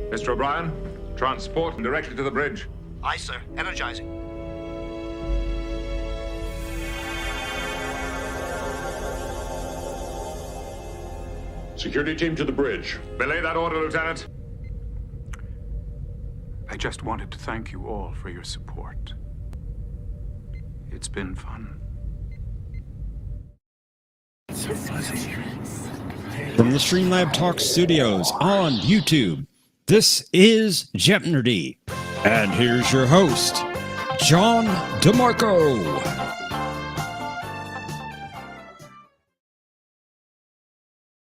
Mr. O'Brien, transport him directly to the bridge. Aye, sir. Energizing. Security team to the bridge. Belay that order, Lieutenant. I just wanted to thank you all for your support. It's been fun. From the Streamlab Talk Studios on YouTube, this is Jeopnerdy. And here's your host, John DeMarco.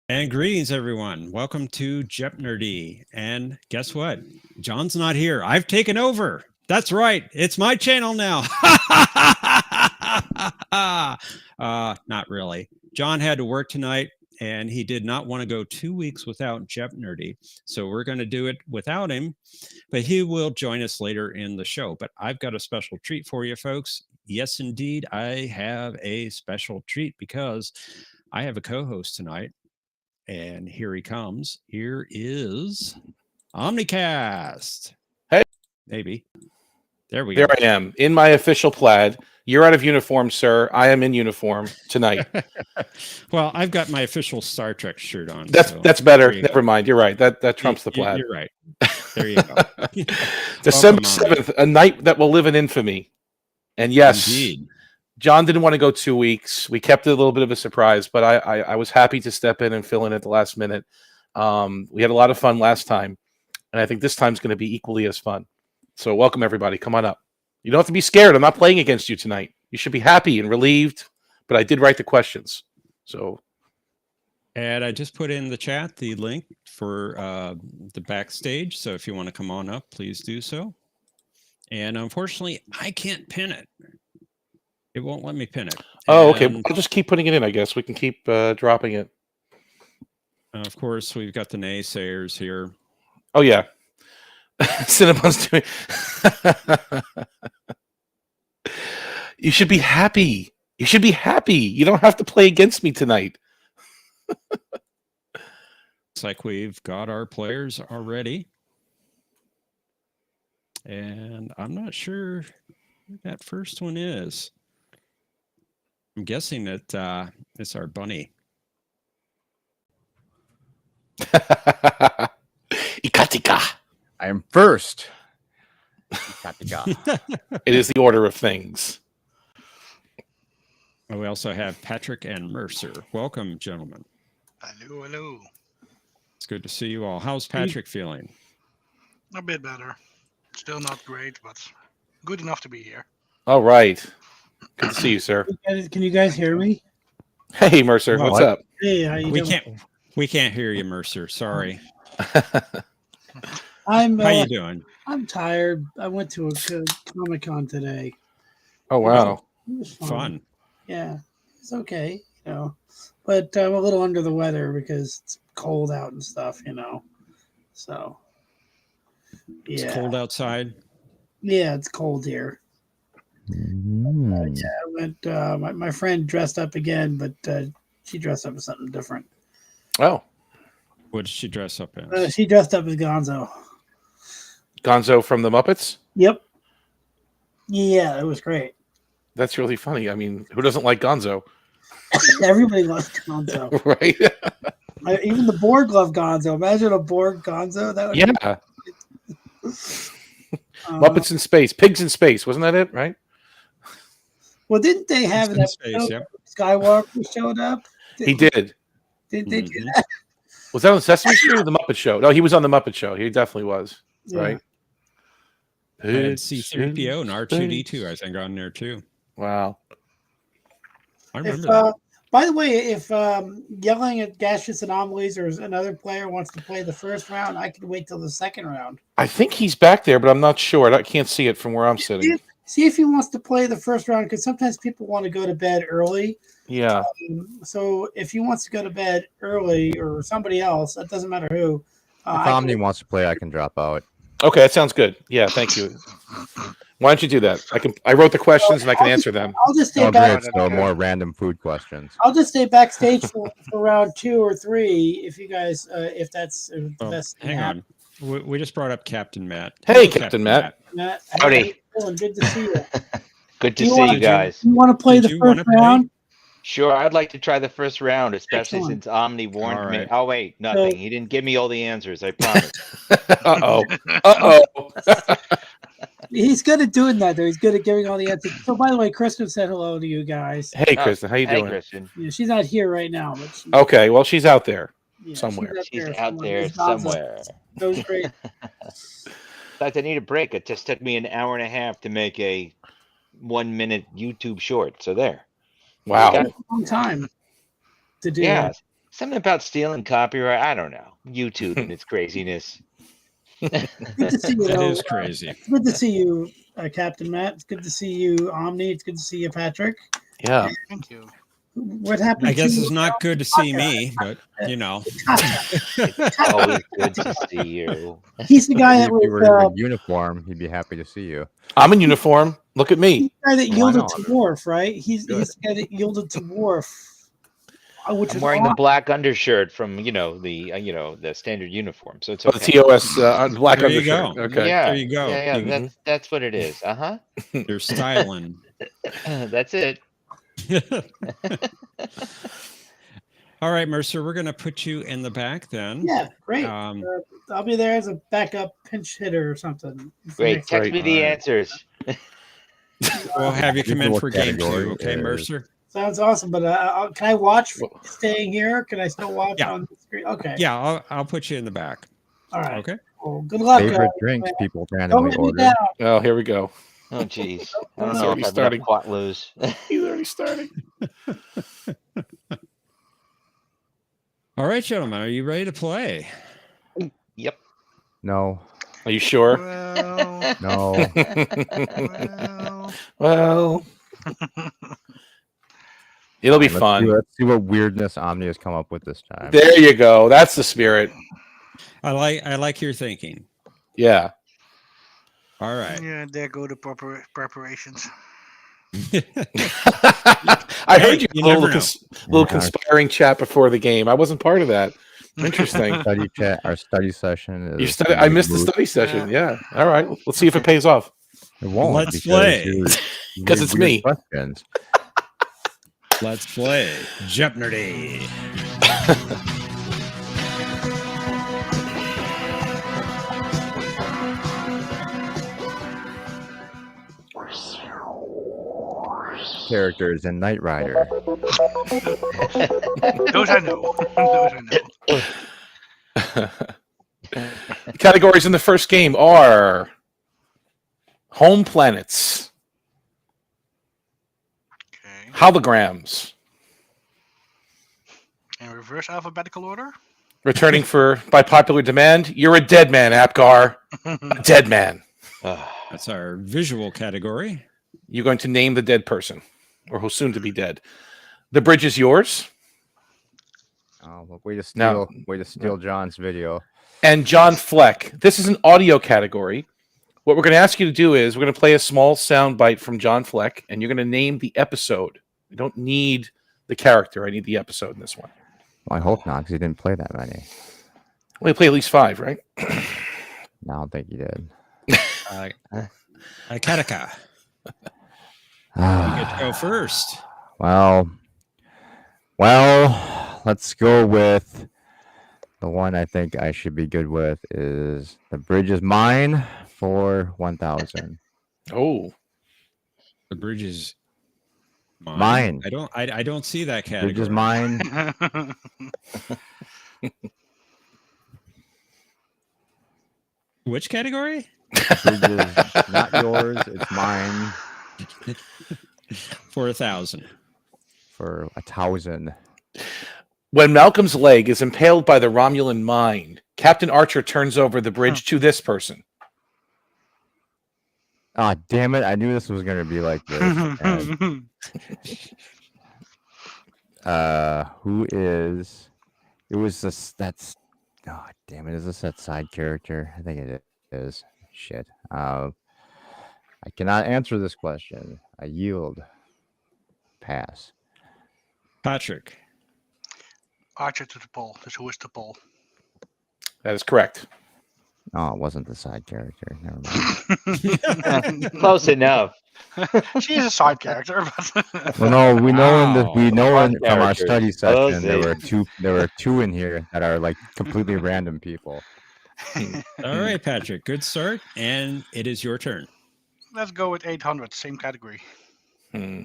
And greetings, everyone. Welcome to Jeopnerdy. And guess what? John's not here. I've taken over. That's right. It's my channel now. Not really. John had to work tonight, and he did not want to go 2 weeks without Jeopnerdy. So we're going to do it without him, but he will join us later in the show. But I've got a special treat for you, folks. Yes, indeed, I have a special treat because I have a co-host tonight. And here he comes. Here is OmniCast. Hey. Maybe. There we go. There I am, in my official plaid. You're out of uniform, sir. I am in uniform tonight. Well, I've got my official Star Trek shirt on. That's better. Never mind. You're right. That trumps the plaid. You're right. There you go. December 7th, a night that will live in infamy. And yes, indeed. John didn't want to go 2 weeks. We kept it a little bit of a surprise, but I was happy to step in and fill in at the last minute. We had a lot of fun last time, and I think this time's going to be equally as fun. So welcome, everybody. Come on up. You don't have to be scared. I'm not playing against you tonight. You should be happy and relieved, but I did write the questions. So, and I just put in the chat the link for the backstage. So if you want to come on up, please do so. And unfortunately, I can't pin it. It won't let me pin it. Oh, okay. I'll just keep putting it in, I guess. We can keep dropping it. Of course, we've got the naysayers here. Oh, yeah. Cinnabon's doing... You should be happy. You should be happy. You don't have to play against me tonight. It's like we've got our players already. And I'm not sure who that first one is. I'm guessing that it's our bunny. Ikatika. I am first. Ikatika. It is the order of things. We also have Patrick and Mercer. Welcome, gentlemen. Hello, hello. It's good to see you all. How's Patrick feeling? A bit better. Still not great, but good enough to be here. All right. Good to see you, sir. Can you guys hear me? Hey, Mercer. What's up? Hey, how you doing? We can't hear you, Mercer. Sorry. How you doing? I'm tired. I went to a Comic-Con today. Oh, wow. It was Fun. Yeah, it's okay, but I'm a little under the weather because it's cold out and stuff, So, yeah. It's cold outside. Yeah, it's cold here. Yeah, I went. My friend dressed up again, but she dressed up as something different. Oh, what did she dress up as? She dressed up as Gonzo. Gonzo from the Muppets? Yep. Yeah, it was great. That's really funny. I mean, who doesn't like Gonzo? Everybody loves Gonzo. Right? Even the Borg love Gonzo. Imagine a Borg Gonzo. That would yeah. Muppets in space. Pigs in space. Wasn't that it? Right? Well, didn't they have an episode where Skywalker showed up? He did. Did they do that? Was that on Sesame Street or the Muppet Show? No, he was on the Muppet Show. He definitely was. Yeah. Right? I had C-3PO and R2-D2, I think, on there too. Wow. I remember that. By the way, if yelling at gaseous anomalies or another player wants to play the first round, I can wait till the second round. I think he's back there, but I'm not sure. I can't see it from where I'm sitting. See if he wants to play the first round, because sometimes people want to go to bed early. Yeah. So if he wants to go to bed early, or somebody else, that doesn't matter who. If Omni wants to play, I can drop out. Okay, that sounds good. Yeah, thank you. Why don't you do that? I wrote the questions and I can answer them. I'll just stay back. No more random food questions. I'll just stay backstage for round 2 or 3 if you guys if that's the best. Hang on. We just brought up Captain Matt. Hey, Hello, Captain Matt. Matt, Howdy. how you doing? Good to see you. Good to You see wanna- you guys. You want to play Did the you first wanna play? round? Sure, I'd like to try the first round, especially Excellent. since Omni warned All me. right. Oh wait, nothing. He didn't give me all the answers. I promise. Uh-oh. Uh-oh. He's good at doing that, though. He's good at giving all the answers. So, by the way, Kristen said hello to you guys. Hey, Kristen, how you Hey, doing? Christian. Yeah, she's not here right now, but she, Okay, well, she's out there. yeah, somewhere. She's out somewhere. there This nonsense. somewhere. That was great. In fact, I need a break. It just took me an hour and a half to make a 1-minute YouTube short. So there. Wow. Got a long time to do Yeah. that. Something about stealing copyright. I don't know. YouTube and its craziness. Good to see you. That though. is crazy. It's good to see you, Captain Matt. It's good to see you, Omni. It's good to see you, Patrick. Yeah. Thank you. What happened? I guess to it's not good to see me, but you know. It's always good to see you. He's the guy Maybe that if you was were in uniform, he'd be happy to see you. I'm in uniform. Look at he's me. the guy that Why yielded not? to Worf, right? He's Good. the guy that yielded to Worf. Which I'm is wearing the awesome. black undershirt from the standard uniform, so it's Oh, the okay. TOS black There you undershirt. go. Okay. There you go. Yeah, Mhm. that's what it is. Uh-huh. You're styling. That's it. All right, Mercer, we're going to put you in the back then. Yeah, great. I'll be there as a backup pinch hitter or something. Great. Next- Text me the Alright. answers. We'll have you come in What for game category 2, okay, is- Mercer? Sounds awesome, but can I watch staying here? Can I still watch Yeah. on the screen? Okay. Yeah, I'll put you in the back. All right. Okay. Well, good luck. Favorite drinks people Don't randomly let me order. down. Oh, here we go. Oh, jeez. I Oh, don't no. know Already if I've starting. enough plot lose. He's already starting. All right, gentlemen, are you ready to play? Yep. No, Are you sure? Well, no. well, Well, it'll be Let's fun. let's see what weirdness Omni has come up with this time. There you go. That's the spirit. I like your thinking. Yeah. All right. yeah, there go the preparations. I heard you you a little, never know. little Yeah. conspiring chat before the game. I wasn't part of that. Interesting. Study chat. Our study session You is. study, I missed the study session. Yeah. All right. Let's see if it pays off. It won't. Let's because play. you- 'Cause you it's weird me. Questions. Let's play Jeopnerdy. Characters in Knight Rider. Those I know. Those I know. Categories in the first game are home planets, Okay. holograms, In reverse alphabetical order. returning by popular demand. You're a dead man, Apgar. A dead man. That's our visual category. You're going to name the dead person, or who's soon to be dead. The bridge is yours. Oh, well, way to No. steal! Way to steal John's video. And John Fleck. This is an audio category. What we're going to ask you to do is we're going to play a small sound bite from John Fleck, and you're going to name the episode. I don't need the character. I need the episode in this one. Well, I hope not, because he didn't play that many. We play at least 5, right? No, I don't think he did. Kataka. You get to go first. Well, let's go with the one I think I should be good with is The Bridge is Mine for 1,000. Oh, The bridge is Mine. I don't see that category. Bridge is mine. Which category? Bridge is not yours. It's mine For 1,000. for 1,000. when Malcolm's leg is impaled by the Romulan mind, Captain Archer turns over the bridge to this person. Ah, damn it! I knew this was gonna be like this. And, who is? It was this. That's. Oh, damn it! Is this that side character? I think it is. Shit. I cannot answer this question. I yield. Pass. Patrick. Archer to the pole. That's who is the pole. That is correct. Oh, it wasn't the side character. Never mind. Close enough. She's a side character, but Well, no, we know Front from our characters. study Those session there days. were two in here that are like completely random people. All right, Patrick. Good start, and it is your turn. let's go with 800, same category. Hmm.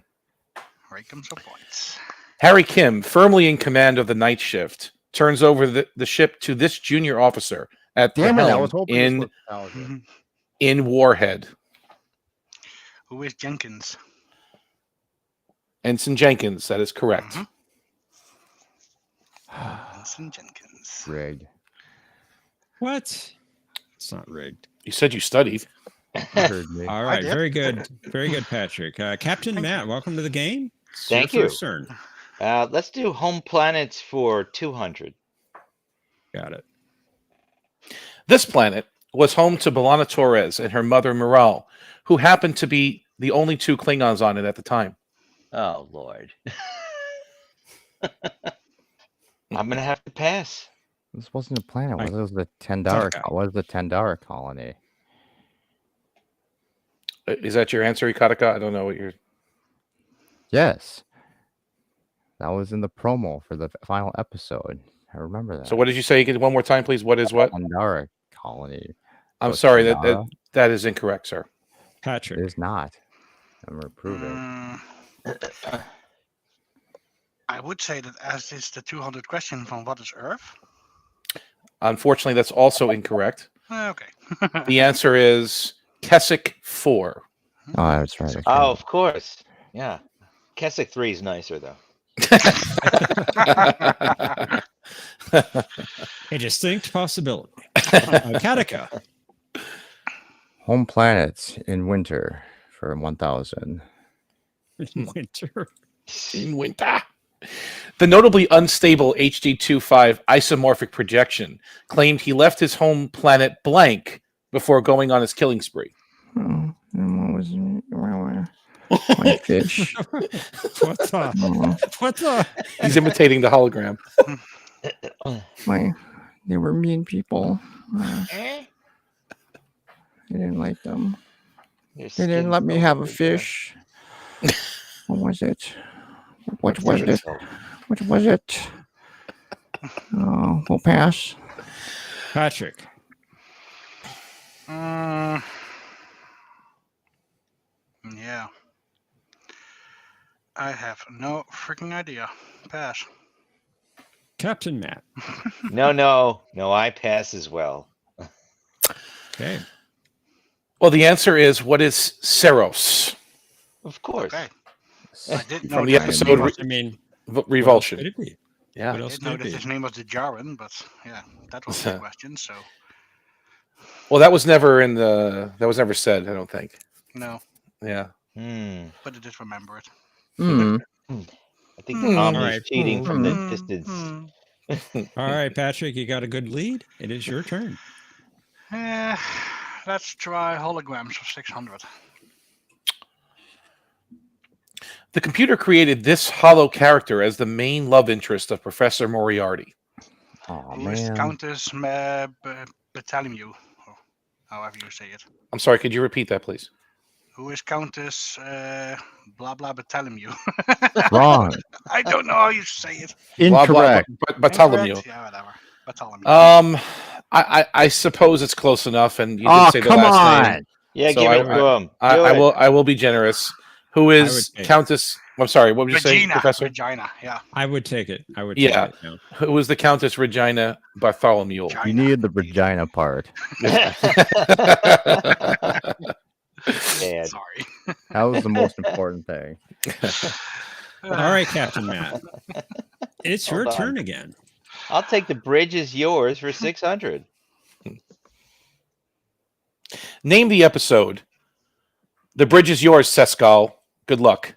Rake them some points. Harry Kim, firmly in command of the night shift, turns over the ship to this junior officer at Damn the it! I helm was hoping in this was nostalgia. in Warhead. Who is Jenkins? Ensign Jenkins, that is correct. Ensign Jenkins. Rigged. What? It's not rigged. You said you studied. You heard me. All I right, did. very good. Very good, Patrick. Captain Matt, welcome to the game. It's Thank your you. first turn. Let's do home planets for 200. Got it. This planet was home to B'Elanna Torres and her mother Miral, who happened to be the only two Klingons on it at the time. Oh, Lord. I'm going to have to pass. This wasn't a planet. Right. Was it? It was the Tandara? Taka. Was the Tandara colony? Is that your answer, Ikatika? I don't know what you're... Yes. That was in the promo for the final episode. I remember that. So what did you say? One more time, please. What is what? Tandara colony. I'm Was sorry, Tandara? that is incorrect, sir. Patrick. It is not. I'm reproving. I would say that as is the 200 question from What is Earth? Unfortunately, that's also incorrect. Okay. The answer is Keswick 4. Oh, that's right. Oh, of course. Yeah. Keswick 3 is nicer, though. A distinct possibility. Katika. Home planets in winter for 1,000. Winter. In winter. The notably unstable HD-25 isomorphic projection claimed he left his home planet blank before going on his killing spree. Oh, and what was my fish? What the? What the? He's imitating the hologram. They were mean people. I didn't like them. Your They didn't skin's let me have a over, fish. What was it? What What's was the it? result? What was it? Oh, we'll pass. Patrick. Yeah. I have no freaking idea. Pass. Captain Matt. No, I pass as well. Okay. Well, the answer is, what is Ceros? Of course. Okay. I did know From the that episode his name was- I mean, Revulsion. what else could it be? Yeah. What I else did could know it that be? his name was the Jaren, but yeah, that was the question. So Well, that was never said, I don't think. no, Yeah. but I did remember it. Hmm. I think Hmm. Omni's Alright. cheating from the Hmm. distance. All right, Patrick, you got a good lead. It is your turn. Let's try holograms for 600. The computer created this hollow character as the main love interest of Professor Moriarty. Oh Who is man. Countess Bartholomew, or however you say it. I'm sorry, could you repeat that, please? Who is Countess blah blah Bartholomew? Wrong. I don't know how you say it. Incorrect. Bartholomew. Incorrect? Yeah, whatever. Bartholomew. I suppose it's close enough, and you Oh, did say the come last name. on. Yeah, So give it to him. I will be generous. Who is would take- Countess? I'm sorry. What would you say, Regina. Professor? Regina. Yeah. I would take it. I would take Yeah. it. No. Who is the Countess Regina Bartholomew? You needed the Regina part. Bad. Sorry. That was the most important thing. All right, Captain Matt. It's your Hold on. turn again. I'll take the bridge is yours for 600. Name the episode. The bridge is yours, Seskal. Good luck.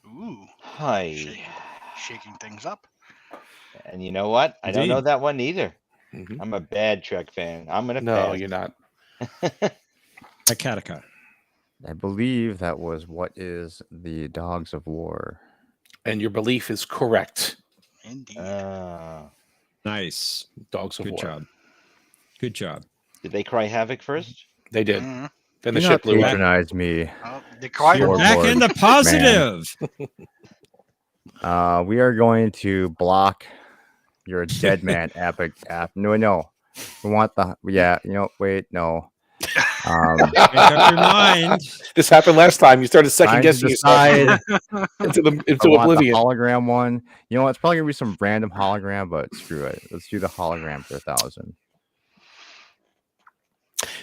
Ooh. Hi. Shaking things up. And you know what? I don't know Indeed. that one either. Mhm. I'm a bad Trek fan. I'm gonna No, pass. you're not. Katika. I believe that was What is the Dogs of War? And your belief is correct. Indeed. Ah. Nice. Dogs of Good War. job. Good job. Did they cry havoc first? They did. Mhm. Then Do the not ship blew up. patronize me. Oh, they cried You're Sure. back Lord, in the positive. We are going to block your dead man epic app. No. We want the wait, no. Make up your mind. This happened last time. You started second Trying to guessing yourself decide. into I want oblivion. the hologram one. You know what? It's probably gonna be some random hologram, but screw it. Let's do the hologram for 1,000.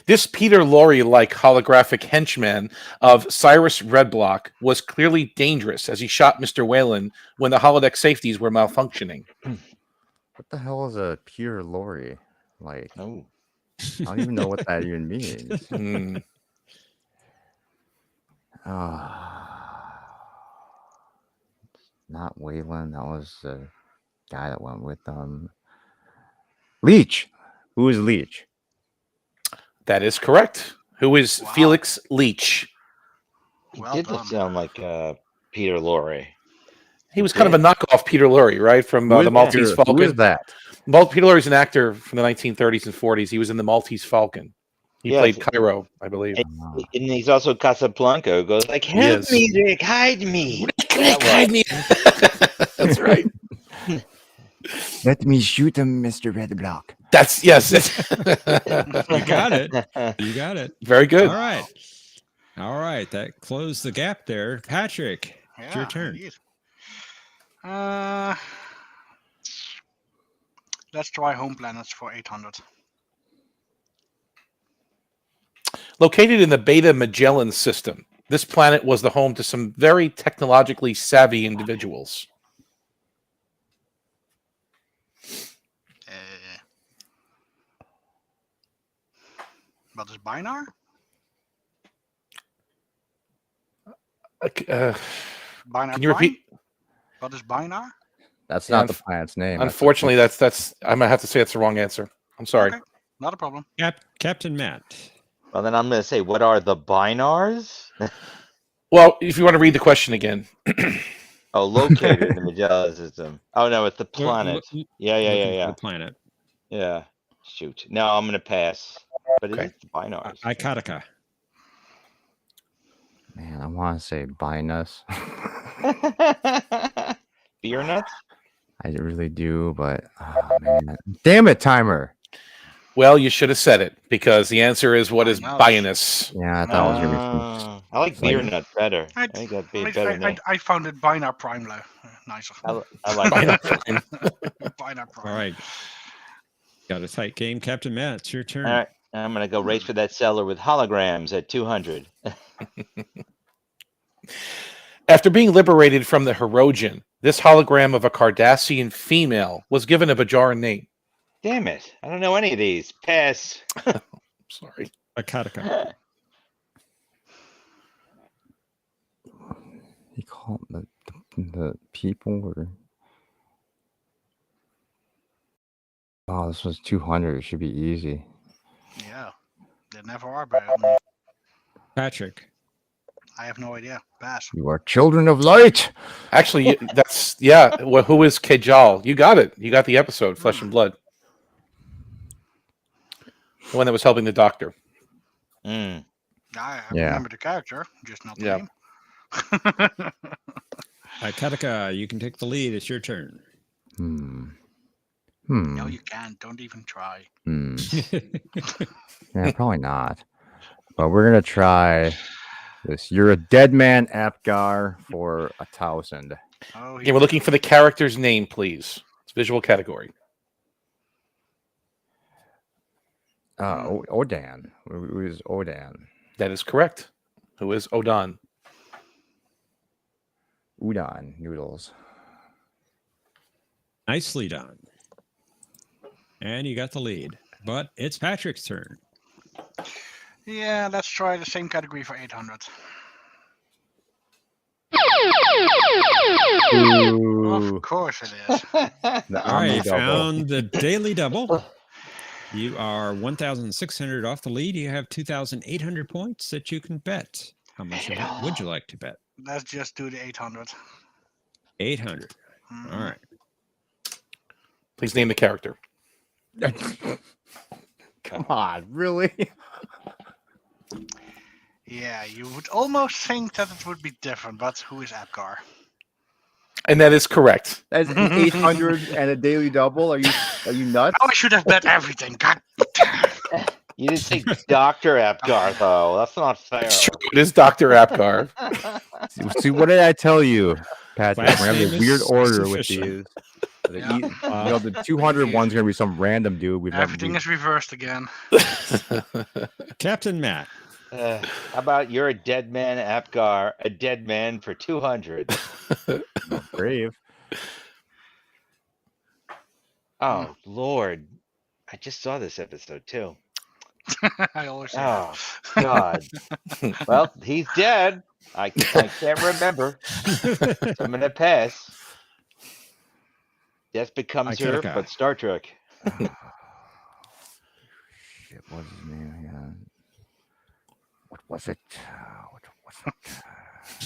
This Peter Lorre-like holographic henchman of Cyrus Redblock was clearly dangerous as he shot Mr. Whalen when the holodeck safeties were malfunctioning. What the hell is a Peter Lorre? Like, Oh. I don't even know what that even means. Hmm. Not Wayland. That was the guy that went with Leech. Who is Leech? That is correct. Who is Wow. Felix Leach? He Well did done. sound like Peter Lorre. He was kind of a knockoff Peter Lorre, right? From Who is the Maltese Peter- Falcon. Who is that? Peter Lorre's an actor from the 1930s and 40s. He was in the Maltese Falcon. He Yes. played Cairo, I believe. Ah. And he's also Casablanca, who goes like, He help is. me, Rick, hide me. Hide me. That's right. Let me shoot him, Mr. Redblock. That's yes. You got it. You got it. Very good. All right. All right. That closed the gap there. Patrick, it's your turn. Indeed. Let's try home planets for 800. Located in the Beta Magellan system, this planet was the home to some very technologically savvy individuals. Wat is Binar? Binar Can you Prime? repeat? Wat is Binar? That's Yeah, not the planet's name. That's the- Unfortunately, that's I might have to say that's the wrong answer. I'm sorry. Okay. Not a problem. Captain Matt. Well, then I'm going to say, what are the binars? Well, if you want to read the question again. Oh, located in the Magellan system. Oh, no, it's the Look- planet. look- Yeah. looking for the planet. Yeah. Shoot. No, I'm going to pass. But Okay. it is the binars. Ikatika. Man, I want to say Binus. Beer nuts? I really do, but oh, man. Damn it, timer. Well, you should have said it because the answer is what is Binus. bias. Yeah, I thought it was gonna be some. I like beer nut better. I I, think that'd be a better name. I found it Binar Prime nicer. I like Binar that. Binar Prime. All right. Got a tight game. Captain Matt, it's your turn. All right. I'm going to go race for that seller with holograms at 200. After being liberated from the Hirogen, this hologram of a Cardassian female was given a Bajoran name. Damn it. I don't know any of these. Pass. Sorry. Ikatika. You call the people or? Oh, this was 200. It should be easy. Yeah. They never are bad. I mean, Patrick. I have no idea. Pass. You are children of light. Actually, that's yeah. Well, who is Kejal? You got it. You got the episode, Flesh and Blood. The one that was helping the doctor. Mm. I Yeah. remember the character, just not the Yeah. name. Ikatika, you can take the lead. It's your turn. No, you can't. Don't even try. Yeah, probably not. But we're gonna try this. You're a dead man, Apgar, for 1,000. Oh, Okay, we're looking for the character's name, please. It's visual category. Odan. Who is Odan? That is correct. Who is Odan? Udon noodles. Nicely done. And you got the lead. But it's Patrick's turn. Yeah, let's try the same category for 800. Ooh, Of course it is. the All right, Omni you double. found the daily double. You are 1,600 off the lead. You have 2,800 points that you can bet. How much of it would you like to bet? Let's just do the 800. 800. Mhm. All right. Please name the character. Come on, really? Yeah, you would almost think that it would be different, but who is Apgar? And that is correct. That's 800 and a daily double. Are you nuts? Oh, I should have bet everything. God. You didn't say Dr. Apgar, though. That's not fair. It's true. It is Dr. Apgar. See, what did I tell you, Patrick? Last We're gonna have name a weird is order with sufficient. these. Yeah. The 200 one's gonna be some random dude we've never. Everything is reversed again. Captain Matt. How about you're a dead man, Apgar, a dead man for 200? Brave. Oh, Lord. I just saw this episode, too. I always say Oh, God. Well, he's dead. I can't remember. So I'm going to pass. Death becomes her, Ikeka. but Star Trek. Shit, what's his name again? What was it?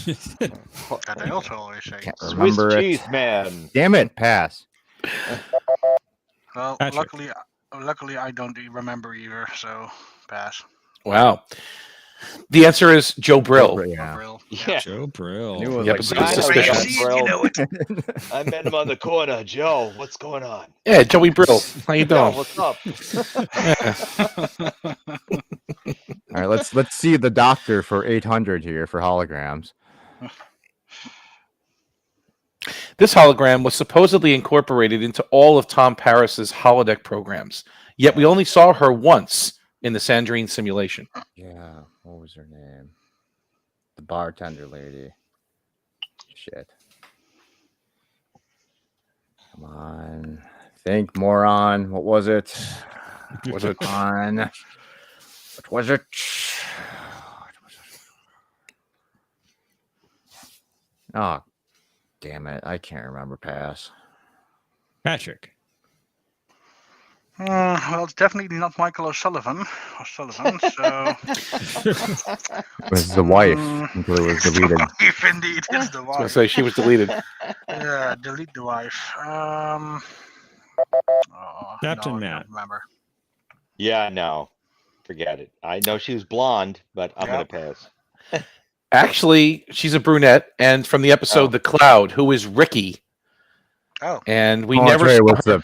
that. I also always say. Can't Swiss remember it. cheese man. Damn it! Pass. Well, Patrick. luckily, I don't remember either, so pass. Wow. The answer is Joe Brill. Yeah. Brill. Yeah. Joe Brill. Knew it was Yep, like it's I know suspicious. you see it, you know it. I met him on the corner. Joe, what's going on? Yeah, Joey Brill. How you Joe, doing? what's up? All right, let's see the doctor for 800 here for holograms. This hologram was supposedly incorporated into all of Tom Paris's holodeck programs, yet we only saw her once in the Sandrine simulation. Yeah, what was her name? The bartender lady. Shit. Come on. Think, moron. What was it? Was it? On. What was it? Oh, damn it. I can't remember. Pass. Patrick. Well, it's definitely not Michael O'Sullivan. So It was the wife until it was deleted. wife, indeed, it's the I was going to wife. say she was deleted. Yeah, delete the wife. Captain no, I Matt. don't remember. Yeah, no. Forget it. I know she was blonde, but I'm Yep. going to pass. Actually, she's a brunette, and from the episode Oh. The Cloud, who is Ricky, Oh, and we Oh, never Trey, saw what's her. the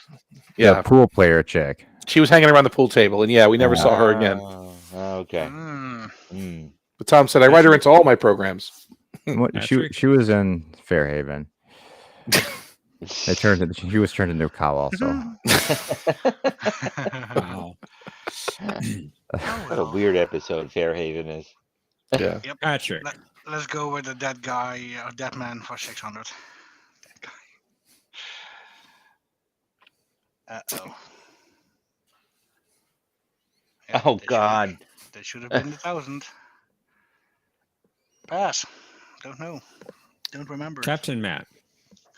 Yeah, pool player chick? she was hanging around the pool table, and yeah, we never saw her again. Okay. mm. But Tom said, I write her into all my programs. What, Patrick? she was in Fairhaven. She was turned into a cow also. Wow. What a weird episode Fairhaven is. Yeah. Yep. Patrick. Let's go with the dead guy, dead man for 600. Dead guy. Uh-oh. Yeah, Oh, they God. Should have been 1,000. Pass. Don't know. Don't remember. Captain Matt.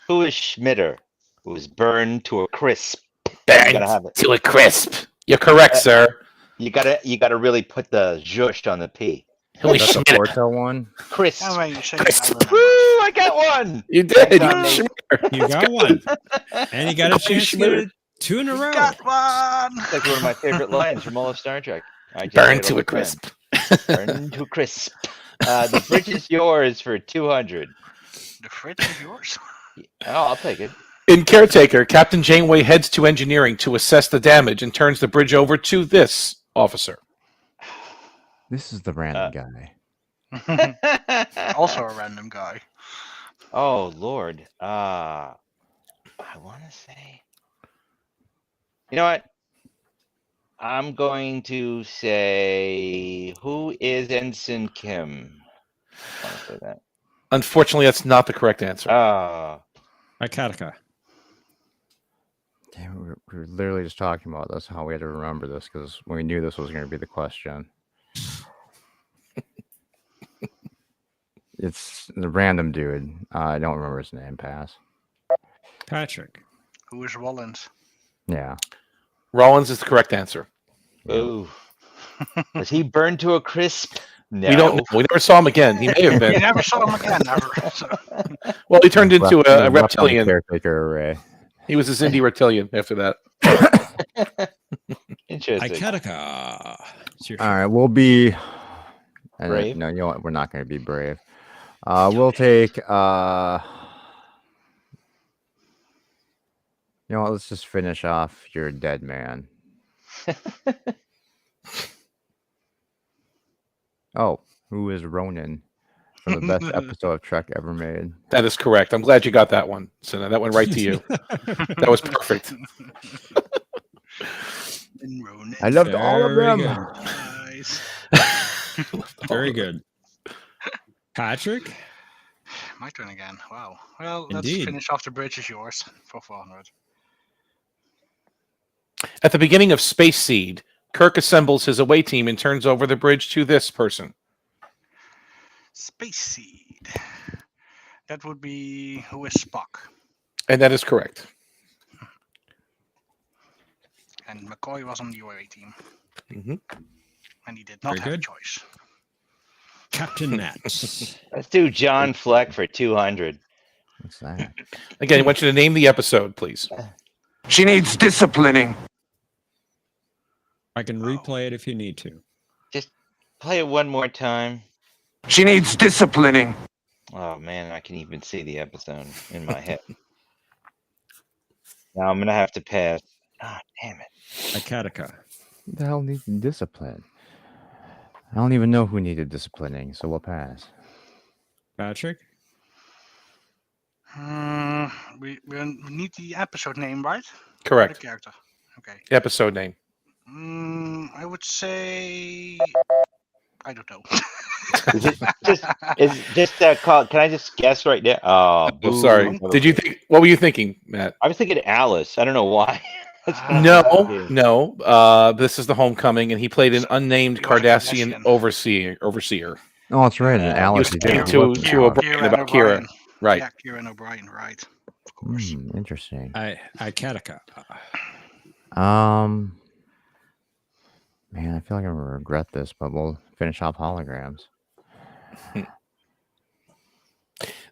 Who is Schmitter? Who was burned to a crisp? Banged gotta have it. to a crisp. You're correct, sir. You gotta really put the zhushed on the P. Who is That's the Schmidt? Porto one. Crisp. Oh, wait, you say Crisp. that, I Woo! remember. I got one. You did. Got me. Schmidt. You got one. And you got a Got chance to get it 2 in a row. Got one. It's like one of my favorite lines from all of Star Trek. I just Burned say it to all a the time. crisp. Burned to a crisp. The bridge is yours for 200. The fridge is yours. Oh, I'll take it. In Caretaker, Captain Janeway heads to engineering to assess the damage and turns the bridge over to this officer. This is the random guy. Also a random guy. Oh Lord. I want to say. You know what? I'm going to say, who is Ensign Kim? I want to say that. Unfortunately, that's not the correct answer. Ikeka. Damn, we were literally just talking about this, how we had to remember this because we knew this was going to be the question. It's the random dude. I don't remember his name. Pass. Patrick. Who is Rollins? Yeah. Rollins is the correct answer. Ooh. Was he burned to a crisp? No. We don't know. We never saw him again. He may have You been. never saw him again, never. So. Well, he turned into Left a on the reptilian. Caretaker array. He was a Zindi reptilian after that. Interesting. Iketica. It's your All right, we'll be. Brave? No, you know what? We're not going to be brave. We'll take. You know what? Let's just finish off your dead man. Oh, who is Ronan from the best episode of Trek ever made? That is correct. I'm glad you got that one. So that went right to you. That was perfect. I loved all of Very them. good. Nice. Very good. Patrick? My turn again. Wow. Well, Indeed. let's finish off the bridge is yours for 400. At the beginning of Space Seed, Kirk assembles his away team and turns over the bridge to this person. Space Seed. That would be who is Spock. And that is correct. And McCoy was on the away team. Mm-hmm. And he did not Very have good. a choice. Captain Matt. Let's do John Fleck for 200. What's that? Again, I want you to name the episode, please. She needs disciplining. I can replay it if you need to. Just play it one more time. She needs disciplining. Oh man, I can even see the episode in my head. Now I'm gonna have to pass. Ah, damn it. Iketica. Who the hell needs discipline? I don't even know who needed disciplining, so we'll pass. Patrick? We need the episode name, right? The Correct. character. Okay. Episode name. I would say I don't know. Is just call? Can I just guess right now? Oh, Oh, sorry. boo. Did you think? What were you thinking, Matt? I was thinking Alice. I don't know why. No. This is the Homecoming, and he played an unnamed You are Cardassian Kardashian. overseer. Oh, that's right. And He was Alice. He he came did. to O'Brien about Kira. Right. Yeah, Kieran O'Brien, right. Of course. Interesting. Iketica. Man, I feel like I'm gonna regret this, but we'll finish off holograms.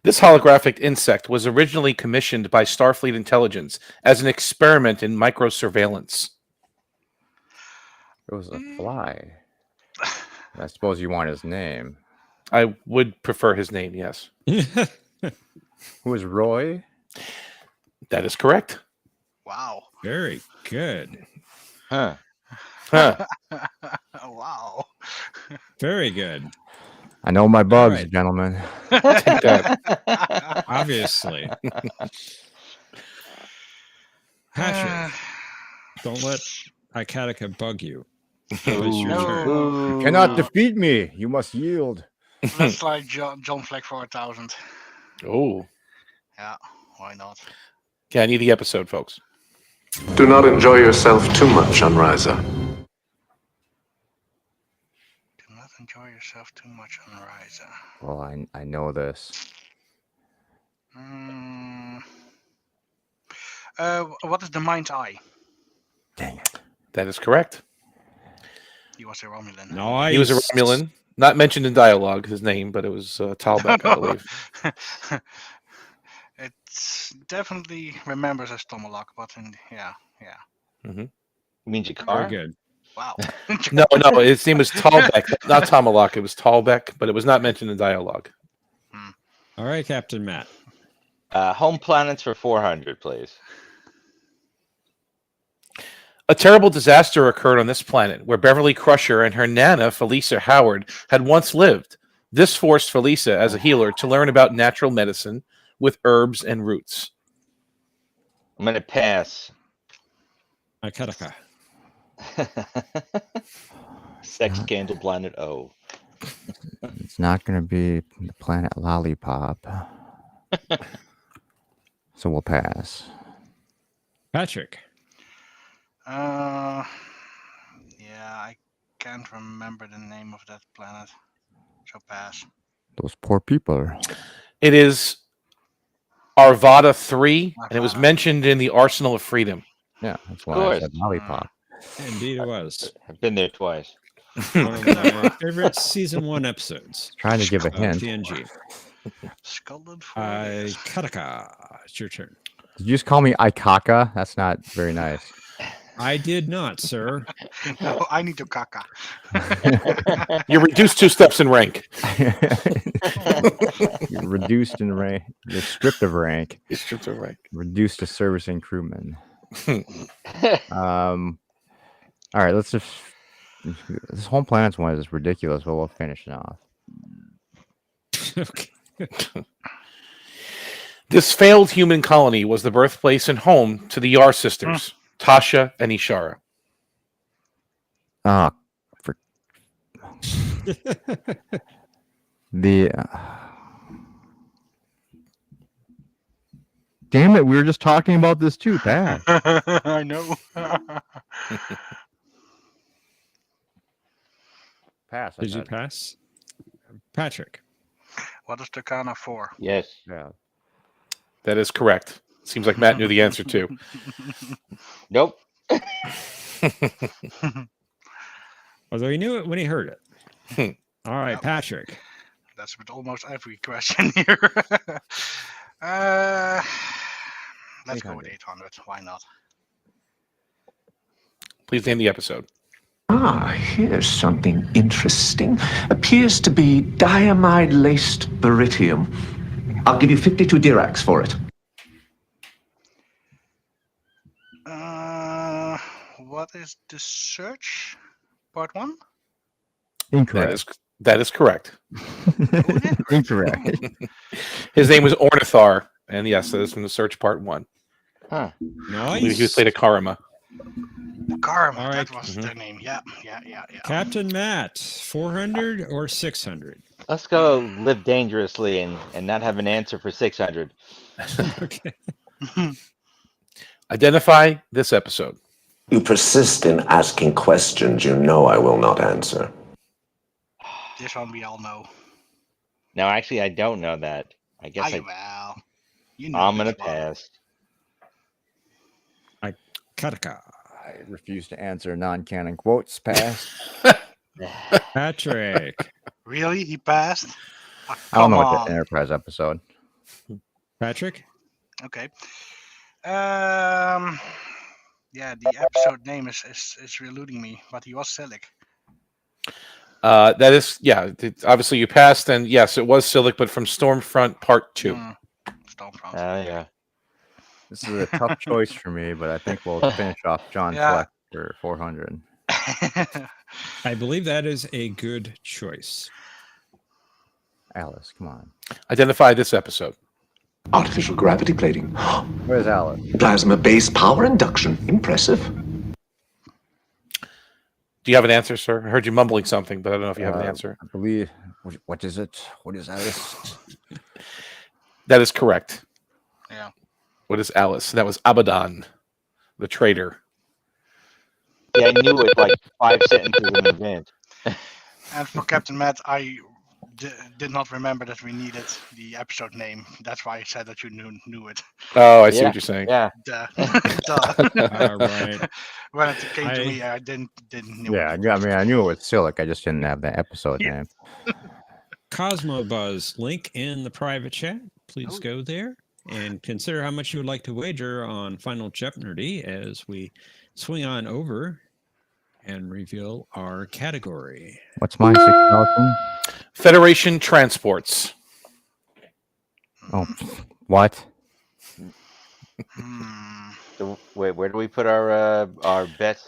This holographic insect was originally commissioned by Starfleet Intelligence as an experiment in microsurveillance. It was a fly. I suppose you want his name. I would prefer his name, yes. Who is Roy? That is correct. Wow. Very good. Huh. Huh. Wow. Very good. I know my bugs, right. gentlemen. Take that. Obviously. Patrick, don't let Iketica bug you. It was your turn. You cannot defeat me. You must yield. Let's like John Fleck for 1,000. Oh. Yeah, why not? Yeah, I need the episode, folks. Do not enjoy yourself too much on Ryza. Do not enjoy yourself too much on Ryza. Well, I know this. What is the mind's eye? Dang it. That is correct. He was a Romulan. Nice. He was a Romulan. Not mentioned in dialogue, his name, but it was Talbot, I believe. It definitely remembers as Tomalak, but yeah. Mm-hmm. You mean Very Jakar? good. Wow. No, his name was Talbeck, not Tomalak. It was Talbeck, but it was not mentioned in dialogue. All right, Captain Matt. Home planets for 400, please. A terrible disaster occurred on this planet where Beverly Crusher and her nana, Felisa Howard, had once lived. This forced Felisa, as a healer, to learn about natural medicine with herbs and roots. I'm gonna pass. Iketica. Sex Candle Planet O. It's not going to be the planet Lollipop. So we'll pass. Patrick. Yeah, I can't remember the name of that planet. So pass. Those poor people. It is Arvada 3, and it was Arvada. mentioned in the Arsenal of Freedom. Yeah, that's why course. I said Lollipop. Indeed it was. I've been there twice. One of my favorite season 1 episodes. Trying to give a of hint. TNG. Scalded for years. Iketica. It's your turn. Did you just call me Aikaka? That's not very nice. I did not, sir. No, I need to caca. You're reduced 2 steps in rank. You're reduced in rank. You're stripped of rank. You're stripped of rank. Reduced to servicing crewman. All right, let's just. This whole planet's one is ridiculous, but we'll finish it off. Okay. This failed human colony was the birthplace and home to the Yar sisters, Tasha and Ishara. Ah, for the. Damn it! We were just talking about this too, Pat. I know. Pass. Did you pass? Patrick. What is Tucana for? Yes. Yeah. That is correct. Seems like Matt knew the answer too. Nope. Although he knew it when he heard it. All right, Yep. Patrick. That's with almost every question here. Let's go with 800. Why not? Please name the episode. Ah, here's something interesting. Appears to be diamide-laced beryllium. I'll give you 52 diracs for it. What is the search? Part 1? Incorrect. That is correct. Incorrect. His name was Ornithar, and yes, that is from the Search Part 1. Huh. I believe he Nice. played a Karma. Karma, All right. that was the name. Yeah. Captain Matt, 400 or 600? Let's go live dangerously and not have an answer for 600. Okay. Identify this episode. You persist in asking questions you know I will not answer. This one we all know. No, actually, I don't know that. I guess Well, you know I'm gonna this one. pass. Kataka. I refuse to answer non-canon quotes. Pass. Patrick. Really? He passed? Ah, I don't know come what on. the Enterprise episode. Patrick. Okay. Yeah, the episode name is eluding me, but he was Silic. That is, yeah. Obviously, you passed, and yes, it was Silic, but from Stormfront Part 2. Stormfront. Yeah. This is a tough choice for me, but I think we'll finish off John Yeah. Fleck for 400. I believe that is a good choice. Alice, come on. Identify this episode. Artificial gravity plating. Where's Alice? Plasma base power induction. Impressive. Do you have an answer, sir? I heard you mumbling something, but I don't know if you have an answer. I believe. What is it? What is Alice? That is correct. Yeah. What is Alice? That was Abaddon, the traitor. Yeah, I knew it like 5 sentences in advance. And for Captain Matt, I did not remember that we needed the episode name. That's why I said that you knew it. Oh, I see what you're saying. Yeah. Duh. All right. When it came to me, I didn't know. Yeah, I mean, I knew it was Silic. I just didn't have the episode name. Cosmo Buzz, link in the private chat. Please go there and consider how much you would like to wager on Final Jeopnerdy as we swing on over and reveal our category. What's my 6,000? Federation Transports. Oh, what? So, wait, where do we put our bets?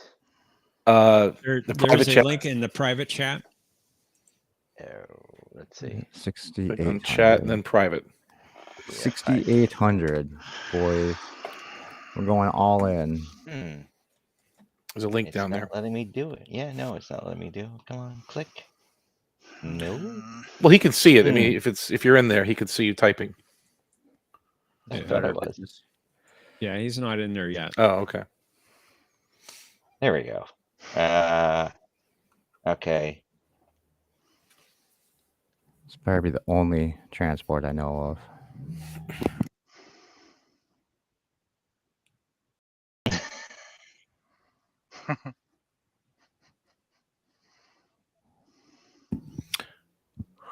There's private a chat. link in the private chat. Let's see. 68. Click on chat and then private. 6,800. Boys. We're going all in. There's a link It's down not there. letting me do it. Yeah, no, it's not letting me do it. Come on, click. No. Well, he can see it. I mean, if you're in there, he could see you typing. I thought I was. Yeah, he's not in there yet. Oh, okay. There we go. Okay. It's probably the only transport I know of.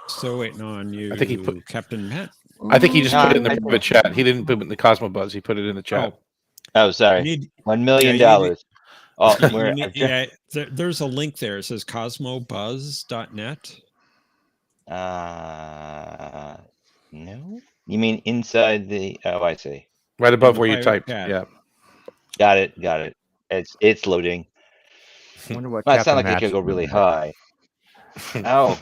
Still waiting on you, I think he put- Captain Matt. I think he just put it in the I- private chat. He didn't put it in the Cosmo Buzz. He put it in the chat. Oh, sorry. You need- $1 million. yeah, you Oh, You where need- yeah, there's a link there. It says cosmobuzz.net. No. You mean inside the? Oh, I see. Right above the where you private typed. chat. Yeah. Got it. Got it. It's loading. I wonder what Well, it sounds Captain like it Match could go is really looking high. Oh,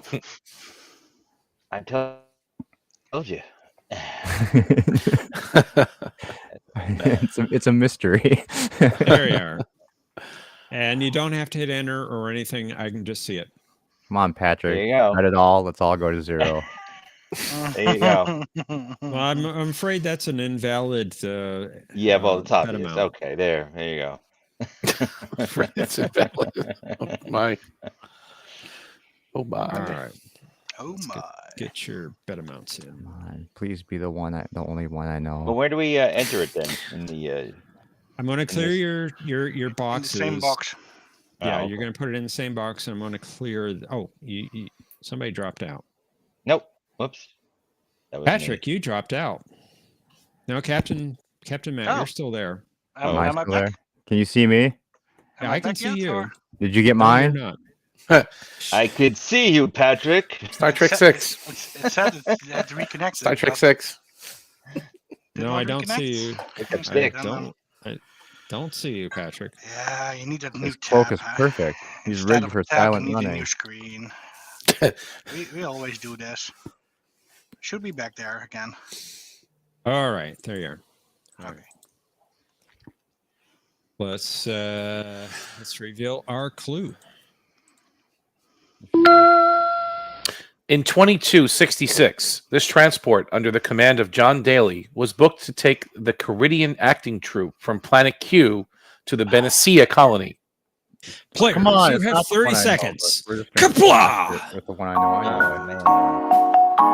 I told you. at. It's a mystery. There you are. And you don't have to hit enter or anything. I can just see it. Come on, Patrick. There you go. Cut it all. Let's all go to 0. There you go. Well, I'm afraid that's an invalid. Yeah, well, the top bet is amount. okay. There you go. It's invalid. Oh my. Oh my. All right. Oh my. Get your bet amounts in. Come on, please be the only one I know. Well, where do we enter it then? In the I'm going to clear this- your In the boxes. same box. Yeah, Oh, you're going to put it in the same box. And I'm going to clear. Oh, somebody dropped out. Nope. Whoops. That was me. Patrick, you dropped out. No, Captain Matt, Oh. you're still there. Am I Am I still there? back? Can you see me? Am Yeah, I can back see yet, you. or- Did you get No, you're mine? not. I could see you, Patrick. Star Trek It 6. said it had reconnected. Star Trek but 6. did No, not I don't see reconnect. you. It's a I stick. don't see you, Patrick. Yeah, you need that new His tab. focus huh? perfect. He's Instead ready of for a tab, silent you need a running. new screen. we always do this. Should be back there again. All right, there you are. All Okay. right. Let's reveal our clue. In 2266, this transport under the command of John Daly was booked to take the Caridian acting troupe from Planet Q to the Benicia colony. Players, Come on, you it's have not the 30 one I know, seconds. but we're just gonna Kapla! stick with the one I know. Oh, Anyway. man.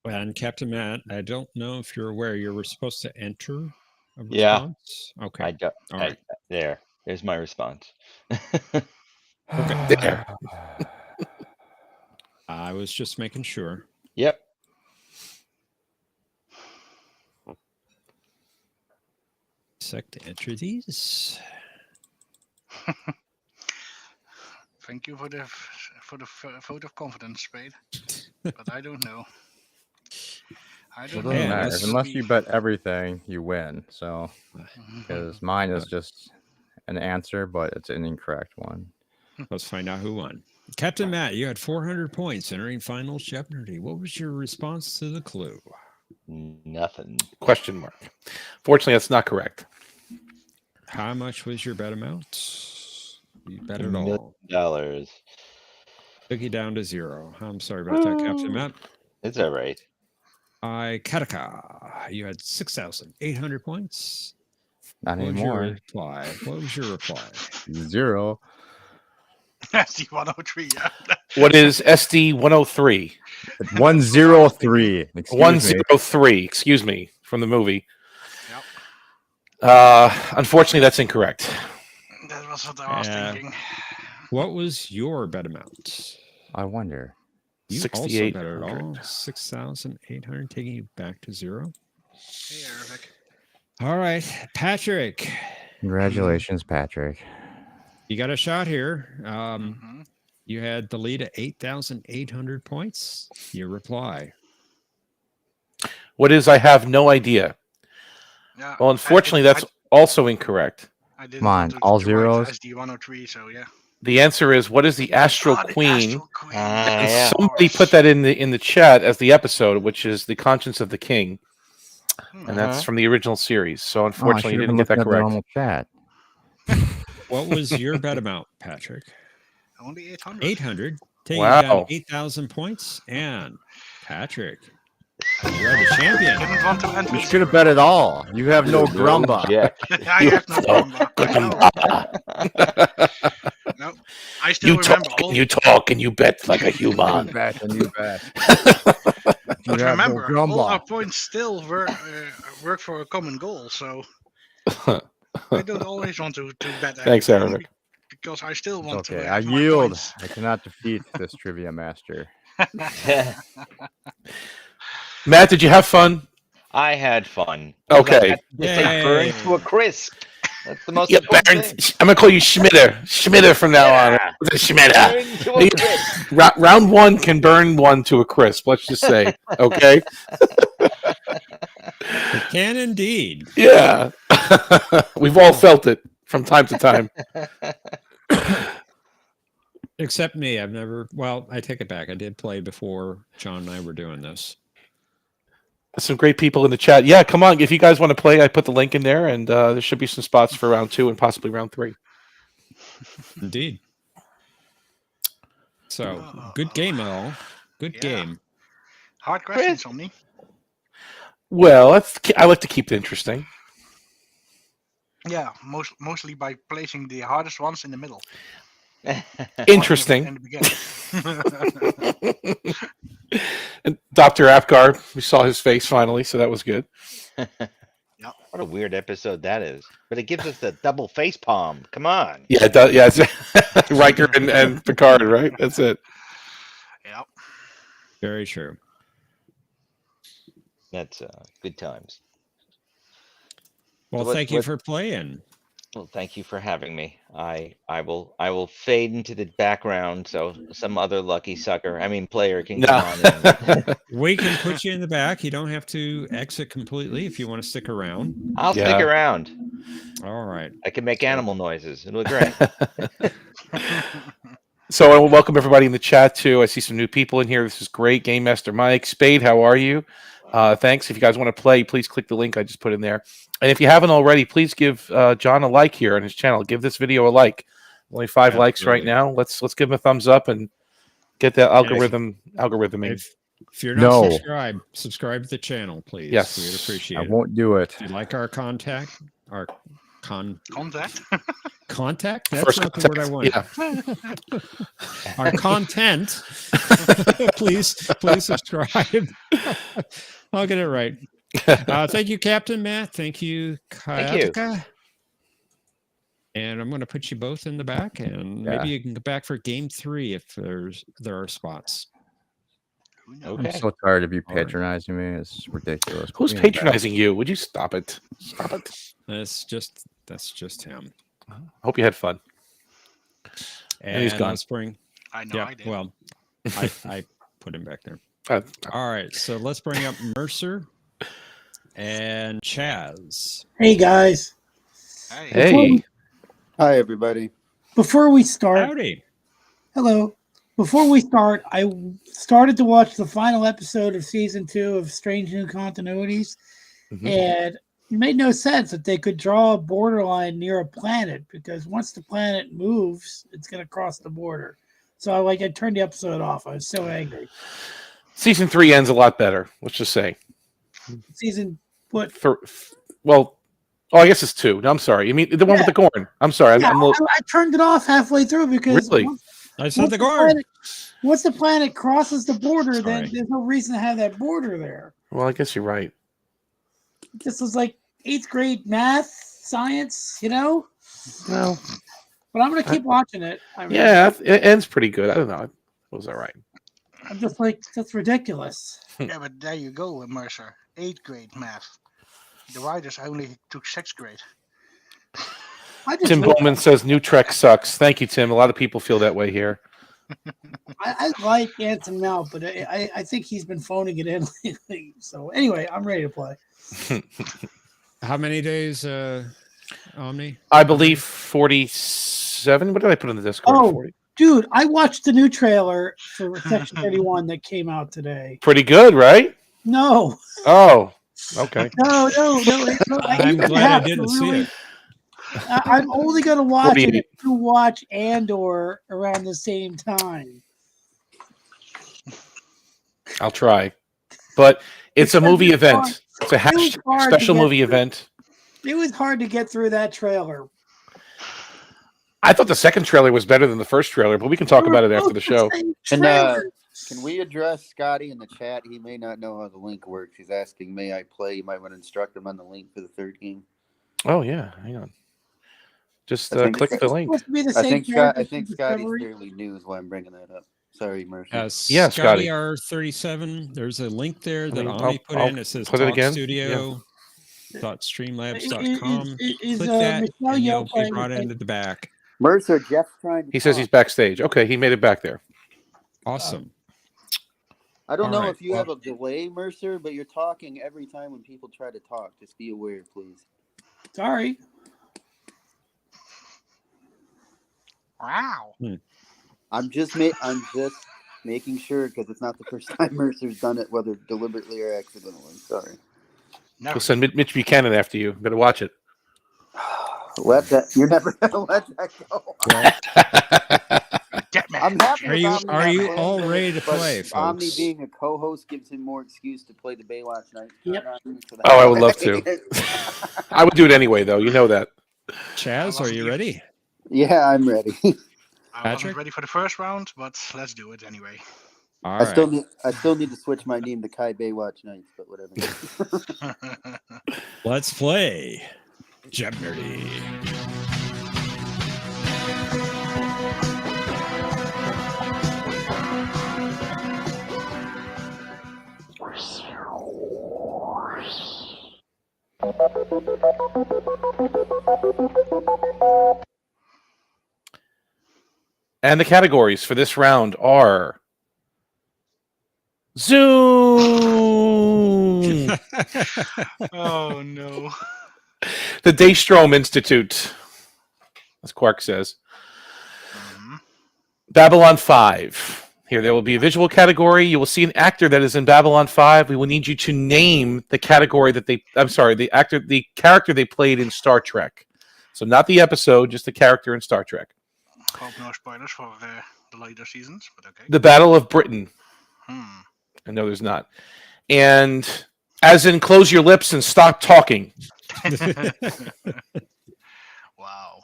And Captain Matt, I don't know if you're aware you were supposed to enter a Yeah. response. Okay. I don't. All right. There's my response. There. I was just making sure. Yep. Sec to enter these. Thank you for the vote of confidence, Spade. But I don't know. I It don't doesn't Yeah, know. matter. that's- Unless you bet everything, you win. So, because mine is just an answer, but it's an incorrect one. Let's find out who won. Captain Matt, you had 400 points entering finals Jeopnerdy. What was your response to the clue? Nothing. Question mark. Fortunately, that's not correct. How much was your bet amount? You bet it $1 all. million. Took you down to 0. I'm sorry about that, Captain Matt. It's all right. Kataka, you had 6,800 points. Not What was your anymore. reply? What was your reply? 0. SD103, yeah. What is SD 103? 103. Excuse me. 103, excuse me, from the movie. Yep. Unfortunately, that's incorrect. That was what I was Yeah. thinking. What was your bet amount? I wonder. You also bet it 6,800. all. 6,800, taking you back to 0. Hey, Eric. All right, Patrick, Congratulations, Patrick. you got a shot here. Mhm. You had the lead at 8,800 points. Your reply. What is I have no idea. Yeah, Well, unfortunately, that's also incorrect. I didn't Come on, want to all write zeros? SD103, so yeah. The answer is what is the Astral Oh, the Queen? Astral Queen. And Yeah. somebody put that in the chat as the episode, which is the Conscience of the King, and that's from the original series. So unfortunately, you didn't get that correct. Normal chat. What was your bet amount, Patrick? Only 800. 800. Taking you down Wow. 8,000 points. And Patrick, You are the champion. Didn't want to enter. You should have bet it all. You have no grumba. Yeah. I have no grumba. No, I still remember all. talk and you bet like a human. You bet and you bet. You But have no remember, all our grumba. points still work for a common goal. So I don't always want to bet. Thanks, everything Eric. Because I still want Okay, to. I have my yield. points. I cannot defeat this trivia master. Matt, did you have fun? I had fun. Okay. They burned to a crisp. That's the most Yeah, important thing. I'm gonna call you Schmitter. Schmitter from now on. Yeah. Schmitter. Burned to a crisp. Round one can burn one to a crisp. Let's just say, okay? It can indeed. Yeah, we've all felt it from time to time. Except me. I've never. Well, I take it back. I did play before John and I were doing this. Some great people in the chat. Yeah, come on. If you guys want to play, I put the link in there, and there should be some spots for round 2 and possibly round 3. Indeed. So, good game, all. Good game. Hard questions on me. Well, I like to keep it interesting. Yeah, mostly by placing the hardest ones in the middle. Interesting. In the beginning. And Dr. Apgar, we saw his face finally, so that was good. What a weird episode that is. But it gives us the double face palm. Come on. Yeah, it does, yeah, it's Riker and Picard, right? That's it. Yep. Very true. That's good times. Well, thank you for playing. Well, thank you for having me. I will fade into the background so some other lucky player can come on in. We can put you in the back. You don't have to exit completely if you want to stick around. I'll stick around. All right. I can make animal noises. It'll be great. So I want to welcome everybody in the chat too. I see some new people in here. This is great. Game Master Mike Spade, how are you? Thanks. If you guys want to play, please click the link I just put in there. And if you haven't already, please give John a like here on his channel. Give this video a like. Only 5 likes right now. Let's give him a thumbs up and get that algorithming. If you're not subscribe to the channel, please. Yes. We'd appreciate it. I won't do it. Do you like our contact? Our Contact? Contact? That's First not contact, the word I want. yeah. Our content. please subscribe. I'll get it right. Thank you, Captain Matt. Thank you, Kayatka. And I'm going to put you both in the back, and maybe you can go back for game 3 if there are spots. I'm so tired of you patronizing me. It's ridiculous. Who's patronizing you? Would you stop it? Stop it. That's just him. I hope you had fun. And he's gone. Spring. I know. I did. Well, I put him back there. All right, so let's bring up Mercer and Chaz. Hey guys. Hey. Hi everybody. Before we start, Howdy. hello. Before we start, I started to watch the final episode of season 2 of Strange New Continuities, and it made no sense that they could draw a borderline near a planet, because once the planet moves, it's going to cross the border. So I turned the episode off. I was so angry. Season 3 ends a lot better. Let's just say. Season what? I guess it's 2. No, I'm sorry. You mean the one with the corn? I'm sorry. Yeah, I'm I turned it off halfway through because really. I said the corn. Once the planet crosses the border, then there's no reason to have that border there. Well, I guess you're right. This was like 8th grade math, science, Well, but I'm going to keep watching it. It ends pretty good. I don't know. It was all right. I'm just like, that's ridiculous. Yeah, but there you go, Mercer. 8th grade math. The writers only took 6th grade. Tim Bowman says New Trek sucks. Thank you, Tim. A lot of people feel that way here. I like Anson Mount, but I think he's been phoning it in lately. So anyway, I'm ready to play. How many days, Omni? I believe 47. What did I put on the Discord? Oh, 40. dude, I watched the new trailer for Section 31 that came out today. Pretty good, right? No. Oh, okay. No. I'm glad I didn't see it. I'm only going to watch 48. it if you watch Andor around the same time. I'll try. But It's a Because movie it's hard- event. It's a it was hard to special get movie through. event. It was hard to get through that trailer. I thought the second trailer was better than the first trailer, but we can talk about it after the show. Can we address Scotty in the chat? He may not know how the link works. He's asking, may I play? You might want to instruct him on the link for the third game. Oh, yeah. Hang on. Just I think click the link. I think Scotty's fairly new is why I'm bringing that up. Sorry, Mercy. Yeah, Scotty. R37. There's a link there that mean, Omni put I'll in. It says put it again. talkstudio.streamlabs.com. Is Click that, Michelle and Yeoh you'll be playing brought the into the back. Mercer, Jeff's trying to He says talk. he's backstage. Okay, he made it back there. Awesome. I don't know All right, if you have a delay, Mercer, but you're talking every time when people try to talk. Just be aware, please. Sorry. Wow. I'm just making sure because it's not the first time Mercer's done it, whether deliberately or accidentally. Sorry. Never. We'll send Mitch Buchanan after you. Better watch it. You're never gonna let that go. I'm happy. Are you all ready to play, but Omni folks? being a co-host gives him more excuse to play the Baywatch night. Yep. Oh, I would love to. I would do it anyway, though. You know that. Chaz, are you ready? Yeah, I'm ready. I wasn't ready for the first round, but let's do it anyway. All I right. still need to switch my name to Kai Baywatch Nights, but whatever. Let's play Jeopnerdy. And the categories for this round are Zoom, Oh no. the Daystrom Institute, as Quark says, Babylon 5. Here, there will be a visual category. You will see an actor that is in Babylon 5. We will need you to name the category that the character they played in Star Trek. So not the episode, just the character in Star Trek. Hope no spoilers for the later seasons, but okay. The Battle of Britain. I know there's not. And as in close your lips and stop talking. Wow.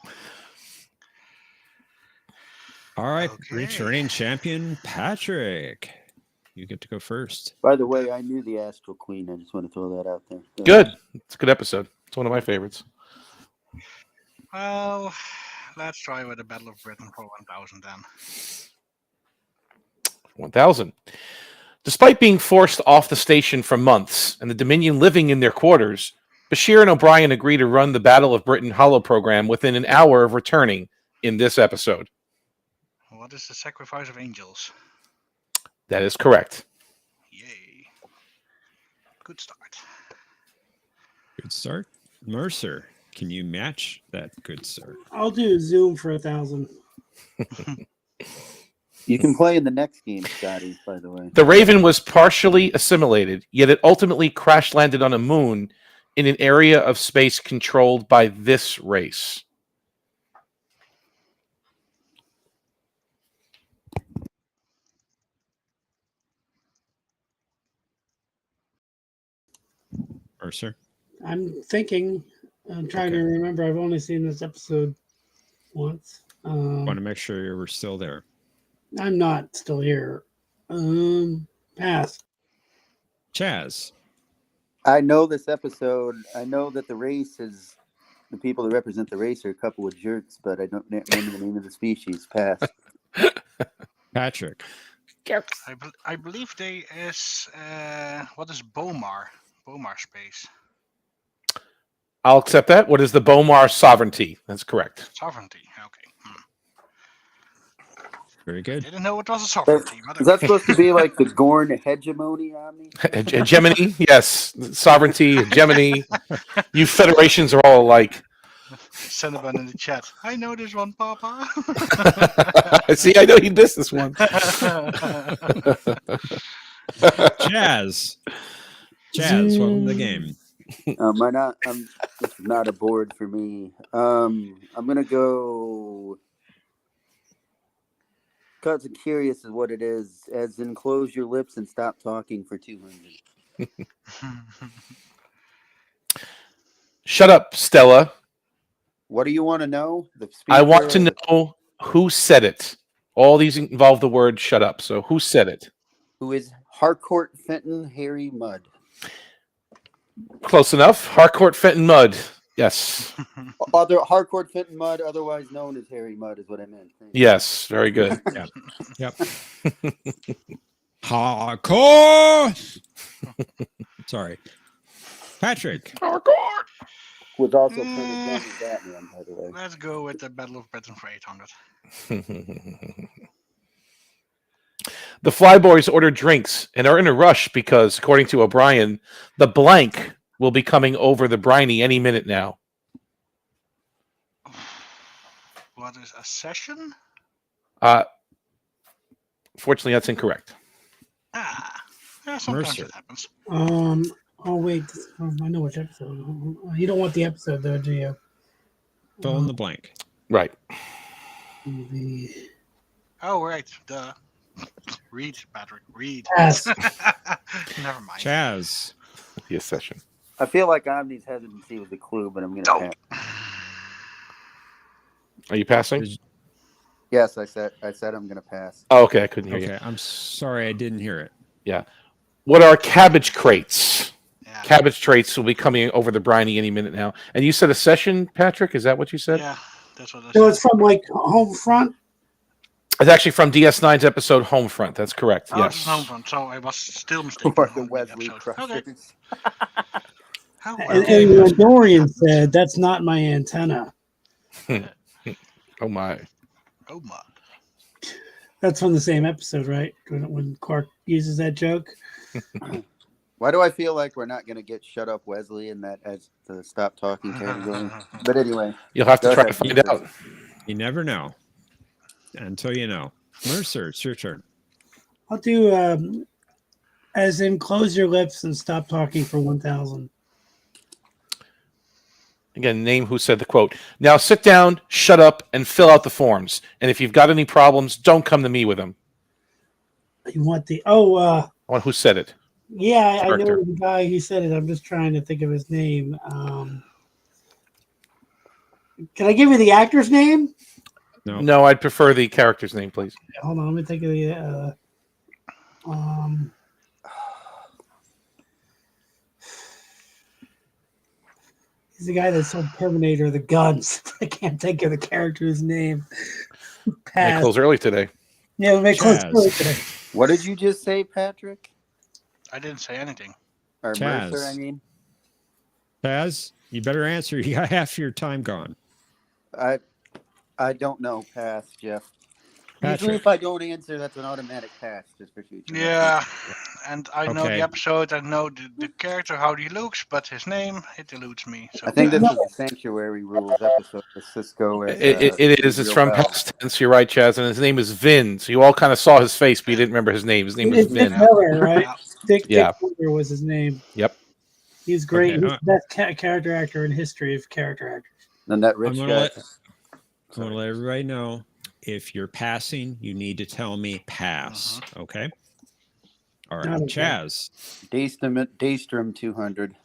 All right, returning champion Patrick. You get to go first. By the way, I knew the Astral Queen. I just want to throw that out there. Good. It's a good episode. It's one of my favorites. Well, let's try with the Battle of Britain for 1000 then. 1000. Despite being forced off the station for months and the Dominion living in their quarters, Bashir and O'Brien agree to run the Battle of Britain holo program within an hour of returning in this episode. What is the Sacrifice of Angels? That is correct. Yay. Good start. Good start. Mercer, can you match that good start? I'll do Zoom for 1,000. You can play in the next game, Scotty, by the way. The Raven was partially assimilated, yet it ultimately crash-landed on a moon in an area of space controlled by this race. Mercer? I'm thinking. I'm trying to remember. I've only seen this episode once. Want to make sure you were still there. I'm not still here. Pass. Chaz. I know this episode. I know that the race is the people that represent the race are a couple of jerks, but I don't remember the name of the species. Pass. Patrick. I believe they is what is Bomar? Bomar space. I'll accept that. What is the Bomar sovereignty? That's correct. Sovereignty. Okay. Very good. Didn't know it was a sovereignty. But Is that supposed to be like the Gorn hegemony, Omni? Hegemony? Yes. Sovereignty, hegemony. You federations are all alike. Send one in the chat. I know this one, Papa. See, I know you missed this one. Chaz. Chaz, welcome to the game. This is not a board for me. I'm gonna go. Because I'm curious is what it is. As in, close your lips and stop talking for 200. Shut up, Stella. What do you want to know? The I want to speaker know who said it. All these involve the word "shut up." So who said it? who is Harcourt Fenton Harry Mudd. Close enough. Harcourt Fenton Mudd. Yes. Other Harcourt Fenton Mudd, otherwise known as Harry Mudd, is what I meant. Thank you. Yes. Very good. Yep. Hardcore. Sorry, Patrick. Harcourt Was also played as Johnny Batman, by the way. Let's go with the Battle of Britain for 800. The Flyboys order drinks and are in a rush because, according to O'Brien, the blank will be coming over the briny any minute now. What is a session? Fortunately, that's incorrect. Yeah, sometimes Mercer. it happens. Oh wait, I know which episode. You don't want the episode though, do you? Fill in the blank. Right. The Oh, right. Duh. Read, Patrick. Read. Yes. Never mind. Chaz. The session. I feel like Omni's hesitancy was a clue, but I'm going to pass. Are you passing? Yes, I said I'm going to pass. Oh, okay. I couldn't hear you. Okay, I'm sorry I didn't hear it. Yeah. What are cabbage crates? Yeah. Cabbage crates will be coming over the briny any minute now. And you said a session, Patrick? Is that what you said? Yeah, that's what I said. So it's from like Homefront. It's actually from DS9's episode Homefront. That's correct. Oh, Yes. it's Homefront, so I was still mistaken. Or the Wesley Crushers. Okay. And Dorian said, "That's not my antenna." Oh my. Oh my. That's from the same episode, right? When Clark uses that joke. Why do I feel like we're not going to get Shut Up Wesley in that as the Stop Talking category? But anyway. You'll have to try to find out. You never know until you know. Mercer, it's your turn. I'll do as in close your lips and stop talking for 1,000. Again, name who said the quote. Now sit down, shut up, and fill out the forms. And if you've got any problems, don't come to me with them. You want the I want who said it. yeah, I Character. know the guy who said it. I'm just trying to think of his name. Can I give you the actor's name? No, I'd prefer the character's name, please. Hold on, let me think of the he's the guy that sold Terminator the guns. I can't think of the character's name. They close early today. Yeah, we may close Chaz. early today. What did you just say, Patrick? I didn't say anything. Or Chaz. Mercer, I mean? Chaz, you better answer. You got half your time gone. I don't know. Pass, Jeff. Patrick. Usually if I don't answer, that's an automatic pass, just for future. Yeah, and I know Okay. the episode, I know the character, how he looks, but his name, it eludes me. So I think this is the Sanctuary Rules episode with Cisco. As, It is. It's Real from Bell. past tense. You're right, Chaz. And his name is Vin. So you all kind of saw his face, but you didn't remember his name. His name is It's Dick Vin. Miller, right? Dick Yeah. Miller was his name. Yep. He's great. Okay, He's the best character actor in history of character actors. And that I'm rich going guy. to let everybody know if you're passing, you need to tell me pass. Okay. All right. Not okay. Chaz. Daystrom 200.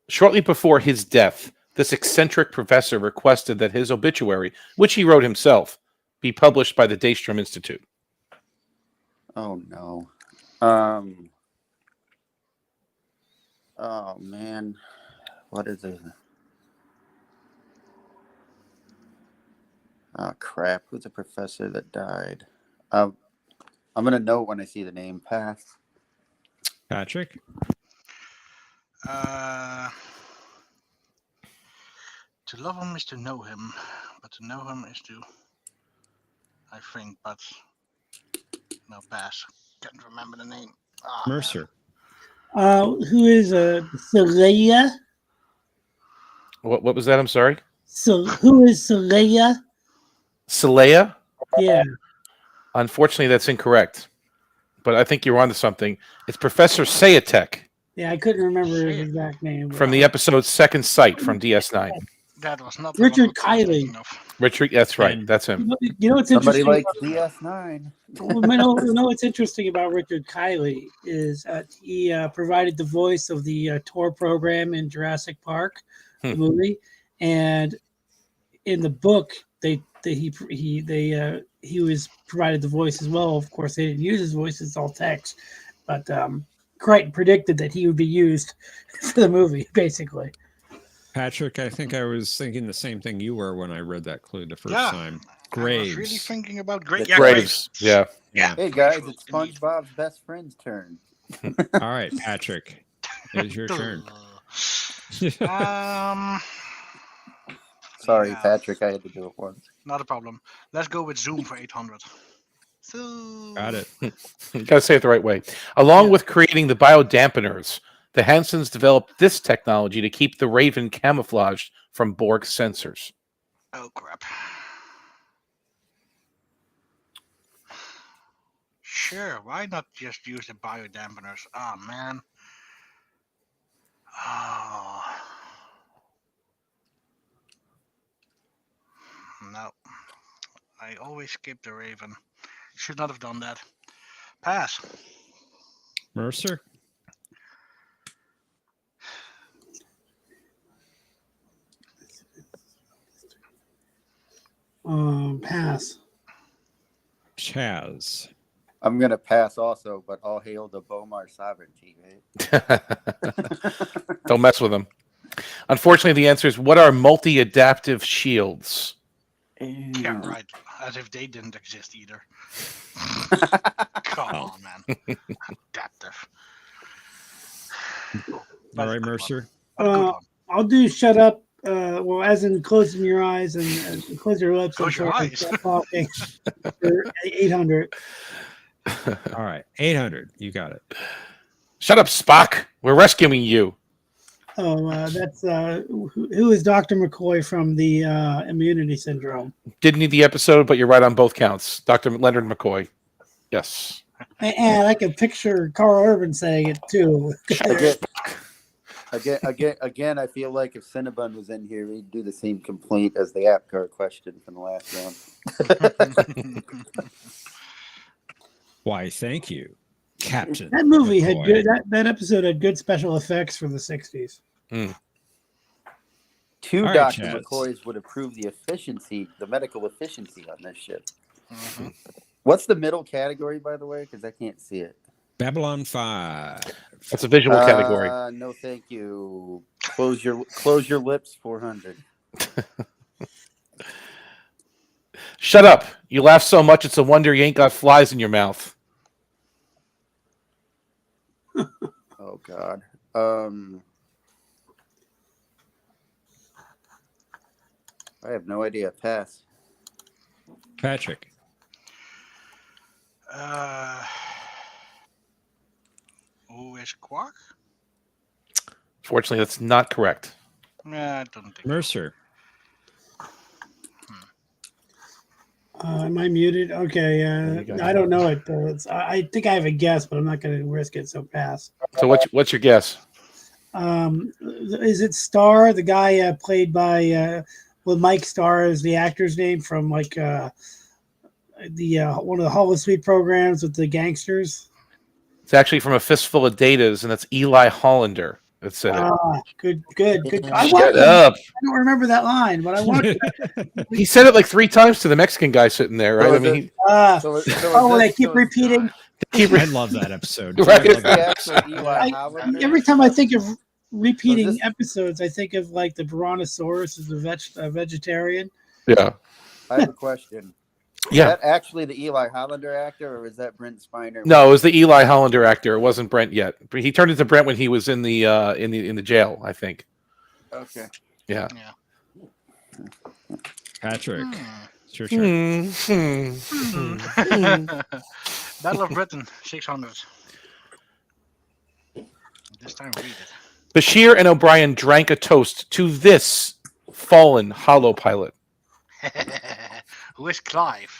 Shortly before his death, this eccentric professor requested that his obituary, which he wrote himself, be published by the Daystrom Institute. Oh no. Oh man. What is it? Oh crap. Who's the professor that died? I'm gonna know when I see the name. Pass. Patrick. to love him is to know him, but to know him is to, I think, but no, pass. Can't remember the name. Mercer. Who is Saleya? What was that? I'm sorry. So who is Saleya? Saleya? Yeah. Unfortunately, that's incorrect. But I think you're onto something. It's Professor Sayatek Yeah, I couldn't remember his exact name. from the episode Second Sight from DS9. That was not Richard the one I was Kiley. thinking of. Richard, that's right. And- That's him. You know what's Somebody interesting? like DS9. You know what's interesting about Richard Kiley is he provided the voice of the tour program in Jurassic Park, the movie, and in the book he was provided the voice as well. Of course, they didn't use his voice; it's all text. But Crichton predicted that he would be used for the movie, basically. Patrick, I think I was thinking the same thing you were when I read that clue the first Yeah. time. I Graves. was really thinking about Graves. Graves. Yeah. Yeah. Hey guys, it's SpongeBob's best friend's turn. All right, Patrick, it is your turn. Sorry, Yeah. Patrick, I had to do it once. Not a problem. Let's go with Zoom for 800. So Got it. You gotta say it the right way. Along with creating the biodampeners, the Hansons developed this technology to keep the Raven camouflaged from Borg sensors. Oh crap. Sure, why not just use the biodampeners? Oh man. Oh. No. I always skip the Raven. Should not have done that. Pass. Mercer? Pass. Chaz. I'm gonna pass also, but all hail the Bomar sovereignty, right? Don't mess with them. Unfortunately, the answer is, what are multi-adaptive shields? Yeah, right. As if they didn't exist either. Come on, man. Adaptive. All right, Mercer. I'll do shut up. Well, as in closing your eyes and close your lips. Close your eyes. Talking for 800. All right, 800. You got it. Shut up, Spock. We're rescuing you. Oh, that's who is Dr. McCoy from the Immunity Syndrome? Didn't need the episode, but you're right on both counts. Dr. Leonard McCoy. Yes. And I can picture Carl Urban saying it too. Again, I feel like if Cinnabon was in here, he'd do the same complaint as the Apgar question from the last round. Why, thank you, Captain. That movie had McCoy. good. That episode had good special effects for the 60s. Two All right, Dr. Chaz. McCoys would approve the medical efficiency on this ship. What's the middle category, by the way? Because I can't see it. Babylon 5. That's a visual category. No, thank you. Close your lips. 400. Shut up. You laugh so much, it's a wonder you ain't got flies in your mouth. Oh God. I have no idea. Pass. Patrick. Who is Quark? Fortunately, that's not correct. Nah, I don't think. Mercer. Am I muted? Okay. I don't know it. I think I have a guess, but I'm not going to risk it. So pass. So what's your guess? Is it Starr, the guy played by Mike Starr is the actor's name from like the one of the Holosuite programs with the gangsters? It's actually from A Fistful of Datas, and that's Eli Hollander that said it. Good. Shut up. I don't remember that line, but I watched it. He said it like 3 times to the Mexican guy sitting there, right? They keep repeating. I love that episode. Right. I love that episode. Every time I think of repeating episodes, I think of like the Brontosaurus as a vegetarian. Yeah. I have a question. Yeah. Is that actually the Eli Hollander actor, or is that Brent Spiner? No, it was the Eli Hollander actor. It wasn't Brent yet. He turned into Brent when he was in the jail, I think. Okay. Yeah. Patrick, it's your turn. Battle of Britain, 600. This time read it. Bashir and O'Brien drank a toast to this fallen hollow pilot. Who is Clive?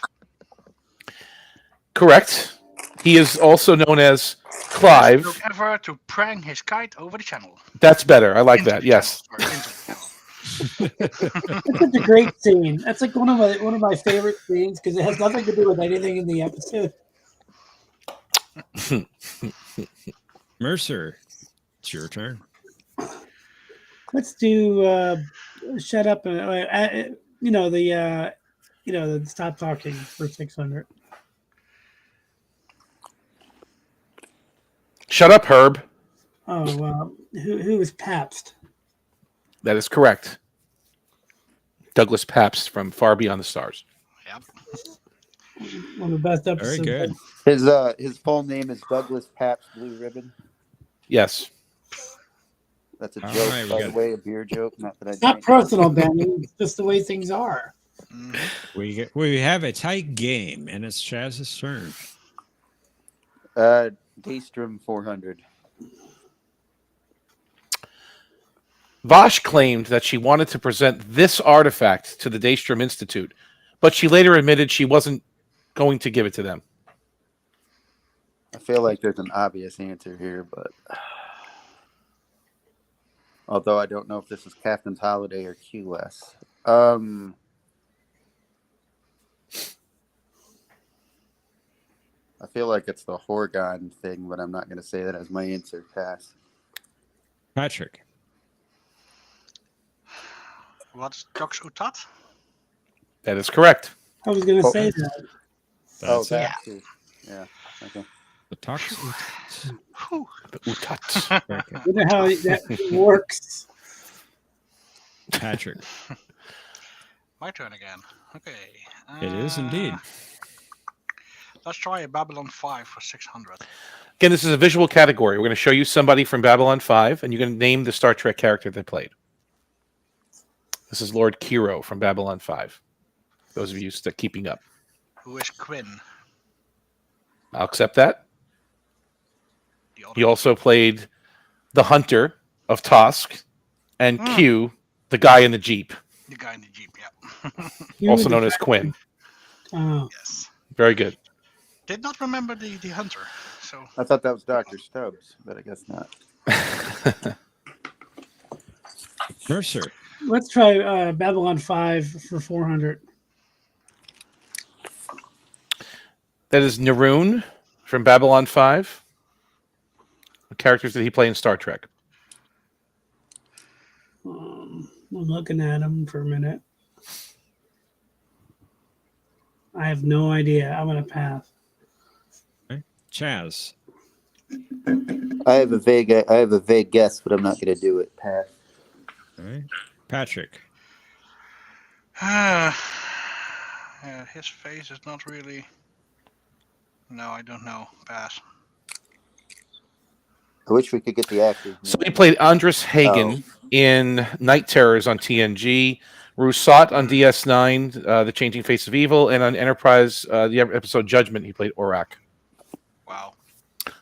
Correct. He is also known as Clive. Took ever to prang his kite over the channel. That's better. I like that. Yes. That's such a great scene. That's like one of my favorite scenes because it has nothing to do with anything in the episode. Mercer, it's your turn. Let's do shut up and the stop talking for 600. Shut up, Herb. Oh, who is Pabst? That is correct. Douglas Pabst from Far Beyond the Stars. Yep. One of the best episodes. Very good. His full name is Douglas Pabst Blue Ribbon. Yes. That's a All joke, right, by the way, a beer joke. Not that I. It's not personal, Ben. It's just the way things are. We have a tight game, and it's Chaz's turn. Daystrom 400. Vosh claimed that she wanted to present this artifact to the Daystrom Institute, but she later admitted she wasn't going to give it to them. I feel like there's an obvious answer here, but although I don't know if this is Captain's Holiday or QS. I feel like it's the Horgon thing, but I'm not going to say that as my answer. Pass. Patrick. What's Dox Utat? That is correct. I was going to say that. That's it. that too. Yeah. Okay. The talks. The Utat. Very good. You know how that works. Patrick. My turn again. Okay. It is indeed. Let's try a Babylon 5 for 600. Again, this is a visual category. We're going to show you somebody from Babylon 5, and you're going to name the Star Trek character they played. This is Lord Kiro from Babylon 5. Those of you still keeping up. Who is Quinn? I'll accept that. He also played the Hunter of Tosk, and Q, the guy in the Jeep. The guy in the Jeep, yeah. Also known as Quinn. Oh. Yes. Very good. Did not remember the Hunter, so... I thought that was Dr. Stubbs, but I guess not. Mercer. Let's try Babylon 5 for 400. That is Naroon from Babylon 5. The characters that he played in Star Trek. I'm looking at him for a minute. I have no idea. I'm going to pass. Okay. Chaz. I have a vague guess, but I'm not going to do it. Pass. All right. Patrick. Yeah, his face is not really... No, I don't know. Pass. I wish we could get the actor. So he played Andros Hagen in Night Terrors on TNG, Rousat on DS9, The Changing Face of Evil, and on Enterprise, the episode Judgment, he played Orak. Wow.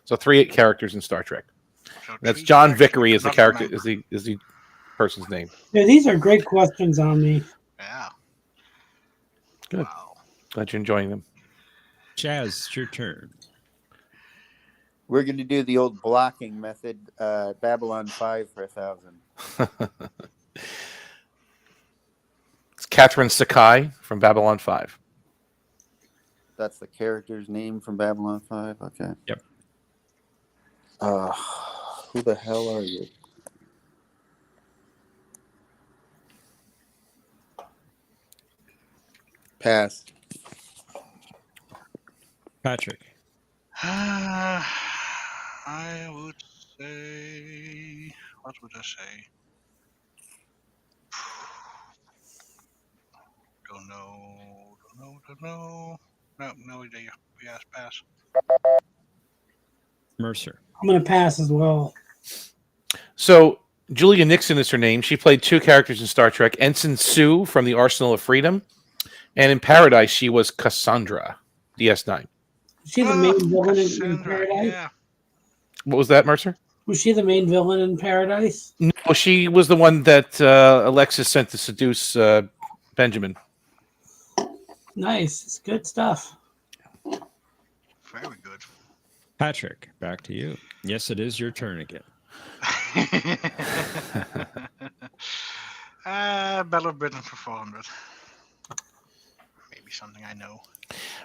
So 3 characters in Star Trek. So That's 3 John characters Vickery you is the cannot character, remember. is the person's name. Yeah, these are great questions on me. Yeah. Good. Wow. Glad you're enjoying them. Chaz, it's your turn. We're going to do the old blocking method. Babylon 5 for 1,000. It's Catherine Sakai from Babylon 5. That's the character's name from Babylon 5. Okay. Yep. Who the hell are you? Pass. Patrick. I would say... What would I say? Don't know. No idea. Yes, pass. Mercer. I'm going to pass as well. So Julia Nixon is her name. She played 2 characters in Star Trek. Ensign Sue from the Arsenal of Freedom. And in Paradise, she was Cassandra, DS9. Was she the main villain in Cassandra, Paradise? yeah. What was that, Mercer? Was she the main villain in Paradise? No, she was the one that Alexis sent to seduce Benjamin. Nice. It's good stuff. Very good. Patrick, back to you. Yes, it is your turn again. Battle of Britain for 400. Maybe something I know.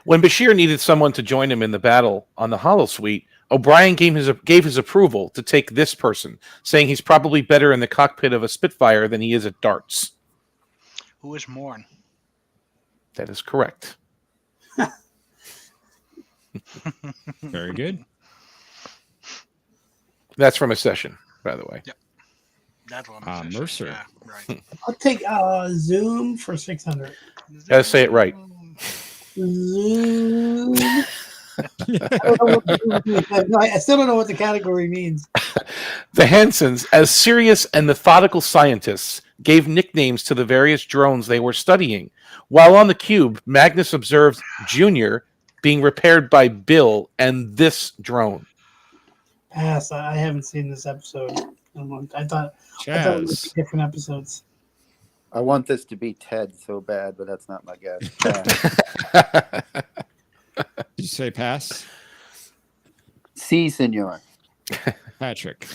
When Bashir needed someone to join him in the battle on the Holosuite, O'Brien gave his approval to take this person, saying he's probably better in the cockpit of a Spitfire than he is at darts. Who is Morn? That is correct. Very good. That's from a session, by the way. Yep. That one. Mercer. Yeah, right. I'll take Zoom for 600. Gotta say it right. Zoom. I still don't know what the category means. The Hansons, as serious and methodical scientists, gave nicknames to the various drones they were studying. While on the cube, Magnus observed Junior being repaired by Bill and this drone. Pass. I haven't seen this episode. I thought it was Chaz. different episodes. I want this to be Ted so bad, but that's not my guess. Did you say pass? Si, senor. Patrick.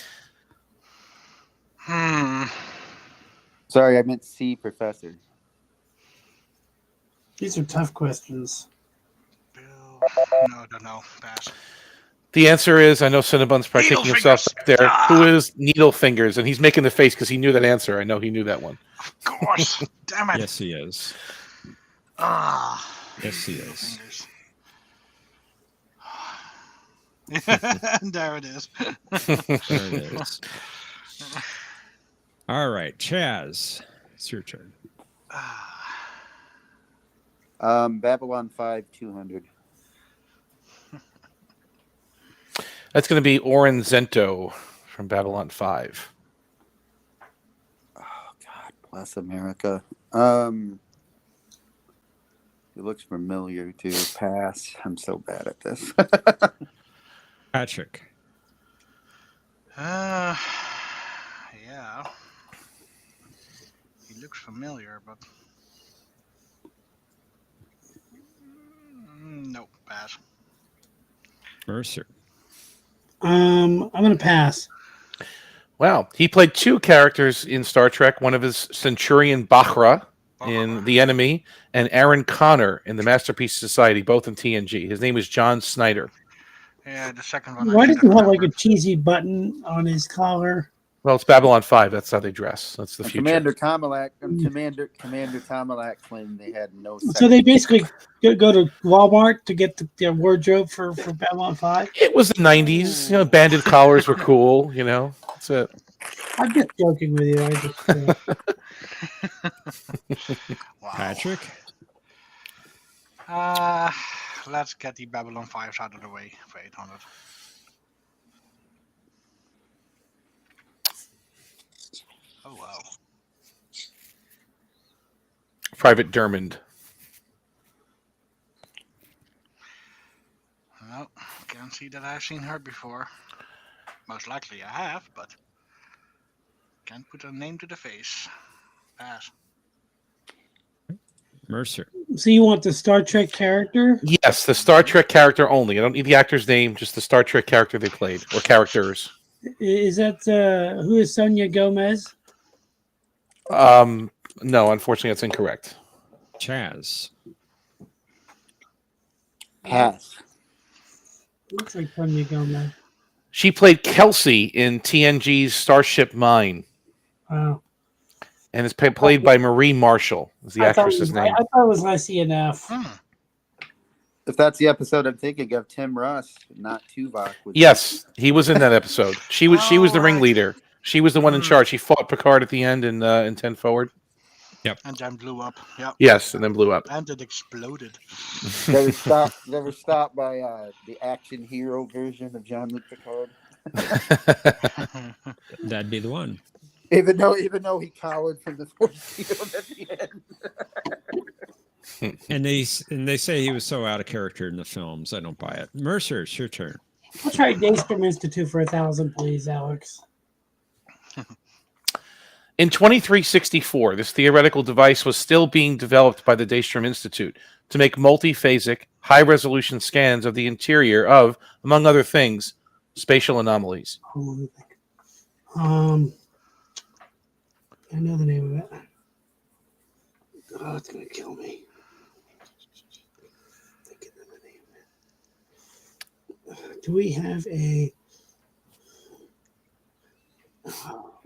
Sorry, I meant C, Professor. These are tough questions. Bill. No, don't know. Pass. The answer is, I know Cinnabon's probably kicking himself up there, who is Needlefingers, and he's making the face because he knew that answer. I know he knew that one. Of course. Damn it. Yes, he is. Yes, he is. There it is. There it is. All right, Chaz, it's your turn. Babylon 5, 200. That's going to be Oren Zento from Babylon 5. Oh, God bless America. It looks familiar too. Pass. I'm so bad at this. Patrick. Yeah. He looks familiar, but nope, pass. Mercer. I'm gonna pass. Wow. He played two characters in Star Trek. One of his Centurion Bachra in The Enemy and Aaron Connor in the Masterpiece Society, both in TNG. His name is John Snyder. Yeah, the second one. Why does he have like a cheesy button on his collar? Well, it's Babylon 5. That's how they dress. That's the future. Commander Tomalak claimed they had no. So they basically go to Walmart to get their wardrobe for Babylon 5? It was the 90s. You know, banded collars were cool. You know, that's it. I'm just joking with you. Wow. Patrick. Let's get the Babylon 5s out of the way for 800. Oh, wow. Private Dermond. Well, can't see that I've seen her before. Most likely I have, but can't put a name to the face. Pass. Mercer. So you want the Star Trek character? Yes, the Star Trek character only. I don't need the actor's name, just the Star Trek character they played, or characters. Is that who is Sonia Gomez? No, unfortunately, that's incorrect. Chaz. Pass. Looks like Sonia Gomez. She played Kelsey in TNG's Starship Mine. Wow. And it's played by Marie Marshall, is the actress's name. I thought it was SCNF. If that's the episode I'm thinking of, Tim Russ, not Tuvok. Yes, he was in that episode. She was the ringleader. She was the one in charge. She fought Picard at the end in 10 Forward. Yep. And then blew up. Yep. Yes, and then blew up. And it exploded. Never stopped by the action hero version of Jean-Luc Picard. That'd be the one. Even though he cowered from the force field at the end. And they say he was so out of character in the films. I don't buy it. Mercer, it's your turn. I'll try Daystrom Institute for 1,000, please, Alex. In 2364, this theoretical device was still being developed by the Daystrom Institute to make multiphasic, high-resolution scans of the interior of, among other things, spatial anomalies. I know the name of it. Oh, it's gonna kill me. Do we have a?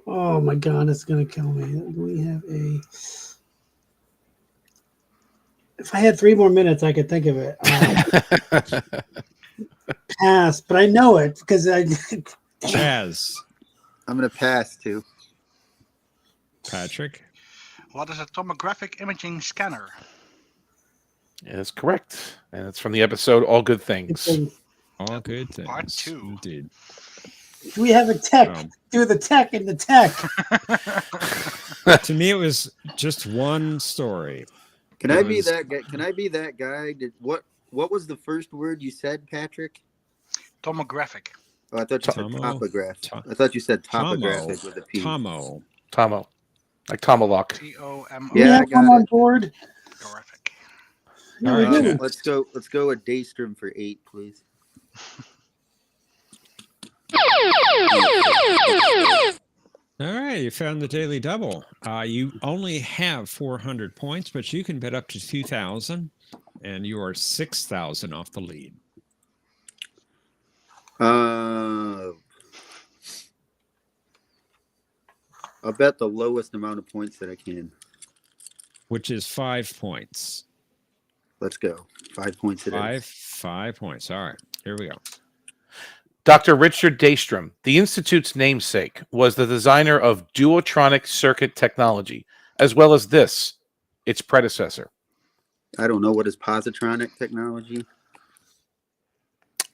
Oh my God, it's gonna kill me. Do we have a? If I had 3 more minutes, I could think of it. Pass, but I know it because I. Chaz. I'm gonna pass too. Patrick. What is a tomographic imaging scanner? It's correct. And it's from the episode All Good Things. All good things. Part 2. Indeed. Do we have a tech? Do the tech in the tech. To me, it was just one story. Can I be that guy? Can I be that guy? What was the first word you said, Patrick? Tomographic. Oh, I thought you said topograph. I thought you said topographic with a P. Tomo. Like Tomahawk. T-O-M-O. Yeah, I got on it. board. Graphic. No, All we right, didn't. Let's go with Daystrom for 8, please. All right, you found the daily double. You only have 400 points, but you can bet up to 2,000, and you are 6,000 off the lead. I'll bet the lowest amount of points that I can. Which is 5 points. Let's go. 5 points it is. 5 points. All right, here we go. Dr. Richard Daystrom, the Institute's namesake, was the designer of duotronic circuit technology, as well as this, its predecessor. I don't know. What is positronic technology?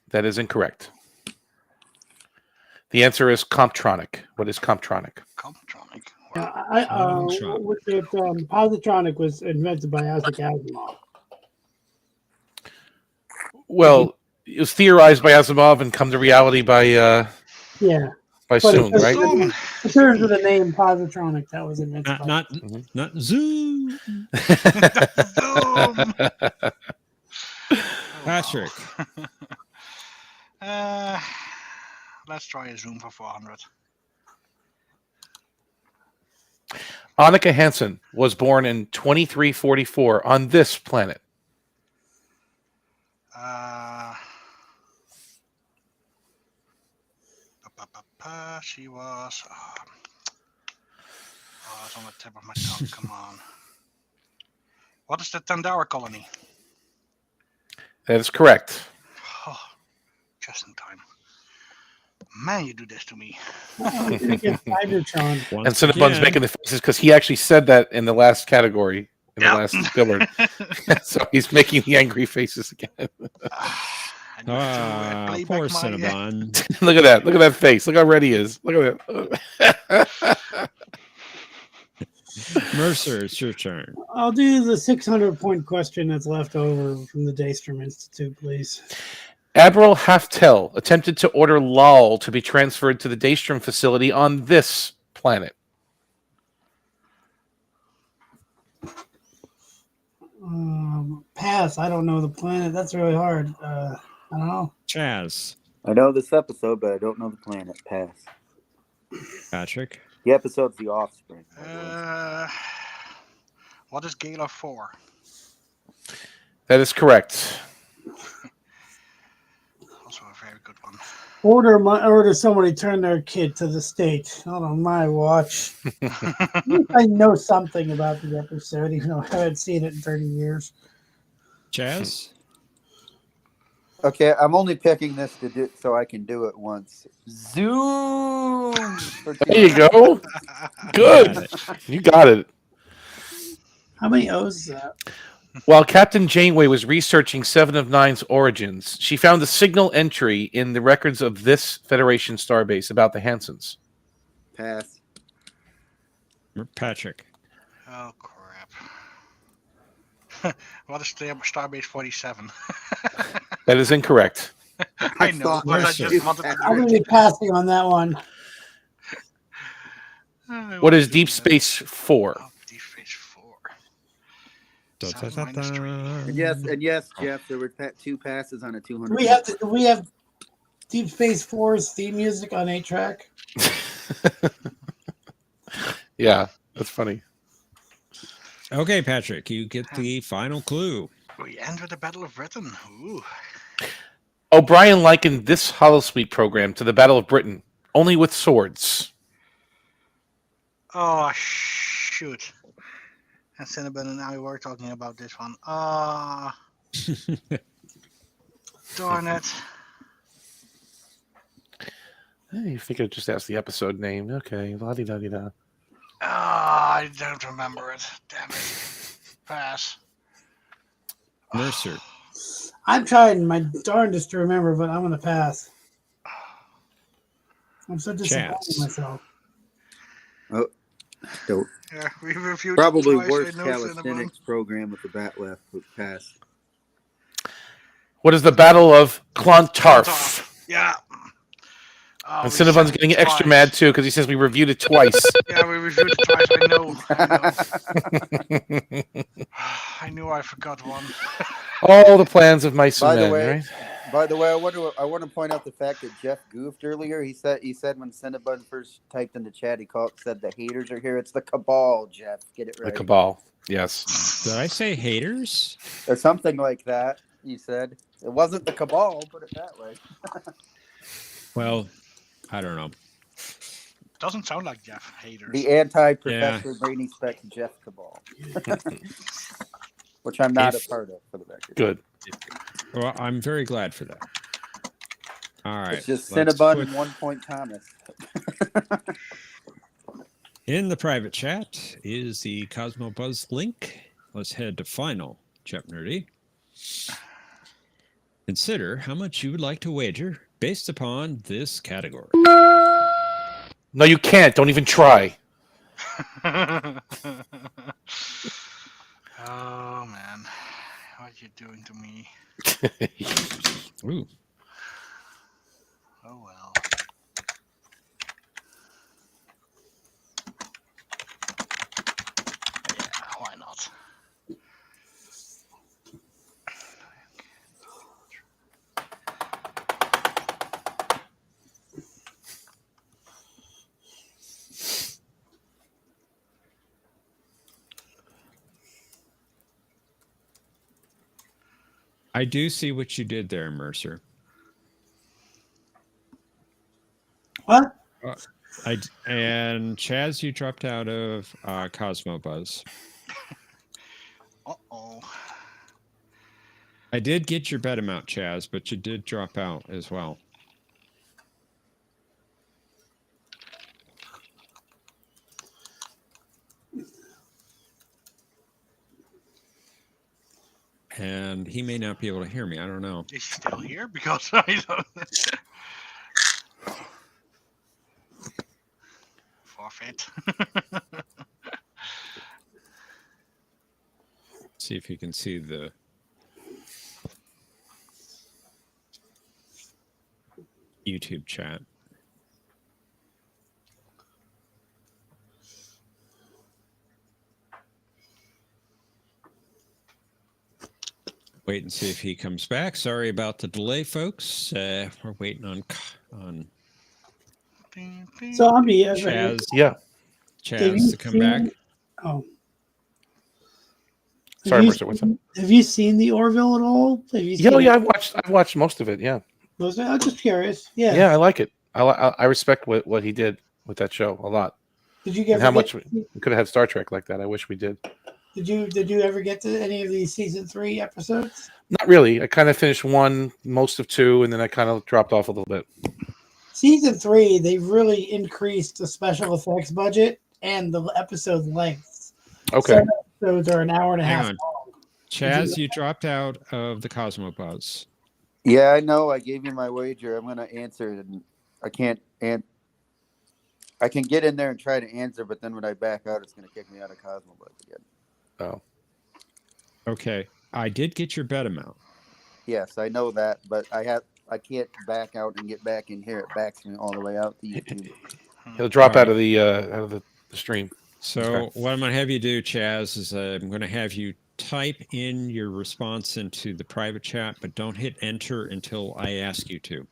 That is incorrect. The answer is Comptronic. What is Comptronic? Comptronic. Positronic was invented by Isaac Asimov. Well, it was theorized by Asimov and come to reality by Yeah. by But Soon, in right? terms of the name Positronic, that was invented by Not Zoom. Patrick. Let's try a Zoom for 400. Annika Hansen was born in 2344 on this planet. She was. It's on the tip of my tongue. Come on. What is the Tandawa colony? That is correct. Oh, just in time. Man, you do this to me. And Cinnabon's making the faces because he actually said that in the last category, in the last billboard. So he's making the angry faces again. Poor Cinnabon. Look at that. Look at that face. Look how red he is. Look at that. Mercer, it's your turn. I'll do the 600-point question that's left over from the Daystrom Institute, please. Admiral Haftel attempted to order Lal to be transferred to the Daystrom facility on this planet. Pass. I don't know the planet. That's really hard. I don't know. Chaz. I know this episode, but I don't know the planet. Pass. Patrick. The episode's The Offspring. What is Gala 4? That is correct. Also a very good one. Order somebody turn their kid to the state. Not on my watch. I know something about the episode, even though I haven't seen it in 30 years. Chaz? Okay, I'm only picking this to do so I can do it once. Zoom. There you go. Good. You got it. How many O's is that? While Captain Janeway was researching Seven of Nine's origins, she found a signal entry in the records of this Federation starbase about the Hansons. Pass. Patrick. Oh, crap. What is Starbase 47? That is incorrect. I know, but I just wanted to I'm going to be passing on that one. What is Deep Space 4? Deep Space 4. And yes, Jeff, there were 2 passes on a 200. We have Deep Space 4's theme music on 8-track. Yeah, that's funny. Okay, Patrick, you get the final clue. We enter the Battle of Britain. Ooh. O'Brien likened this holosuite program to the Battle of Britain, only with swords. Oh, shoot. And Cinnabon and I were talking about this one. Darn it. You think I'd just ask the episode name. Okay, la-di-da-di-da. I don't remember it. Damn it. Pass. Mercer. I'm trying my darndest to remember, but I'm going to pass. I'm so disappointed in myself. Oh, dope. Yeah, we reviewed Probably it twice. worst I know Cinnabon. calisthenics program with the bat left would pass. What is the Battle of Clontarf? Yeah. And Cinnabon's getting extra mad too because he says we reviewed it twice. Yeah, we reviewed it twice. I know. I knew I forgot one. All the plans of mice and men, right? By the way, I want to point out the fact that Jeff goofed earlier. He said when Cinnabon first typed in the chat, said the haters are here. It's the cabal, Jeff. Get it right. The cabal, yes. Did I say haters? Or something like that. You said it wasn't the cabal. Put it that way. Well, I don't know. Doesn't sound like Jeff haters. The anti-Professor Brainy Specs Jeff cabal, which I'm not a part of, for the record. Good. Well, I'm very glad for that. All right. It's just Cinnabon and 1 Point Thomas. In the private chat is the Cosmo Buzz link. Let's head to final, Jeopnerdy. Consider how much you would like to wager based upon this category. No, you can't. Don't even try. Oh, man. What are you doing to me? Ooh. Oh, well. Yeah, why not? I do see what you did there, Mercer. What? And Chaz, you dropped out of Cosmo Buzz. Uh-oh. I did get your bet amount, Chaz, but you did drop out as well. And he may not be able to hear me. I don't know. Is he still here? Because I don't... Forfeit. See if you can see the YouTube chat. Wait and see if he comes back. Sorry about the delay, folks. We're waiting on So I'll be Chaz. Yeah. Chaz to come back. Oh. Sorry, Mercer. What's up? Have you seen the Orville at all? Have you Yeah, seen yeah. I've watched most of it. Yeah. I'm just curious. Yeah. Yeah, I like it. I respect what he did with that show a lot. Did you get and how much we could have had Star Trek like that? I wish we did. Did you ever get to any of these season 3 episodes? Not really. I kind of finished one, most of two, and then I kind of dropped off a little bit. Season 3, they really increased the special effects budget and the episode lengths. Okay. Some episodes are an hour and a half on. long. Chaz, you dropped out of the Cosmo Buzz. Yeah, I know. I gave you my wager. I'm going to answer it, and I can't. I can get in there and try to answer, but then when I back out, it's going to kick me out of Cosmo Buzz again. Oh. Okay. I did get your bet amount. Yes, I know that, but I can't back out and get back in here. It backs me all the way out to YouTube. He'll drop out of the stream. So what I'm going to have you do, Chaz, is I'm going to have you type in your response into the private chat, but don't hit enter until I ask you to.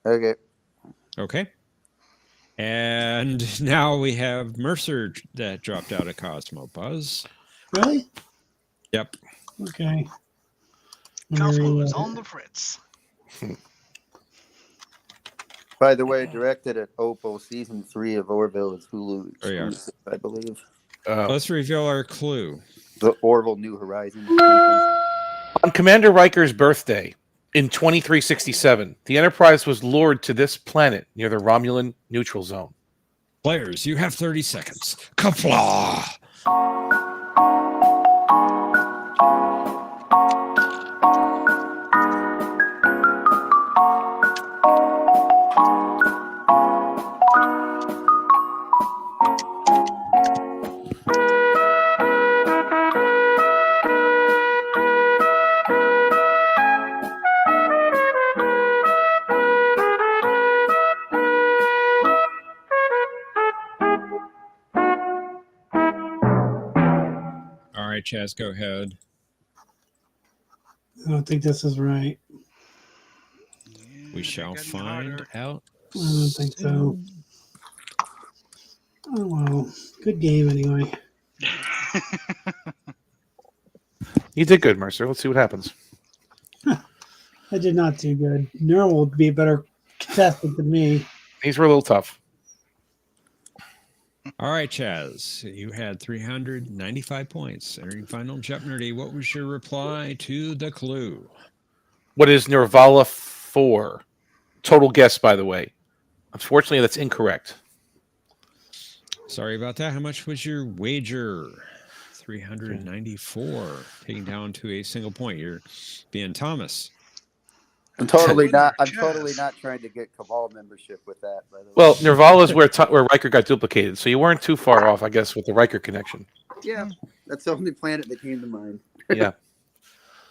Okay. Okay. And now we have Mercer that dropped out of Cosmo Buzz. Really? Yep. Okay. Cosmo is on the fritz. By the way, directed at Opal, season 3 of Orville is Hulu There you are. exclusive, I believe. Let's reveal our clue. The Orville New Horizons. On Commander Riker's birthday in 2367, the Enterprise was lured to this planet near the Romulan neutral zone. Players, you have 30 seconds. Kapla! All right, Chaz, go ahead. I don't think this is right. We shall find out. I don't think so. Oh, well. Good game anyway. You did good, Mercer. Let's see what happens. I did not do good. Neural will be a better contestant than me. These were a little tough. All right, Chaz, you had 395 points. Entering final Jeopnerdy, what was your reply to the clue? What is Nirvala 4? Total guess, by the way. Unfortunately, that's incorrect. Sorry about that. How much was your wager? 394, taking down to a single point. You're being Thomas. I'm totally not trying to get Cabal membership with that, by the way. Well, Nirvala is where Riker got duplicated, so you weren't too far off, I guess, with the Riker connection. Yeah, that's the only planet that came to mind. Yeah.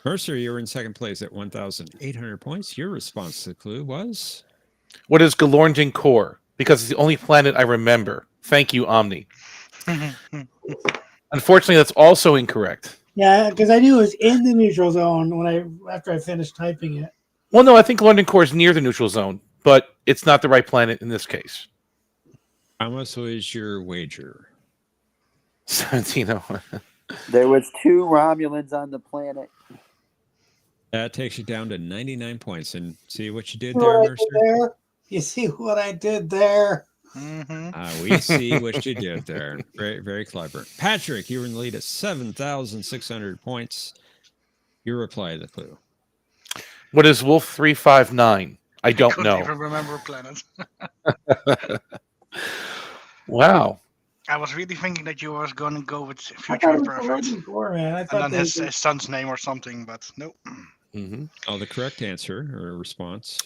Mercer, you were in second place at 1,800 points. Your response to the clue was? What is Galornding Core? Because it's the only planet I remember. Thank you, Omni. Unfortunately, that's also incorrect. Yeah, because I knew it was in the neutral zone after I finished typing it. Well, no, I think London Core is near the neutral zone, but it's not the right planet in this case. How much was your wager? 1701. There was 2 Romulans on the planet. That takes you down to 99 points. And see what you did See there, what I Mercer? did there? You see what I did there? We see what you did there. Very, very clever. Patrick, you were in the lead at 7,600 points. Your reply to the clue. What is Wolf 359? I don't know. I couldn't even remember planet. Wow. I was really thinking that you was going to go with I Future thought it was Imperfect. London Core, man. I And thought then his son's name or something, but nope. Mm-hmm. Oh, the correct answer or response.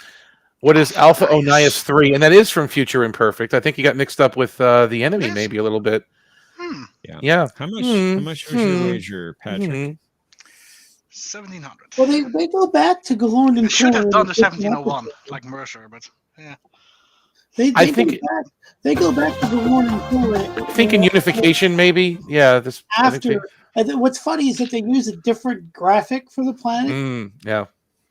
What is Alpha Onias 3? And that is from Future Imperfect. I think you got mixed up with the enemy maybe a little bit. Yeah. How much was your wager, Patrick? 1,700. Well, they go back to Galornding Core. I should have done the 1701, like Mercer, but yeah. They I go think- back, they go back to Galornding Core. I think in unification, maybe. Yeah. After. What's funny is that they use a different graphic for the planet. Yeah.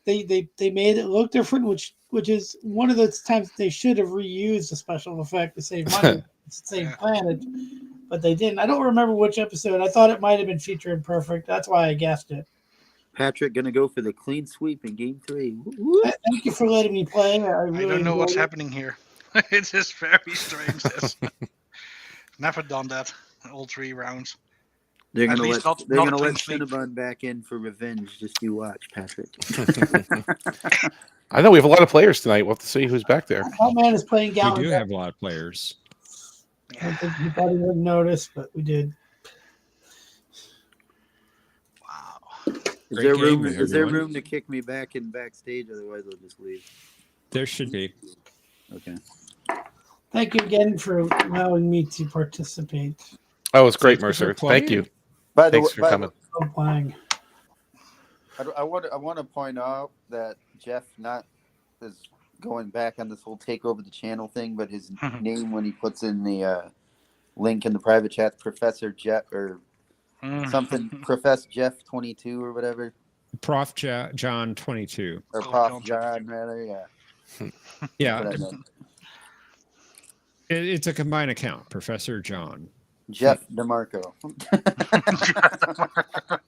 They made it look different, which is one of those times they should have reused a special effect to save money. It's the same planet, but they didn't. I don't remember which episode. I thought it might have been Feature Imperfect. That's why I guessed it. Patrick gonna go for the clean sweep in game 3. Thank you for letting me play. I really don't know what's enjoyed it. happening here. It's just very strange. This. Never done that. All 3 rounds. They're At gonna least let not they're gonna clean let sweep. Cinnabon back in for revenge. Just you watch, Patrick. I know we have a lot of players tonight. We'll have to see who's back there. That man is playing We Gallon. do have a lot of players. I don't think you probably wouldn't notice, but we did. Is Great there game, room? Is there everyone. room to kick me back in backstage? Otherwise, I'll just leave. There should be. Okay. Thank you again for allowing me to participate. Oh, it's great, Thanks for Mercer. playing. Thank you. By the Thanks way, for coming. I'm playing. I want to point out that Jeff is going back on this whole take over the channel thing, but his name when he puts in the link in the private chat, Professor Jeff or something, Professor Jeff 22 or whatever, Prof. John 22. or Prof John rather, yeah. Yeah, That's what I meant. it's a combined account, Professor John. Jeff DeMarco.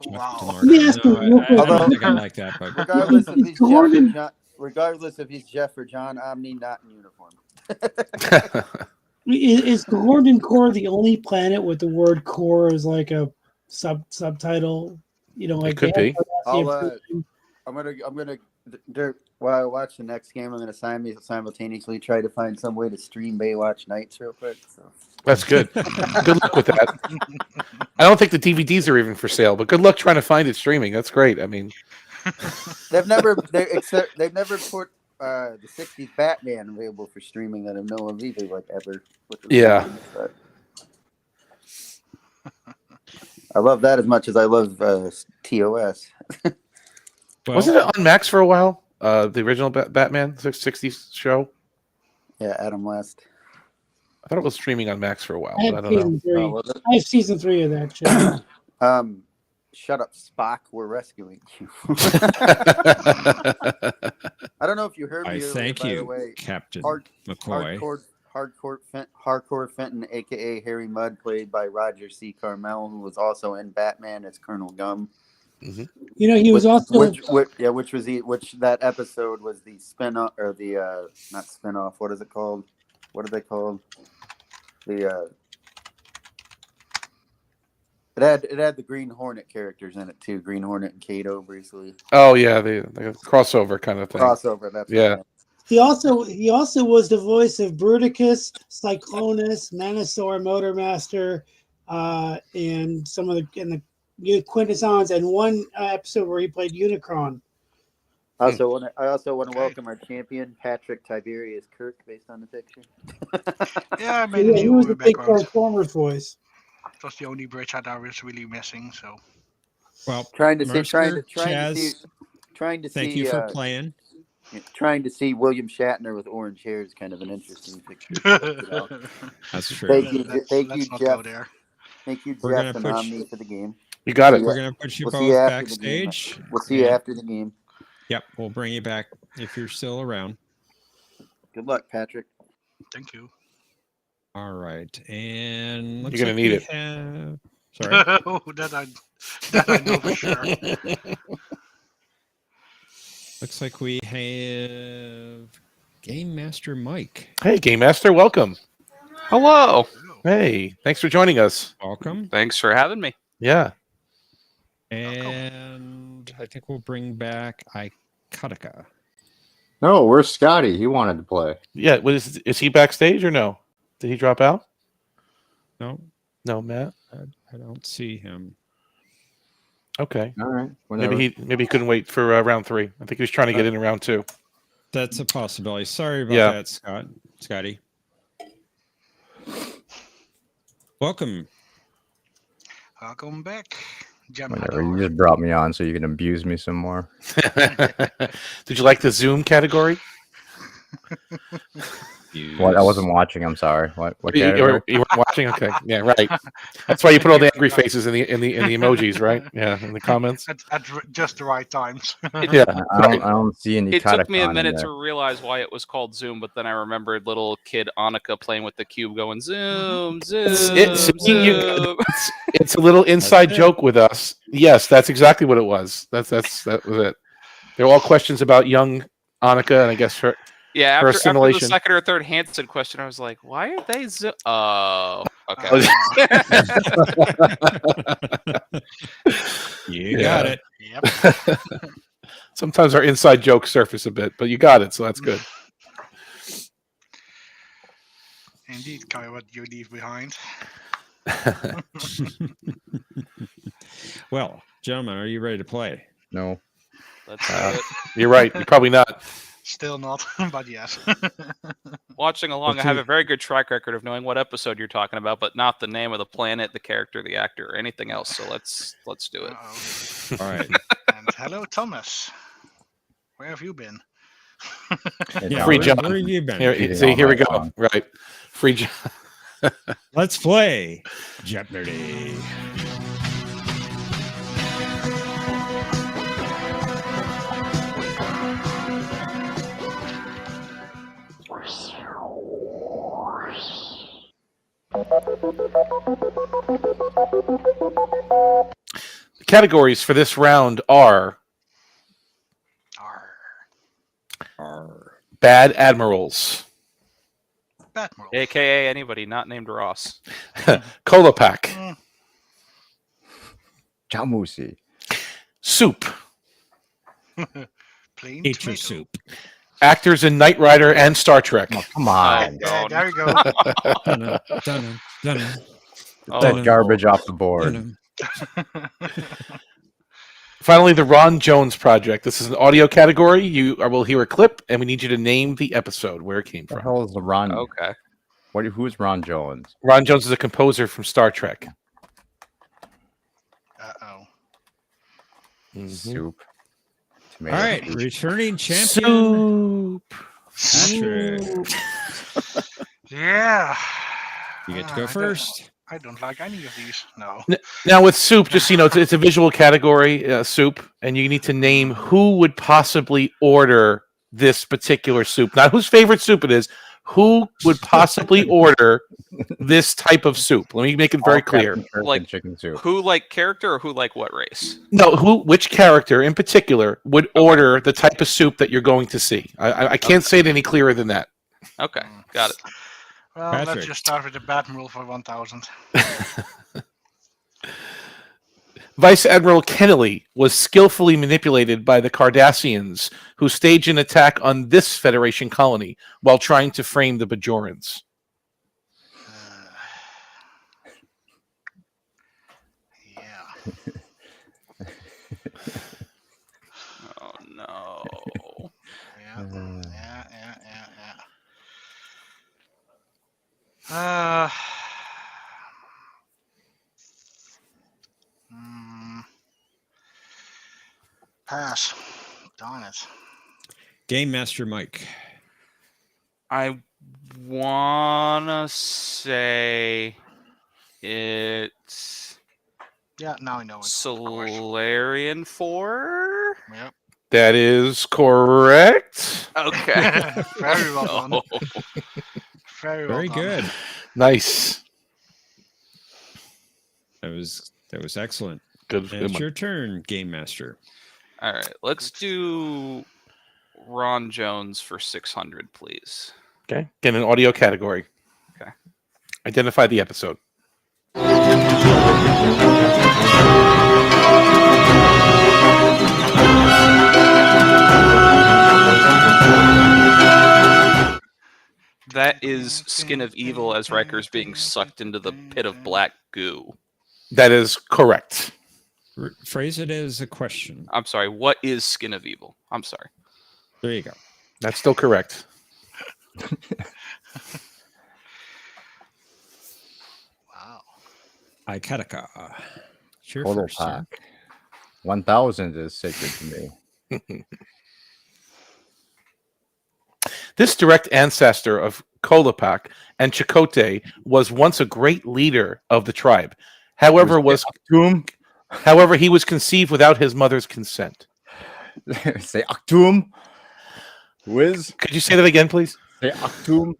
Wow. Let me ask you real quick. I don't think I like that, but Regardless if Is he's Jeff or Gordon- John, regardless if he's Jeff or John, Omni not in uniform. Is Gordon Core the only planet with the word core as like a subtitle? You know, like could they be. have- I'm gonna while I watch the next game, I'm gonna simultaneously try to find some way to stream Baywatch Nights real quick. So That's good. Good luck with that. I don't think the DVDs are even for sale, but good luck trying to find it streaming. That's great. I mean, they've never put the '60s Batman available for streaming that I know of either, like ever. Yeah. But I love that as much as I love TOS. wasn't it on Max for a while? The original Batman 60s show. Yeah, Adam West. I thought it was streaming on Max for a while, I but I have don't know. season 3. Oh, was it? I have season 3 of that show. Shut up, Spock. We're rescuing you. I don't know if you heard me I earlier, thank by the you, way. Captain Hard- McCoy. Hardcore Fenton, aka Harry Mudd, played by Roger C. Carmel, who was also in Batman as Colonel Gum. Mm-hmm. You know, he was also which that episode was the spin-off, or the not spin-off. What is it called? What are they called? It had the Green Hornet characters in it too. Green Hornet and Kato briefly. Oh yeah, the crossover kind of thing. Crossover. That's yeah. Right. He also was the voice of Bruticus, Cyclonus, Manosaur, Motormaster, and some of the Quintessons, and one episode where he played Unicron. I also want to welcome our champion, Patrick Tiberius Kirk, based on the picture. Yeah, I made He was a big background. Transformers voice. It was the only bridge I was really missing. So, Well, trying to Chaz, see. thank you for playing. Trying to see William Shatner with orange hair is kind of an interesting picture. That's true. Thank you, let's not go Jeff. there. Thank you, We're Jeff gonna and put Omni, for the game. You got it. We're gonna put you We'll both see you after the game. backstage. We'll see you after the game. Yep, we'll bring you back if you're still around. Good luck, Patrick. Thank you. All right, and looks You're gonna like need we it. have- Sorry. Oh, that I know for sure. Looks like we have Game Master Mike. Hey, Game Master, welcome. Hello. Hey, thanks for joining us. Welcome. Thanks for having me. Yeah. And I think we'll bring back Ikatika. No, where's Scotty? He wanted to play. Yeah. Is he backstage or no? Did he drop out? No, No, Matt. I don't see him. Okay. All right. Whatever. Maybe he couldn't wait for round 3. I think he was trying to get in round 2. That's a possibility. Sorry about Yeah. that, Scotty. Welcome. Welcome back, Whatever. You just brought me on so you can abuse me some more. Did you like the Zoom category? What? I wasn't watching. I'm sorry. What? You category? weren't watching? Okay. Yeah, right. That's why you put all the angry faces in the emojis, right? Yeah, in the comments. at just the right times. Yeah. I don't see any. It took me a Katakon in minute there. to realize why it was called Zoom, but then I remembered little kid Annika playing with the cube going Zoom, Zoom, Zoom. It's a little inside joke with us. Yes, that's exactly what it was. That was it. They're all questions about young Annika, and I guess her. Yeah, her after the assimilation. second or third Hanson question, I was like, why are they Zoom? Oh, okay. You got it. Yep. Sometimes our inside jokes surface a bit, but you got it, so that's good. Indeed, Kai, what you leave behind. Well, gentlemen, are you ready to play? No. Let's do it. You're right. You're probably not. Still not, but yes. Watching along, I have a very good track record of knowing what episode you're talking about, but not the name of the planet, the character, the actor, or anything else. So let's do it. Uh-oh. All right. And hello, Thomas. Where have you been? Yeah, Free where John. have you been? Here we go. Right. Free John. Let's play Jeopnerdy. The categories for this round are Bad Admirals, Admiral. AKA anybody not named Ross. Kolopak, Jamusi. Soup, Plain Nature tomato. soup. actors in Knight Rider and Star Trek. Oh, come on. Yeah, there we go. Dunna, dunna, dunna, Oh, That garbage off the board. dunna. Finally, the Ron Jones Project. This is an audio category. You will hear a clip, and we need you to name the episode where it came What the from. hell is the Ron? okay. Who's Ron Jones? Ron Jones is a composer from Star Trek. Uh-oh. Soup. All Tomato. right, returning champion. Soup. Patrick, Yeah. you get to go first. I don't like any of these. No. Now with soup, just so you know, it's a visual category, soup, and you need to name who would possibly order this particular soup. Not whose favorite soup it is. Who would possibly order this type of soup? Let me make it very clear. Like chicken soup. Who like character or who like what race? No, which character in particular would order the type of soup that you're going to see? I can't say it any clearer than that. Okay, got it. Well, Patrick. let's just start with the Admiral for 1,000. Vice Admiral Kennelly was skillfully manipulated by the Cardassians, who staged an attack on this Federation colony while trying to frame the Bajorans. Yeah. Oh no. Yeah. Pass. Darn it. Game Master Mike. I wanna say it's Yeah, now I know it. Solarian 4. Yep. That is correct. Okay. Very well done. Very well Very done. good. Nice. That was excellent. Good. And it's your turn, Game Master. All right, let's do Ron Jones for 600, please. Okay. Get an audio category. Okay. Identify the episode. That is Skin of Evil as Riker's being sucked into the pit of black goo. That is correct. Phrase it as a question. I'm sorry, what is Skin of Evil? I'm sorry. There you go. That's still correct. Wow. Ikataka. It's your Total first turn. pack. 1,000 is sacred to me. This direct ancestor of Kolopak and Chakotay was once a great leader of the tribe. However, he was conceived without his mother's consent. Say Aktum. Wiz. Could you say that again, please? Say Aktum.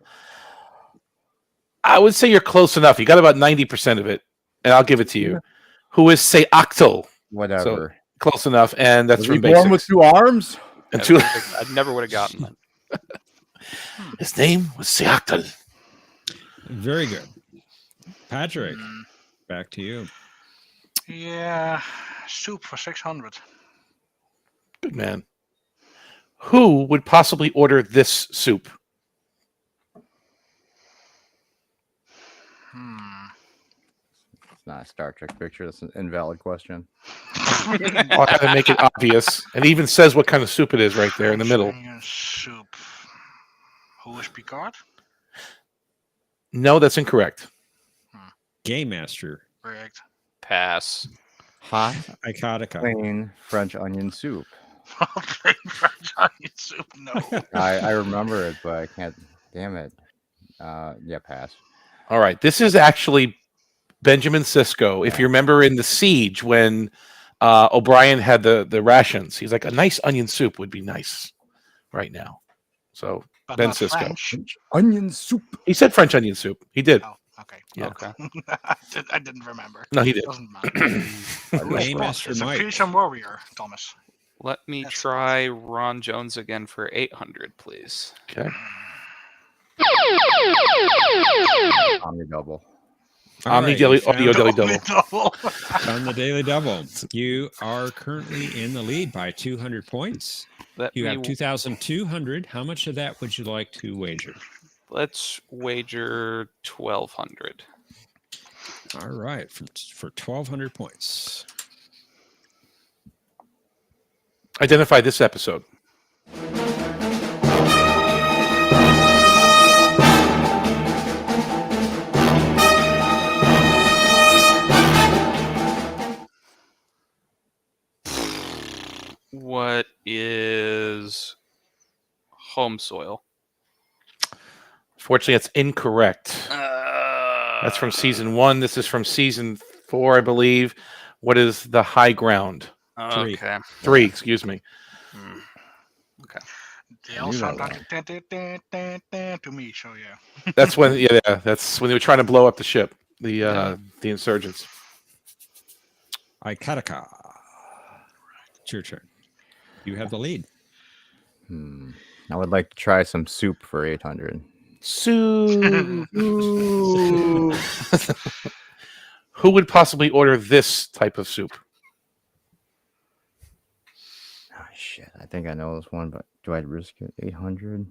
I would say you're close enough. You got about 90% of it, and I'll give it to you. Who is Seactl? Whatever. So, close enough, and that's Was from he born basics. with 2 arms? And two... I never would have gotten that. His name was Seactl. Very good. Patrick, back to you. Yeah. Soup for 600. Good man. Who would possibly order this soup? It's not a Star Trek picture. That's an invalid question. I had to make it obvious. And it even says what kind of soup it is right there in the middle. Soup. Who is Picard? No, that's incorrect. Game Master. Correct. Pass. Hot, Ikataka. plain French onion soup. Plain French onion soup. No. I remember it, but I can't. Damn it. Yeah, pass. All right. This is actually Benjamin Sisko. If you remember in The Siege when O'Brien had the rations, he's like, a nice onion soup would be nice right now. So But Ben not Sisko. French. Onion soup. He said French onion soup. He did. Oh, Okay. Yeah. Okay. I didn't remember. No, he did. Doesn't matter. Who is Game Ron? Master It's a Mike. fearsome warrior, Thomas. Let me That's try Ron Jones again for 800, please. Okay. Omni double. All Omni right, you Daily found Audio it. Daily Double. Double. On the Daily Double. You are currently in the lead by 200 points. You have 2,200. How much of that would you like to wager? Let's wager 1,200. All right, for 1,200 points. Identify this episode. What is home soil? Fortunately, that's incorrect. That's from season 1. This is from season 4, I believe. What is the high ground? Okay. 3, excuse me. Okay. They all sound like to me, so yeah. That's when, that's when they were trying to blow up the ship, the insurgents. Ikataka. It's your turn. You have the lead. I would like to try some soup for 800. Soup. Who would possibly order this type of soup? Oh, shit. I think I know this one, but do I risk it? 800?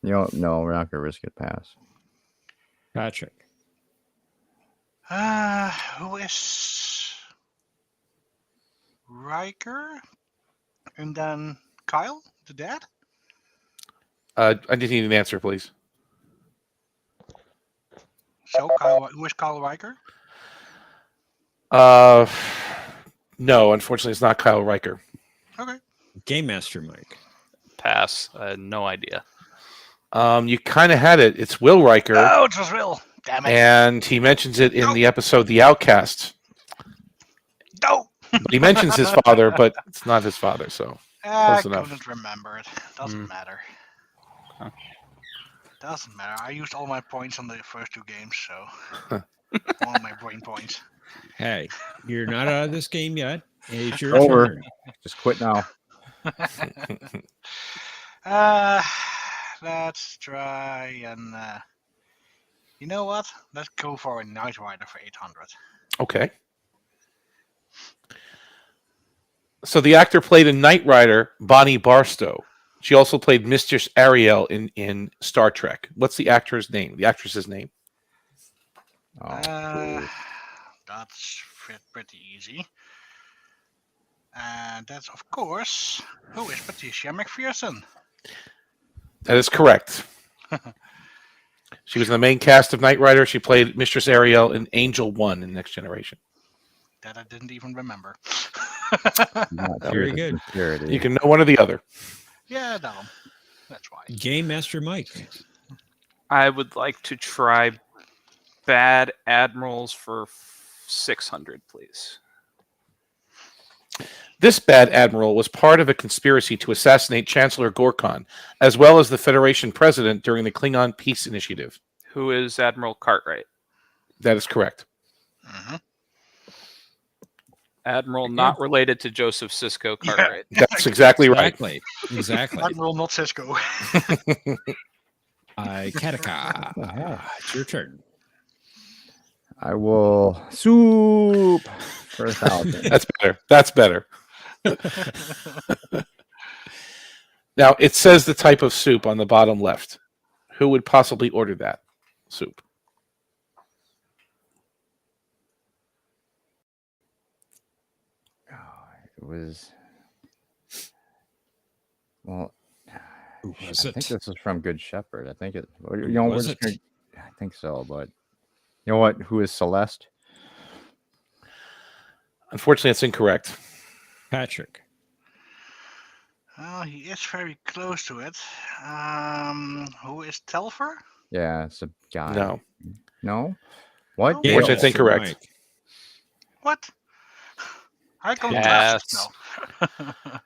No, we're not going to risk it. Pass. Patrick. Who is Riker? And then Kyle, the dad? I just need an answer, please. So, Kyle, who is Kyle Riker? No, unfortunately, it's not Kyle Riker. Okay. Game Master Mike. Pass. No idea. You kind of had it. It's Will Riker. Oh, it was Will. Damn it. And he mentions it in the episode The Outcast. No. He mentions his father, but it's not his father, so I close enough. couldn't remember it. Doesn't matter. Doesn't matter. I used all my points on the first 2 games, so all my brain points. Hey, you're not out of this game yet. It's your Over. turn. Just quit now. Let's try and you know what? Let's go for a Knight Rider for 800. Okay. So the actor played a Knight Rider, Bonnie Barstow. She also played Mistress Ariel in Star Trek. What's the actor's name? The actress's name? That's pretty easy. And that's, of course, who is Patricia McPherson? That is correct. She was in the main cast of Knight Rider. She played Mistress Ariel in Angel 1 in Next Generation. That I didn't even remember. Very good. You can know one or the other. Yeah, that one. That's why. Game Master Mike. I would like to try Bad Admirals for 600, please. This bad admiral was part of a conspiracy to assassinate Chancellor Gorkon, as well as the Federation president during the Klingon Peace Initiative. Who is Admiral Cartwright? That is correct. Mm-hmm. Admiral not related to Joseph Sisko Cartwright. That's exactly right. Exactly. Admiral, not Cisco. Kataka. It's your turn. I will soup for 1,000. That's better. That's better. Now, it says the type of soup on the bottom left. Who would possibly order that soup? It was. Well, was I think it? this is from Good Shepherd. I think it. You Who know, was we're just it? gonna, I think so, but you know what? Who is Celeste? Unfortunately, it's incorrect. Patrick. Well, he is very close to it. Who is Telfer? Yeah, it's a guy. No. No. What? No. Unfortunately, it's incorrect. What? I can't Yes. trust. No.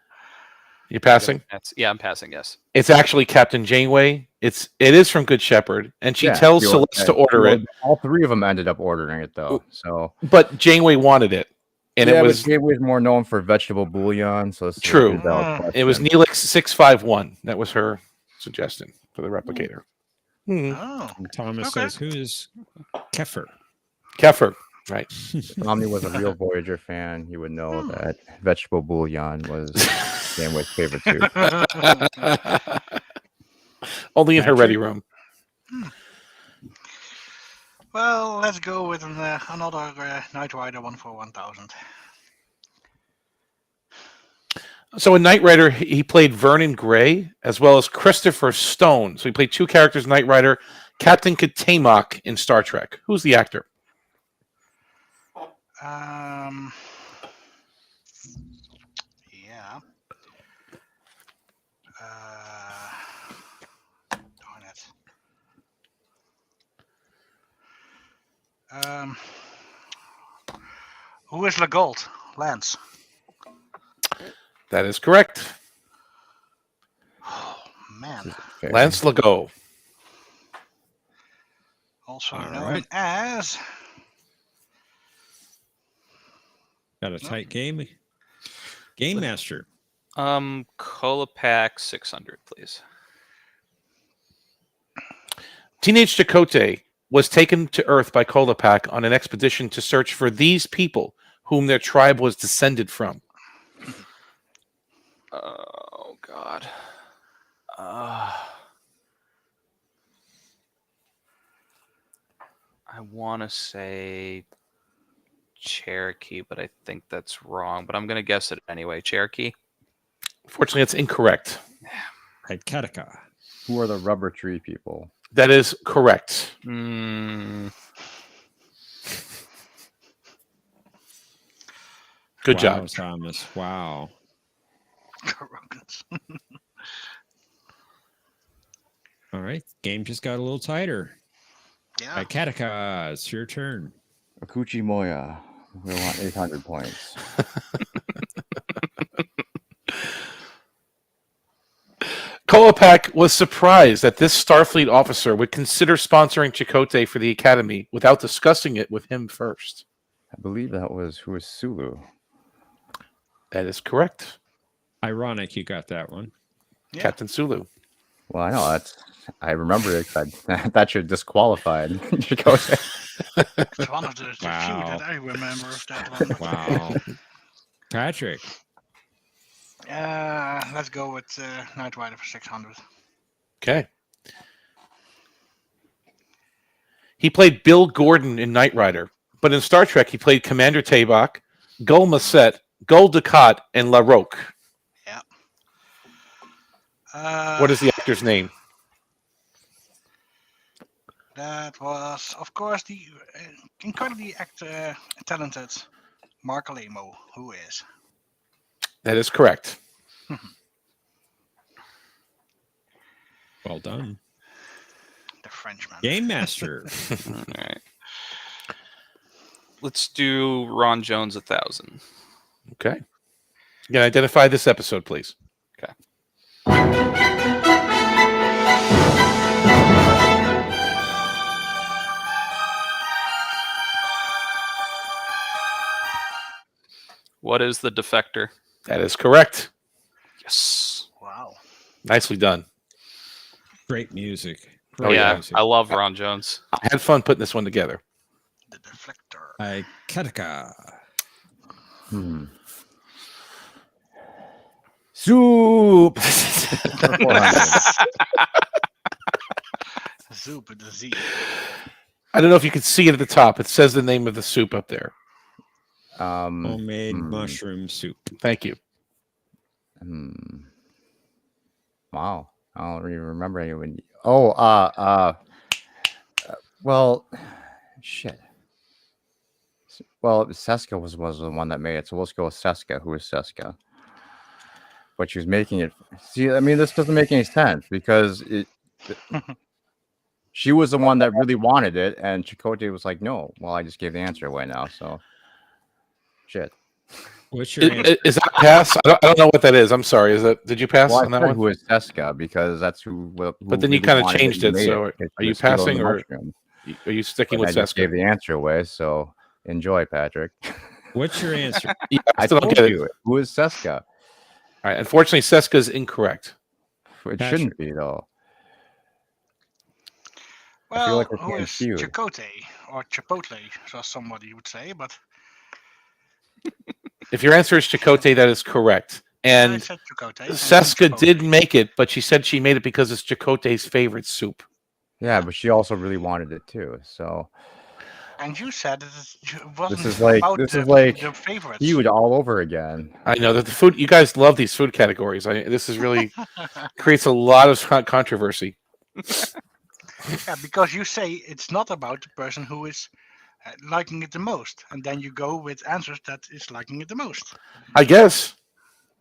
You passing? Yeah, I'm passing. Yes. It's actually Captain Janeway. It is from Good Shepherd, and she tells Celeste to order it. All three of them ended up ordering it though. So, but Janeway wanted it, and it was Janeway's more known for vegetable bouillon. So this true. Is It was Neelix 651. That was her suggestion for the replicator. Oh, Thomas says, "Who is Kefir?" Kefir, right? If Omni was a real Voyager fan, he would know that vegetable bouillon was Janeway's favorite too. Only in her ready room. Well, let's go with another Knight Rider 1 for 1,000. So in Knight Rider, he played Vernon Gray as well as Christopher Stone. So he played two characters in Knight Rider. Captain Katamok in Star Trek. Who's the actor? Yeah. Darn it. Who is Legault? Lance. That is correct. Oh, man. Lance Legault. Also known as... Got a tight game. Game Master. Kolopak 600, please. Teenage Chakotay was taken to Earth by Kolopak on an expedition to search for these people whom their tribe was descended from. Oh, God. I want to say Cherokee, but I think that's wrong. But I'm going to guess it anyway. Cherokee? Fortunately, it's incorrect. Right, Kataka. Who are the rubber tree people? That is correct. Hmm. Good job, Thomas. Wow. All right. Game just got a little tighter. Yeah. Right, Kataka, it's your turn. Akuchi Moya. We want 800 points. Kolopak was surprised that this Starfleet officer would consider sponsoring Chakotay for the Academy without discussing it with him first. I believe that was Sulu. That is correct. Ironic you got that one. Yeah. Captain Sulu. Well, I know I remember it. That should disqualify Chakotay. It's one of the few that I remember of that one. Wow. Patrick. Let's go with Knight Rider for 600. Okay. He played Bill Gordon in Knight Rider, but in Star Trek he played Commander Tabak, Gul Macet, Gul Dukat, and La Roque. Yeah. What is the actor's name? That was, of course, the incredibly talented Mark Alemo, who is. That is correct. Well done. The Frenchman. Game Master. All right. Let's do Ron Jones 1,000. Okay. You can identify this episode, please. Okay. What is the defector? That is correct. Yes. Wow. Nicely done. Great music. Oh, yeah. Music. I love Ron Jones. I had fun putting this one together. The deflector. Kataka. Soup. Soup with the Z. I don't know if you can see it at the top. It says the name of the soup up there. Homemade mushroom soup. Thank you. Wow. I don't really remember anyone. Oh, well, shit. Well, Seska was the one that made it, so let's go with Seska. Who is Seska? But she was making it. See, I mean, this doesn't make any sense because she was the one that really wanted it, and Chakotay was like, "No." Well, I just gave the answer away now, so shit. What's your answer? Is that pass? I don't know what that is. I'm sorry. Is that? Did you pass Well, I on that said one? who is Seska because that's who. But then you really kind of wanted changed you it. made So It's are you the skill of passing the or mushroom. are you sticking But with I just gave Seska? the answer away, so enjoy, Patrick. What's your answer? Yeah, I I still don't told get it. you. Who is Seska? All right. Unfortunately, Seska is incorrect. It Patrick. shouldn't be though. I feel Well, like we're who getting is feud. Chakotay or Chipotle, so somebody would say, but If your answer is Chakotay, that is correct. I And said Chakotay. and then Seska Chipotle. did make it, but she said she made it because it's Chakotay's favorite soup. Yeah, but she also really wanted it too. So And you said it wasn't this is like about the favorites. feud all over again. I know that the food. You guys love these food categories. This is really creates a lot of controversy. Yeah, because you say it's not about the person who is liking it the most, and then you go with answers that is liking it the most. I guess.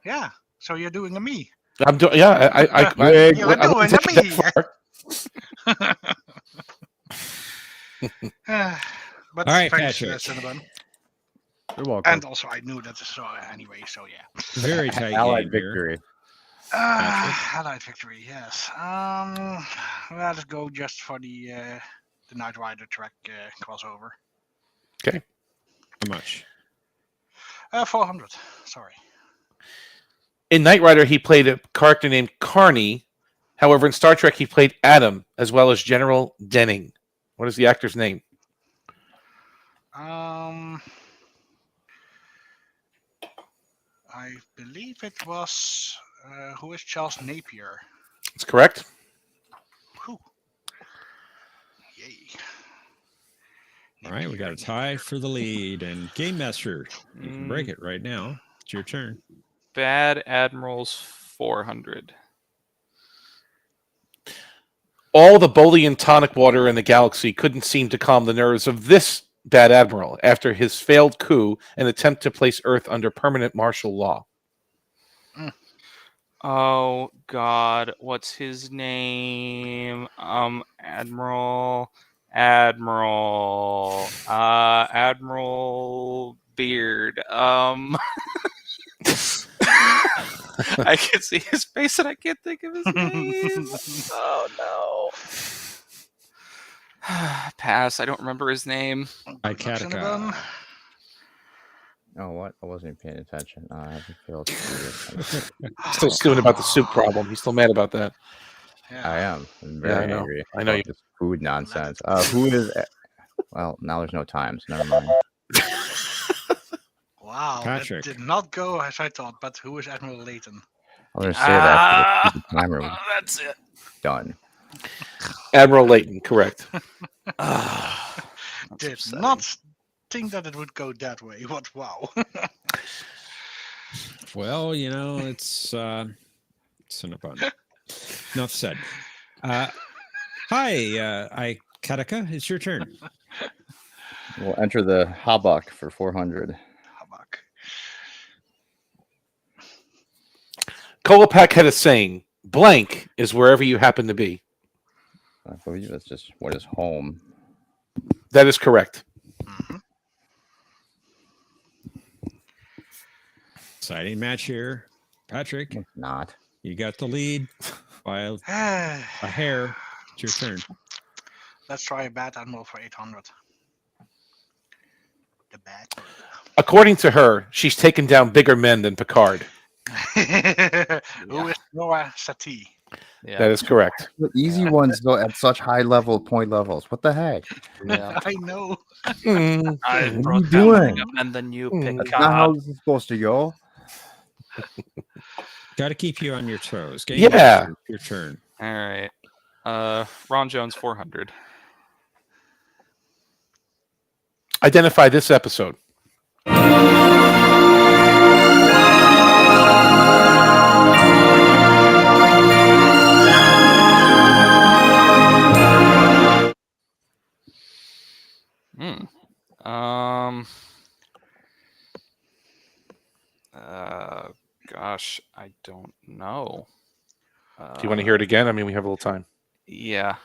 Yeah, so you're doing a me. I'm doing. Yeah, I You're doing a take it me. that far. But All right, thanks, Patrick. Cinnabon. You're welcome. And also, I knew that so anyway. So yeah. Very tight Allied game here. victory. Allied victory, yes. Let's go just for the Knight Rider track crossover. Okay. How much? 400. Sorry. In Knight Rider, he played a character named Carney. However, in Star Trek, he played Adam as well as General Denning. What is the actor's name? I believe it was who is Charles Napier. That's correct. Whew. Yay. All right, we got a tie for the lead, and Game Master, you can break it right now. It's your turn. Bad Admirals 400. All the Bolian tonic water in the galaxy couldn't seem to calm the nerves of this bad admiral after his failed coup and attempt to place Earth under permanent martial law. Oh God, what's his name? Admiral Beard. I can see his face and I can't think of his name. Oh no. Pass. I don't remember his name. Ikatika. Oh, what? I wasn't even paying attention. I haven't failed. Still stewing about the soup problem. He's still mad about that. Yeah. I am. I'm very angry. I know about this food nonsense. Who is? Well, now there's no time, so never mind. Wow, Patrick. that did not go as I thought. But who is Admiral Layton? I was gonna say that. but the timer was That's it. done. Admiral Layton, correct. Did not think that it would go that way. What? Wow. Well, you know, it's Cinnabon. Enough said. Hi, Ikatika. It's your turn. We'll enter the Habak for 400. Kolopak had a saying, blank is wherever you happen to be. I believe that's just what is home. That is correct. Exciting match here. Patrick. Not. You got the lead by a hair. It's your turn. Let's try a bad Admiral for 800. The bad. According to her, she's taken down bigger men than Picard. Who is Nora Satie? Yeah. That is correct. The easy ones though at such high level point levels. What the heck? Yeah. I know. What are you doing? And then you That's pick not how up. this is supposed to go. Got to keep you on your toes. Game Yeah. Master, your turn. All right. Ron Jones 400. Identify this episode. Gosh, I don't know. Do you want to hear it again? I mean, we have a little time. Yeah.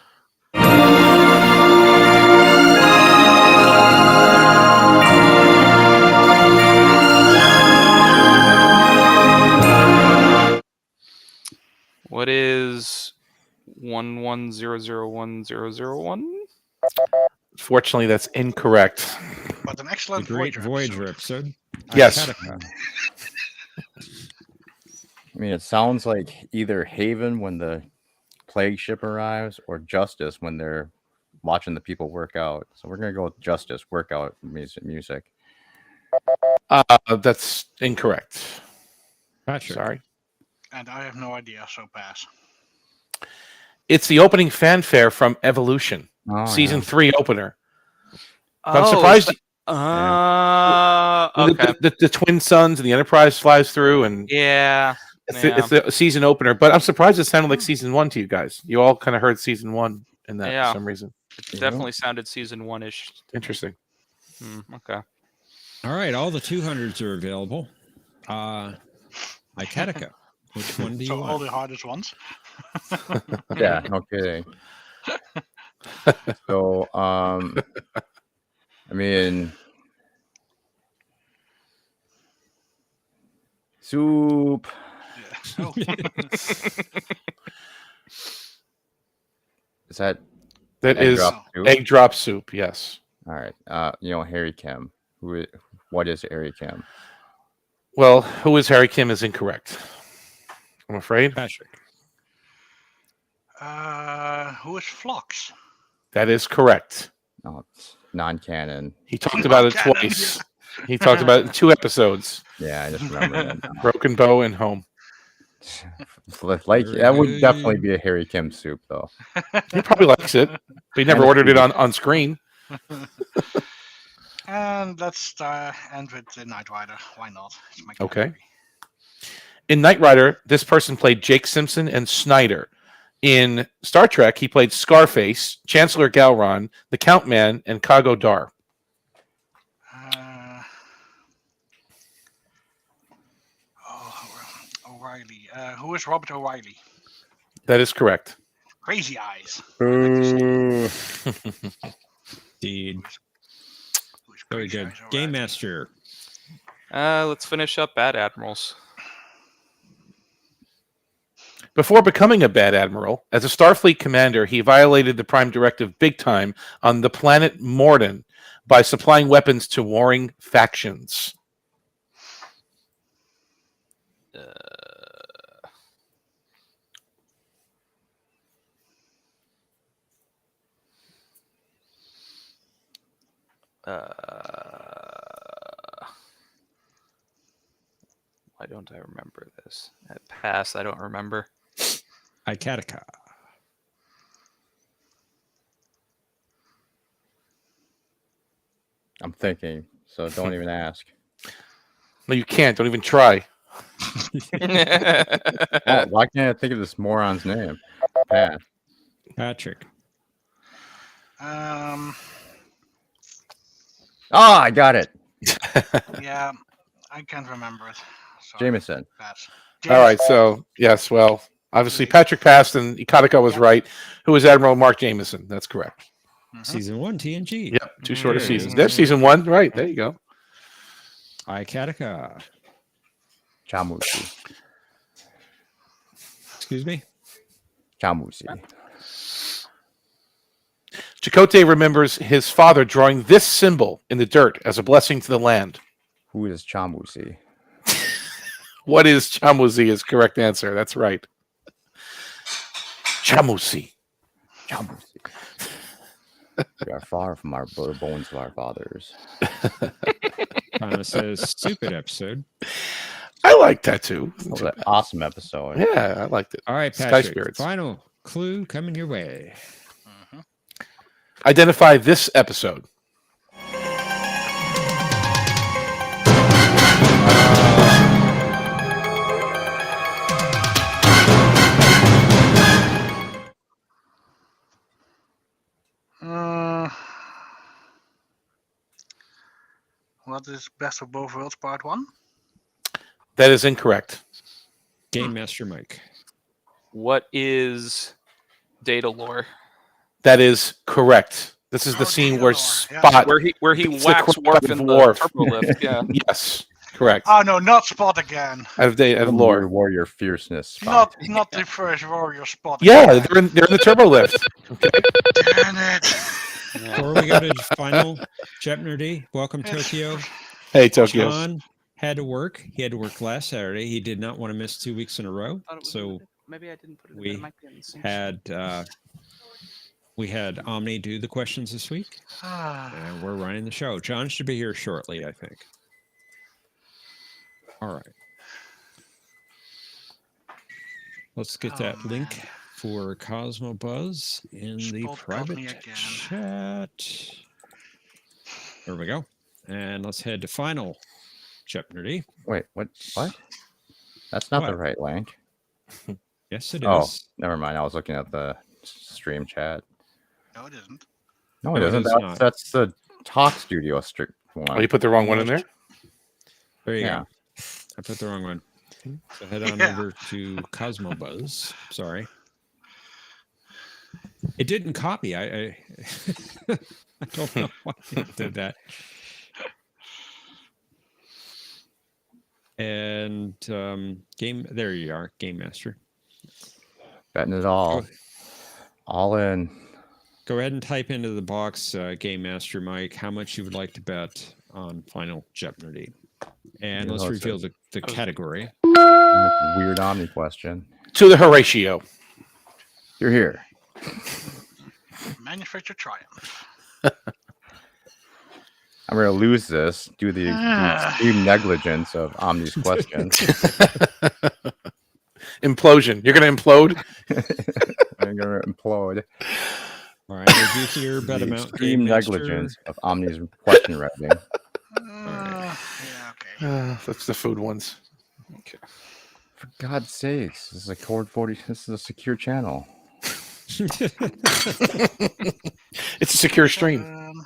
What is 11001001? Fortunately, that's incorrect. But an The excellent Great Voyager Voyager episode. episode. Yes. Ikatika. I mean, it sounds like either Haven when the plague ship arrives, or Justice when they're watching the people work out. So we're gonna go with Justice workout music. That's incorrect. Patrick. Sorry. And I have no idea, so pass. It's the opening fanfare from Evolution, Oh, season yeah. 3 opener. Oh, I'm surprised. okay. The twin suns and the Enterprise flies through, and Yeah. it's the season opener. But I'm surprised it sounded like season 1 to you guys. You all kind of heard season 1 in that Yeah. for some reason. It definitely sounded season 1-ish. Interesting. Okay. All right, all the 200s are available. Ikatika. Which one do you So all want? the hardest ones. Yeah, no kidding. So, I mean, soup. Oh. Is that That egg is drop soup? egg drop soup. Yes. All right. Harry Kim. What is Harry Kim? Well, who is Harry Kim is incorrect. I'm afraid. Patrick. Who is Phlox? That is correct. No, it's non-canon. He talked about it Non-canon, twice. He talked about it in 2 episodes. Yeah, I just remember that. now. Broken Bow and Home. Like that would definitely be a Harry Kim soup, though. He probably likes it, but he never ordered it on screen. And let's end with the Knight Rider. Why not? It's my Okay. category. In Knight Rider, this person played Jake Simpson and Snyder. In Star Trek, he played Scarface, Chancellor Galron, the Count Man, and Kago Dar. O'Reilly. Who is Robert O'Reilly? That is correct. Crazy Eyes. Indeed. Who's Very Crazy good. Eyes Game O'Reilly? Master. Let's finish up Bad Admirals. Before becoming a Bad Admiral, as a Starfleet commander, he violated the Prime Directive big time on the planet Morden by supplying weapons to warring factions. Why don't I remember this? At pass, I don't remember. Ikatika. I'm thinking, so don't even ask. No, you can't. Don't even try. Oh, why can't I think of this moron's name? Pat. Patrick. Um. Oh, I got it. Yeah, I can't remember it. So Jameson. pass. All right, so yes, well, obviously Patrick passed and Ikatika was right. Who was Admiral Mark Jameson? That's correct. Season 1 TNG. Yep, 2 shorter There it seasons. is. There's season 1, right? There you go. Ikatika. Chamusi. Excuse me? Chamusi. Chakotay remembers his father drawing this symbol in the dirt as a blessing to the land. Who is Chamusi? What is Chamusi is correct answer. That's right. Chamusi. Chamusi. We are far from our bones of our fathers. Thomas says, stupid episode. I like that too. That was an awesome episode. Yeah, I liked it. All right, Sky Patrick. Spirits. Final clue coming your way. Identify this episode. What is Best of Both Worlds Part 1? That is incorrect. Game Master Mike. What is Data Lore? That is correct. This is the scene where Spot Where he beats the whacks crap Worf out of in the Worf. turbo lift. Yeah. Yes, Correct. Oh no, not Spot again. Out of lore. Warrior fierceness. Spot. Not the first warrior Spot. Yeah, again. they're in the turbo lift. Okay. Damn it. Before we go to final, Jeopnerdy, welcome Tokyo. Hey, Tokyo. John had to work. He had to work last Saturday. He did not want to miss 2 weeks in a row. So maybe I didn't put it. we had Omni do the questions this week, and we're running the show. John should be here shortly, I think. All right. Let's get that link for Cosmo Buzz in the private chat. There we go. And let's head to final, Jeopnerdy. Wait, what? That's not the right link. Yes, it is. Oh, never mind. I was looking at the stream chat. No, it isn't. No, it isn't. That's the Talk Studio one. Oh, you put the wrong one in there? There you go. I put the wrong one. So head on over to Cosmo Buzz. Sorry. It didn't copy. I don't know why it did that. And there you are, Game Master. Betting it all. All in. Go ahead and type into the box, Game Master Mike, how much you would like to bet on Final Jeopnerdy. And let's reveal the category. Weird Omni question. To the Horatio. You're here. Manufacture triumph. I'm going to lose this due to the extreme negligence of Omni's questions. Implosion. You're going to implode? I'm going to implode. All right. Reduce your bet amount. Extreme negligence of Omni's question writing. That's the food ones. Okay. For God's sakes, this is a Cord 40. This is a secure channel. It's a secure stream.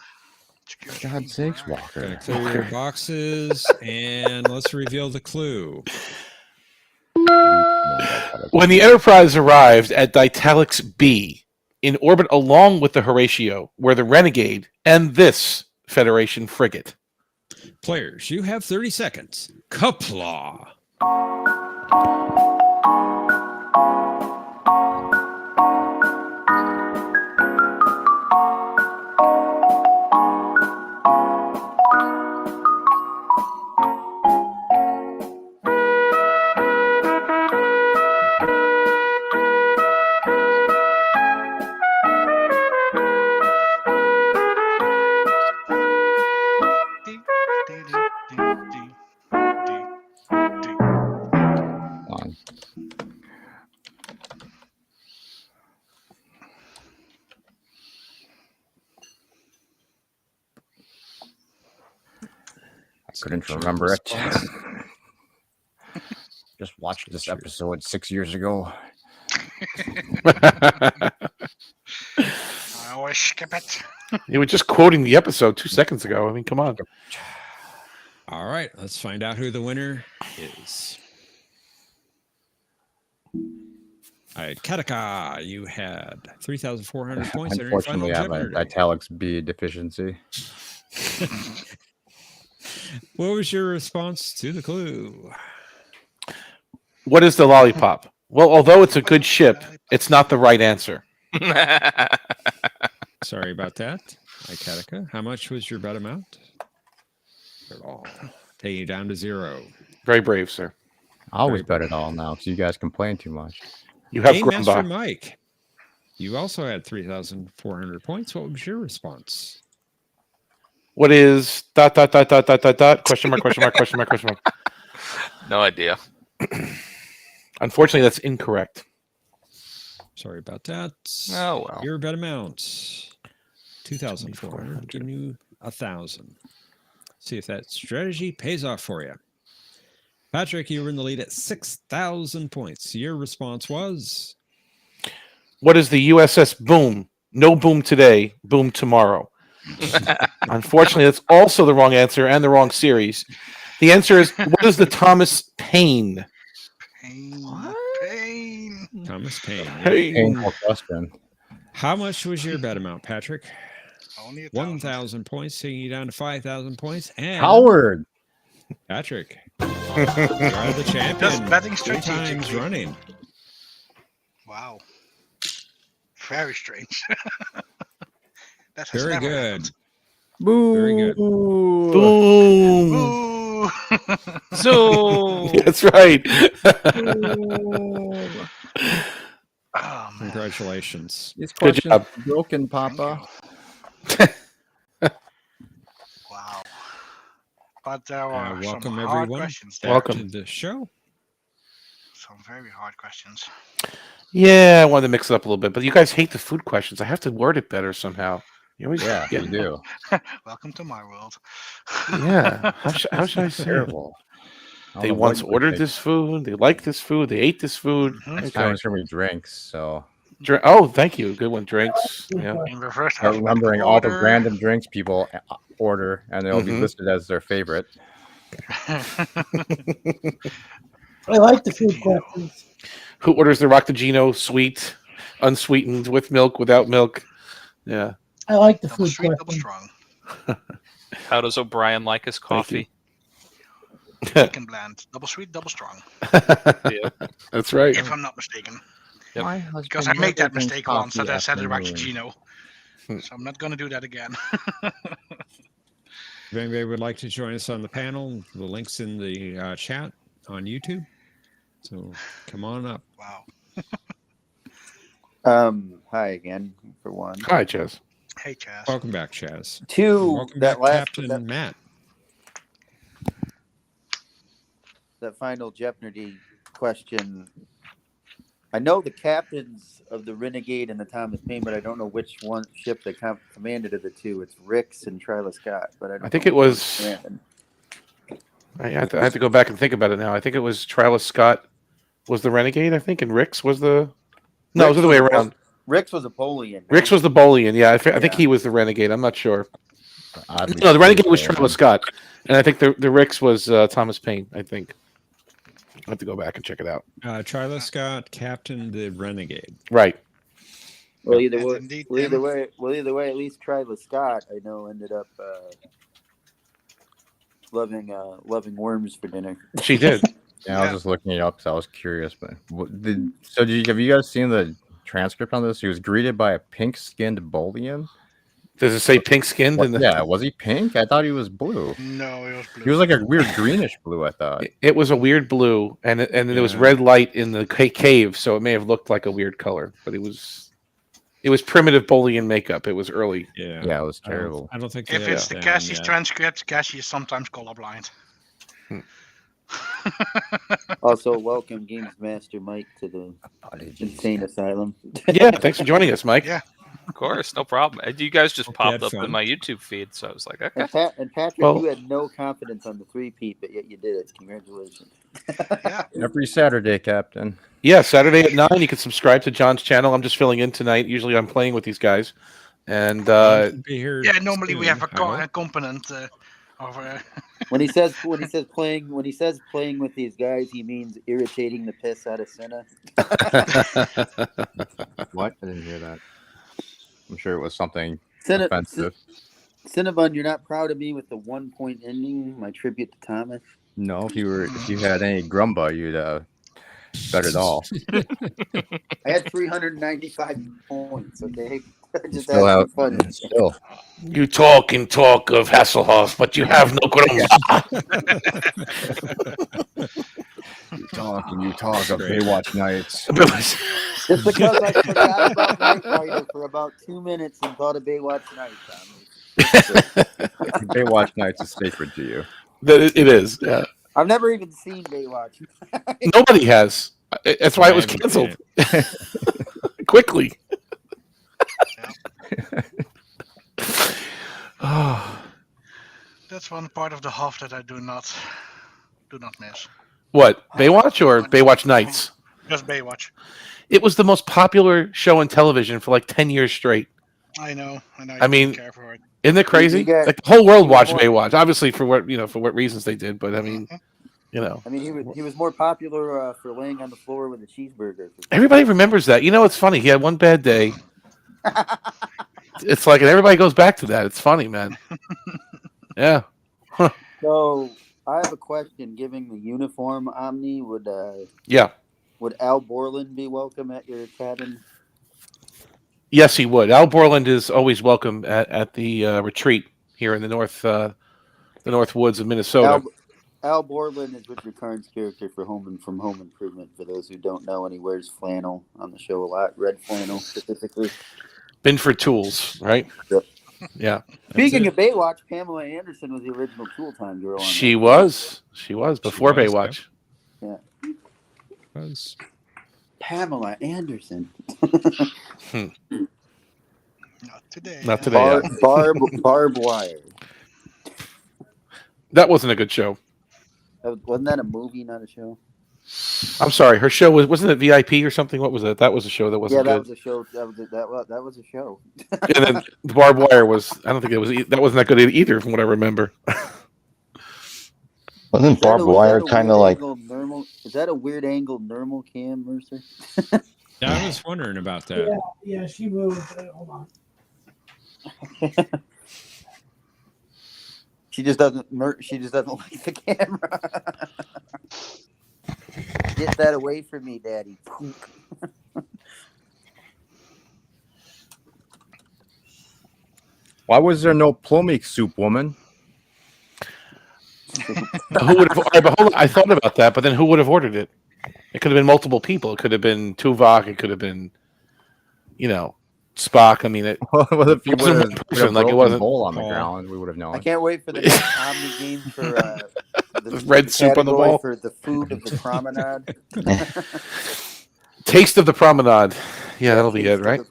For God's sakes, Walker. Gonna clear your boxes and let's reveal the clue. When the Enterprise arrived at Ditalix B, in orbit along with the Horatio, were the Renegade and this Federation frigate. Players, you have 30 seconds. Kaplaw. Couldn't remember it. Just watched this episode 6 years ago. I always skip it. You were just quoting the episode 2 seconds ago. I mean, come on. All right, let's find out who the winner is. All right, Kataka, you had 3,400 points. Unfortunately, I have an Italics B deficiency. What was your response to the clue? What is the lollipop? Well, although it's a good ship, it's not the right answer. Sorry about that. Kataka, how much was your bet amount? At all. Taking you down to 0. Very brave, sir. I always bet it all now because you guys complain too much. You have Game Master Mike. You also had 3,400 points. What was your response? What is ... Question mark, question mark, question mark, question mark. No idea. Unfortunately, that's incorrect. Sorry about that. Oh, well. Your bet amount, 2,400. Giving you 1,000. See if that strategy pays off for you. Patrick, you were in the lead at 6,000 points. Your response was? What is the USS Boom? No boom today, boom tomorrow. Unfortunately, that's also the wrong answer and the wrong series. The answer is, what is the Thomas Paine? Pain. Thomas Paine. Painful question. How much was your bet amount, Patrick? Only 1,000 points, taking you down to 5,000 points. And Howard. Patrick, you are the champion. Just betting 3 times strategically. running. Wow. Very strange. That has Very never good. happened. Boo! Very good. Boom. Boo! So That's right. Oh, man. Congratulations. These Good questions job. are broken, Papa. Wow. But there are some Welcome hard everyone questions back there. Welcome. to the show. Some very hard questions. Yeah, I wanted to mix it up a little bit, but you guys hate the food questions. I have to word it better somehow. You always Yeah, you do. Welcome to my world. Yeah. How should I say it? Terrible. I don't They know what once you would ordered pick. this food. They like this food. They ate this food. Mhm. Next Okay. time it's gonna be drinks. So Oh, thank you. Good one. Drinks. Yeah. In reverse start alphabetical remembering all the order. random drinks people order, and they'll be Mhm. listed as their favorite. I like the food questions. Who orders the Roctagino sweet, unsweetened, with milk, without milk? Yeah. I like the Double food sweet, double questions. strong. how does O'Brien like his Thank you. coffee? Thick and bland. Double sweet, double strong. That's right. If I'm not mistaken. Yep. My husband Because I made that never drinks mistake once that coffee I said it after Roctagino. Hmm. So I'm not going to do that again. If anybody would like to join us on the panel, the link's in the chat on YouTube. So come on up. Wow. Hi again for one. Hi, Chaz. Hey, Chaz. Welcome back, Chaz. And Two. welcome That back, last Captain Matt. that final Jeopnerdy question. I know the captains of the Renegade and the Thomas Paine, but I don't know which one ship they commanded of the two. It's Rix and Tryla Scott, but I don't think know it which one was- they commanded. I have to go back and think about it now. I think it was Tryla Scott was the Renegade, I think, and Rix was the... No, it was the other way around. Rix was Apollyon. Rix was the Bolian. Yeah, I think Yeah. he was the Renegade. I'm not sure. Oddly No, the Renegade was stupid. Tryla Scott. And I think the Rix was Thomas Paine, I think. I have to go back and check it out. Tryla Scott, Captain the Renegade. Right. Well, either That's way, indeed well, either them. way, well, either way, at least Tryla Scott, I know, ended up loving worms for dinner. She did. Yeah, I was just looking it up because I was curious. But have you guys seen the transcript on this? He was greeted by a pink-skinned Bolian. Does it say pink-skinned? in the... Yeah, was he pink? I thought he was blue. No, it was blue. He was like a weird greenish blue, I thought. It was a weird blue, and there was Yeah. red light in the cave, so it may have looked like a weird color, but it was primitive Bolian makeup. It was early. Yeah. Yeah, it was terrible. I don't think If they it's have the down Cassie's yet. transcript, Cassie is sometimes colorblind. Also, welcome Games Master Mike to the insane asylum. Yeah, thanks for joining us, Mike. Yeah. Of course, no problem. You guys just Hope you had popped up fun. in my YouTube feed, so I was like, okay. And Patrick, Well- you had no confidence on the 3-peat, but yet you did it. Congratulations. Every Saturday, Captain. Yeah, Saturday at 9, you can subscribe to John's channel. I'm just filling in tonight. Usually I'm playing with these guys. And Be here Yeah, normally we soon, have I hope. a component of When he says playing with these guys, he means irritating the piss out of Senna. What? I didn't hear that. I'm sure it was something Senna, offensive. Cinnabon, you're not proud of me with the 1-point ending, my tribute to Thomas. No, if you had any grumba, you'd said it all. I had 395 points. Okay, I just Still had out. some fun. Still. you talk and talk of Hasselhoff, but you have no grumba. You talk of Baywatch nights. Just because I forgot about Night Rider for about 2 minutes and thought of Baywatch Night, Baywatch nights is sacred to you. It is. Yeah. I've never even seen Baywatch. Nobody has. That's why it was I haven't seen canceled. Quickly. Oh. That's one part of the Hoff that I do not miss. What? Baywatch or Baywatch Nights? Just Baywatch. It was the most popular show on television for like 10 years straight. I know. I mean, care for it. Isn't it crazy? Like the whole world watched Baywatch, obviously for what reasons they did, but I mean, I mean, he was more popular for laying on the floor with a cheeseburger. everybody remembers that. You know, it's funny. He had one bad day. It's like, and everybody goes back to that. It's funny, man. Yeah. Huh. So I have a question. Giving the uniform, Omni, would Al Borland be welcome at your cabin? Yes, he would. Al Borland is always welcome at the retreat here in the north woods of Minnesota. Al Borland is Richard Karn's character from Home Improvement. For those who don't know, and he wears flannel on the show a lot, red flannel specifically. Binford Tools, right? Yep. Yeah. Speaking of Baywatch, Pamela Anderson was the original Tool Time girl. She was before Baywatch. Yeah. Was Pamela Anderson. Not today. Not today. Barb Wire. That wasn't a good show. Wasn't that a movie, not a show? I'm sorry. Her show wasn't it VIP or something? What was it? That was a show that wasn't good. Yeah, that was a show. That was a show. And then the Barbed Wire was. I don't think that wasn't that good either, from what I remember. Wasn't Barbed Wire kind of like? Is that a weird angle normal cam, Mercer? Yeah, I was wondering about that. Yeah, she moved. Hold on. She just doesn't like the camera. Get that away from me, Daddy. Why was there no plumbing soup, woman? Who would have? I thought about that, but then who would have ordered it? It could have been multiple people. It could have been Tuvok. It could have been, Spock. I mean, it if you wasn't one person. Like it wasn't hole on the ground, we would have known. I can't wait for the next Omni game for the red soup on the wall for the food of the promenade. Taste of the promenade. Yeah, that'll be it, right?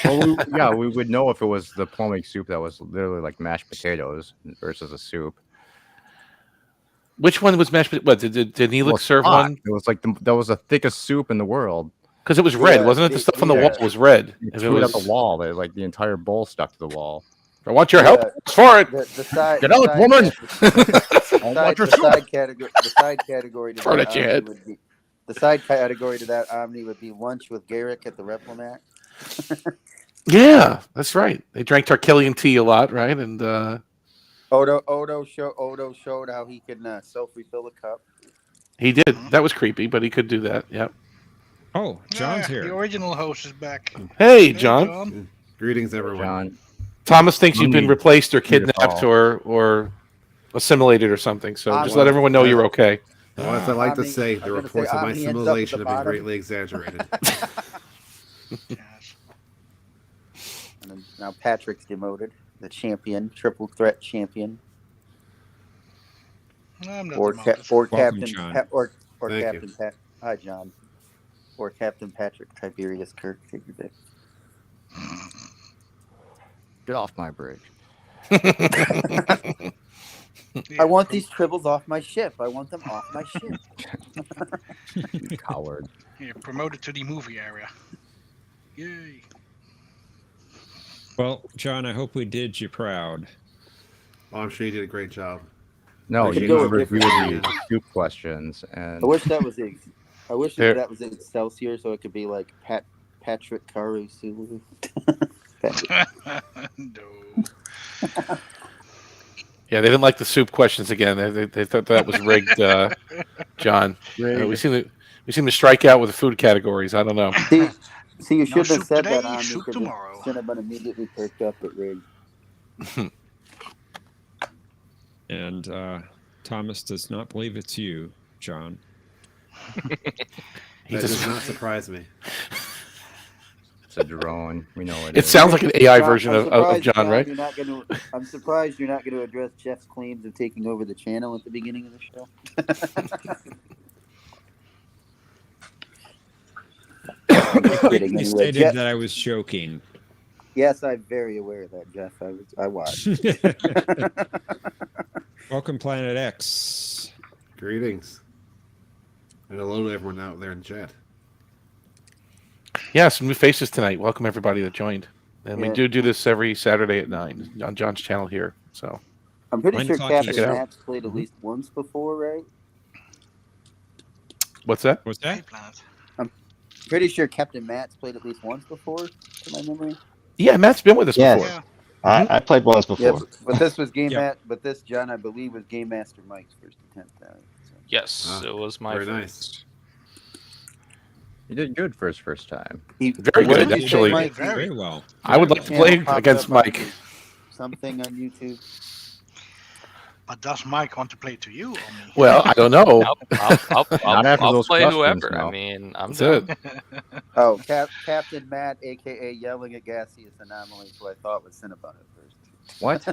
Well, we would know if it was the plumbing soup that was literally like mashed potatoes versus a soup. Which one was mashed? What did Neelix serve one? It was like that was the thickest soup in the world. Because it was red, wasn't it? The stuff on the wall was red. It threw it at the wall. Like the entire bowl stuck to the wall. I want your help. For it. Get out, woman. The side category to Throw it that at your head. would be the side category to that Omni would be lunch with Garrick at the Replomat. Yeah, that's right. They drank Tarkelian tea a lot, right? And Odo showed how he can self-refill a cup. he did. That was creepy, but he could do that. Yep. Oh, John's here. The original host is back. Hey, John. Greetings, everyone. John. Thomas thinks you've been replaced or kidnapped or assimilated or something. So just let everyone know you're okay. Well, as I like to say, the reports of my assimilation have been greatly exaggerated. And then now Patrick's demoted, the champion, triple threat champion. I'm not Or demoted. Captain or Thank Captain Pat. Hi, John. Or Captain Patrick Tiberius Kirk. Take your pick. Get off my bridge. I want these tribbles off my ship. I want them off my ship. You coward. You're promoted to the movie area. Yay. Well, John, I hope we did you proud. Well, I'm sure you did a great job. No, could you go never with reviewed different- the soup questions. And I wish that was that was Excelsior, so it could be like Patrick Karu Sulu. No. Yeah, they didn't like the soup questions again. They thought that was rigged, John. We seem to strike out with the food categories. I don't know. See, you should have soup said today, that on soup because tomorrow. it should have been immediately picked up at Rig. And Thomas does not believe it's you, John. That does not surprise me. it's a drone. We know It sounds like an AI version of surprised, John, right? I'm surprised you're not going to address Jeff's claims of taking over the channel at the beginning of the show. I'm just kidding. You Anyway, stated Jeff, that I was joking. yes, I'm very aware of that, Jeff. I watched. Welcome, Planet X. Greetings. And hello to everyone out there in chat. Yeah, some new faces tonight. Welcome everybody that joined. And Yeah. we do this every Saturday at 9 on John's channel here. So I'm pretty 9 sure o'clock Captain Eastern. Matt's played at least once before, right? what's that? What's that? Planet. Pretty sure Captain Matt's played at least once before, to my memory. Yeah, Matt's been with us Yes. before. Yeah. I played once before. Yeah, but this was Yep. but this, John, I believe, was Game Master Mike's first attempt at it. So. Yes, it was my very first. nice. You did good for his first time. Very What good, did you say, actually. Mike? Very well. I would like to play Channel popped against up on Mike. your- Something on YouTube. But does Mike want to play to you, Omni? Well, I don't know. I'll play whoever. I mean, I'm That's down. Oh, Captain Matt, aka yelling at gaseous anomalies, who I thought was Cinnabon at first. What?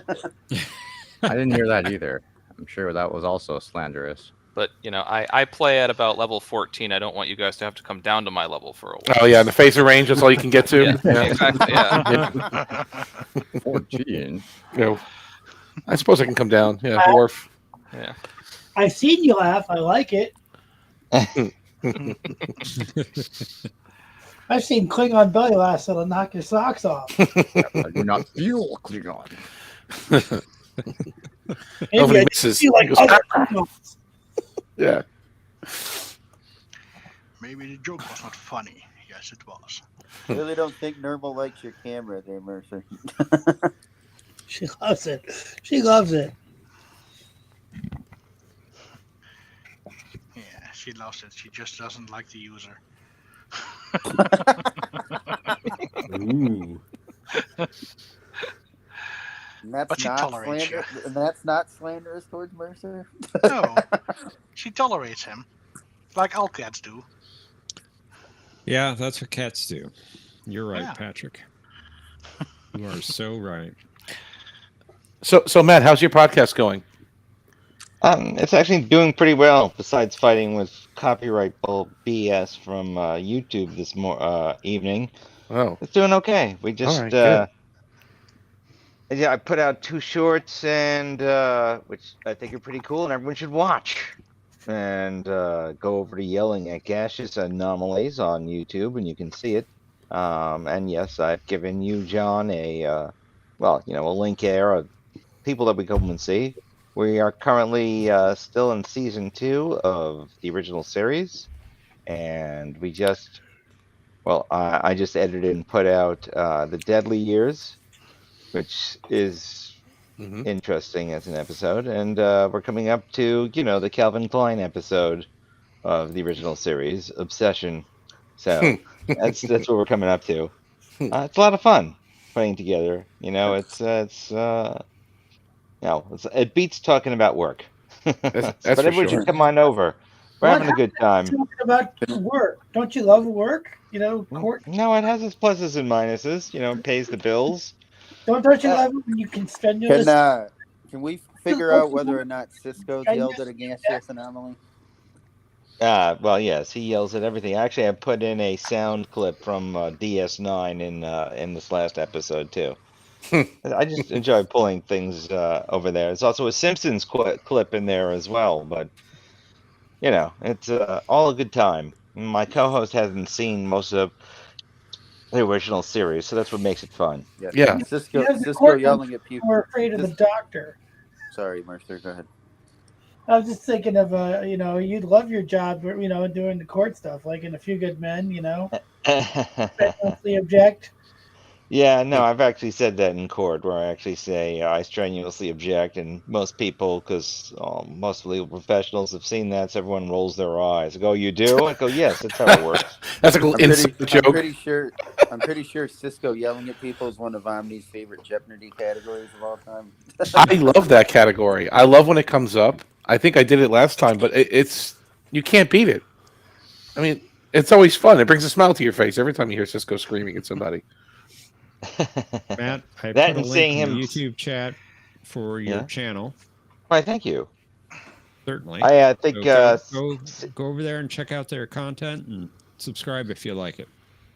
I didn't hear that either. I'm sure that was also slanderous. But I play at about level 14. I don't want you guys to have to come down to my level for a while. Oh yeah, the phaser range. That's all you can get to. Yeah, exactly. Yeah. 14. No. I suppose I can come down. Yeah, dwarf. Yeah. I've seen you laugh. I like it. I've seen Klingon belly laughs that'll knock your socks off. I do not feel Klingon. Nobody I misses. feel like He goes, other Klingons. Yeah. Maybe the joke was not funny. Yes, it was. Really don't think Nermal likes your camera there, Mercer. She loves it. She loves it. Yeah, she loves it. She just doesn't like the user. Ooh. And that's But she not tolerates slander. And that's not slanderous towards Mercer. No, she tolerates him, like all cats do. Yeah, that's what cats do. You're right, Yeah. Patrick. You are so right. So Matt, how's your podcast going? It's actually doing pretty well. Besides fighting with copyright BS from YouTube this evening, Oh, it's doing okay. We just right, good. yeah, I put out 2 shorts and which I think are pretty cool and everyone should watch. And go over to Yelling at Gaseous Anomalies on YouTube and you can see it. And yes, I've given you, John, a link there of people that we come and see. We are currently still in season 2 of the original series, and we just, I just edited and put out the Deadly Years, which is interesting as an episode, and we're coming up to the Calvin Klein episode of the original series, Obsession. So that's what we're coming up to. It's a lot of fun putting together. It beats talking about work. That's But for everyone sure. should come on over. We're having a good time. Talking about work. Don't you love work? Court. No, it has its pluses and minuses. It pays the bills. Don't you love it when you can spend your Can we figure out whether or not Cisco's yelled at a gaseous anomaly? Well, yes, he yells at everything. Actually, I put in a sound clip from DS9 in this last episode too. I just enjoy pulling things over there. There's also a Simpsons clip in there as well, but it's all a good time. My co-host hasn't seen most of the original series, so that's what makes it fun. Yeah. Cisco yelling at people. We're afraid of the doctor. Sorry, Mercer, go ahead. I was just thinking of you'd love your job, doing the court stuff, like in A Few Good Men, strenuously object. Yeah, no, I've actually said that in court, where I actually say I strenuously object, and most people, because most legal professionals have seen that, so everyone rolls their eyes. I go, "You do?" I go, "Yes, that's how it works." That's a little inside joke. I'm pretty sure Cisco yelling at people is one of Omni's favorite Jeopnerdy categories of all time. I love that category. I love when it comes up. I think I did it last time, but it's you can't beat it. I mean, it's always fun. It brings a smile to your face every time you hear Cisco screaming at somebody. Matt, I That put a and link seeing in the him- YouTube chat for your Yeah. channel. Why, thank you. Certainly. I think So go over there and check out their content and subscribe if you like it.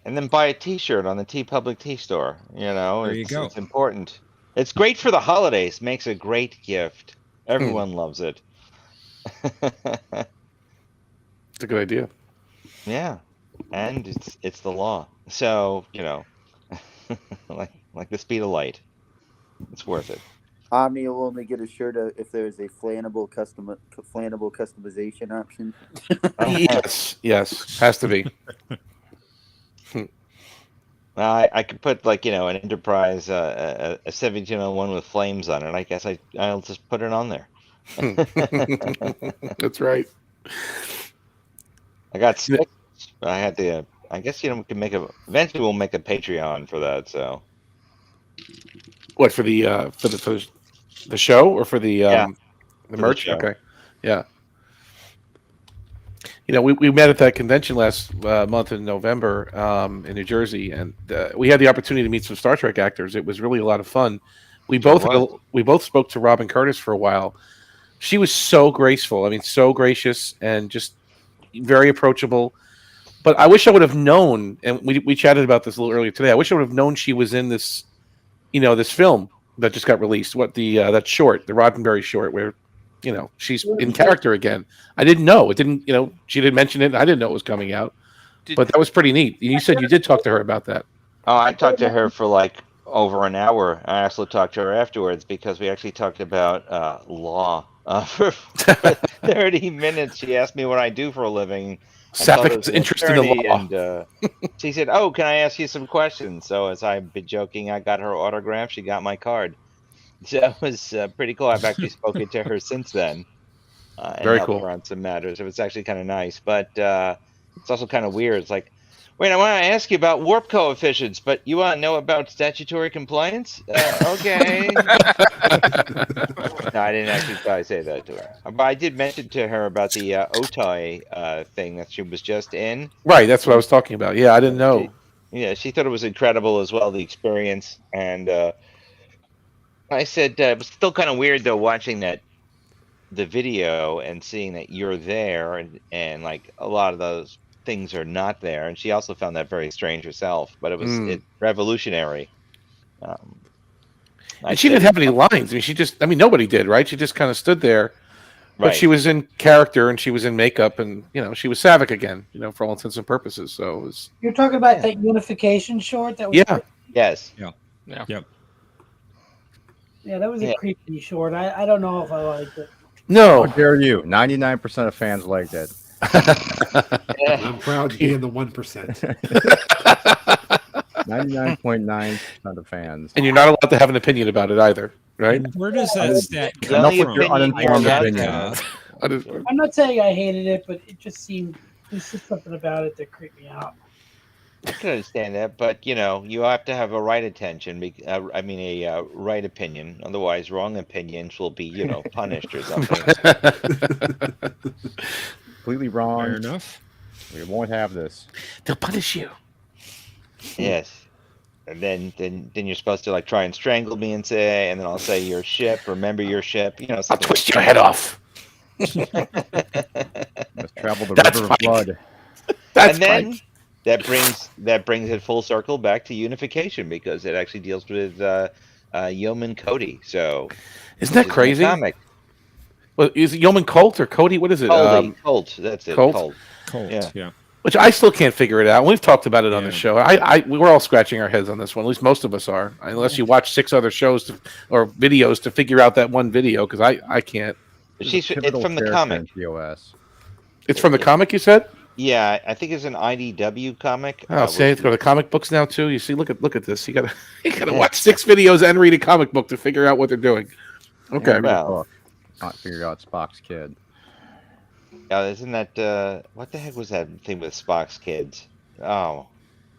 and then buy a T-shirt on the T Public Tea Store. There you it's, go. It's important. It's great for the holidays. Makes a great gift. Everyone loves it. It's a good idea. Yeah, and it's the law. So like the speed of light. It's worth it. Omni will only get a shirt if there's a flannable customization option. Yes, has to be. I could put like an Enterprise, a 1701 with flames on it. I guess I'll just put it on there. That's right. I got six. But I had to. I guess we can make eventually we'll make a Patreon for that. So What for the show or for the Yeah, the for the merch? show. Okay, yeah. We met at that convention last month in November in New Jersey, and we had the opportunity to meet some Star Trek actors. It was really a lot of fun. We Sure both spoke to Robin Curtis for a while. She was so graceful. I mean, so gracious and just very approachable. But I wish I would have known, and we chatted about this a little earlier today. I wish I would have known she was in this, this film that just got released. What that short, the Roddenberry short, where she's in character again. I didn't know. It didn't. She didn't mention it. And I didn't know it was coming out. But that was pretty neat. You said you did talk to her about that. Oh, I talked to her for like over an hour. I also talked to her afterwards because we actually talked about law for 30 minutes. She asked me what I do for a living. Sapphic interest in the law. And she said, "Oh, can I ask you some questions?" So as I've been joking, I got her autograph. She got my card. So it was pretty cool. I've actually spoken to her since then. And Very helped cool. her on some matters. It was actually kind of nice, but it's also kind of weird. It's like, wait, I want to ask you about warp coefficients, but you want to know about statutory compliance? Okay. No, I didn't actually try to say that to her, but I did mention to her about the Otai thing that she was just in. Right, that's what I was talking about. Yeah, I didn't know. She thought it was incredible as well, the experience, and I said it was still kind of weird though watching the video and seeing that you're there and like a lot of those things are not there, and she also found that very strange herself, but it was revolutionary. And she didn't have any lines. I mean, nobody did, right? She just kind of stood there, but Right. she was in character and she was in makeup, and she was Savick again, for all intents and purposes. So it was. You're talking about that unification short that was Yeah. Yes. Yeah. Yep. Yeah, that was a creepy short. I don't know if I liked it. No. How dare you? 99% of fans liked it. I'm proud to be in the 1%. 99.9% of fans. And you're not allowed to have an opinion about it either, right? Where does that stat The come only from? your uninformed opinion opinion. I'm not saying I hated it, but it just seemed there's just something about it that creeped me out. I can understand that, but you have to have a right attention. A right opinion. Otherwise, wrong opinions will be, punished or something. Completely wrong. Fair enough. We won't have this. They'll punish you. Yes. And then you're supposed to like try and strangle me and say, and then I'll say your ship. Remember your ship. I'll twist your head off. Let's travel the river of blood. That's and then Mike. that brings it full circle back to unification because it actually deals with Yeoman Cody. So Isn't that crazy? Comic. Well, is it Yeoman Colt or Cody? What is it? Colt. That's it. Colt? Cold. Yeah. Yeah. Which I still can't figure it out. We've talked about it on the Yeah. show. We're all scratching our heads on this one. At least most of us are, unless you watch 6 other shows or videos to figure out that one video. Because I can't. It's from the comic. It's from the comic, you said? Yeah, I think it's an IDW comic. Oh, say it's got the comic books now too. You see, look at this. You gotta watch 6 videos and read a comic book to figure out what they're doing. Okay. Well, Not figured out Spock's kid. isn't that what the heck was that thing with Spock's kids? Oh,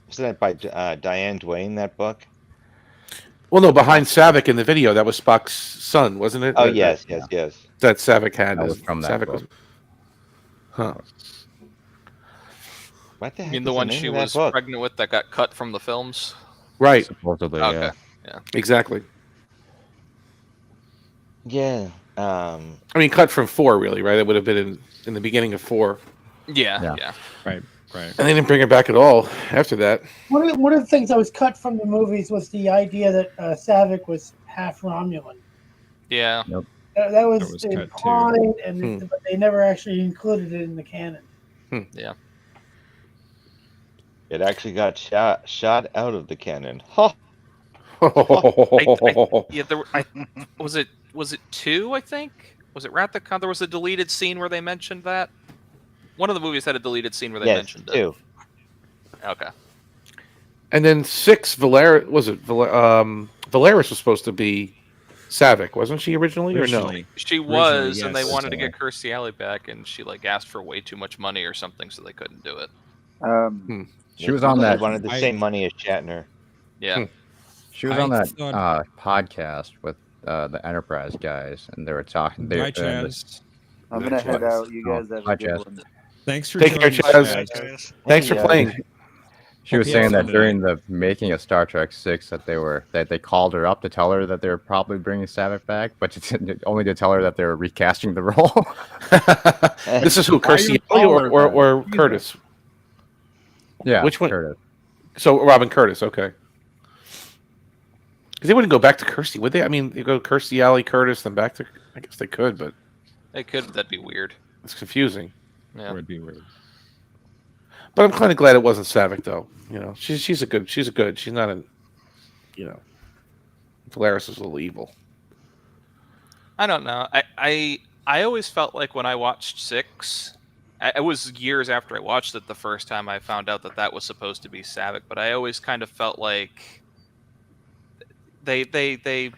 wasn't that by Diane Duane? That book? Well, no, behind Savick in the video, that was Spock's son, wasn't it? Oh That- yes. That Savick had. That was from that Savick book. Huh. What the heck? I mean, the is one name she of that was book? pregnant with that got cut from the films. Right. Supposedly, Okay. yeah. Exactly. Yeah. I mean, cut from 4, really, right? It would have been in the beginning of 4. Yeah. Right. And they didn't bring it back at all after that. One of the things that was cut from the movies was the idea that Savick was half Romulan. Yeah. That was cut too. implied, and but they never actually included it in the canon. Yeah. It actually got shot out of the canon. Ha! Yeah. Was it 2? I think. Was it Wrath of Khan? There was a deleted scene where they mentioned that. One of the movies had a deleted scene where they mentioned it. 2. Okay. And then 6, Valeris was supposed to be Savick, wasn't she originally, or no? She Originally, was, and they yes. wanted to get Kirstie Alley back, and she asked for way too much money or something, so they couldn't do it. She was on that. She wanted the same money as Shatner. Yeah. She was on that podcast with the Enterprise guys, and they were talking. Hi, Chaz. I'm gonna head out. You guys have a good one. Thanks for Take care, joining Chaz. us. Thanks for playing. She was saying that during the making of Star Trek 6 that they called her up to tell her that they were probably bringing Savick back, but only to tell her that they were recasting the role. This is who, Kirstie Alley or Curtis? Yeah, which one? Curtis. So Robin Curtis, okay. Because they wouldn't go back to Kirstie, would they? I mean, you go Kirstie Alley, Curtis, then back to. I guess they could, but They could. That'd be weird. it's confusing. Yeah. It would be weird. But I'm kind of glad it wasn't Savick, though. You know, she's a good. She's not a. You know, Valeris is a little evil. I don't know. I always felt like when I watched 6, it was years after I watched it the first time I found out that was supposed to be Savick, but I always kind of felt like they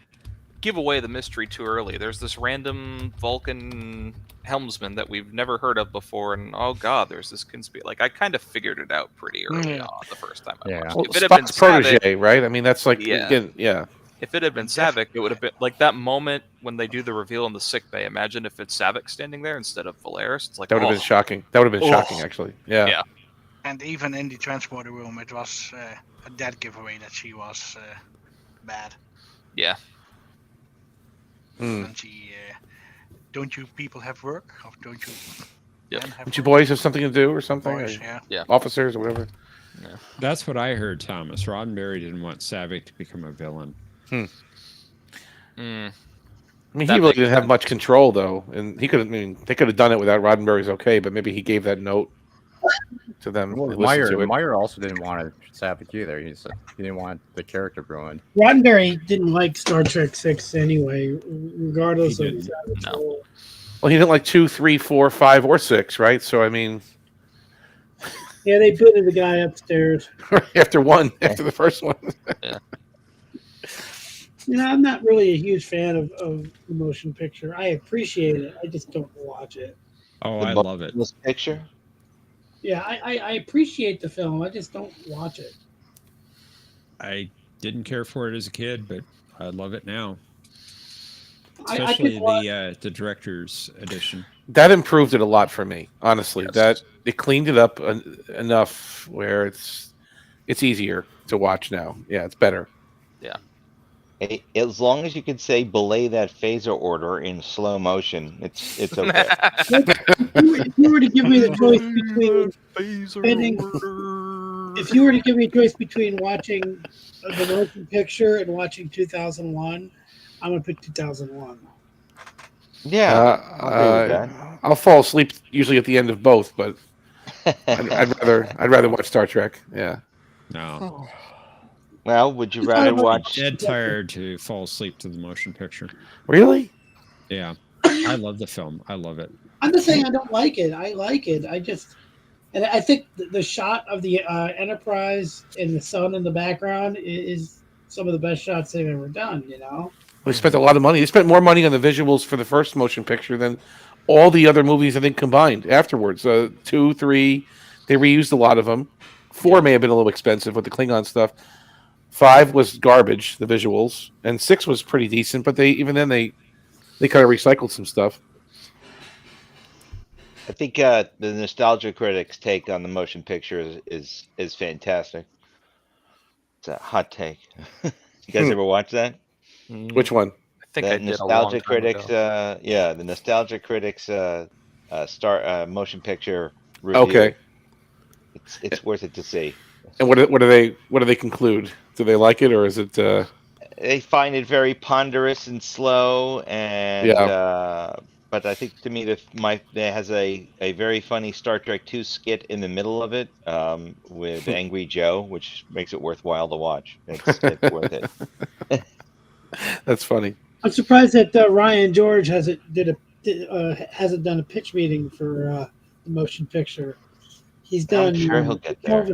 give away the mystery too early. There's this random Vulcan helmsman that we've never heard of before, and oh god, there's this conspiracy. Like, I kind of figured it out pretty early on the first time I watched it. Well, If it had been Spock's protege, Savick, right? I mean, that's like Yeah. again, yeah. If it had been Savick, it would have been like that moment when they do the reveal in the sickbay. Imagine if it's Savick standing there instead of Valeris. It's like, That would have been shocking. That would have been shocking, actually. Yeah. Yeah. And even in the transporter room, it was a dead giveaway that she was bad. Yeah. And she, don't you people have work? Or don't you? Yeah. Don't you boys have something to do or something? Boys, Or yeah. Officers or whatever. Yeah. That's what I heard, Thomas. Roddenberry didn't want Savick to become a villain. I Mm. mean, That he really makes didn't have sense. much control, though, and he could have. I mean, they could have done it without Roddenberry's okay, but maybe he gave that note to them. Well, They listened to it. Meyer also didn't want Savick either. He didn't want the character ruined. Roddenberry didn't like Star Trek 6 anyway, regardless He of didn't. Savage's No. role. Well, he didn't like 2, 3, 4, 5, or 6, right? So I mean, Yeah, they booted the guy upstairs. after the first one. Yeah. You know, I'm not really a huge fan of the motion picture. I appreciate it. I just don't watch it. Oh, I love it. This picture. Yeah, I appreciate the film. I just don't watch it. I didn't care for it as a kid, but I love it now. I Especially could watch- the director's edition. That improved it a lot for me, honestly. Yes. That it cleaned it up enough where it's easier to watch now. Yeah, it's better. Yeah. As long as you can say belay that phaser order in slow motion, it's okay. If you were to give me the choice between spending, if you were to give me a choice between watching the motion picture and watching 2001, I'm gonna pick 2001. Yeah, I'll agree with that. I'll fall asleep usually at the end of both, but I'd rather watch Star Trek. Yeah. No. Well, would you rather watch? Dead tired to fall asleep to the motion picture. Really? Yeah. I love the film. I love it. I'm not saying I don't like it. I like it. And I think the shot of the Enterprise and the sun in the background is some of the best shots they've ever done. You know. We spent a lot of money. They spent more money on the visuals for the first motion picture than all the other movies, I think, combined afterwards. 2, 3, they reused a lot of them. 4 may have been a little expensive with the Klingon stuff. 5 was garbage, the visuals, and 6 was pretty decent. But they kind of recycled some stuff. I think the nostalgia critics' take on the motion picture is fantastic. It's a hot take. You guys ever watch that? Which one? I think The I did nostalgia a long time critics. ago. The nostalgia critics motion picture review. Okay. It's worth it to see. And what do they conclude? Do they like it, or is it? They find it very ponderous and slow, and but I think to me it has a very funny Star Trek 2 skit in the middle of it with Angry Joe, which makes it worthwhile to watch. It's worth it. That's funny. I'm surprised that Ryan George hasn't done a pitch meeting for the motion picture. He's done. I'm sure he'll get there.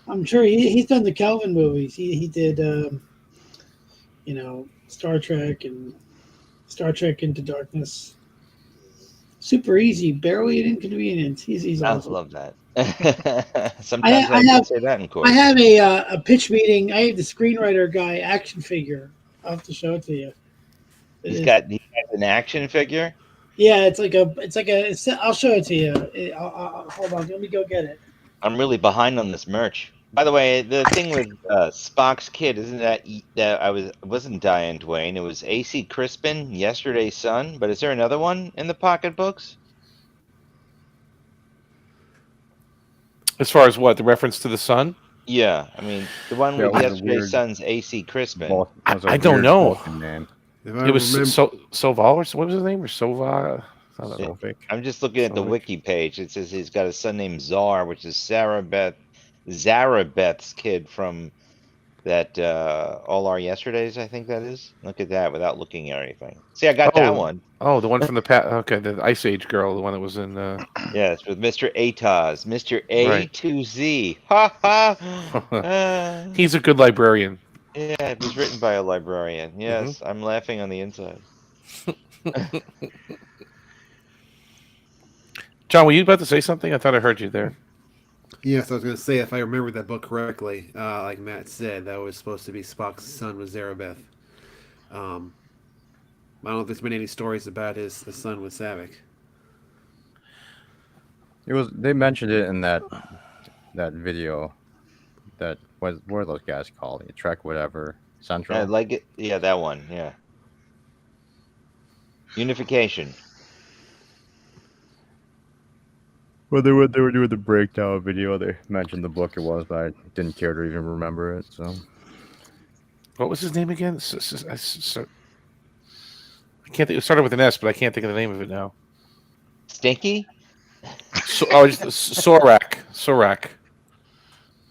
I'm sure he's done the Kelvin movies. He did, Star Trek and Star Trek Into Darkness. Super easy, barely an inconvenience. He's I awesome. love that. Sometimes I can say that in court. I have a pitch meeting. I have the screenwriter guy action figure. I'll have to show it to you. He got an action figure. Yeah, it's like a. I'll show it to you. Hold on, let me go get it. I'm really behind on this merch. By the way, the thing with Spock's kid isn't that wasn't Diane Duane. It was A.C. Crispin, Yesterday's Son. But is there another one in the pocketbooks? As far as what, the reference to the sun? Yeah, I mean the one with Yesterday's Son's A.C. Crispin. I don't know. If It was Soval, or what was his name, or Sova? I'm just looking at the wiki page. It says he's got a son named Czar, which is Zarabeth's kid from that All Our Yesterdays, I think that is. Look at that without looking at anything. See, I got that one. Oh, the one from the past. Okay, the Ice Age girl, the one that was in. Yeah, it's with Mr. Ataz, Mr. A to Z. Ha ha. He's a good librarian. Yeah, it was written by a librarian. Yes, I'm laughing on the inside. John, were you about to say something? I thought I heard you there. Yes, I was going to say, if I remember that book correctly, like Matt said, that was supposed to be Spock's son with Zarabeth. I don't know if there's been any stories about his son with Savick. They mentioned it in that video. That what are those guys called? Trek whatever Central. Yeah, like it. Yeah, that one. Yeah. Unification. Well, they were doing the breakdown video. They mentioned the book it was, but I didn't care to even remember it. So, what was his name again? I can't think. It started with an S, but I can't think of the name of it now. Stinky. Sorak.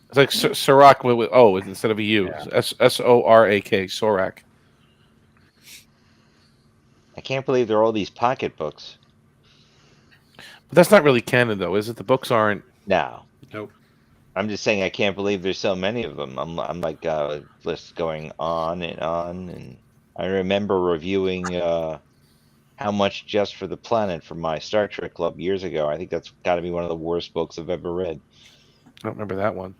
It's like Sorak with O instead of a U. Yeah. Sorak. Sorak. I can't believe there are all these pocketbooks. But that's not really canon, though, is it? The books aren't. No. Nope. I'm just saying I can't believe there's so many of them. I'm like just going on, and I remember reviewing How Much Just for the Planet for my Star Trek club years ago. I think that's got to be one of the worst books I've ever read. I don't remember that one.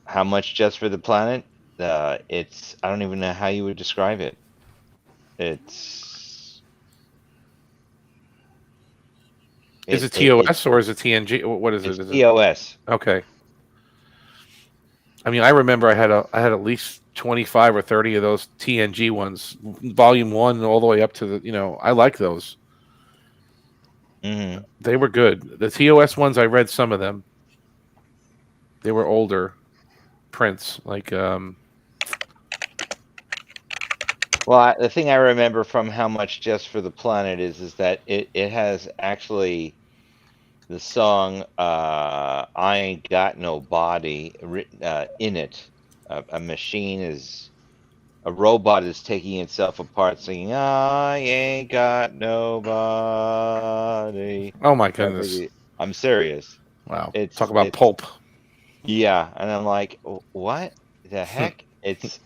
How Much Just for the Planet? It's I don't even know how you would describe it. Is it TOS or is it TNG? What is it? Is TOS. Okay. I mean, I remember I had at least 25 or 30 of those TNG ones, Volume 1 all the way up to the. I like those. Mm-hmm. They were good. The TOS ones, I read some of them. They were older prints, like. Well, the thing I remember from How Much Just for the Planet is that it has actually the song "I Ain't Got No Body" written in it. A robot is taking itself apart, singing "I ain't got nobody." Oh my goodness! I'm serious. Wow! Talk about pulp. Yeah, and I'm like, what the heck? It's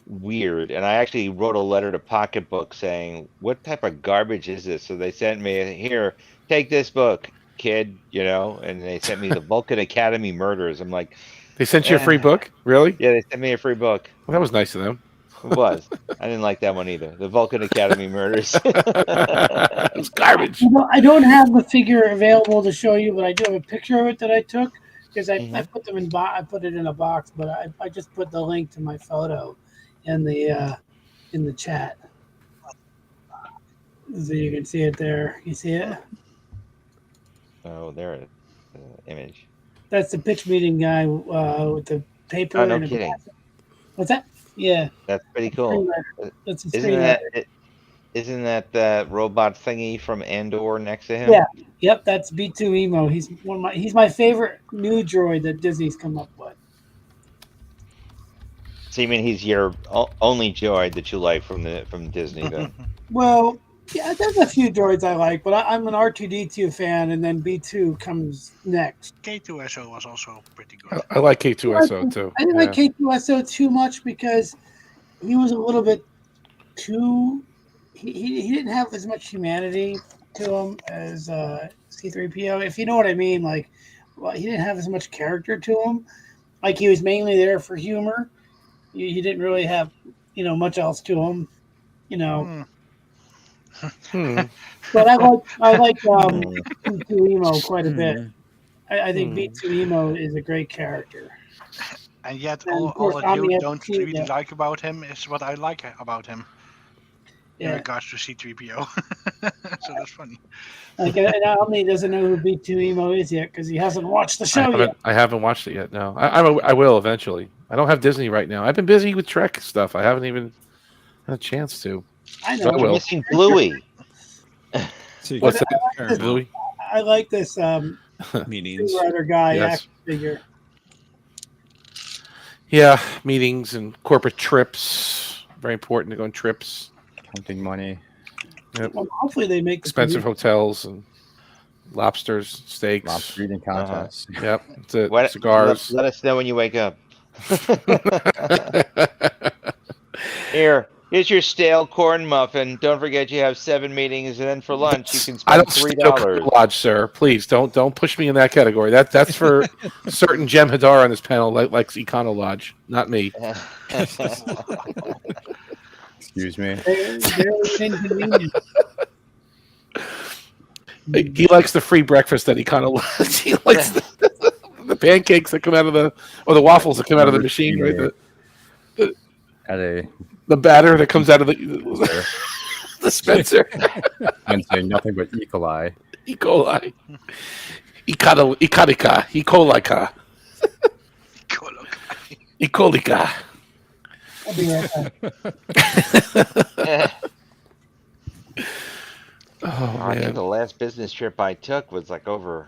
weird. And I actually wrote a letter to Pocketbook saying, what type of garbage is this? So they sent me, here, take this book, kid, and they sent me the Vulcan Academy Murders. I'm like, they sent you a free book? Really? Yeah, they sent me a free book. Well, that was nice of them. It was. I didn't like that one either. The Vulcan Academy Murders. It's garbage. I don't have the figure available to show you, but I do have a picture of it that I took because I put them I put it in a box, but I just put the link to my photo in the chat, so you can see it there. You see it? Oh, there it is. Image. That's the pitch meeting guy with the paper. Oh, no kidding. What's that? Yeah. That's pretty cool. That's Isn't that robot thingy from Andor next to him? Yeah. Yep. That's B2 Emo. He's my favorite new droid that Disney's come up with. So you mean he's your only droid that you like from Disney, then? Well, Yeah, there's a few droids I like, but I'm an R2D2 fan, and then B2 comes next. K2SO was also pretty good. I like K2SO too. I didn't Yeah. like K2SO too much because he was a little bit too. He didn't have as much humanity to him as C3PO, if you know what I mean. Like, well, he didn't have as much character to him. Like, he was mainly there for humor. He didn't really have, much else to him. But I like B2 Emo quite a bit. I think B2 Emo is a great character. And yet, And all, of course, all that you Omni don't ST, really yeah. like about him is what I like about him. In Yeah. regards to C3PO. So that's funny. Like, and Omni doesn't know who B2 Emo is yet because he hasn't watched the show yet. I haven't watched it yet. No, I will eventually. I don't have Disney right now. I've been busy with Trek stuff. I haven't even had a chance to. I So know. You're missing Bluey. What's that? Bluey? I like this meetings. screenwriter guy Yes. action figure. Yeah, meetings and corporate trips. Very important to go on trips. Counting money. Yep. Well, hopefully they make the Expensive producer- hotels and lobsters, steaks. Lobster eating contests. Yep. That's it. What- Cigars. Let us know when you wake up. Here's your stale corn muffin. Don't forget you have 7 meetings, and then for lunch you can I spend don't stay no $3. Lodge, sir. Please don't push me in that category. That's for certain Jem Hadar on this panel, like Econo Lodge, not me. Excuse me. They're inconvenient. He likes the free breakfast that Econo Lodge. He likes the pancakes that come out of the waffles that come out of the machine, right? The batter that comes out of the dispenser. I'm saying nothing but E. coli. E. coli. Ecolica. E. colica. E. colica. I'll be right back. Oh, I think man. the last business trip I took was like over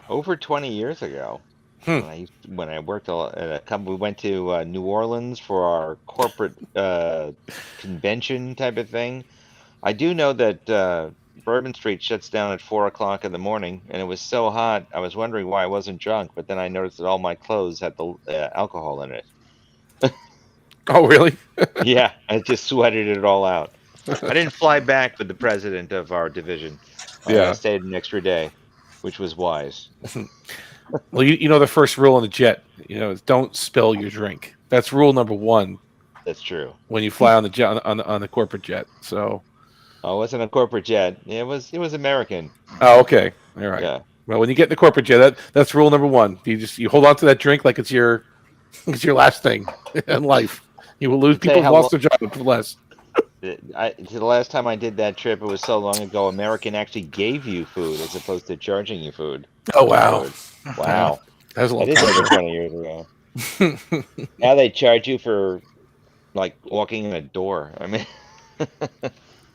20 years ago. When I worked at a company, we went to New Orleans for our corporate convention type of thing. I do know that Bourbon Street shuts down at 4 o'clock in the morning, and it was so hot. I was wondering why I wasn't drunk, but then I noticed that all my clothes had the alcohol in it. Oh, really? Yeah, I just sweated it all out. I didn't fly back with the president of our division. Yeah. I stayed an extra day, which was wise. Well, you know the first rule on the jet, is don't spill your drink. That's rule number 1. That's true. When you fly on the jet on the corporate jet. So. Oh, it wasn't a corporate jet. It was American. Oh, okay. All right. Yeah. Well, when you get in the corporate jet, that's rule number 1. You hold on to that drink like it's your last thing in life. You will lose. People have lost their job for less. The last time I did that trip, it was so long ago. American actually gave you food as opposed to charging you food. Oh, wow. Wow. That was a long That is time over ago. 20 years ago. Now they charge you for like walking in a door. I mean,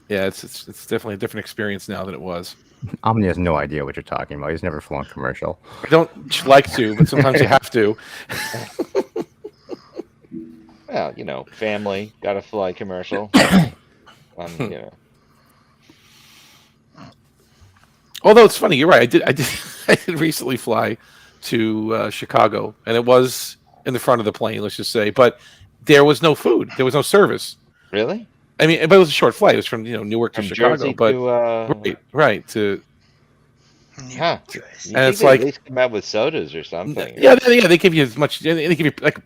Yeah, it's definitely a different experience now than it was. Omni has no idea what you're talking about. He's never flown commercial. I don't like to, but sometimes you have to. well, family, got to fly commercial. Although it's funny, you're right. I did recently fly to Chicago, and it was in the front of the plane. Let's just say, but there was no food. There was no service. Really? I mean, but it was a short flight. It was from Newark to From Chicago. Jersey But to, right to. Huh. And it's like at least come out with sodas or something. Yeah, they give you as much. They give you like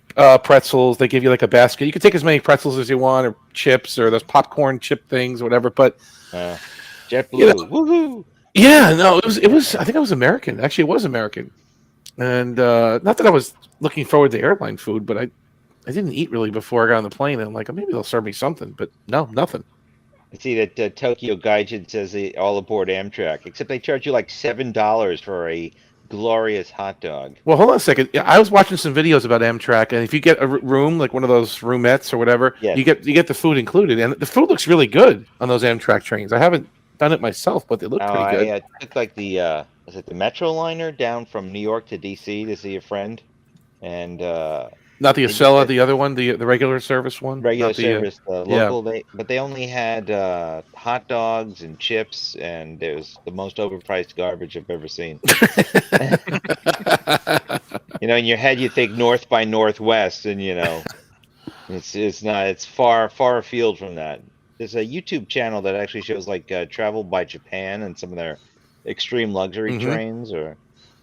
pretzels. They give you like a basket. You can take as many pretzels as you want, or chips, or those popcorn chip things, or whatever. But JetBlue, woohoo! Yeah, no, it was. I think it was American. Actually, it was American. And not that I was looking forward to airline food, but I didn't eat really before I got on the plane. And I'm like, oh, maybe they'll serve me something, but no, nothing. I see that Tokyo Gaijin says all aboard Amtrak, except they charge you like $7 for a glorious hot dog. Well, hold on a second. Yeah, I was watching some videos about Amtrak, and if you get a room, like one of those roomettes or whatever, Yes. you get the food included, and the food looks really good on those Amtrak trains. I haven't done it myself, but they look pretty good. I took like was it the Metro liner down from New York to DC to see a friend, and Not the They did Acela, the the other one, the regular service one. regular Not the, service, yeah. local. But they only had hot dogs and chips, and it was the most overpriced garbage I've ever seen. You know, in your head you think North by Northwest, and you know, it's not. It's far afield from that. There's a YouTube channel that actually shows like travel by Japan and some of their extreme luxury Mhm. trains, or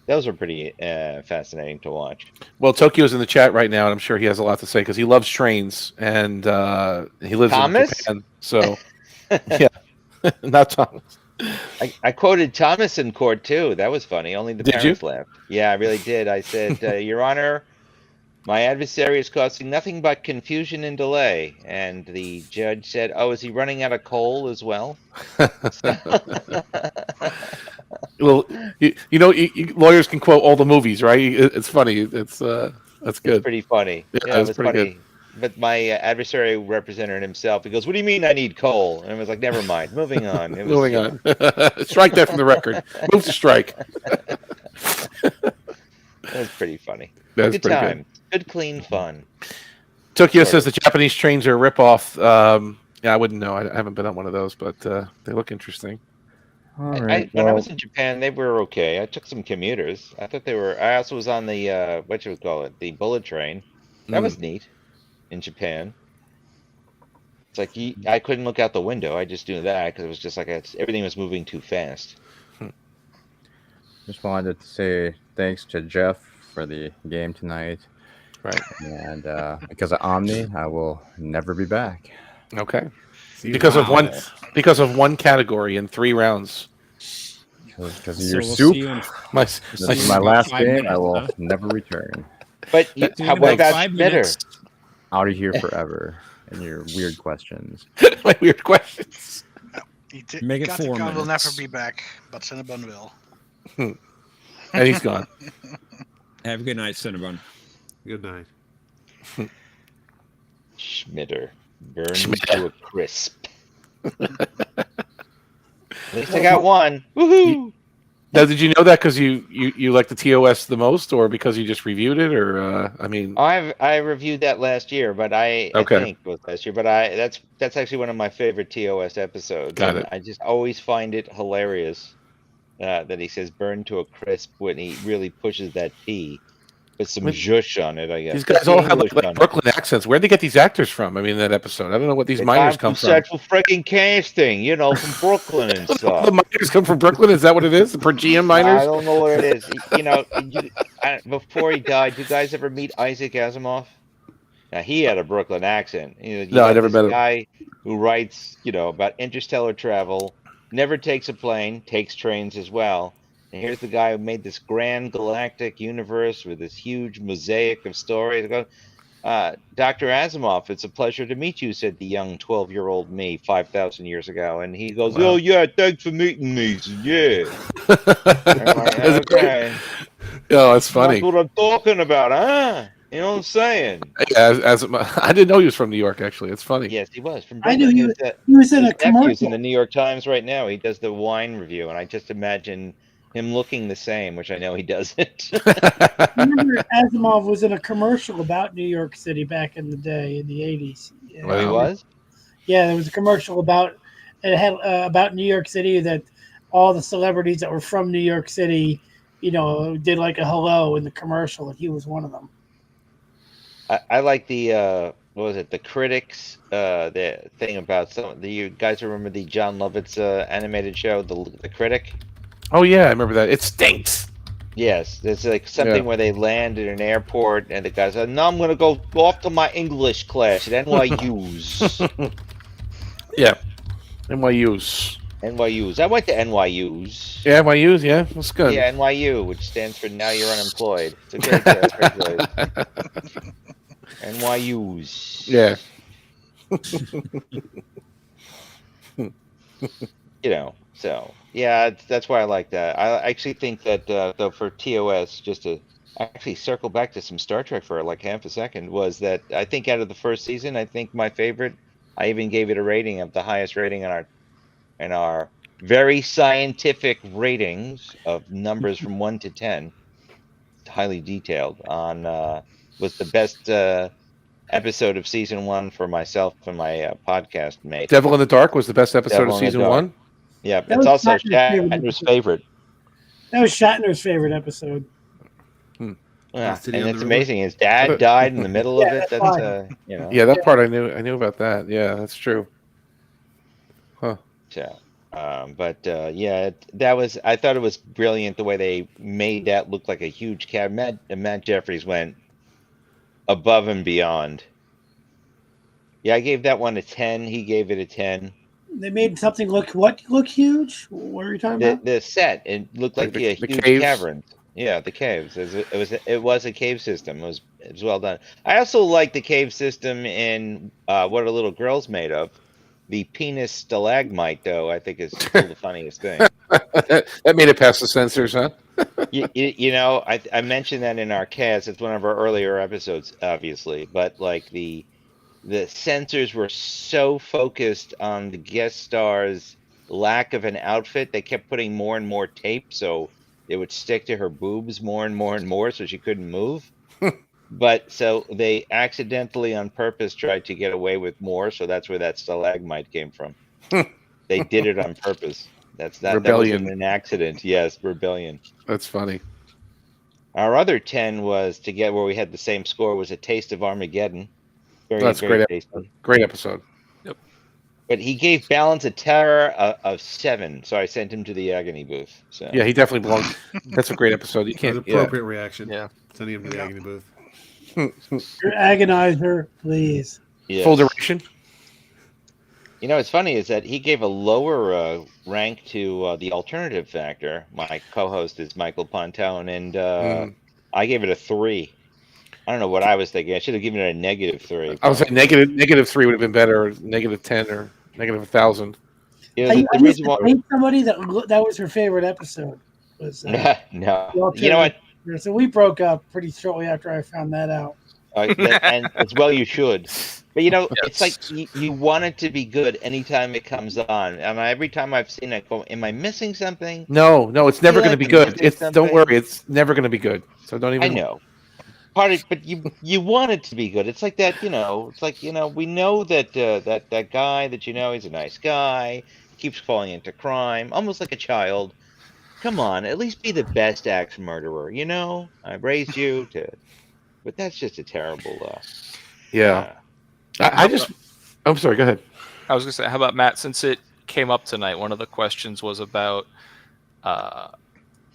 those are pretty fascinating to watch. Well, Tokyo's in the chat right now, and I'm sure he has a lot to say because he loves trains and he lives Thomas? in Japan. So, yeah, not Thomas. I quoted Thomas in court too. That was funny. Only the Did you? parents laughed. Yeah, I really did. I said, Your Honor, my adversary is causing nothing but confusion and delay. And the judge said, Oh, is he running out of coal as well? Well, lawyers can quote all the movies, right? It's funny. That's good. It's pretty funny. Yeah, it it's was pretty funny. good. But my adversary represented himself. He goes, "What do you mean I need coal?" And I was like, "Never mind. Moving on." It was, Moving you on. know. Strike that from the record. Move to strike. That was pretty funny. That's Good pretty time. Good, clean fun. Tokyo Sort says of. the Japanese trains are a ripoff. Yeah, I wouldn't know. I haven't been on one of those, but they look interesting. All When right. I Well, was in Japan, they were okay. I took some commuters. I thought they were. I also was on the what you would call it, the bullet train. That was neat in Japan. It's like I couldn't look out the window. I just do that because it was just like everything was moving too fast. just wanted to say thanks to Jeff for the game tonight. Right. And because of Omni, I will never be back. Okay. Because of one category in 3 rounds. Because of So your we'll soup. see you in- This see is you my in last 5 game. minutes, I will huh? never return. But See you in what about about 5 Schmitter? minutes. Out of here forever. And your weird questions. My weird questions. Make it Got 4 will never minutes. be back, but Cinnabon will. And he's gone. Have a good night, Cinnabon. Good night. Schmitter burns to a crisp. At least I got one. Woohoo! Now, did you know that because you like the TOS the most, or because you just reviewed it, or I mean? I reviewed that last year, but I think it was last year. But that's actually one of my favorite TOS episodes. Got and it. I just always find it hilarious that he says "burn to a crisp" when he really pushes that P. Put some zhush on it, I guess. These guys all have like Brooklyn accents. Where'd they get these actors from? I mean, that episode. I don't know what these miners come from. Central freaking casting, you know, from Brooklyn and stuff. The miners come from Brooklyn. Is that what it is? The per GM miners? I don't know what it is. You know, before he died, you guys ever meet Isaac Asimov? Now he had a Brooklyn accent. You No, I never this met him. guy who writes, you know, about interstellar travel, never takes a plane, takes trains as well. And here's the guy who made this grand galactic universe with this huge mosaic of stories. Dr. Asimov, it's a pleasure to meet you, said the young 12-year-old me 5,000 years ago. And he goes, Wow. Oh, yeah, thanks for meeting me. So, yeah. I'm like, okay. Oh, that's funny. That's what I'm talking about, huh? You know what I'm saying? Yeah, I didn't know he was from New York. Actually, it's funny. Yes, he was from. I knew Brooklyn. he was in a his nephew's commercial. in the New York Times right now. He does the wine review, and I just imagine him looking the same, which I know he doesn't. Remember, Asimov was in a commercial about New York City back in the day, in the 80s. Yeah. Oh, he was? Yeah, there was a commercial about it had about New York City that all the celebrities that were from New York City, you know, did like a hello in the commercial, and he was one of them. I like the what was it? The critics, the thing about you guys remember the John Lovitz animated show, the Critic? Oh yeah, I remember that. It stinks. Yes, there's like something where they land at an airport, and the guy says, "No, I'm gonna go off to my English class at NYU's." Yeah, NYU's. NYU's. I went to NYU's. Yeah, NYU's. Yeah, that's good. Yeah, NYU, which stands for Now You're Unemployed. It's a great place. NYU's. Yeah. You know, so yeah, that's why I like that. I actually think that though for TOS, just to actually circle back to some Star Trek for like half a second, was that I think out of the first season, I think my favorite. I even gave it a rating of the highest rating in our very scientific ratings of numbers from 1 to 10. highly detailed on was the best episode of season 1 for myself and my podcast mate. Devil in the Dark was the best episode Devil of in the season Dark. 1. Yeah, That it's was also Shatner's Shatner's favorite. That was Shatner's favorite episode. Yeah, City and on it's the River? amazing. His dad died in the middle of Yeah, it. that's That's why. you know. Yeah, that part I knew about that. Yeah, that's true. Huh. So, yeah, that was. I thought it was brilliant the way they made that look like a huge cab. Matt Jeffries went above and beyond. Yeah, I gave that one a 10. He gave it a 10. They made something look huge. What are you talking about? The set, it looked like the a huge caves? cavern. Yeah, the caves. It was a cave system. It was well done. I also like the cave system in What Are Little Girls Made Of. The penis stalagmite, though, I think is still the funniest thing. that made it past the censors, huh? You know, I mentioned that in our cast. It's one of our earlier episodes, obviously, but like the censors were so focused on the guest star's lack of an outfit, they kept putting more and more tape so it would stick to her boobs more and more and more, so she couldn't move. But so they accidentally, on purpose, tried to get away with more. So that's where that stalagmite came from. They did it on purpose. That Rebellion. wasn't an accident. Yes, rebellion. That's funny. Our other 10 was to get where we had the same score was A Taste of Armageddon. That's very great. tasty. Great episode. Yep. But he gave Balance of Terror of 7, so I sent him to the agony booth. So Yeah, he definitely belongs. That's a great episode. You That can't. was an appropriate reaction. Yeah. Sending him to the agony booth. Your agonizer, please. Yes. Full duration. You know, what's funny is that he gave a lower rank to the alternative factor. My co-host is Michael Pontone, and I gave it a 3. I don't know what I was thinking. I should have given it a -3. I was saying -3 would have been better, or -10 or -1,000. Yeah, I used to hate somebody that was her favorite episode. Was no. You know what? So we broke up pretty shortly after I found that out. And as well you should. But you know, it's like you want it to be good anytime it comes on. And every time I've seen it, go, am I missing something? No, it's never going to be good. Don't something? worry, it's never going to be good. So don't even. I know. But you want it to be good. It's like that, you know. It's like, you know, we know that that guy that you know, he's a nice guy. Keeps falling into crime, almost like a child. Come on, at least be the best axe murderer. You know, I raised you to, but that's just a terrible. Yeah, I'm sorry. Go ahead. I was gonna say, how about Matt? Since it came up tonight, one of the questions was about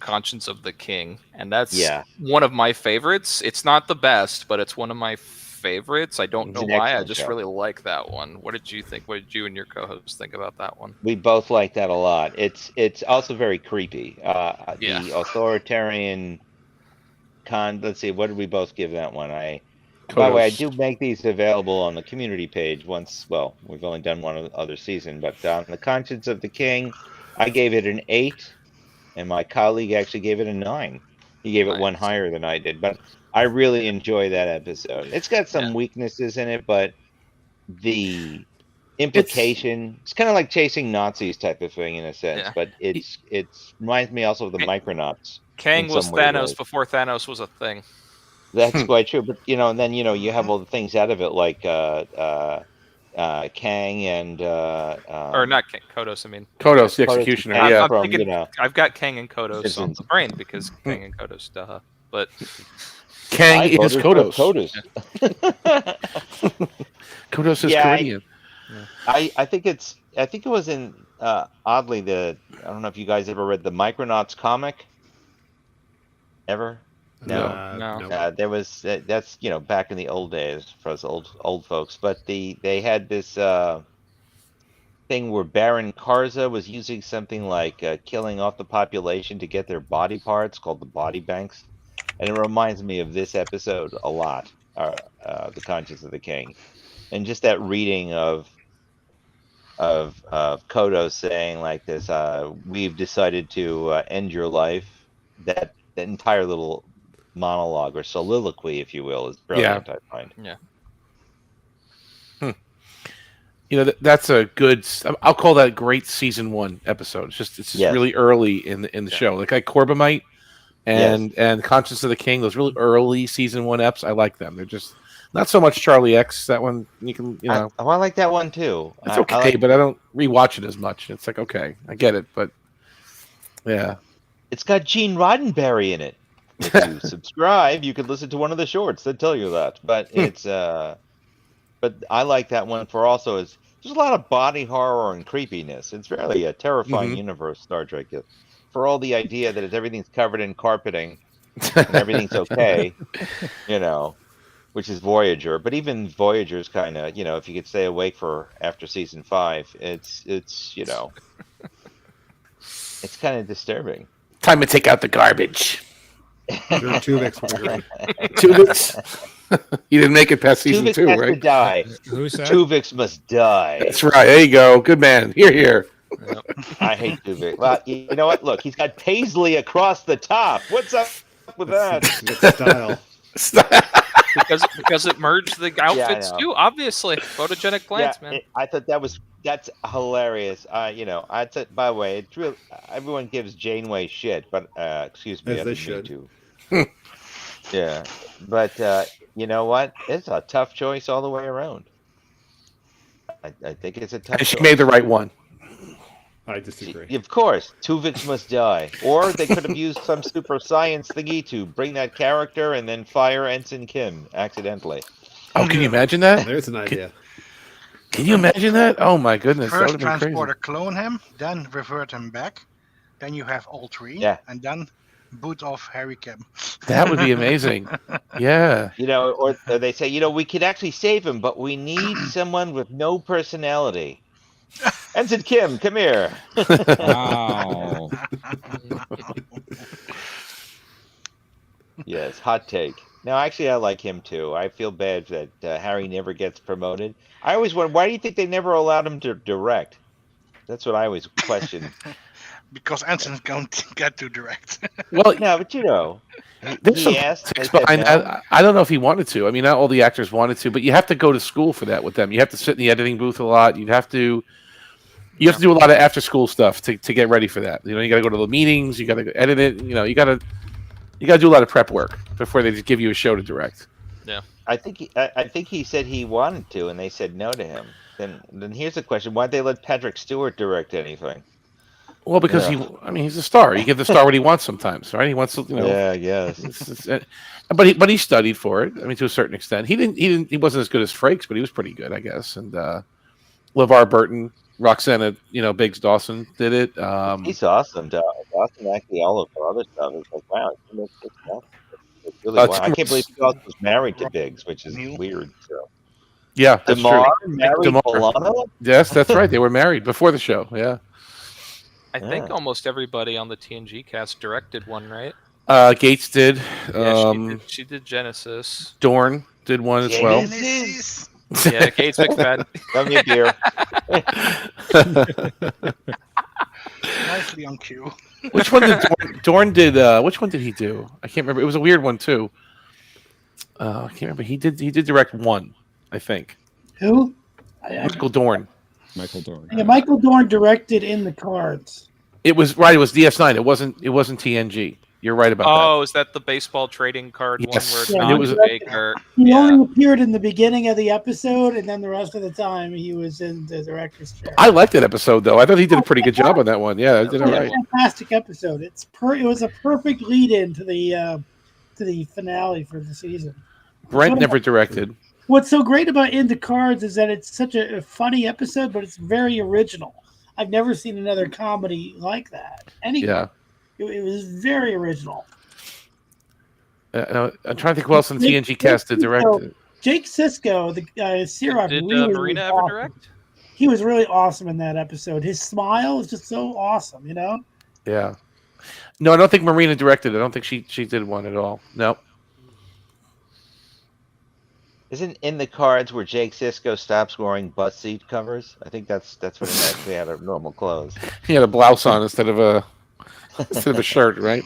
Conscience of the King, and that's one of my favorites. It's not the best, but it's one of my favorites. I don't know why. I just really like that one. What did you think? What did you and your co-host think about that one? We both like that a lot. It's also very creepy. The authoritarian let's see, what did we both give that one? By the way, I do make these available on the community page once. Well, we've only done one other season, but on the Conscience of the King, I gave it an 8, and my colleague actually gave it a 9. He gave it one higher than I did, but I really enjoy that episode. It's got some weaknesses in it, but the implication, it's kind of like chasing Nazis type of thing in a sense, but it's reminds me also of the Micronauts. Kang was Thanos before Thanos was a thing. That's quite true, but you know, and then you know you have all the things out of it like Kang and or not Kang, Kodos. I mean Kodos, the executioner. I'm Yeah, thinking, I've got Kang and Kodos on the brain because Kang and Kodos, duh. But Kang is Kodos. Kodos is Korean. I think it was in oddly I don't know if you guys ever read the Micronauts comic. Ever? No. There was that's you know back in the old days for us old folks, but they had this thing where Baron Karza was using something like killing off the population to get their body parts called the body banks, and it reminds me of this episode a lot, the Conscience of the King, and just that reading of Kodos saying like this, we've decided to end your life. That entire little monologue or soliloquy, if you will, is brilliant. I find. Yeah. You know that's a good. I'll call that great season 1 episode. It's just really early in the show. Like Corbomite, and Conscience of the King. Those really early season 1 eps, I like them. They're just not so much Charlie X. That one you can I like that one too. It's okay, but I don't rewatch it as much. It's like okay, I get it, but yeah, it's got Gene Roddenberry in it. If you subscribe, you could listen to one of the shorts that tell you that. But it's but I like that one for also is there's a lot of body horror and creepiness. It's really a terrifying universe, Star Trek. For all the idea that everything's covered in carpeting and everything's okay, which is Voyager. But even Voyager's kind of, if you could stay awake for after season 5, it's it's kind of disturbing. Time to take out the garbage. Tuvix would agree. Tuvix? You didn't make it past season 2, has right? To die. Who's that? Tuvix must die. That's right. There you go. Good man. Here. I hate Tuvix. Well, you know what? Look, he's got paisley across the top. What's up with that? Style. because it merged the outfits too. Obviously, photogenic glance, man. I thought that's hilarious. I said, by the way, it's real. Everyone gives Janeway shit, but excuse me, as they should. Too. Yeah, but you know what? It's a tough choice all the way around. I think it's a tough. And she choice. made the right one. I disagree. Of course, Tuvix must die. Or they could have used some super science thingy to bring that character and then fire Ensign Kim accidentally. Oh, can you imagine that? There's an idea. Can you imagine that? Oh my goodness. First that would have been transporter, crazy. clone him, then revert him back. Then you have all 3, and then boot off Harry Kim. That would be amazing. Yeah. Or they say, we could actually save him, but we need someone with no personality. Ensign Kim, come here. Wow. Yes, hot take. No, actually, I like him too. I feel bad that Harry never gets promoted. I always wonder, why do you think they never allowed him to direct? That's what I always question. Because Ensign's going to get to direct. Well, no, but there's some he asked. politics behind that. I don't know if he wanted to. I mean, not all the actors wanted to, but you have to go to school for that with them. You have to sit in the editing booth a lot. You have to do a lot of after school stuff to get ready for that. You got to go to the meetings. You got to edit it. You got to do a lot of prep work before they just give you a show to direct. Yeah, I think he said he wanted to, and they said no to him. Then here's the question: why'd they let Patrick Stewart direct anything? Well, because he's a star. You give the star what he wants sometimes, right? He wants to, Yeah, I guess. But he studied for it. I mean, to a certain extent, he wasn't as good as Frakes, but he was pretty good, I guess. And LeVar Burton, Roxana, Biggs Dawson did it. He's awesome. Dawson actually all of the other stuff. It's like, wow, he makes good stuff. It's really wild. I can't believe Dawson was married to Biggs, which is weird. So. Yeah, that's DeMar true. married DeMar. Milano? Yes, that's right. They were married before the show. Yeah. I think almost everybody on the TNG cast directed one, right? Gates did. Yeah, she did Genesis. Dorn did one as well. Genesis. Yeah, Gates McFadden. Come here, beer. Nicely on cue. Which one did Dorn did? Which one did he do? I can't remember. It was a weird one too. I can't remember. He did direct one, I think. Who? Michael Dorn. Michael Dorn. Yeah, Michael Dorn directed In the Cards. It was right. It was DS9. It wasn't TNG. You're right about that. Oh, is that the baseball trading card Yes. one where it's Yeah, not it was big or He only appeared in the beginning of the episode, and then the rest of the time he was in the director's chair. I liked that episode though. I thought he did a pretty good job on that one. Yeah, I did all right. Fantastic episode. It was a perfect lead-in to the finale for the season. Brent never directed. What's so great about In the Cards is that it's such a funny episode, but it's very original. I've never seen another comedy like that. Yeah. It was very original. I'm trying to think who else in the TNG cast did direct it. Jake Sisko, the Sirach, Did really Marina was ever awesome. direct? He was really awesome in that episode. His smile is just so awesome, Yeah. No, I don't think Marina directed it. I don't think she did one at all. No. Isn't In the Cards where Jake Sisko stops wearing butt seat covers? I think that's when he actually had a normal clothes. He had a blouse on instead of a shirt, right?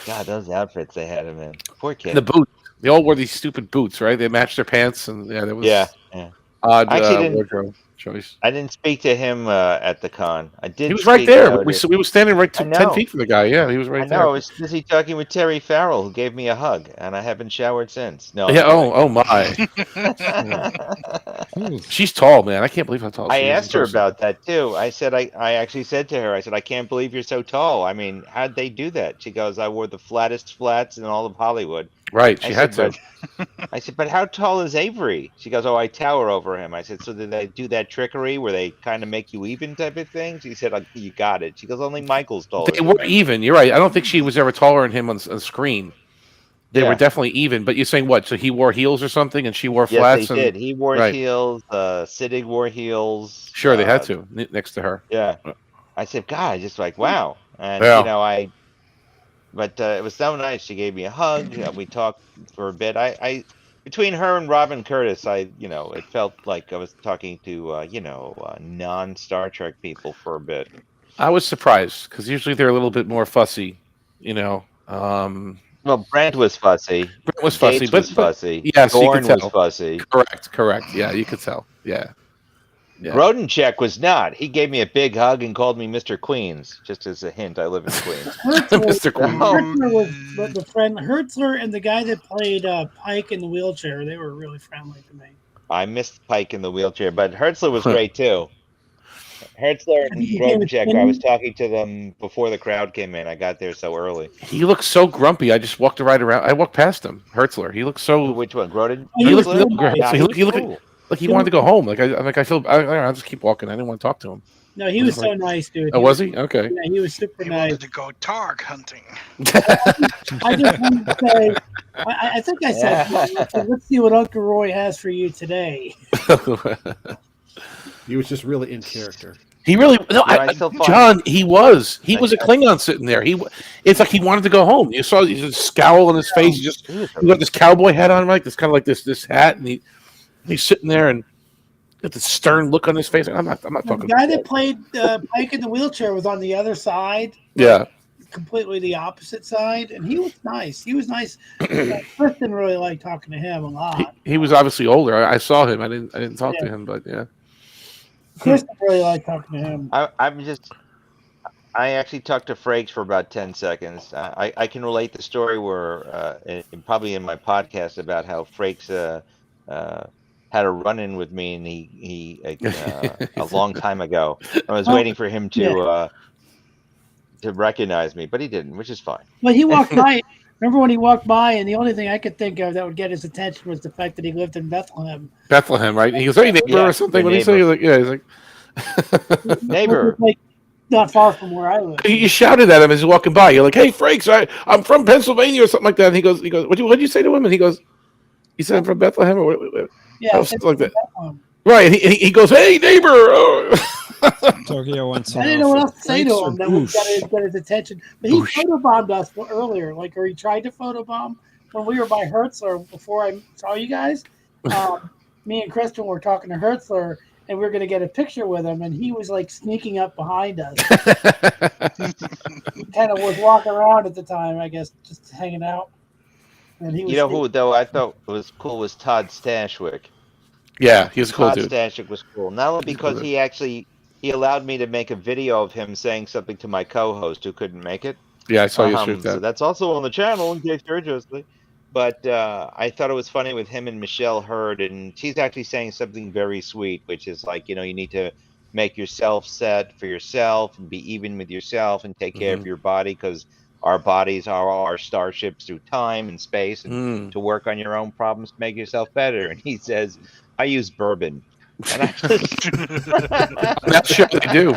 God, those outfits they had him in. Poor kid. The boots. They all wore these stupid boots, right? They matched their pants, and that was Yeah. odd I actually didn't. wardrobe. choice. I didn't speak to him at the con. I did. He was right speak, there. though, We were standing right I 10 know. feet from the guy. Yeah, he was I right know. there. I was busy talking with Terry Farrell, who gave me a hug, and I haven't showered since. No. Yeah. I'm Oh my. She's tall, man. I can't believe how tall I she is in asked her person. about that too. I actually said to her, I said, I can't believe you're so tall. I mean, how'd they do that? She goes, I wore the flattest flats in all of Hollywood. Right. I She had said, to. I said, but how tall is Avery? She goes, oh, I tower over him. I said, so did they do that trickery where they kind of make you even type of thing? She said, you got it. She goes, only Michael's taller They than were me. even. You're right. I don't think she was ever taller than him on screen. They were Yeah. definitely even. But you're saying what? So he wore heels or something, and she wore Yes, flats. they And did. He wore right. heels. Siddig wore heels. Sure, they had to next to her. Yeah. I said, God, just like, wow. And, Yeah. But it was so nice. She gave me a hug. We talked for a bit. Between her and Robin Curtis, it felt like I was talking to, non-Star Trek people for a bit. I was surprised because usually they're a little bit more fussy, you know. Well, Brent was fussy. Brent was fussy, Gates was but fussy. yes, you could Thorne was tell. fussy. Correct. Yeah, you could tell. Yeah. Brodencheck was not. He gave me a big hug and called me Mr. Queens, just as a hint. I live in Queens. Mr. Queens. Hertzler was the friend. Hertzler and the guy that played Pike in the wheelchair. They were really friendly to me. I missed Pike in the wheelchair, but Hertzler was great too. Hertzler and He came with Brodencheck. I Kenny? was talking to them before the crowd came in. I got there so early. He looked so grumpy. I just walked right around. I walked past him. Hertzler. He looked so. Which one, Groden? He was Hertzler? so nice. He looked like he wanted to go home. I feel. I'll just keep walking. I didn't want to talk to him. No, he was so nice, dude. Oh, was he? Okay. Yeah, he was super He nice. wanted to go targ hunting. I just wanted to say, I think I said, let's see what Uncle Roy has for you today. He was just really in character. He really no, John. He was a Klingon sitting there. It's like he wanted to go home. You saw his scowl on his face. He got this cowboy hat on, right? This kind of like this hat, and he's sitting there and got this stern look on his face. I'm not The talking. guy that played Pike in the wheelchair was on the other side. Yeah. Completely the opposite side, and he was nice. Kristen really liked talking to him a lot. He was obviously older. I saw him. I didn't talk to him, but yeah. Kristen really liked talking to him. I actually talked to Frakes for about 10 seconds. I can relate the story where, probably in my podcast, about how Frakes had a run-in with me, and he a long time ago. I was waiting for him to recognize me, but he didn't, which is fine. But he walked by. Remember when he walked by, and the only thing I could think of that would get his attention was the fact that he lived in Bethlehem. Bethlehem, right? He goes, "Hey, neighbor," or something. What did he say? He's like, neighbor. Like, not far from where I live. You shouted at him as he's walking by. You're like, "Hey, Frakes, I'm from Pennsylvania," or something like that. And he goes, "What'd you say to him?" And he said, "I'm from Bethlehem," or what? Yeah, something like that. Right? And he goes, "Hey, neighbor." Oh. Tokyo wants. I didn't know what else to say to him that would get his attention. But he photobombed us earlier, or he tried to photobomb when we were by Hertzler before I saw you guys. Me and Kristen were talking to Hertzler, and we were going to get a picture with him, and he was like sneaking up behind us. He kind of was walking around at the time, I guess, just hanging out. And he was Who though I thought was cool was Todd Stashwick. Yeah, he was a cool Todd dude. Stashwick was cool. Not only because he allowed me to make a video of him saying something to my co-host who couldn't make it. Yeah, I saw you shoot that. So that's also on the channel in case you're interested. But I thought it was funny with him and Michelle Hurd, and she's actually saying something very sweet, which is like, you need to make yourself set for yourself and be even with yourself and take care of your body, because our bodies are our starships through time and space, and to work on your own problems, make yourself better. And he says, I use bourbon. And I That's sure they do.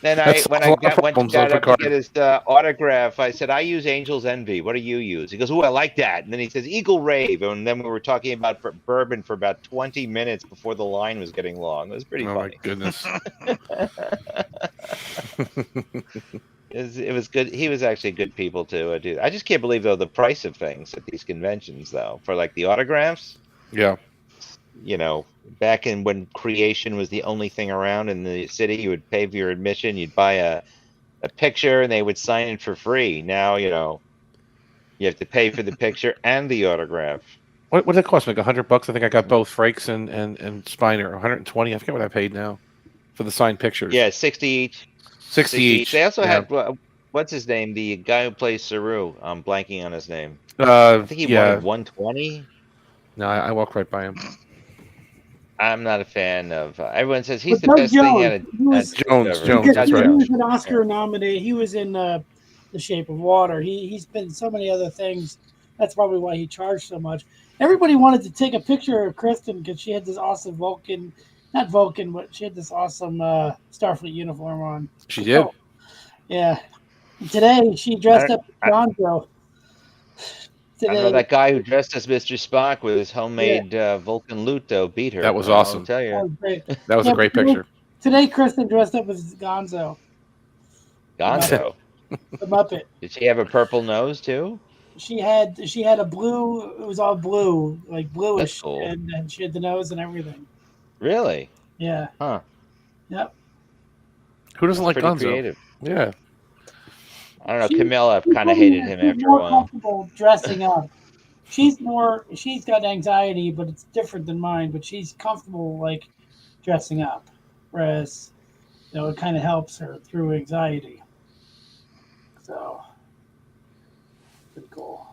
Then when I went to get his autograph, I said, I use Angel's Envy. What do you use? He goes, oh, I like that. And then he says, Eagle Rave. And then we were talking about bourbon for about 20 minutes before the line was getting long. It was pretty funny. Oh, my goodness. It was good. He was actually good people to do. I just can't believe, though, the price of things at these conventions, though, for like the autographs. Yeah. Back in when creation was the only thing around in the city, you would pay for your admission, you'd buy a picture, and they would sign it for free. Now, you have to pay for the picture and the autograph. What did it cost? Like $100? I think I got both Frakes and Spiner. 120. I forget what I paid now for the signed pictures. Yeah, 60 each. 60 each. They also yeah. had what's his name? The guy who plays Saru. I'm blanking on his name. I think he wanted 120. No, I walked right by him. I'm not a fan of. Everyone says he's But the best thing out of Jones. That's right. He was an Oscar Yeah. nominated. He was in The Shape of Water. He's been so many other things. That's probably why he charged so much. Everybody wanted to take a picture of Kristen because she had this awesome not Vulcan, but she had this awesome Starfleet uniform on. She did. Yeah. And today she dressed up as Gonzo. I know that guy who dressed as Mr. Spock with his homemade Vulcan loot, though, beat her. That was I'll awesome. tell you. That was great. That was a great picture. Today Kristen dressed up as Gonzo. Gonzo. The Muppet. Did she have a purple nose too? She had a blue. It was all blue, like bluish, That's cool. and she had the nose and everything. Really? Yeah. Huh. Yep. Who doesn't like Pretty Gonzo? creative. Yeah. I don't know. Camilla kind of hated him after a more while. comfortable dressing up. She's got anxiety, but it's different than mine. But she's comfortable like dressing up, whereas it kind of helps her through anxiety. So pretty cool.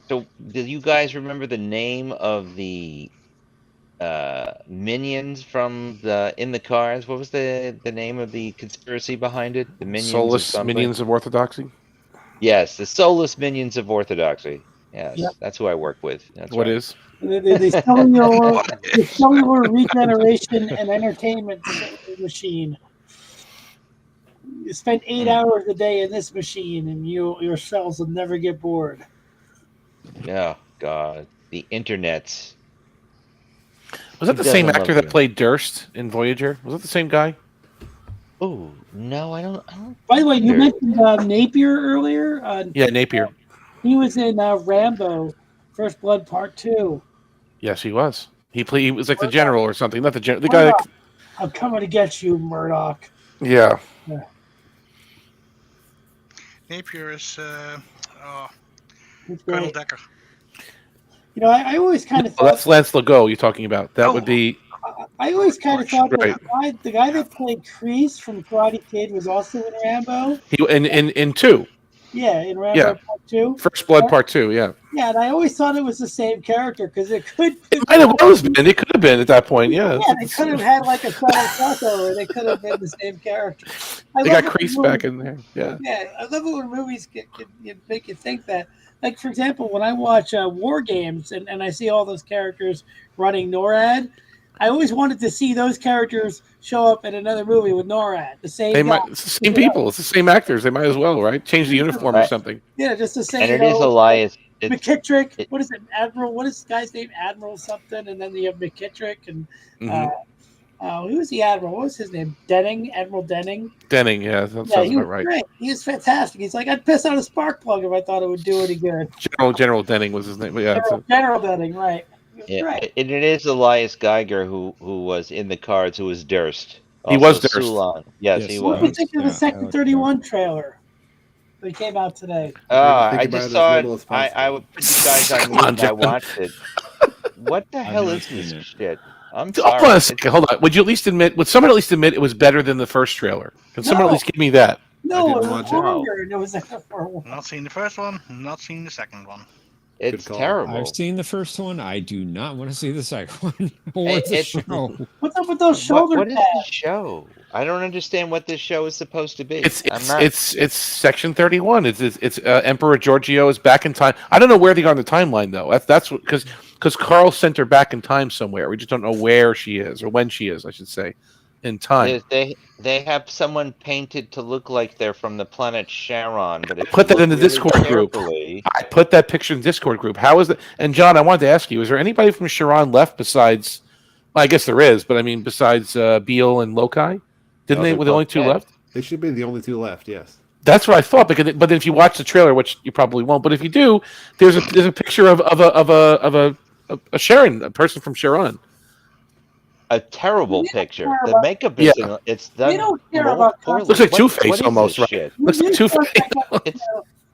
So, do you guys remember the name of the minions from in the cars? What was the name of the conspiracy behind it? The minions Soulless of Minions of Orthodoxy. Yes, the soulless minions of Orthodoxy. Yes, Yep. that's who I work with. That's What right. is? The cellular regeneration and entertainment machine. You spend 8 hours a day in this machine, and your cells will never get bored. Oh God, the internets. Was that the same actor that played Durst in Voyager? Was that the same guy? Oh no, I don't. By the way, you There. mentioned Napier earlier. Yeah, Napier. He was in Rambo, First Blood Part 2. Yes, he was. He was like the general or something. Not the general. The guy. That, I'm coming to get you, Murdoch. yeah. Yeah. Napier is He's Colonel great. Decker. I always kind of Oh, that's Lance Legault you're talking about. That would be. I always kind of thought Right. that the guy that played Kreese from Karate Kid was also in Rambo. He in 2. Yeah, in Rambo Yeah. Part 2. First Blood Part 2. Yeah. Yeah, and I always thought it was the same character because it could. It might have always been. It could have been at that point. Yeah. Yeah, they could have had like a subtle crossover. They could have been the same character. They got Kreese back in there. Yeah. Yeah, I love it when movies can make you think that. Like, for example, when I watch War Games and I see all those characters running NORAD, I always wanted to see those characters show up in another movie with NORAD. The same guy. It's the same people. It's the same actors. They might as well, right? Change the uniform or something. Yeah, just the same. And it is Elias. McKittrick. What is it? Admiral. What is this guy's name? Admiral something. And then you have McKittrick and who was the admiral? What was his name? Denning. Admiral Denning. Denning. Yeah, that sounds he was about right. great. He was fantastic. He's like, I'd piss on a spark plug if I thought it would do any good. General Denning was his name. But yeah. General Denning, right? Yeah, Right. it is Elias Geiger who was in the cards, who was Durst. He Also was Durst. Sulan. Yes, he What do you was. think of the second 31 trailer that came out today? I just saw it. I would put you guys on mute and I watched it. What the hell is this shit? I'm sorry. Hold on a second. Hold on. Would you at least admit? Would someone at least admit it was better than the first trailer? Can someone at least give me that? No, it was watch it. longer. And it was for Not seen the first one, not seen the second one. It's call. terrible. I've seen the first one. I do not want to see the second one or Hey, the it's- show. What's up with those shoulder What is pads? this show? I don't understand what this show is supposed to be. It's Section 31. It's Emperor Giorgio is back in time. I don't know where they are on the timeline though. That's what because Carl sent her back in time somewhere. We just don't know where she is or when she is. I should say, in time. They have someone painted to look like they're from the planet Charon, but if Put you that in the look really Discord group. carefully- I put that picture in the Discord group. How is that? And John, I wanted to ask you: is there anybody from Sharon left besides? Well, I guess there is, but I mean, besides Beale and Lokai, didn't they? Were the only two left? They should be the only two left. Yes. That's what I thought. But then if you watch the trailer, which you probably won't, but if you do, there's a picture of a Sharon, a person from Sharon. A terrible picture. care The about- makeup Yeah. it's done. They don't care more about poorly. Looks like What- Two-Face what is almost, this right? shit? Looks like Two-Face. It's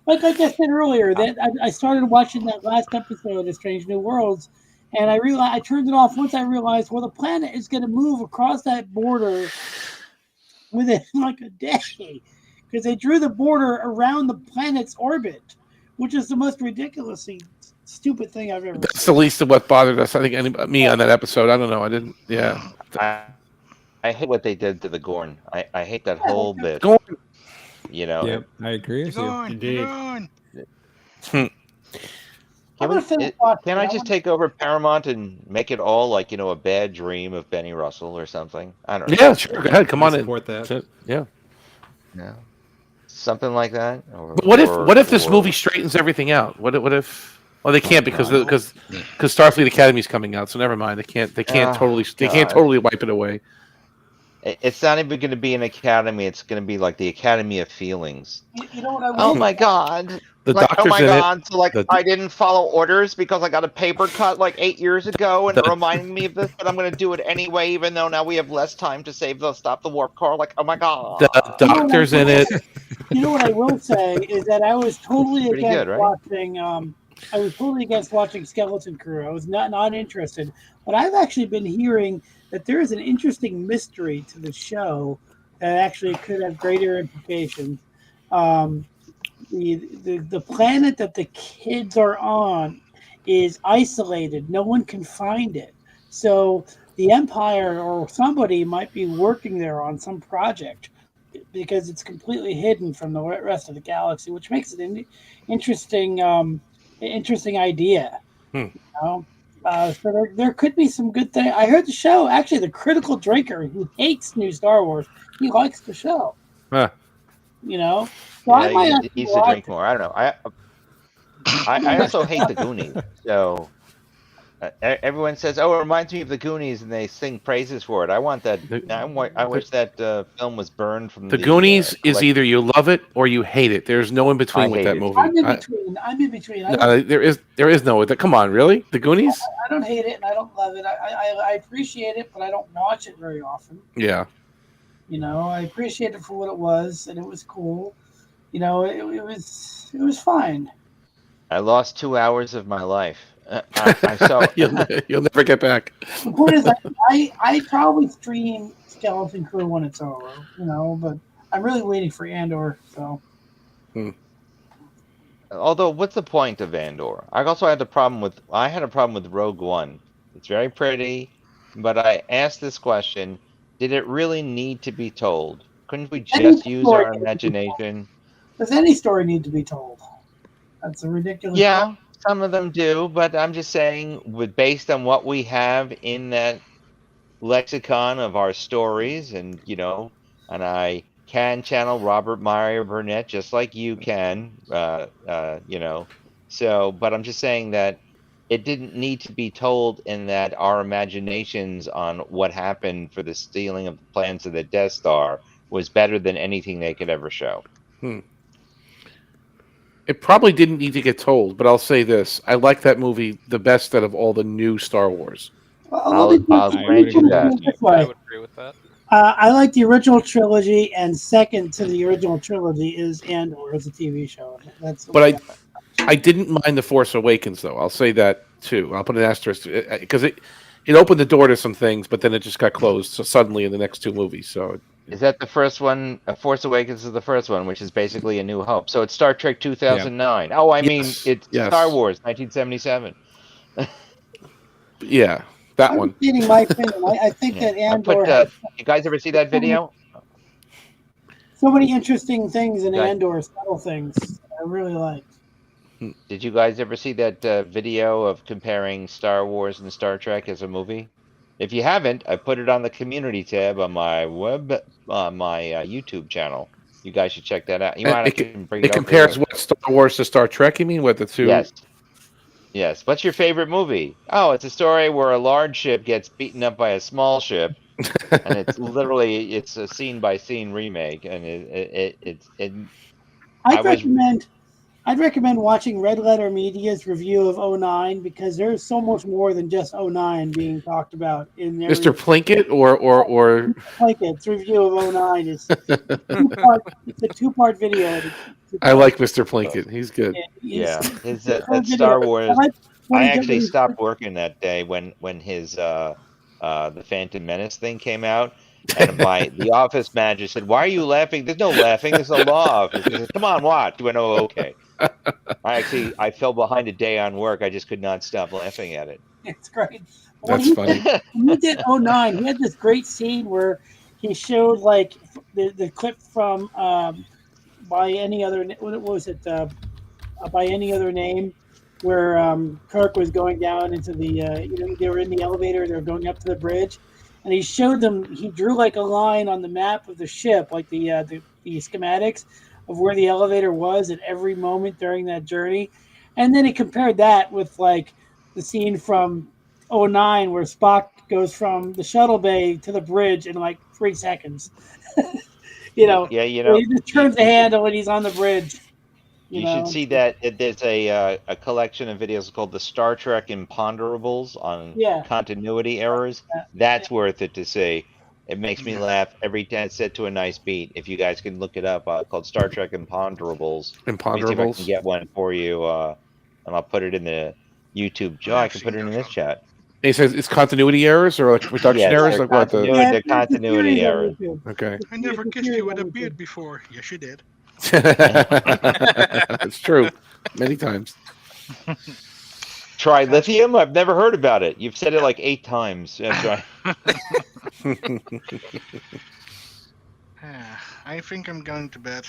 like I said earlier, that I started watching that last episode of Strange New Worlds, and I realized I turned it off once I realized, well, the planet is going to move across that border within like a day, because they drew the border around the planet's orbit, which is the most ridiculously stupid thing I've ever That's seen. the least of what bothered us. I think me on that episode. I don't know. I didn't. Yeah. I hate what they did to the Gorn. I hate that whole bit. Gorn. You know. Yep, I agree with you. Indeed. Can I just take over Paramount and make it all like a bad dream of Benny Russell or something? I don't know. Yeah, sure. Go ahead. Come on in. Support that. Yeah. Yeah. Something like that. But what if this movie straightens everything out? What if? Well, they can't because Starfleet Academy's coming out, so never mind. They can't totally wipe it away. It's not even going to be an academy. It's going to be like the Academy of Feelings. You know what I Oh my God! The doctor's oh my in it. God! So I didn't follow orders because I got a paper cut like 8 years ago, and it reminded me of this. But I'm going to do it anyway, even though now we have less time to stop the warp core. Like, oh my God! The doctor's in it. You know what I will say is that I was totally Pretty against good, right? watching. I was totally against watching Skeleton Crew. I was not interested. But I've actually been hearing that there is an interesting mystery to the show that actually could have greater implications. The planet that the kids are on is isolated. No one can find it. So the Empire or somebody might be working there on some project because it's completely hidden from the rest of the galaxy, which makes it an interesting idea. You know? So there could be some good thing. I heard the show. Actually, the Critical Drinker, who hates new Star Wars, he likes the show. Huh. You know, so I might he actually needs to watch drink more. I don't know. I also hate the Goonies. So everyone says, "Oh, it reminds me of the Goonies," and they sing praises for it. I want that. I wish that film was burned from The Goonies is either you love it or you hate it. There's no in between with that movie. I'm in between. There is no. Come on, really? The Goonies? I don't hate it and I don't love it. I appreciate it, but I don't watch it very often. Yeah. You know, I appreciate it for what it was, and it was cool. You know, it was fine. I lost 2 hours of my life. I saw. You'll never get back. The point is, I probably stream Skeleton Crew when it's over. You know, but I'm really waiting for Andor. So. Although, what's the point of Andor? I had a problem with Rogue One. It's very pretty, but I asked this question: did it really need to be told? Couldn't we just use our imagination? Does any story need to be told? That's a ridiculous. Yeah, some of them do, but I'm just saying, based on what we have in that lexicon of our stories, and I can channel Robert Meyer Burnett just like you can, So, but I'm just saying that it didn't need to be told in that our imaginations on what happened for the stealing of the plans of the Death Star was better than anything they could ever show. It probably didn't need to get told, but I'll say this: I like that movie the best out of all the new Star Wars. I'll grant you that. I would agree with that. I like the original trilogy, and second to the original trilogy is Andor as a TV show. But I didn't mind The Force Awakens, though. I'll say that too. I'll put an asterisk because it opened the door to some things, but then it just got closed so suddenly in the next two movies. So is that the first one? Force Awakens is the first one, which is basically A New Hope. So it's Star Trek 2009. Yeah. Oh, I mean, it's Star Wars 1977. Yeah, that one. Repeating my opinion, I think that Andor. You guys ever see that video? So many interesting things in Andor, subtle things I really like. Did you guys ever see that video of comparing Star Wars and Star Trek as a movie? If you haven't, I put it on the community tab on my YouTube channel. You guys should check that out. It compares what Star Wars to Star Trek. You mean what the two? Yes. What's your favorite movie? Oh, it's a story where a large ship gets beaten up by a small ship, and it's a scene by scene remake, and I'd recommend I'd recommend watching Red Letter Media's review of 09 because there's so much more than just 09 being talked about in there. Mr. Plinkett or Plinkett's review of 09 is it's a two-part video. I like Mr. Plinkett. He's good. Yeah, his it's a that video. Star Wars. when I he does actually his- stopped working that day when his the Phantom Menace thing came out, and the office manager said, "Why are you laughing? There's no laughing. There's a law." He said, "Come on, watch." I went, "Oh, okay." I fell behind a day on work. I just could not stop laughing at it. It's great. That's funny. When he did 09, he had this great scene where he showed like the clip from by any other what was it by any other name, where Kirk was going down into the they were in the elevator, they were going up to the bridge, and he showed them. He drew like a line on the map of the ship, like the schematics of where the elevator was at every moment during that journey, and then he compared that with like the scene from 09 where Spock goes from the shuttle bay to the bridge in like 3 seconds. Yeah, he just turns the handle and he's on the bridge. You should see that there's a collection of videos called the Star Trek Imponderables on continuity errors. That's worth it to see. It makes me laugh every time it's set to a nice beat. If you guys can look it up, called Star Trek Imponderables. Let me see if I can get one for you, and I'll put it in the YouTube. Joe, I can put it in this chat. He says it's continuity errors or like reduction errors, like what the continuity errors. Okay. I never kissed you with a beard before. Yes, you did. That's true. Many times. Trilithium? I've never heard about it. You've said it like 8 times. I think I'm going to bed.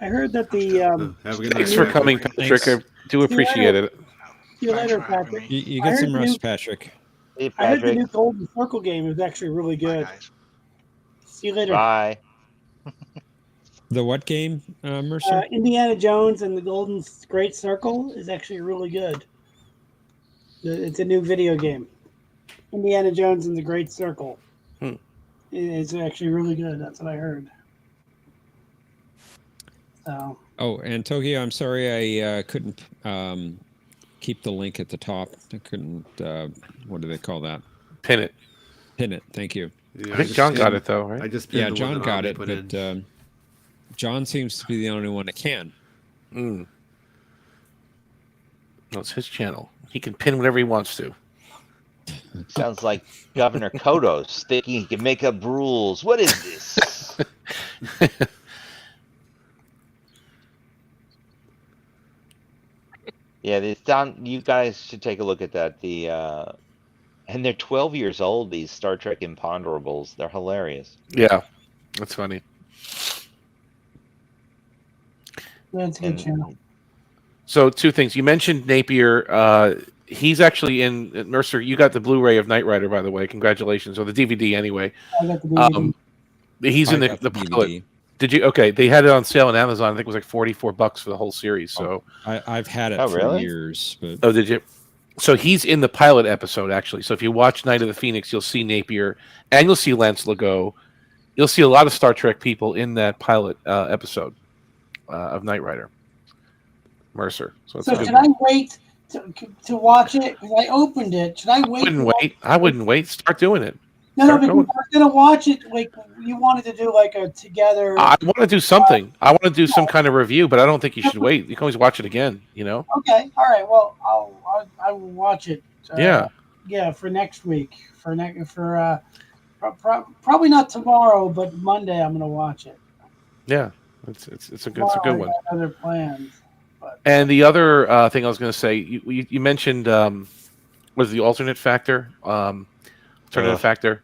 I heard that the Have a good Thanks night, for guys. coming, Patrick. I do appreciate it. See you later, Patrick. You I get heard some the rest, new- Patrick. Hey, I heard the Patrick. new Golden Circle game is actually really good. See you later. Bye. The what game, Mercer? Indiana Jones and the Golden Great Circle is actually really good. It's a new video game. Indiana Jones and the Great Circle. It's actually really good. That's what I heard. So. Oh, and Tokyo, I'm sorry I couldn't keep the link at the top. I couldn't, what do they call that? Pin it. Pin it. Thank you. I think John got it, though, right? I just pinned Yeah, the one John that got Omni it, put but in. John seems to be the only one that can. No, it's his channel. He can pin whatever he wants to. Sounds like Governor Kodos thinking he can make up rules. What is this? Yeah, you guys should take a look at that. And they're 12 years old, these Star Trek Imponderables. They're hilarious. Yeah, that's funny. That's a good channel. So 2 things. You mentioned Napier. He's actually in Mercer. You got the Blu-ray of Knight Rider, by the way. Congratulations, or the DVD anyway. I got the DVD. He's in the pilot. DVD. Did you? Okay, they had it on sale on Amazon. I think it was like $44 for the whole series. So I've had it for really? years. But oh, did you? So he's in the pilot episode actually. So if you watch Night of the Phoenix, you'll see Napier and you'll see Lance Legault. You'll see a lot of Star Trek people in that pilot episode of Knight Rider. Mercer. So it's a good should one. I wait to watch it? Because I opened it. Should I wait? I wouldn't wait. Start doing it. No, Start because I going. was gonna watch it. Like you wanted to do like a together. I want to do something. I want to do some kind of review, but I don't think you should wait. You can always watch it again. You know. Okay, all right. Well, I will watch it. Yeah. Yeah, for next week. Probably not tomorrow, but Monday I'm gonna watch it. Yeah. It's a good Tomorrow I one. got other plans. And the other thing I was going to say, you mentioned was the alternate factor, alternative factor.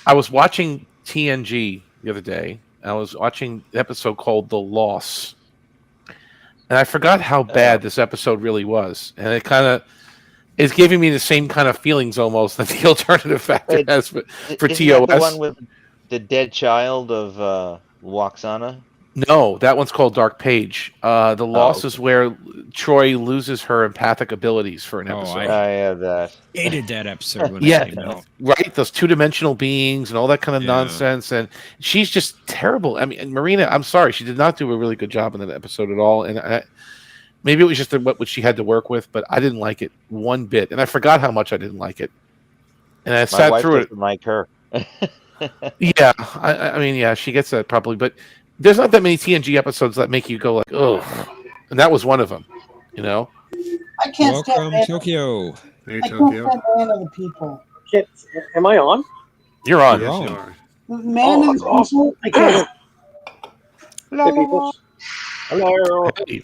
I was watching TNG the other day. I was watching the episode called The Loss, and I forgot how bad this episode really was, and it kind of is giving me the same kind of feelings almost that the alternative factor has for Isn't TOS. that the one with the dead child of Waxana? No, that one's called Dark Page. The Loss is where Troy loses her empathic abilities for an episode. I have that. Hated that episode when it came out. Right? Those 2-dimensional beings and all that kind of nonsense. And she's just terrible. I mean, and Marina, I'm sorry, she did not do a really good job in that episode at all. And Maybe it was just what she had to work with, but I didn't like it one bit, and I forgot how much I didn't like it. And I My sat wife through it. doesn't like her. Yeah, I mean, yeah, she gets that probably, but there's not that many TNG episodes that make you go like, oh, and that was one of them. You know. I can't stand Welcome, man. Tokyo. Hey, I can't Tokyo. stand man of the people. Am I on? You're on. You're Yes, on. you are. Man of the people. I can't. Hey, people. Hello. Hey,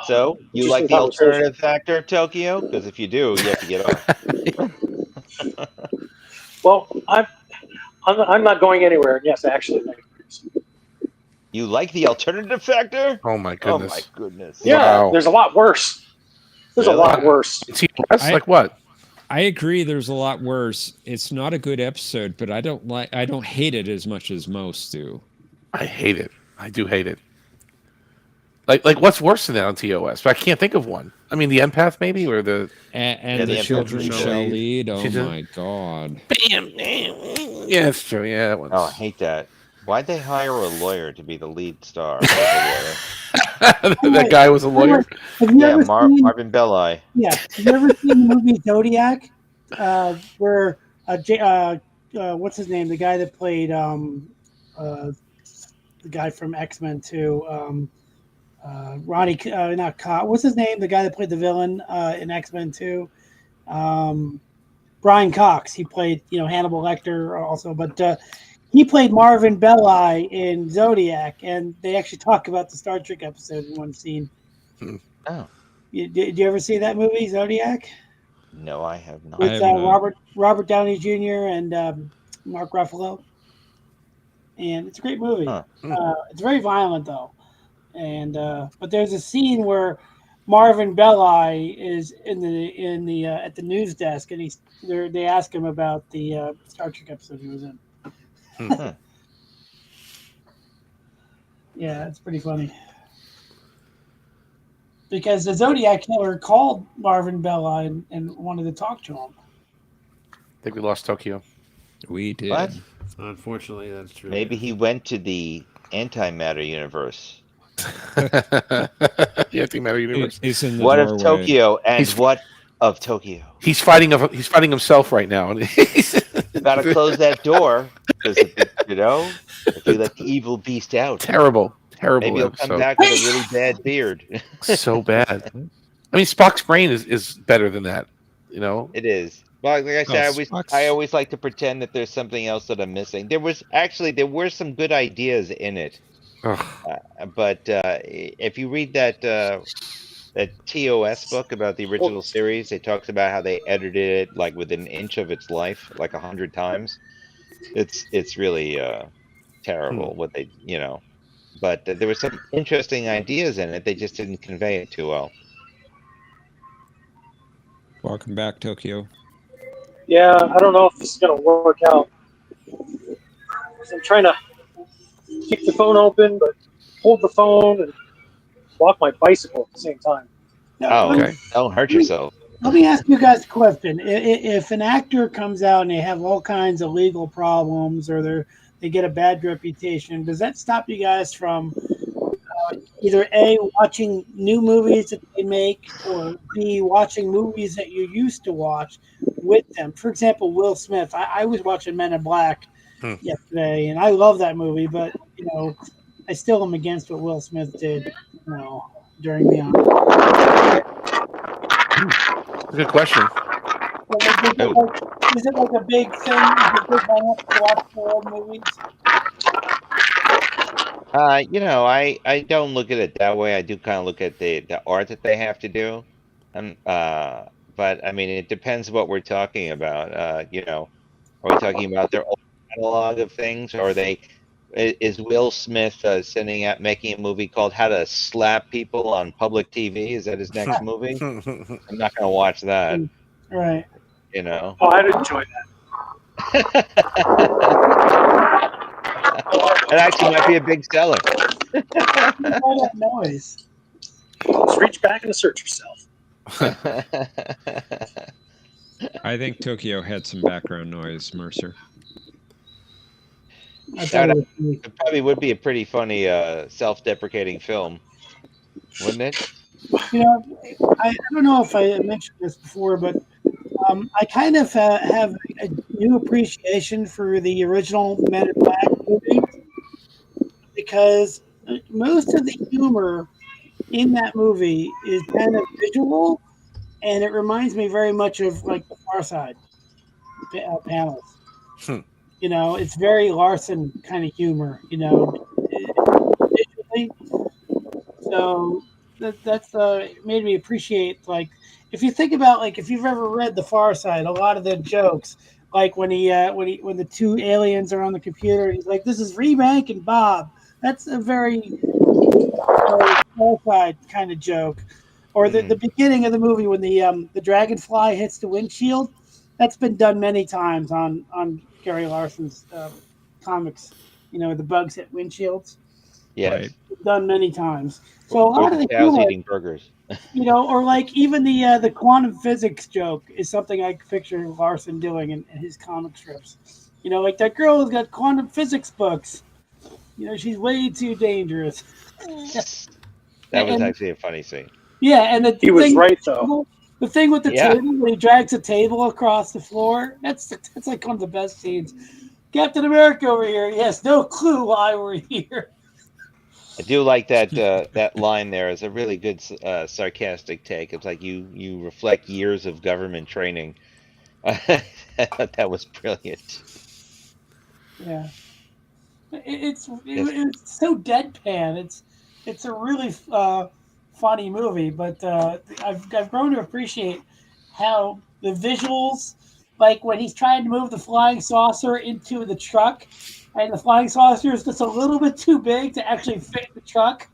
So, you like Interesting the conversation. alternative factor, Tokyo? Because if you do, you have to get off. Well, I'm not going anywhere. And yes, actually, I agree. You like the alternative factor? oh my Oh my goodness. goodness. Yeah, Wow. there's a lot worse. There's a Really? lot worse. TOS, I- like what? I agree. There's a lot worse. It's not a good episode, but I don't hate it as much as most do. I hate it. I do hate it. Like what's worse than that on TOS? But I can't think of one. I mean, the empath maybe, or the And Yeah, the the children Empath shall Lead. lead. Oh She's a- my god. bam. Yeah, that's true. Yeah, that one's. Oh, I hate that. Why'd they hire a lawyer to be the lead star? As a lawyer? that guy was a lawyer. Have you Yeah, ever seen? Marvin Belli. Yeah. Have you ever seen the movie Zodiac? Where what's his name? The guy that played the guy from X-Men 2. Ronnie, not Cobb. What's his name? The guy that played the villain in X-Men 2. Brian Cox. He played, Hannibal Lecter also, but he played Marvin Belli in Zodiac, and they actually talk about the Star Trek episode in one scene. Oh. Did you ever see that movie, Zodiac? No, I have not. With Robert Downey Jr. and Mark Ruffalo, and it's a great movie. Huh. It's very violent though, and but there's a scene where Marvin Belli is in the at the news desk, and they ask him about the Star Trek episode he was in. Yeah, it's pretty funny. Because the Zodiac killer called Marvin Belli and wanted to talk to him. I think we lost Tokyo. We did. What? Unfortunately, that's true. Maybe he went to the antimatter universe. The antimatter universe. It's in the What doorway. of Tokyo and He's- what of Tokyo? He's fighting himself right now. Gotta close that door because if you let the evil beast out, terrible maybe he'll episode. come back with a really bad beard. So bad. I mean, Spock's brain is better than that. It is. Well, like I said, I always like to pretend that there's something else that I'm missing. There were some good ideas in it, but if you read that TOS book about the original series, it talks about how they edited it like within an inch of its life, like 100 times. It's really terrible what they But there were some interesting ideas in it. They just didn't convey it too well. Welcome back, Tokyo. Yeah, I don't know if this is going to work out. I'm trying to keep the phone open, but hold the phone and walk my bicycle at the same time. Oh, okay. Don't hurt yourself. Let me ask you guys a question. If an actor comes out and they have all kinds of legal problems or they get a bad reputation, does that stop you guys from either A, watching new movies that they make, or B, watching movies that you used to watch with them? For example, Will Smith. I was watching Men in Black yesterday, and I love that movie, but, I still am against what Will Smith did, during the Good question. Is it like a big thing? Is it a big hang-up to watch the old movies? I don't look at it that way. I do kind of look at the art that they have to do. But I mean, it depends what we're talking about. Are we talking about their old catalog of things, or is Will Smith making a movie called How to Slap People on Public TV? Is that his next movie? I'm not going to watch that. Right. Oh, I'd enjoy that. It actually might be a big seller. All that noise. Just reach back and assert yourself. I think Tokyo had some background noise, Mercer. I thought it was funny. It probably would be a pretty funny self-deprecating film, wouldn't it? You know, I don't know if I mentioned this before, but I kind of have a new appreciation for the original Men in Black movie because most of the humor in that movie is kind of visual, and it reminds me very much of like the Far Side panels. You know, it's very Larson kind of humor. You know, visually. So that's made me appreciate, like, if you think about, like, if you've ever read The Far Side, a lot of the jokes, like when the two aliens are on the computer, and he's like, "This is Rebank and Bob." That's a very Far Side kind of joke. Or the beginning of the movie when the dragonfly hits the windshield. That's been done many times on Gary Larson's comics. You know, the bugs hit windshields. Yes. Done many times. So a Or lot of the the cows humor, eating burgers. you know, or like even the quantum physics joke is something I picture Larson doing in his comic strips. You know, like that girl has got quantum physics books. You know, she's way too dangerous. That was And actually a funny scene. yeah, and the He was thing, right though. the thing with the Yeah. table when he drags a table across the floor, that's like one of the best scenes. Captain America over here. He has no clue why we're here. I do like that that line there is a really good sarcastic take. It's like you reflect years of government training. I thought that was brilliant. Yeah. It's so deadpan. It's a really funny movie, but I've grown to appreciate how the visuals, like when he's trying to move the flying saucer into the truck, and the flying saucer is just a little bit too big to actually fit the truck.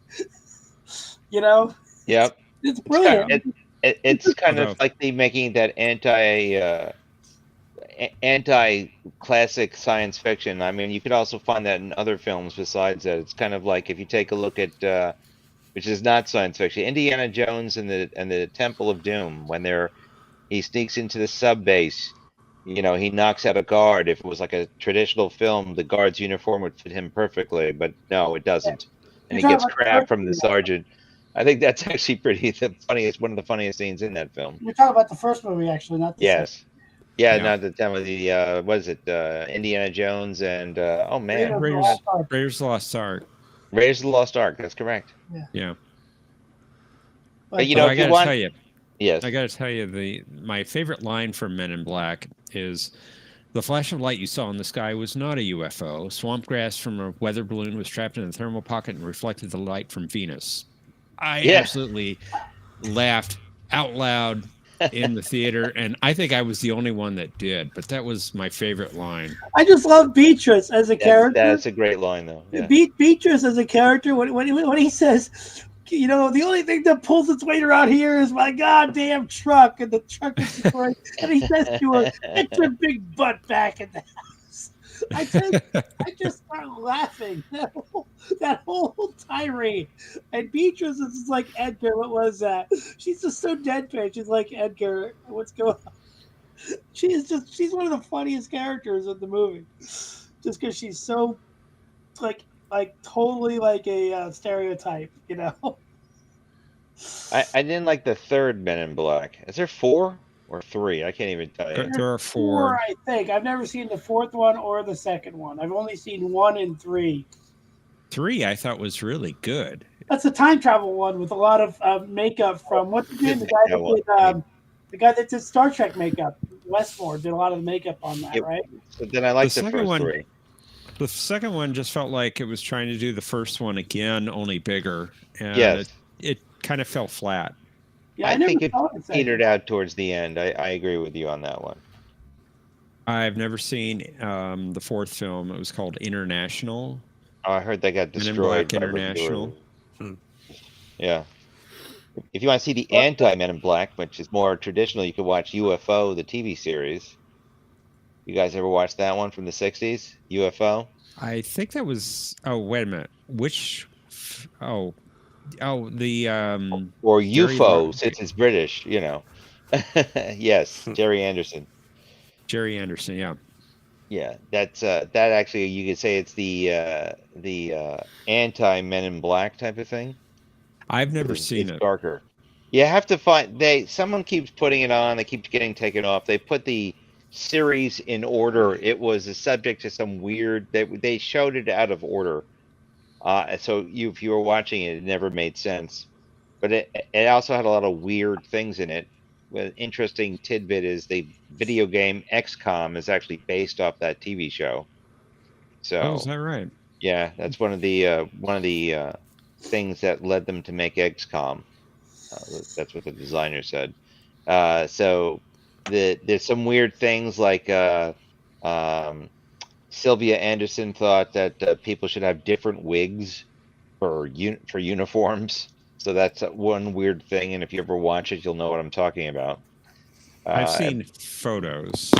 You know, Yep. it's brilliant. It's kind of like the making that anti-classic science fiction. I mean, you could also find that in other films besides that. It's kind of like if you take a look at which is not science fiction, Indiana Jones and the Temple of Doom, when he sneaks into the sub base. You know, he knocks out a guard. If it was like a traditional film, the guard's uniform would fit him perfectly, but no, it doesn't. And he You're gets talking about the crap first from the movie. sergeant. I think that's actually one of the funniest scenes in that film. We're talking about the first movie, actually, not the second. Yes. Yeah, Yeah. not the time of the what is it? Indiana Jones and oh man, Raiders of the Lost Ark. Raiders of the Lost Ark. That's correct. Yeah. But you know, I if you gotta want, tell you, yes, I gotta tell you, my favorite line from Men in Black is, "The flash of light you saw in the sky was not a UFO. Swamp grass from a weather balloon was trapped in a thermal pocket and reflected the light from Venus." I absolutely laughed out loud in the theater, and I think I was the only one that did, but that was my favorite line. I just love Beatrice as a character. That's a great line, though. Yeah. Beatrice as a character, when he says, you know, the only thing that pulls its weight around here is my goddamn truck, and the truck is destroyed. And he says to her, "Get your big butt back in the house." I just start laughing that whole tirade. And Beatrice is just like, "Edgar, what was that?" She's just so deadpan. She's like, "Edgar, what's going on?" She's one of the funniest characters in the movie, just because she's so like totally like a stereotype, you know. I didn't like the third Men in Black. Is there 4 or 3? I can't even tell you. There are 4. I think I've never seen the fourth one or the second one. I've only seen 1 and 3. 3 I thought was really good. That's a time travel one with a lot of makeup from what's his name? The guy that did Star Trek makeup. Westmore did a lot of the makeup on that, right? But then I like the second first one, 3. The second one just felt like it was trying to do the first one again, only bigger. And Yes. it kind of fell flat. Yeah, I think it saw the second petered out towards the end. I agree with you on that one. I've never seen the fourth film. It was called International. Oh, I heard they got Men in destroyed. Black by International. Yeah. If you want to see the anti-Men in Black, which is more traditional, you could watch UFO, the TV series. You guys ever watched that one from the 60s? UFO? I think that was. Oh, wait a minute. Which? Oh, the. Or Jerry UFO, since it's British, you know. Yes, Jerry Anderson. Jerry Anderson, yeah. Yeah, that's that actually you could say it's the anti Men in Black type of thing. I've never seen It's it. darker. You have to find someone keeps putting it on, they keep getting taken off. They put the series in order. It was a subject to some weird they showed it out of order. So if you were watching it, it never made sense. But it also had a lot of weird things in it. Well, interesting tidbit is the video game XCOM is actually based off that TV show. Oh, is So that right? yeah, that's one of the things that led them to make XCOM. That's what the designer said. So there's some weird things like um, Sylvia Anderson thought that people should have different wigs for uniforms. So that's one weird thing, and if you ever watch it, you'll know what I'm talking about. I've Uh, seen photos.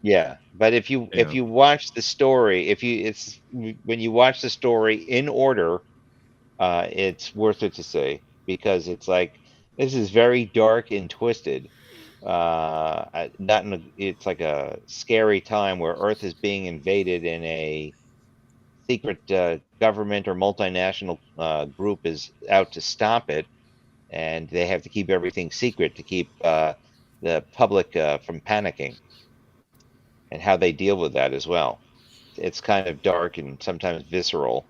yeah, but if Yeah. you watch the story, if you it's when you watch the story in order, it's worth it to see because it's like this is very dark and twisted. Not in it's like a scary time where Earth is being invaded and a secret government or multinational group is out to stop it, and they have to keep everything secret to keep the public from panicking, and how they deal with that as well. It's kind of dark and sometimes visceral,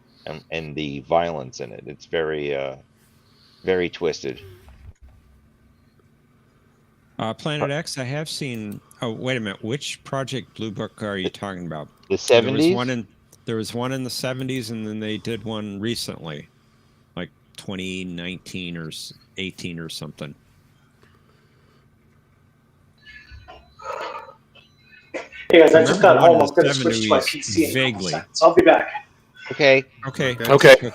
and the violence in it. It's very twisted. Planet X, I have seen. Oh, wait a minute. Which Project Blue Book are you talking about? The There was 70s? one in the 70s, and then they did one recently, like 2019 or 18 or something. Hey guys, I just got Remember one home. in I'm going to the switch to my 70s PC in a couple vaguely. seconds. I'll be back. Okay. Okay. Okay.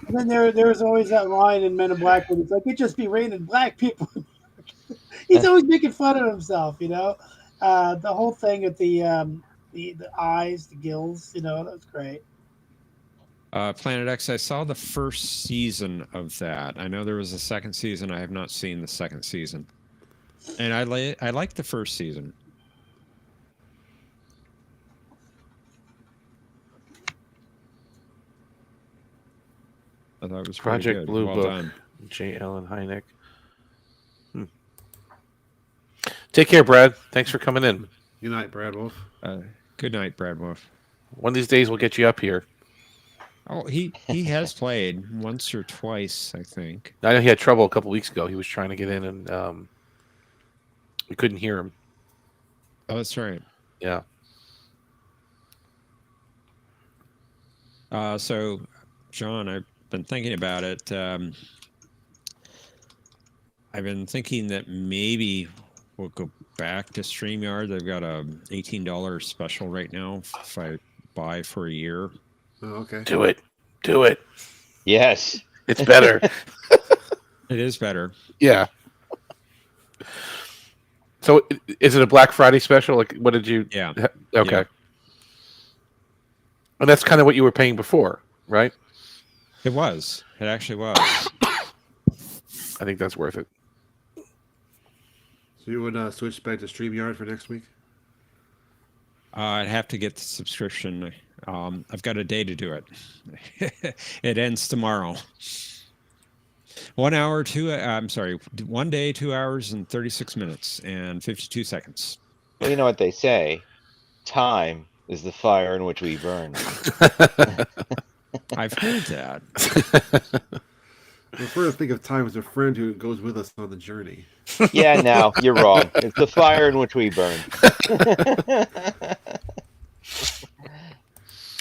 And then there was always that line in Men in Black when it's like, it just be raining black people. He's always making fun of himself, you know. The whole thing with the eyes, the gills, you know, that's great. Planet X, I saw the first season of that. I know there was a second season. I have not seen the second season, and I like the first season. I thought it was pretty Project good. Blue Well Book. done. J. Allen Hynek. Take care, Brad. Thanks for coming in. Good night, Brad Wolf. Good night, Brad Wolf. One of these days, we'll get you up here. Oh, he has played once or twice, I think. I know he had trouble a couple weeks ago. He was trying to get in, and we couldn't hear him. Oh, that's right. Yeah. So, John, I've been thinking about it. I've been thinking that maybe we'll go back to StreamYard. They've got a $18 special right now if I buy for a year. Oh, okay. Do it. Do it. Yes. It's better. It is better. Yeah. So, is it a Black Friday special? Like, what did you? Yeah. Okay. Yeah. And that's kind of what you were paying before, right? It was. It actually was. I think that's worth it. So you would switch back to StreamYard for next week? I'd have to get the subscription. I've got a day to do it. It ends tomorrow. 1 day, 2 hours and 36 minutes and 52 seconds. Well, you know what they say: time is the fire in which we burn. I've heard that. I prefer to think of time as a friend who goes with us on the journey. Yeah, no, you're wrong. It's the fire in which we burn.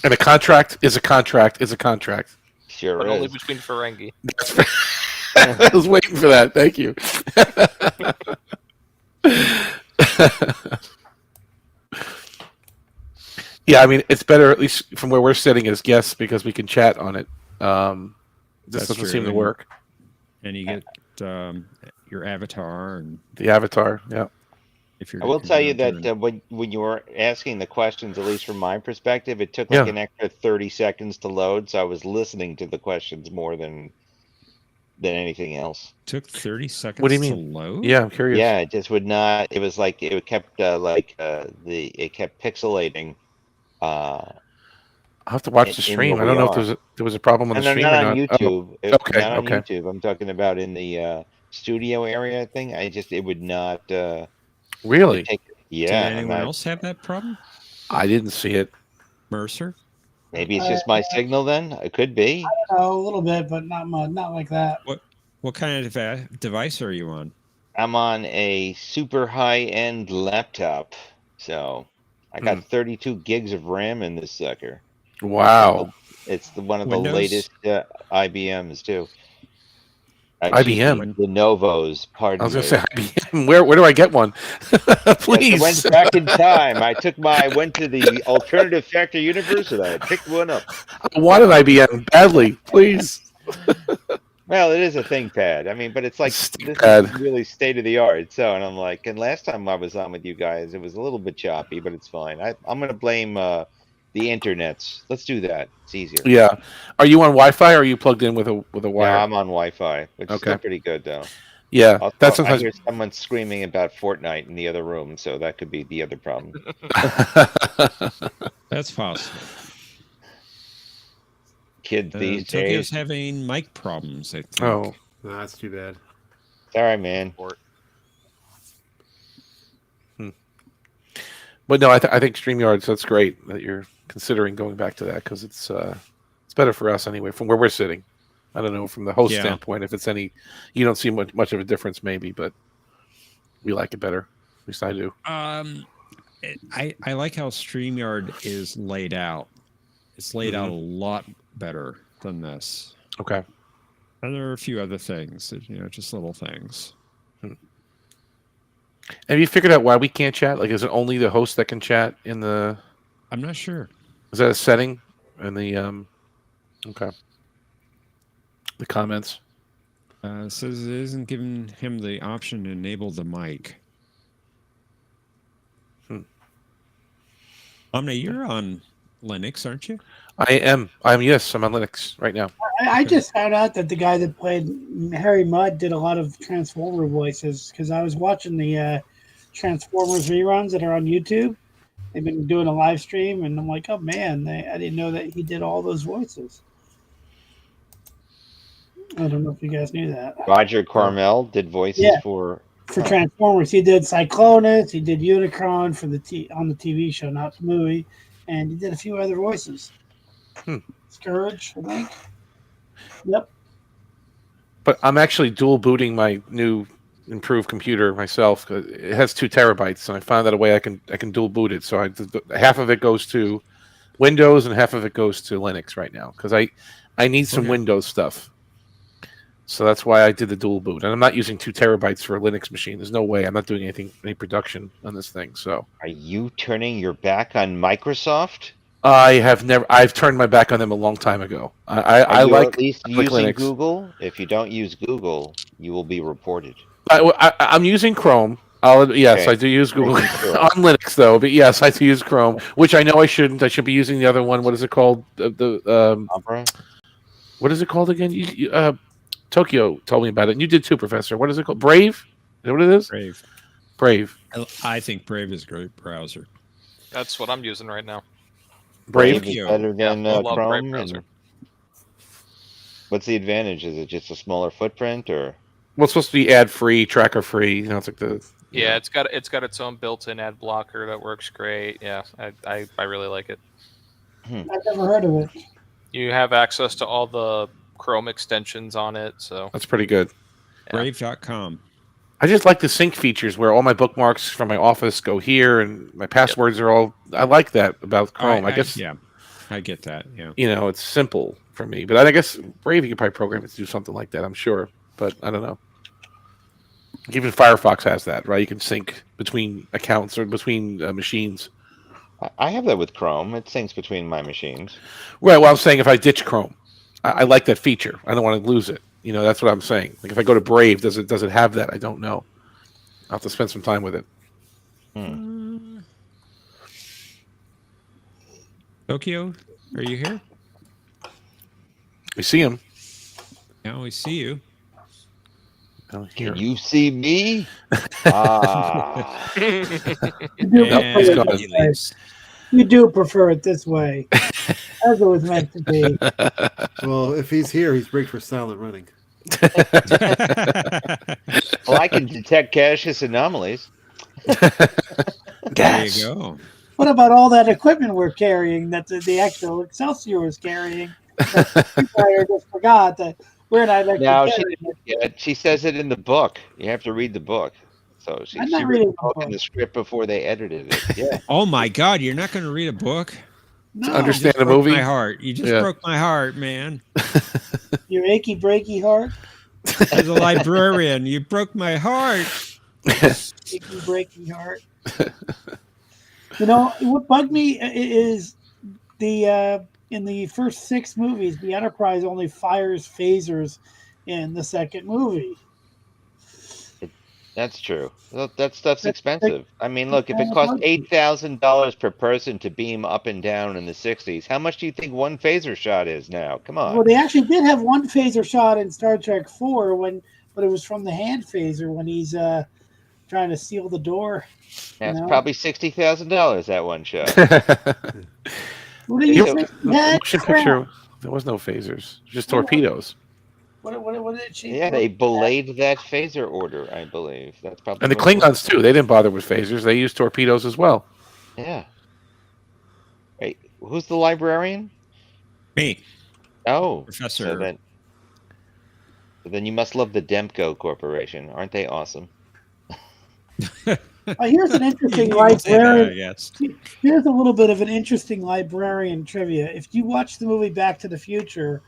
And a contract is a contract is a contract. Sure But is. only between Ferengi. I was waiting for that. Thank you. Yeah, I mean, it's better, at least from where we're sitting as guests, because we can chat on it. This doesn't seem to work. And you get your avatar and the avatar. Yeah. If you're, I will tell you that when you were asking the questions, at least from my perspective, it took like an extra 30 seconds to load. So I was listening to the questions more than anything else. Took 30 seconds What do you to mean? load? Yeah, I'm curious. Yeah, it just would not. It was like it kept it kept pixelating uh, I'll have to watch the in stream. where I don't we know if are. there was a problem on And the I'm stream not or on not. YouTube. Oh, okay, Not on okay. YouTube. I'm talking about in the studio area thing. It would not. Really? Did Yeah, and anyone else have that problem? I didn't see it. Mercer? maybe it's just my signal. Then it could be. A little bit, but not much, not like that. What kind of device are you on? I'm on a super high-end laptop, so I got 32 gigs of RAM in this sucker. Wow. It's one of the Windows? latest IBMs too. IBM? The Novos. I Pardon was going me. to say IBM. Where do I get one? Please. Yes, I went back in time. I went to the alternative factor universe and I picked one up. I want an IBM badly. Please. Well, it is a ThinkPad. I mean, but it's like this ThinkPad. is really state of the art. So, and I'm like, and last time I was on with you guys, it was a little bit choppy, but it's fine. I'm going to blame the internets. Let's do that. It's easier. Yeah. Are you on Wi-Fi or are you plugged in with a No, wire? I'm on Wi-Fi, which is still pretty good though. Yeah. Also, That's I sometimes. hear someone screaming about Fortnite in the other room, so that could be the other problem. That's possible. Kids these Tokyo's days. having mic problems, I think. Oh. No, that's too bad. Sorry, man. But no, I think StreamYards, that's great that you're considering going back to that because it's better for us anyway from where we're sitting. I don't know from the host standpoint if it's any, you don't see much of a difference maybe, but we like it better. At least I do. I like how StreamYard is laid out. It's laid out a lot better than this. Okay. And there are a few other things, just little things. Have you figured out why we can't chat? Like, is it only the host that can chat in the? I'm not sure. Is that a setting in the? Okay. The comments. It says it isn't giving him the option to enable the mic. Omni, you're on Linux, aren't you? I am. Yes, I'm on Linux right now. I just found out that the guy that played Harry Mudd did a lot of Transformer voices because I was watching the Transformers reruns that are on YouTube. They've been doing a live stream, and I'm like, oh man, I didn't know that he did all those voices. I don't know if you guys knew that. Roger Carmel did voices for Transformers. He did Cyclonus, he did Unicron for on the TV show, not the movie, and he did a few other voices. Scourge, I think. Yep. But I'm actually dual booting my new improved computer myself. It has 2 terabytes, and I found out a way I can dual boot it. So half of it goes to Windows and half of it goes to Linux right now because I need some Windows stuff. So that's why I did the dual boot, and I'm not using 2 terabytes for a Linux machine. There's no way. I'm not doing any production on this thing. So Are you turning your back on Microsoft? I've turned my back on them a long time ago. I Are you like at least I like using Linux. Google. If you don't use Google, you will be reported. I'm using Chrome. Yes, Okay. I do use Google Making sure. on Linux though. But yes, I do use Chrome, which I know I shouldn't. I should be using the other one. What is it called? Opera? What is it called again? Tokyo told me about it, and you did too, Professor. What is it called? Brave? Is that what it is? Brave. I think Brave is a great browser. That's what I'm using right now. Brave is better than I love Brave Chrome. browser. And what's the advantage? Is it just a smaller footprint, or? Well, it's supposed to be ad-free, tracker-free. It's like the. Yeah, it's got its own built-in ad blocker that works great. Yeah, I really like it. I've never heard of it. You have access to all the Chrome extensions on it, so That's pretty good. Brave.com. I just like the sync features where all my bookmarks from my office go here, and my passwords are all. I like that about Chrome. I guess. Yeah, I get that. Yeah. It's simple for me, but I guess Brave you could probably program it to do something like that. I'm sure, but I don't know. Even Firefox has that, right? You can sync between accounts or between machines. I have that with Chrome. It syncs between my machines. Right. Well, I'm saying if I ditch Chrome, I like that feature. I don't want to lose it. That's what I'm saying. Like if I go to Brave, does it have that? I don't know. I'll have to spend some time with it. Tokyo, are you here? We see him. Now we see you. Can you see me? Ah. And he leaves. You do prefer it this way, as it was meant to be. Well, if he's here, he's rigged for silent running. Well, I can detect gaseous anomalies. There you go. What about all that equipment we're carrying that the actual Excelsior was carrying? That Empire just forgot that we're not actually Now carrying it. she says it in the book. You have to read the book. So she I'm not read reading the book and the script before they edited it. Yeah. Oh my God, you're not going to read a book? No. Understand You just the broke movie? My heart. You just Yeah. broke my heart, man. Your achy breaky heart. As a librarian, you broke my heart. Achy breaky heart. You know what bugged me is the in the first 6 movies, the Enterprise only fires phasers in the second movie. That's true. Well, that stuff's That's expensive. I mean, look, if it cost $8,000 per person to beam up and down in the 60s, how much do you think one phaser shot is now? Come on. Well, they actually did have one phaser shot in Star Trek 4 but it was from the hand phaser when he's trying to seal the door. That's probably $60,000 that one shot. What do you The think? motion picture, there was no phasers, just torpedoes. What did it Yeah, they belayed that phaser order, I believe. That's probably. And the what it was. Klingons too. They didn't bother with phasers. They used torpedoes as well. Yeah. Wait, who's the librarian? Me. Oh, Professor. So then you must love the Demco Corporation. Aren't they awesome? Here's an interesting You can say that, librarian. yes. Here's a little bit of an interesting librarian trivia. If you watch the movie Back to the Future,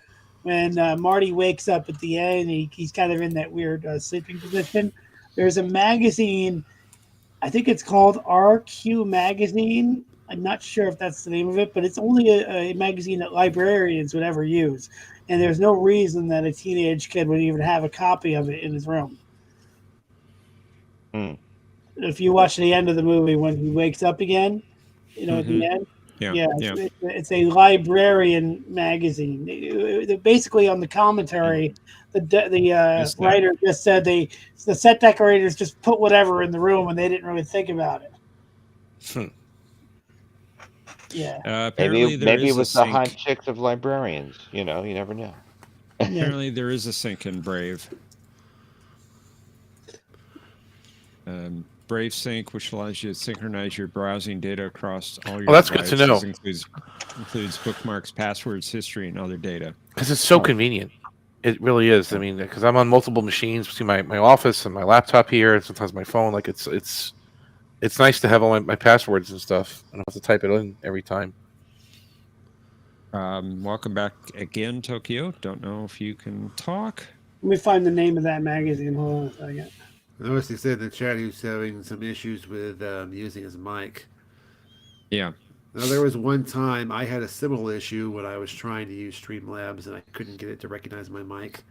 when Marty wakes up at the end, he's kind of in that weird sleeping position. There's a magazine, I think it's called RQ Magazine. I'm not sure if that's the name of it, but it's only a magazine that librarians would ever use. And there's no reason that a teenage kid would even have a copy of it in his room. If you watch the end of the movie when he wakes up again, at the end, it's a librarian magazine. Basically, on the commentary, the writer just said the set decorators just put whatever in the room and they didn't really think about it. Yeah. Apparently maybe it was the hot chicks of librarians. You never know. Apparently, there is a sync in Brave. Brave Sync, which allows you to synchronize your browsing data across all your. Oh, that's good to know. Includes bookmarks, passwords, history, and other data. Because it's so convenient. It really is. I mean, because I'm on multiple machines between my office and my laptop here, and sometimes my phone. Like it's nice to have all my passwords and stuff. I don't have to type it in every time. Welcome back again, Tokyo. Don't know if you can talk. Let me find the name of that magazine. Hold on a second. I noticed he said in the chat he was having some issues with using his mic. Yeah. Now, there was one time I had a similar issue when I was trying to use Streamlabs and I couldn't get it to recognize my mic.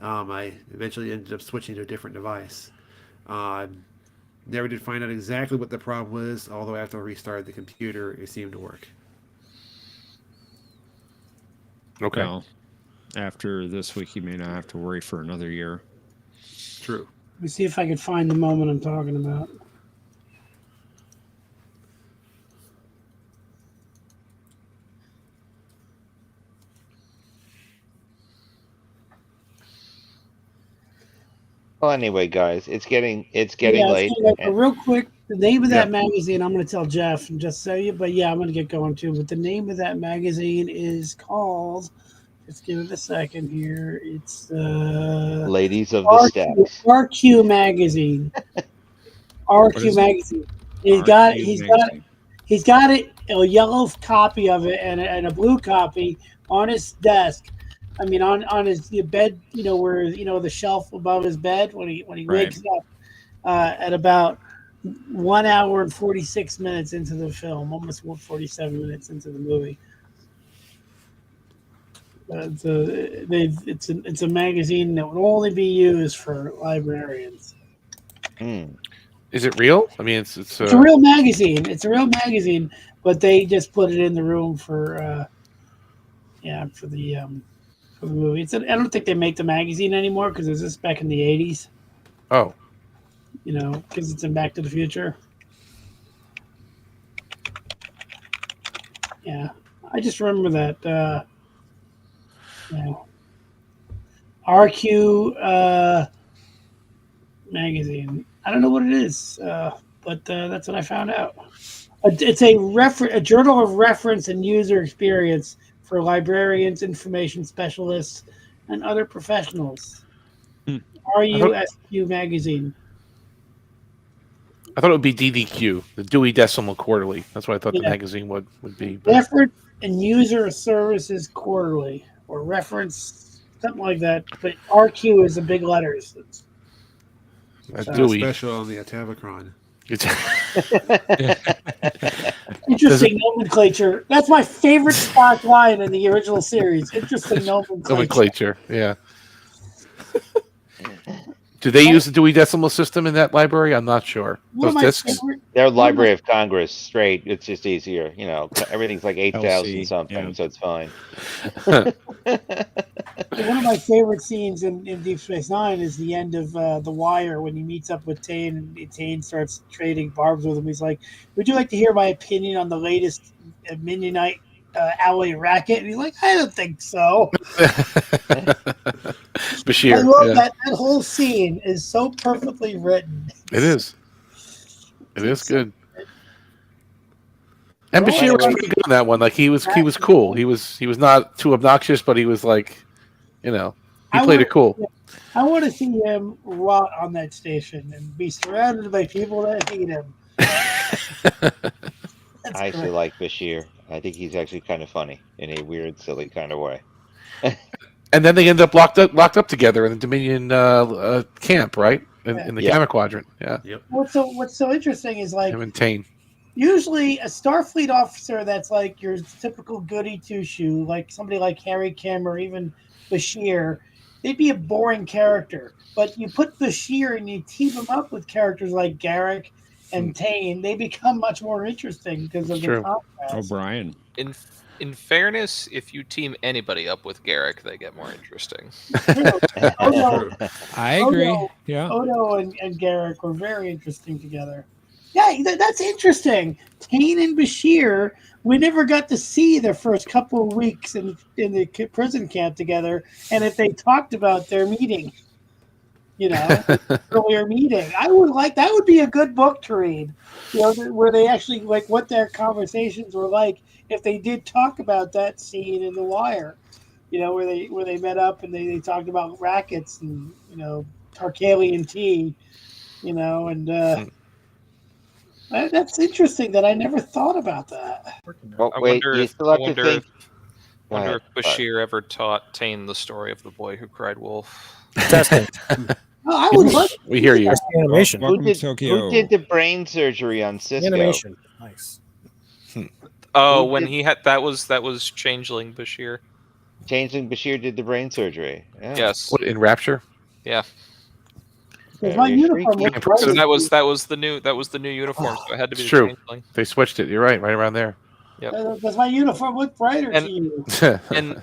I eventually ended up switching to a different device. Never did find out exactly what the problem was, although after I restarted the computer, it seemed to work. Okay. Well, after this week, you may not have to worry for another year. True. Let me see if I can find the moment I'm talking about. Well, anyway, guys, it's getting late. Real quick, the name of that magazine, I'm going to tell Jeff and just say it, but I'm going to get going too. But the name of that magazine is called. Let's give it a second here. It's Ladies of the Stacks. RQ Magazine. RQ Magazine. He's got it, a yellow copy of it and a blue copy on his desk. I mean, on his bed, where the shelf above his bed when he wakes up at about 1 hour and 46 minutes into the film, almost 47 minutes into the movie. It's a magazine that would only be used for librarians. Is it real? I mean, it's a real magazine. It's a real magazine, but they just put it in the room for the movie. I don't think they make the magazine anymore because it was just back in the 80s. Oh. Because it's in Back to the Future. Yeah, I just remember that. Yeah. RQ magazine. I don't know what it is, but that's what I found out. It's a journal of reference and user experience for librarians, information specialists, and other professionals. RUSQ magazine. I thought it would be DDQ, the Dewey Decimal Quarterly. That's what I thought the Yeah. magazine would be. But Reference and user services quarterly, or reference something like that. But RQ is the big letters. Dewey. Special on the Atavacron. Interesting nomenclature. That's my favorite Spock line in the original series. Interesting nomenclature. Yeah. Do they use the Dewey Decimal System in that library? I'm not sure. Those discs? Their Library of Congress, straight. It's just easier. You know, everything's like 8,000 LC, something, yeah. so it's fine. One of my favorite scenes in Deep Space Nine is the end of The Wire when he meets up with Tane and Tane starts trading barbs with him. He's like, "Would you like to hear my opinion on the latest Midnight Alley racket?" And he's like, "I don't think so." Bashir. I love yeah. that whole scene is so perfectly written. It is. It is good. And Bashir was pretty good in that one. Like he was cool. He was not too obnoxious, but he was like, he played it cool. I want to see him rot on that station and be surrounded by people that hate him. I actually like Bashir. I think he's actually kind of funny in a weird, silly kind of way. And then they end up locked up together in the Dominion camp, right? In the Gamma Quadrant. Yeah. Yep. What's so interesting is like Him and Tane. usually a Starfleet officer that's like your typical goody two shoe, like somebody like Harry Kim or even Bashir, they'd be a boring character. But you put Bashir and you team him up with characters like Garrick and Tane, they become much more interesting because of the contrast. O'Brien. In fairness, if you team anybody up with Garrick, they get more interesting. I agree. Yeah. Odo and Garrick were very interesting together. Yeah, that's interesting. Tane and Bashir, we never got to see their first couple of weeks in the prison camp together, and if they talked about their meeting, earlier meeting, I would like that. Would be a good book to read. Where they actually like what their conversations were like if they did talk about that scene in The Wire. Where they met up and they talked about rackets and Tarkalian tea, and. That's interesting that I never thought about that. Well, I wait, wonder you if, still I have to wonder think. if, wonder if Bashir ever taught Tane the story of the boy who cried wolf. Testing. I would love. We hear you. Animation. Who did the brain surgery on Cisco? Animation. Nice. Oh, when he had that was Changeling Bashir. Changeling Bashir did the brain surgery. Yeah. Yes. What, in Rapture? Yeah. My uniform looks So brighter. that was the new uniform. So it had to be It's the true. Changeling. They switched it. You're right around there. Yep. Does my uniform look brighter to you? And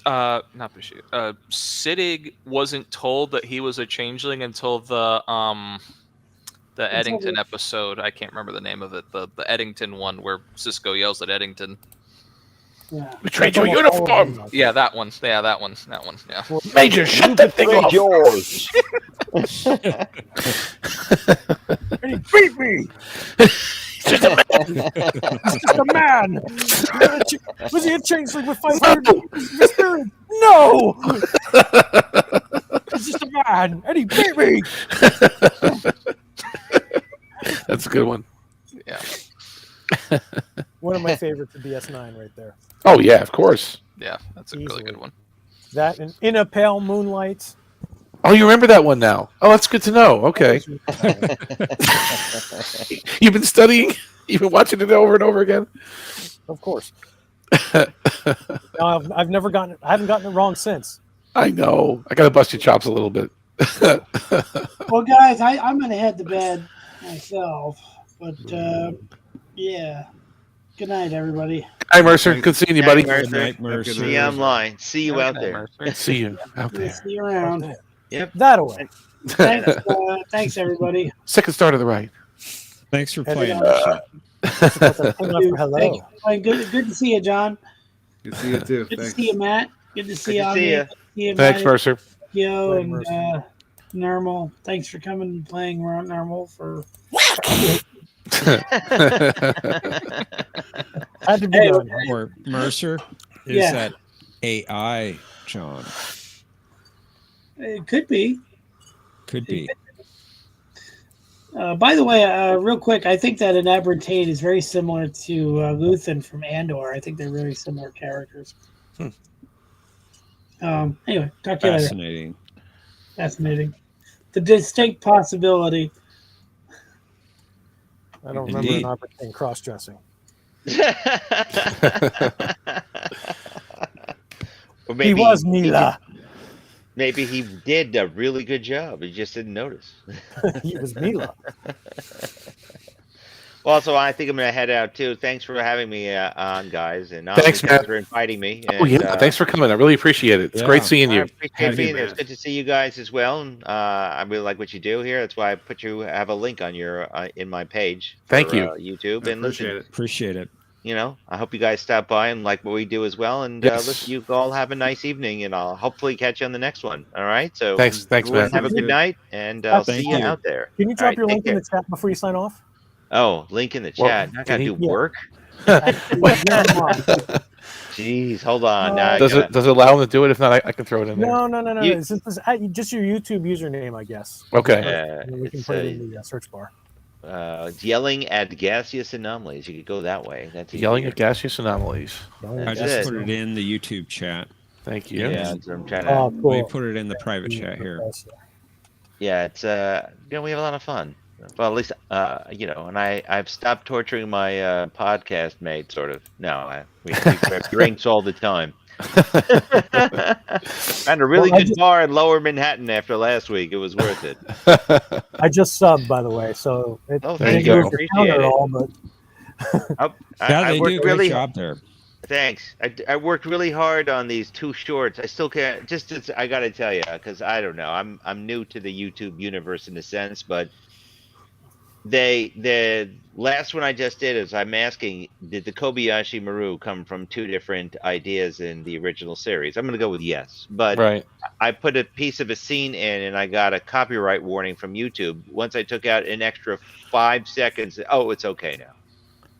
not Bashir. Siddig wasn't told that he was a changeling until the Eddington episode. I can't remember the name of it. The Eddington one where Cisco yells at Eddington. Yeah. Betrayed your uniform. Yeah, that one. Yeah, that one. That one. Yeah. Major, shut that thing off. Yours. And he beat me. He's just a man. Was he a changeling with 500 experience? No. He's just a man, and he beat me. That's a good one. Yeah. One of my favorites of DS9 right there. Oh yeah, of course. Yeah, that's a really good one. That and In a Pale Moonlight. Oh, you remember that one now? Oh, that's good to know. Okay. You've been studying? You've been watching it over and over again? Of course. No, I haven't gotten it wrong since. I know. I got to bust your chops a little bit. Well, guys, I'm going to head to bed myself. But, yeah. Good night, everybody. Hi, Mercer. Good seeing you, buddy. Good night, Mercer. See you online. See you out there. See you out there. See you around. Yep. That away. Thanks, everybody. Second start of the right. Thanks for And, playing. uh, Mercer. Thank you. Good to see you, John. Good to see you too. Good Thanks. to see you, Matt. Good to see you, to see Omni. ya. Good to see you, Thanks, Matt, Mercer. Yo, Glad and Mercer. Normal. Thanks for coming and playing Normal for. Had to be Hey, done. Or Mercer, is Yeah. that AI, John? It could be. Could be. By the way, real quick, I think that Enabra Tate is very similar to Luthen from Andor. I think they're very similar characters. Anyway, talk to you later. Fascinating. Fascinating. The distinct possibility. I don't remember an opportunity cross-dressing. Or He was Mila. Maybe he did a really good job. He just didn't notice. He was Mila. Well, so I think I'm gonna head out too. Thanks for having me on, guys, and Thanks, thanks Matt. for inviting me. Oh yeah, thanks for coming. I really appreciate it. It's great seeing I you. appreciate being there. It's good to see you guys as well. And I really like what you do here. That's why I have a link on your in my page. Thank you. YouTube. I And listen, Appreciate it. you know, I hope you guys stop by and like what we do as well. And Yes. listen, you all have a nice evening, and I'll hopefully catch you on the next one. All right. So Thanks, everyone Matt. have a good night, and I'll see Thank you you. out there. Can you All drop right, your take link in care. the chat before you sign off? Oh, link in the Well, chat. I gotta do Yeah. work. Jeez, hold on. Now I Does gotta- it allow him to do it? If not, I can throw it in there. No. You- It's just your YouTube username, I guess. Okay. And then we can It's put it in the search bar. yelling at gaseous anomalies. You could go that way. That's Yelling easier. at gaseous anomalies. I That's just it. put it in the YouTube chat. Thank you. Yeah, that's what I'm trying to. Oh, cool. We put it in the private chat here. Yeah, it's we have a lot of fun. Well, at least and I've stopped torturing my podcast mate. Sort of. No, we grab drinks all the time. Found a really good bar in Lower Manhattan after last week. It was worth it. I just subbed, by the way, so it Oh, thank didn't you. go for Appreciate counter it. all, but Yeah, I they worked do a really great job there. Thanks. I worked really hard on these two shorts. I still can't. I got to tell you, because I don't know. I'm new to the YouTube universe in a sense, but the last one I just did is I'm asking, did the Kobayashi Maru come from two different ideas in the original series? I'm going to go with yes, but Right. I put a piece of a scene in and I got a copyright warning from YouTube. Once I took out an extra 5 seconds, oh, it's okay now.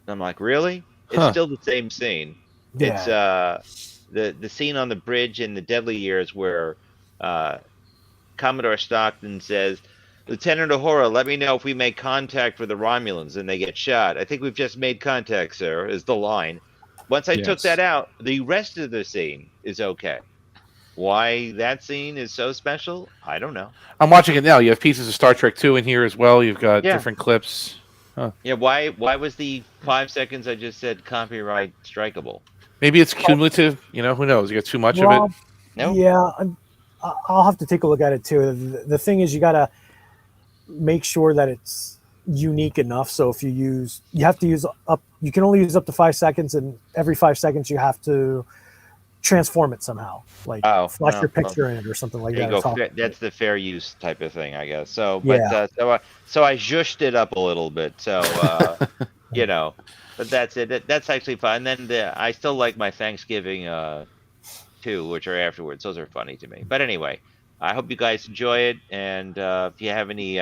And I'm like, really? It's Huh. still the same scene. Yeah. It's the scene on the bridge in the Deadly Years where Commodore Stockton says, "Lieutenant Uhura, let me know if we make contact with the Romulans," and they get shot. "I think we've just made contact, sir," is the line. Once I took Yes. that out, the rest of the scene is okay. Why that scene is so special, I don't know. I'm watching it now. You have pieces of Star Trek 2 in here as well. You've got Yeah. different clips. Huh. Yeah, why was the 5 seconds I just said copyright strikeable? Maybe it's cumulative. You know, who knows? You got too much of Well, it. No? yeah, I'll have to take a look at it too. The thing is, you got to make sure that it's unique enough. So if you have to use up, you can only use up to 5 seconds, and every 5 seconds you have to transform it somehow, like flash your picture in it or something like There that. you go. That's the fair use type of thing, I guess. So, but Yeah. so I zhushed it up a little bit. So, you know, but that's it. That's actually fun. And then I still like my Thanksgiving too, which are afterwards. Those are funny to me. But anyway, I hope you guys enjoy it. And if you have any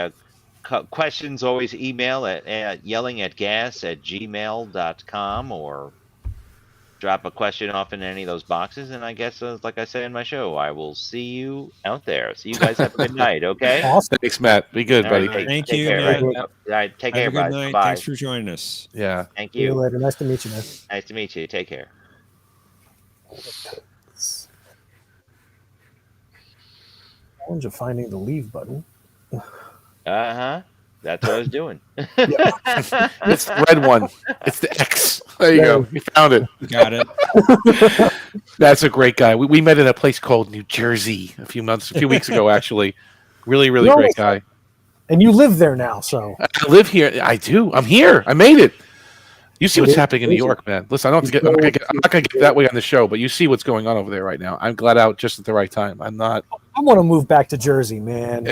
questions, always email at yellingatgas@gmail.com or drop a question off in any of those boxes. And I guess, like I say in my show, I will see you out there. So you guys have a good night, okay? Awesome. Thanks, Matt. Be good, All buddy. right, Thank take you, care, Matt. right? All right, take Have care, a good guys. night. Bye. Thanks for joining us. Yeah. Thank See you you. later. Nice to meet you, man. Nice to meet you. Take care. Challenge of finding the leave button. Uh-huh. That's what I was doing. It's the red one. It's the X. There you go. You found it. Got it. That's a great guy. We met in a place called New Jersey a few weeks ago, actually. Really, really great guy. And you live there now, so I live here. I do. I'm here. I made it. You see what's It is happening in New crazy. York, man. Listen, I'm not going to get that way on the show, but you see what's going on over there right now. I'm glad out just at the right time. I'm not. I want to move back to Jersey, man.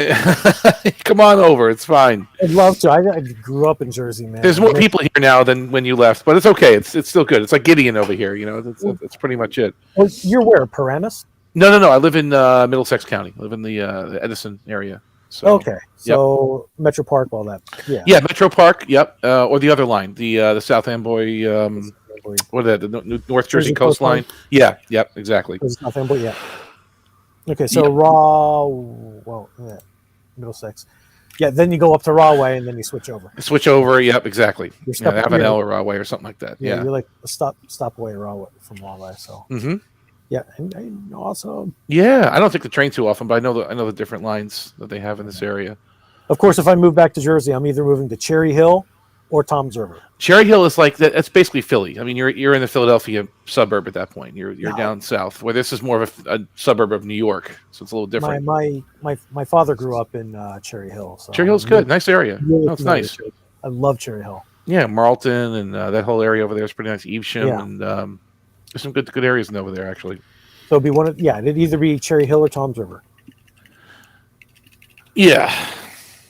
Come on over. It's fine. I'd love to. I grew up in Jersey, man. There's more people here now than when you left, but it's okay. It's still good. It's like Gideon over here. You know, that's pretty much it. Well, you're where? Paramus? No. I live in Middlesex County. I live in the Edison area. So, okay. So Metro Park, all that. Yeah. Yeah, Metro Park. Yep. Or the other line, the South Amboy. What is that? The North Jersey coastline. Yeah. Yep. Exactly. South Amboy. Yeah. Okay. So Yep. Middlesex. Yeah. Then you go up to Rahway, and then you switch over. Switch over. Yep. Exactly. You're Yeah, Avenel you're- or Rahway or something like that. Yeah. You're like a stop away Rahway from Rahway. So. Mm-hmm. Yeah. And awesome. Yeah, I don't take the train too often, but I know the different lines that they have in this area. Of course, if I move back to Jersey, I'm either moving to Cherry Hill or Tom's River. Cherry Hill is like that. That's basically Philly. I mean, you're in the Philadelphia suburb at that point. You're down south, where this is more of a suburb of New York, so it's a little different. My father grew up in Cherry Hill. So Cherry Hill's good, nice area. Really No, it's nice. I love Cherry Hill. Yeah, Marlton and that whole area over there is pretty nice. Evesham Yeah. and there's some good areas over there actually. So it'd be it'd either be Cherry Hill or Tom's River. Yeah,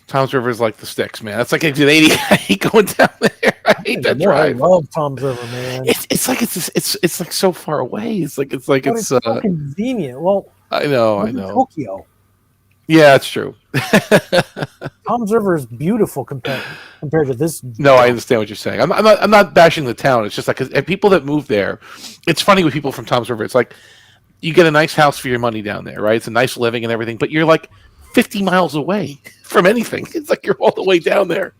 Tom's River is like the sticks, man. That's like exit 80. I hate going down there. I hate that drive. I love Tom's River, man. It's like it's like so far away. It's But it's so convenient. Well, I know. Tokyo. Yeah, that's true. Tom's River is beautiful compared to this. No, I understand what you're saying. I'm not bashing the town. It's just like 'cause people that move there. It's funny with people from Tom's River. It's like you get a nice house for your money down there, right? It's a nice living and everything, but you're like 50 miles away from anything. It's like you're all the way down there.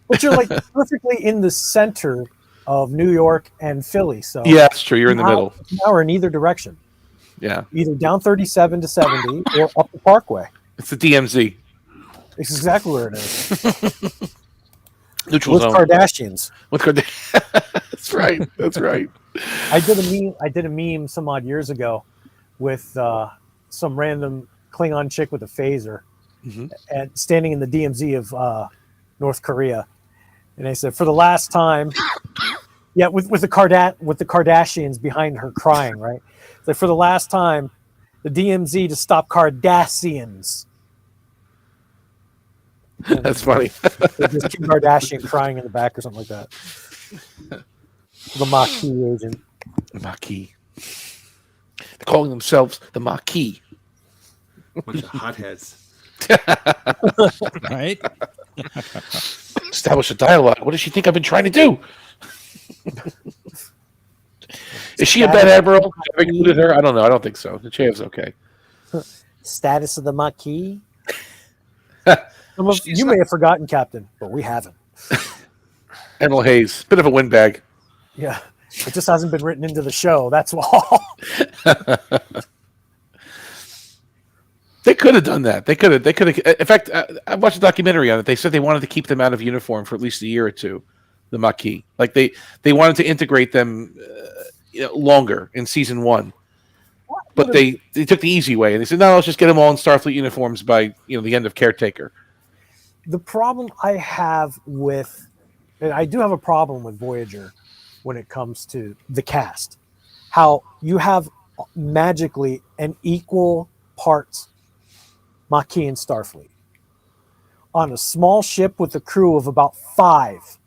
But you're like perfectly in the center of New York and Philly. So Yeah, it's true. You're in the middle. An hour in either direction. Yeah, Either down 37 to 70 or up the Parkway. it's the DMZ. It's exactly where it is. Neutral With zone. Kardashians. With Kardashians. That's right. That's right. I did a meme some odd years ago with some random Klingon chick with a phaser and standing in the DMZ of North Korea, and I said, for the last time, yeah, with the Kardashians behind her crying, right? So for the last time, the DMZ to stop Kardashians. That's funny. There's Kim Kardashian crying in the back or something like that. The Maquis agent. The Maquis. They're calling themselves the Maquis. Bunch of hotheads. Right? Establish a dialogue. What does she think I've been trying to do? Is she a bad admiral? Have I included her? I don't know. I don't think so. The chair's okay. Status of the Maquis. You may have forgotten, Captain, but we haven't. Admiral Hayes, bit of a windbag. Yeah, it just hasn't been written into the show. That's all. They could have done that. They could have. In fact, I watched a documentary on it. They said they wanted to keep them out of uniform for at least a year or two. The Maquis, like they wanted to integrate them longer in season 1, but they took the easy way and they said, no, let's just get them all in Starfleet uniforms by the end of Caretaker. The problem I have with, and I do have a problem with Voyager when it comes to the cast, how you have magically an equal parts Maquis and Starfleet on a small ship with a crew of about 5.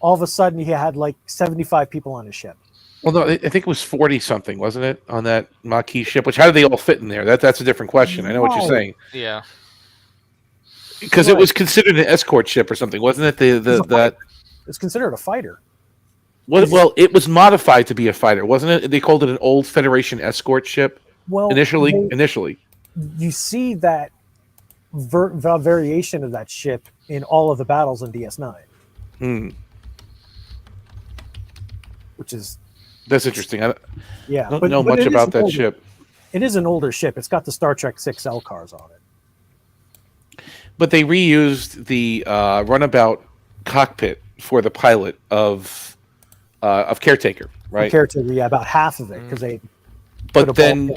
All of a sudden, he had like 75 people on his ship. Well, no, I think it was 40 something, wasn't it, on that Maquis ship? Which how did they all fit in there? That's a different question. I know what you're saying. Yeah. Because it was considered an escort ship or something, wasn't it? That it's considered a fighter. Well, it was modified to be a fighter, wasn't it? They called it an old Federation escort ship. Well, initially, you see that variation of that ship in all of the battles in DS9. Which is that's interesting. I don't know but much about that ship. It is an older ship. It's got the Star Trek 6L cars on it. But they reused the runabout cockpit for the pilot of Caretaker, right? Caretaker, yeah, about half of it because they. But then,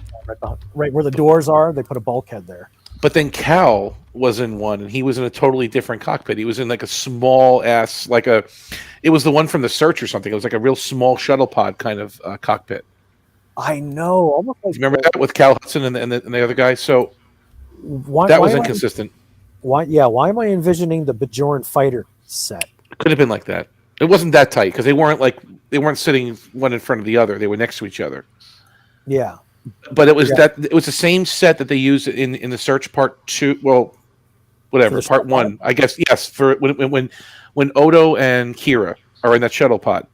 right where the doors are, they put a bulkhead there. But then Cal was in one, and he was in a totally different cockpit. He was in like a small ass, it was the one from The Search or something. It was like a real small shuttle pod kind of cockpit. I know. Almost like Remember that with Cal Hudson and the other guy? So that was inconsistent. Why am I envisioning the Bajoran fighter set? It could have been like that. It wasn't that tight because they weren't sitting one in front of the other. They were next to each other. Yeah. But it was it was the same set that they used in the Search Part 2. Well, whatever, Part 1. I guess yes, for when Odo and Kira are in that shuttle pod.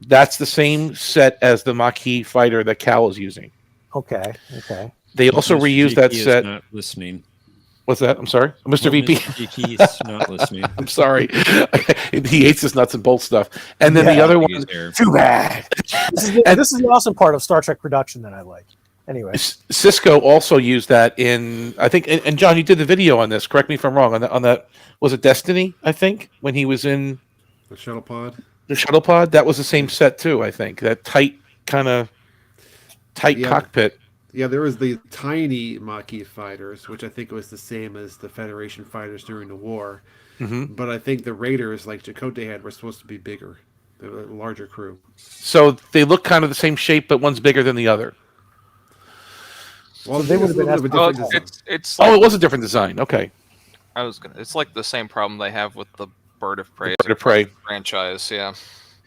That's the same set as the Maquis fighter that Cal is using. Okay. They also reused that set. Not listening. What's that? I'm sorry, Mr. VP. He's not listening. I'm sorry. He hates this nuts and bolts stuff. And then the other one. Too bad. This is the awesome part of Star Trek production that I like. Anyway, Cisco also used that in, I think, and John, you did the video on this. Correct me if I'm wrong. On that, was it Destiny? I think when he was in the shuttle pod. The shuttle pod, that was the same set too. I think that tight cockpit. Yeah, there was the tiny Maquis fighters, which I think was the same as the Federation fighters during the war. Mm-hmm. But I think the Raiders, like Chakotay had, were supposed to be bigger. They're a larger crew. So they look kind of the same shape, but one's bigger than the other. Well, they would have been a different design. It's it was a different design. Okay. It's like the same problem they have with the Bird of Prey franchise. Yeah.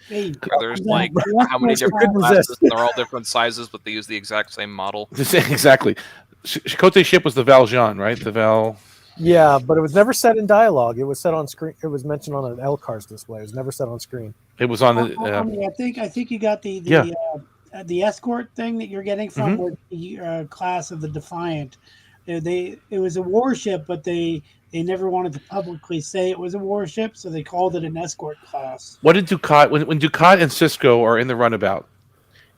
Hey, There's like how many different classes? And they're all different sizes, but they use the exact same model. Exactly. Chakotay's ship was the Valjean, right? The Val. Yeah, but it was never said in dialogue. It was said on screen. It was mentioned on an LCARS display. It was never said on screen. It was on the. I think you got the escort thing that you're getting from the class of the Defiant. It was a warship, but they never wanted to publicly say it was a warship, so they called it an escort class. What did Ducat when Ducat and Cisco are in the runabout,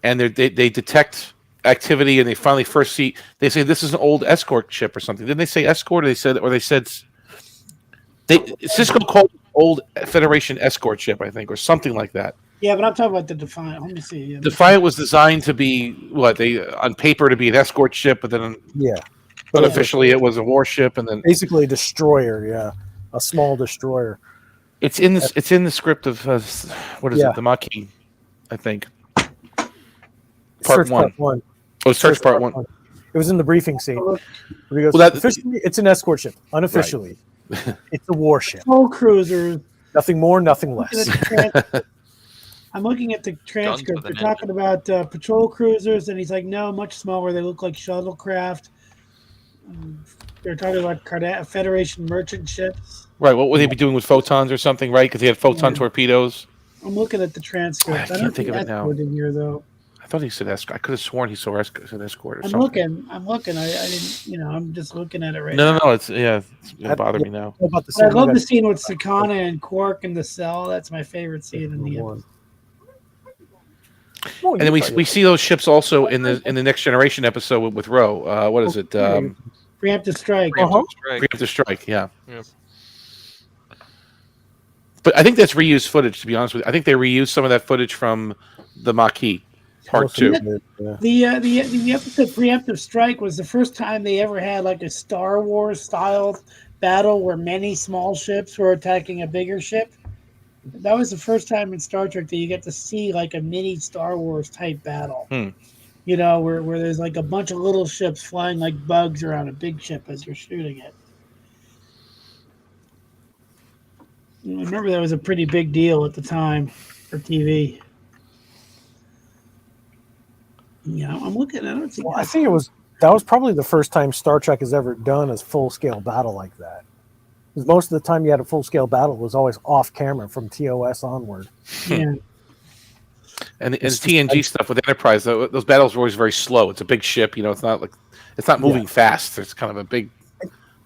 and they detect activity, and they finally first see, they say this is an old escort ship or something. Didn't they say escort? Or they said Cisco called it old Federation escort ship, I think, or something like that. Yeah, but I'm talking about the Defiant. Let me see. Yeah, Defiant was designed to be on paper to be an escort ship, but then unofficially it was a warship, and then basically a destroyer. Yeah, a small destroyer. It's in the script of what is it? The Maquis, I think. Part one. Oh, Search Part 1. It was in the briefing scene. Because officially, it's an escort ship. Unofficially, it's a warship. Patrol cruisers. Nothing more, nothing less. I'm looking at the transcript. They're talking about patrol cruisers, and he's like, no, much smaller. They look like shuttlecraft. They're talking about Federation merchant ships. Right. What would they be doing with photons or something, right? Because they had photon torpedoes. I'm looking at the transcript. I can't think of it now. In here, though. I thought he said escort. I could have sworn he said escort or something. I'm looking. I didn't. I'm just looking at it right now. No. It's gonna bother me now. I love the scene with Sakana and Quark in the cell. That's my favorite scene in the episode. And then we see those ships also in the Next Generation episode with Ro. What is it? Preemptive Strike. Preemptive Strike. Yeah. But I think that's reused footage. To be honest with you, I think they reused some of that footage from the Maquis Part 2. The episode Preemptive Strike was the first time they ever had like a Star Wars style battle where many small ships were attacking a bigger ship. That was the first time in Star Trek that you get to see like a mini Star Wars type battle. Where there's like a bunch of little ships flying like bugs around a big ship as you're shooting it. I remember that was a pretty big deal at the time for TV. Yeah, I'm looking. I don't see. Well, I think that was probably the first time Star Trek has ever done a full scale battle like that. Because most of the time you had a full scale battle was always off camera from TOS onward. Yeah. And the TNG stuff with Enterprise, those battles were always very slow. It's a big ship, it's not moving fast. It's kind of a big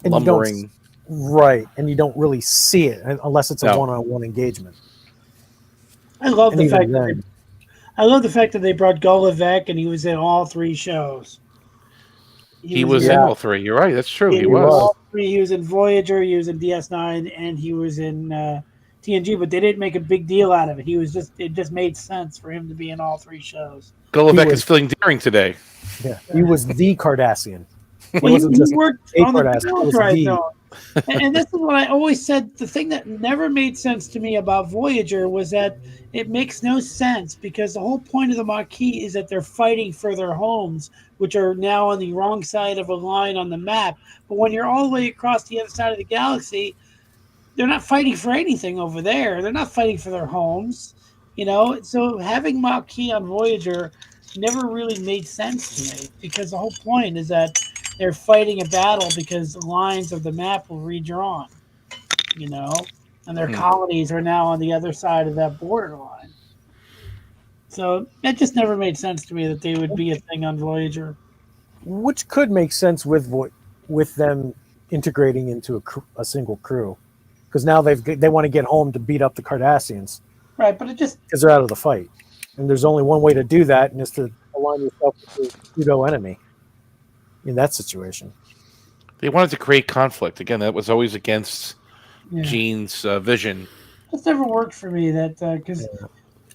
lumbering. Right, and you don't really see it unless it's a one-on-one engagement. I love the fact that they brought Golovec and he was in all three shows. He was in all three. You're right. That's true. He was. All three. He was in Voyager, he was in DS9, and he was in TNG, but they didn't make a big deal out of it. It just made sense for him to be in all three shows. Golovec is feeling daring today. Yeah, he was the Cardassian. He worked on the military zone. And this is what I always said. The thing that never made sense to me about Voyager was that it makes no sense because the whole point of the Maquis is that they're fighting for their homes, which are now on the wrong side of a line on the map. But when you're all the way across the other side of the galaxy, they're not fighting for anything over there. They're not fighting for their homes, So having Maquis on Voyager never really made sense to me because the whole point is that they're fighting a battle because the lines of the map were redrawn, and their colonies are now on the other side of that borderline. So that just never made sense to me that they would be a thing on Voyager. Which could make sense with them integrating into a single crew, because now they want to get home to beat up the Cardassians. Right, but it just because they're out of the fight, and there's only one way to do that, and it's to align yourself with the pseudo enemy in that situation. They wanted to create conflict. Again, that was always against Yeah. Gene's vision. That's never worked for me. That because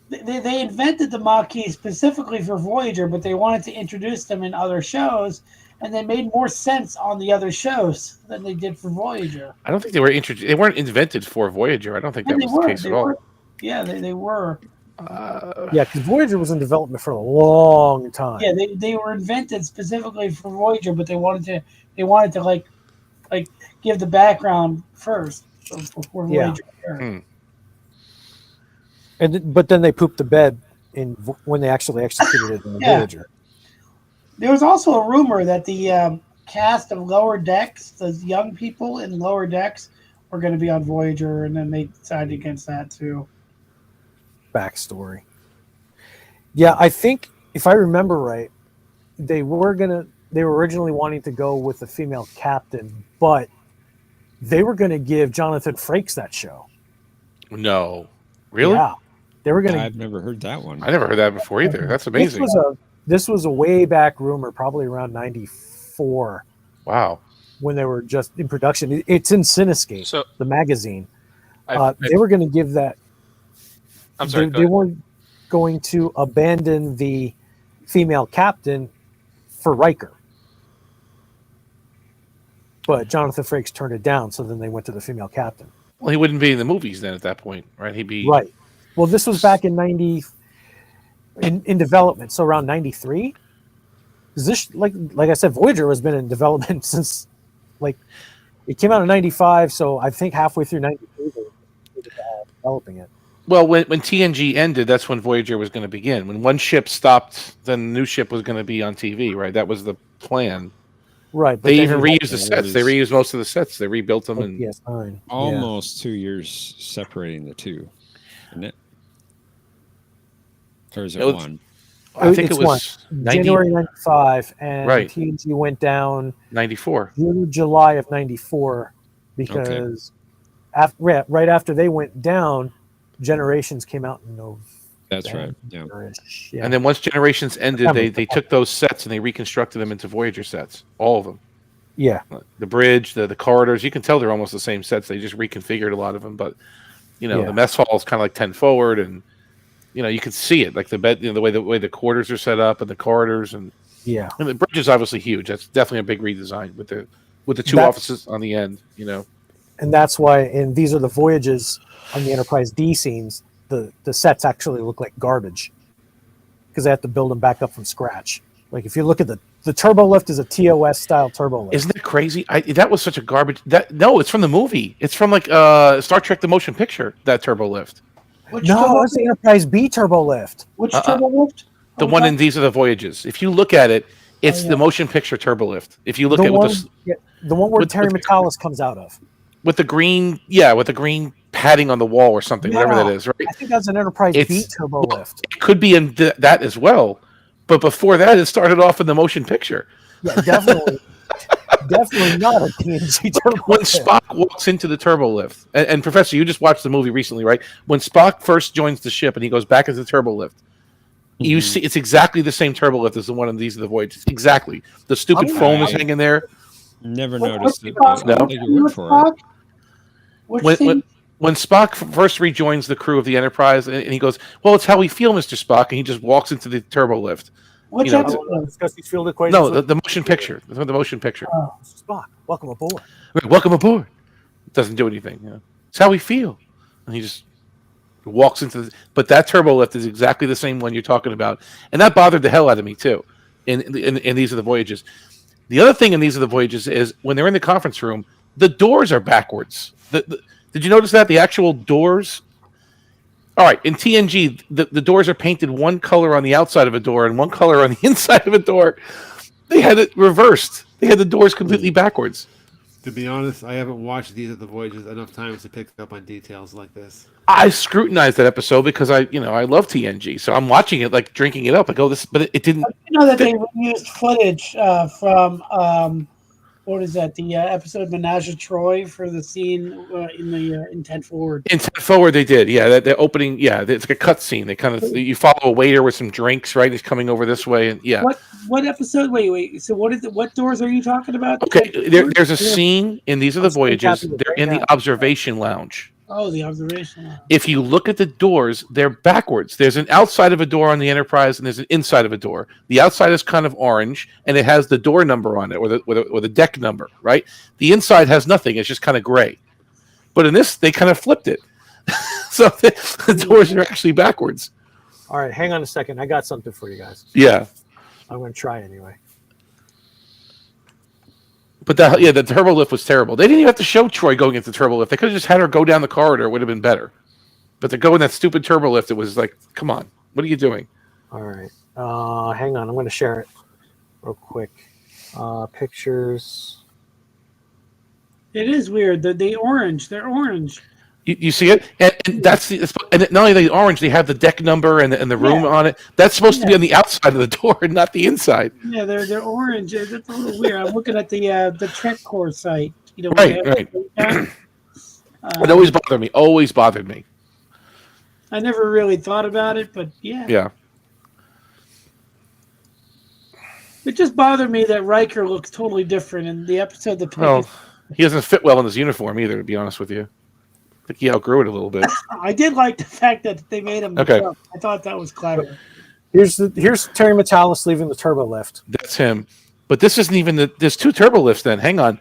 they invented the Maquis specifically for Voyager, but they wanted to introduce them in other shows, and they made more sense on the other shows than they did for Voyager. I don't think they were introduced. They weren't invented for Voyager. I don't think that was the case at all. Yeah, they were. Yeah, because Voyager was in development for a long time. Yeah, they were invented specifically for Voyager, but they wanted to like give the background first before Voyager. But then they pooped the bed when they actually executed it in Voyager. There was also a rumor that the cast of Lower Decks, the young people in Lower Decks, were going to be on Voyager, and then they decided against that too. Backstory. Yeah, I think if I remember right, they were originally wanting to go with a female captain, but they were going to give Jonathan Frakes that show. No, really? Yeah, they were going to. I've never heard that one. I never heard that before either. That's amazing. This was a way back rumor, probably around '94. Wow. When they were just in production, it's in Cinescape, So- the magazine. They were going to give that. I'm sorry. They weren't going to abandon the female captain for Riker, but Jonathan Frakes turned it down. So then they went to the female captain. Well, he wouldn't be in the movies then at that point, right? He'd be Right. Well, this was back in in development, so around '93. Because this, like I said, Voyager has been in development since it came out in '95. So I think halfway through '93 they were developing it. Well, when TNG ended, that's when Voyager was going to begin. When one ship stopped, then the new ship was going to be on TV, right? That was the plan. Right. They even reused the sets. They reused most of the sets. They rebuilt them. And yes, fine. Almost 2 years separating the two, isn't it? Or is it one? I think it was January '95, and Right. TNG went down '94. July of '94 because right after they went down, Generations came out in November. That's right. Yeah. Yeah. And then once Generations ended, they took those sets and they reconstructed them into Voyager sets. All of them. Yeah. The bridge, the corridors. You can tell they're almost the same sets. They just reconfigured a lot of them. But, the mess hall is kind of like 10 forward. And, you can see it. Like the bed, the way the quarters are set up and the corridors. And the bridge is obviously huge. That's definitely a big redesign with the two offices on the end, And that's why, and these are the voyages on the Enterprise D scenes, the sets actually look like garbage because they have to build them back up from scratch. Like if you look at the turbo lift is a TOS style turbo lift. Isn't it crazy? That was such a garbage. No, it's from the movie. It's from like Star Trek: The Motion Picture. That turbo lift. No, it's the Enterprise B turbo lift. Which turbo lift? The one in These Are the Voyages. If you look at it, it's the motion picture turbo lift. If you look the at one where Terry Metalis comes out of. With the green padding on the wall or something, whatever that is, right? I think that's an Enterprise B turbo lift. It could be in that as well, but before that, it started off in the motion picture. Yeah, definitely, definitely not a TNG turbo When lift. Spock walks into the turbo lift, and Professor, you just watched the movie recently, right? When Spock first joins the ship and he goes back into the turbo lift, you see it's exactly the same turbo lift as the one in These Are the Voyages. Exactly. The stupid foam is hanging there. Never noticed it. No. Take your word for it. When Spock first rejoins the crew of the Enterprise, and he goes, "Well, it's how we feel, Mr. Spock," and he just walks into the turbo lift, Which you know, episode? I want to discuss these field equations. no, the motion picture. The motion picture. Oh. Spock, welcome aboard. Welcome aboard. Doesn't do anything. You know? It's how we feel. And he just walks into the, but that turbo lift is exactly the same one you're talking about. And that bothered the hell out of me too. In These Are the Voyages. The other thing in These Are the Voyages is when they're in the conference room, the doors are backwards. Did you notice that? The actual doors. All right, in TNG, the doors are painted one color on the outside of a door and one color on the inside of a door. They had it reversed. They had the doors completely backwards. To be honest, I haven't watched These Are the Voyages enough times to pick up on details like this. I scrutinized that episode because I love TNG, so I'm watching it like drinking it up. Like, oh, this, but it didn't. You know that they used footage from what is that? The episode Menage a Troy for the scene in 10 Forward. In 10 Forward, they did. Yeah, the opening. Yeah, it's like a cut scene. They kind of you follow a waiter with some drinks, right? He's coming over this way, and yeah. What episode? Wait. So what doors are you talking about? Okay, there's a scene in These Are the Voyages. They're in the observation lounge. Oh, the observation. If you look at the doors, they're backwards. There's an outside of a door on the Enterprise, and there's an inside of a door. The outside is kind of orange, and it has the door number on it, or the deck number, right? The inside has nothing. It's just kind of gray. But in this, they kind of flipped it. So the doors are actually backwards. All right, hang on a second. I got something for you guys. Yeah. I'm going to try anyway. But the turbo lift was terrible. They didn't even have to show Troy going into the turbo lift. They could have just had her go down the corridor. It would have been better. But to go in that stupid turbo lift, it was like, come on. What are you doing? All right. Hang on. I'm going to share it real quick. Pictures. It is weird. The orange. They're orange. You see it? And that's and not only the orange, they have the deck number and the room on it. That's supposed to be on the outside of the door and not the inside. Yeah, they're orange. That's a little weird. I'm looking at the Trek Core site. Right. It always bothered me. Always bothered me. I never really thought about it, but yeah. Yeah. It just bothered me that Riker looks totally different in the episode. He doesn't fit well in his uniform either, to be honest with you. I think he outgrew it a little bit. I did like the fact that they made him. Okay. Jump. I thought that was clever. Here's Terry Metalis leaving the turbo lift. That's him. But this isn't even there's two turbo lifts then. Hang on.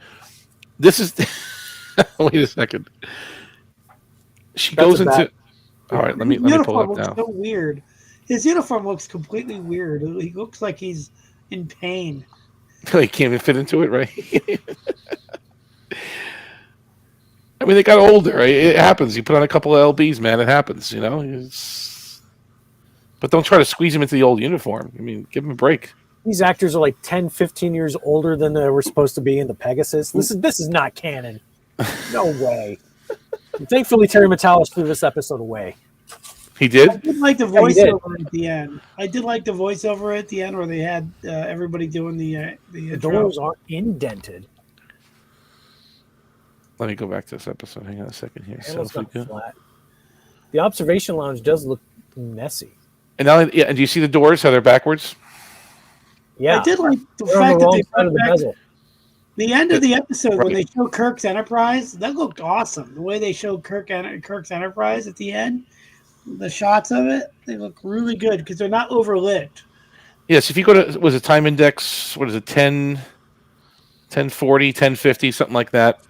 This is wait a second. She goes into all right, let me pull it up now. So weird. His uniform looks completely weird. He looks like he's in pain. He can't even fit into it, right? I mean, they got older. Right? It happens. You put on a couple of LBs, man. It happens, you know. But don't try to squeeze him into the old uniform. I mean, give him a break. These actors are like 10, 15 years older than they were supposed to be in the Pegasus. This is not canon. No way. Thankfully, Terry Metalis threw this episode away. He did? I did like the voiceover at the end. I did like the voiceover at the end where they had everybody doing the doors aren't indented. Let me go back to this episode. Hang on a second here. Flat. The observation lounge does look messy. And now, and do you see the doors? How they're backwards? Yeah. I did like the fact that they put back the end of the episode when they show Kirk's Enterprise. That looked awesome. The way they showed Kirk's Enterprise at the end, the shots of it, they look really good because they're not overlit. Yes. If you go to was it time index? What is it? 1040, 1050, something like that.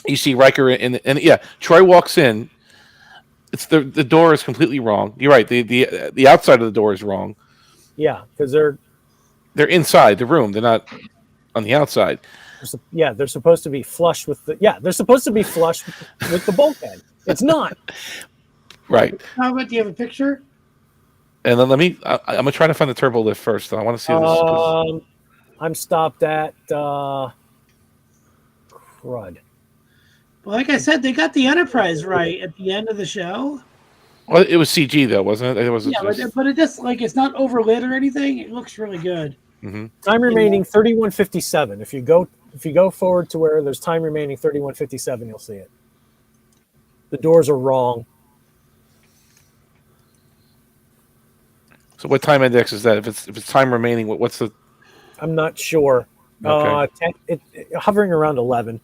You see Riker and yeah, Troy walks in. It's the door is completely wrong. You're right. The outside of the door is wrong. Yeah, because they're inside the room. They're not on the outside. Yeah, they're supposed to be flush with the. Yeah, they're supposed to be flush with the bulkhead. It's not. Right. How about do you have a picture? And then I'm gonna try to find the turbo lift first. Though. I want to see this. I'm stopped at crud. Well, like I said, they got the Enterprise right at the end of the show. Well, it was CG though, wasn't it? It was. Yeah, but it just like it's not overlit or anything. It looks really good. Mm-hmm. Time remaining 31:57. If you go forward to where there's time remaining 31:57, you'll see it. The doors are wrong. So what time index is that? If it's time remaining, what's the? I'm not sure. Okay. Hovering around 11.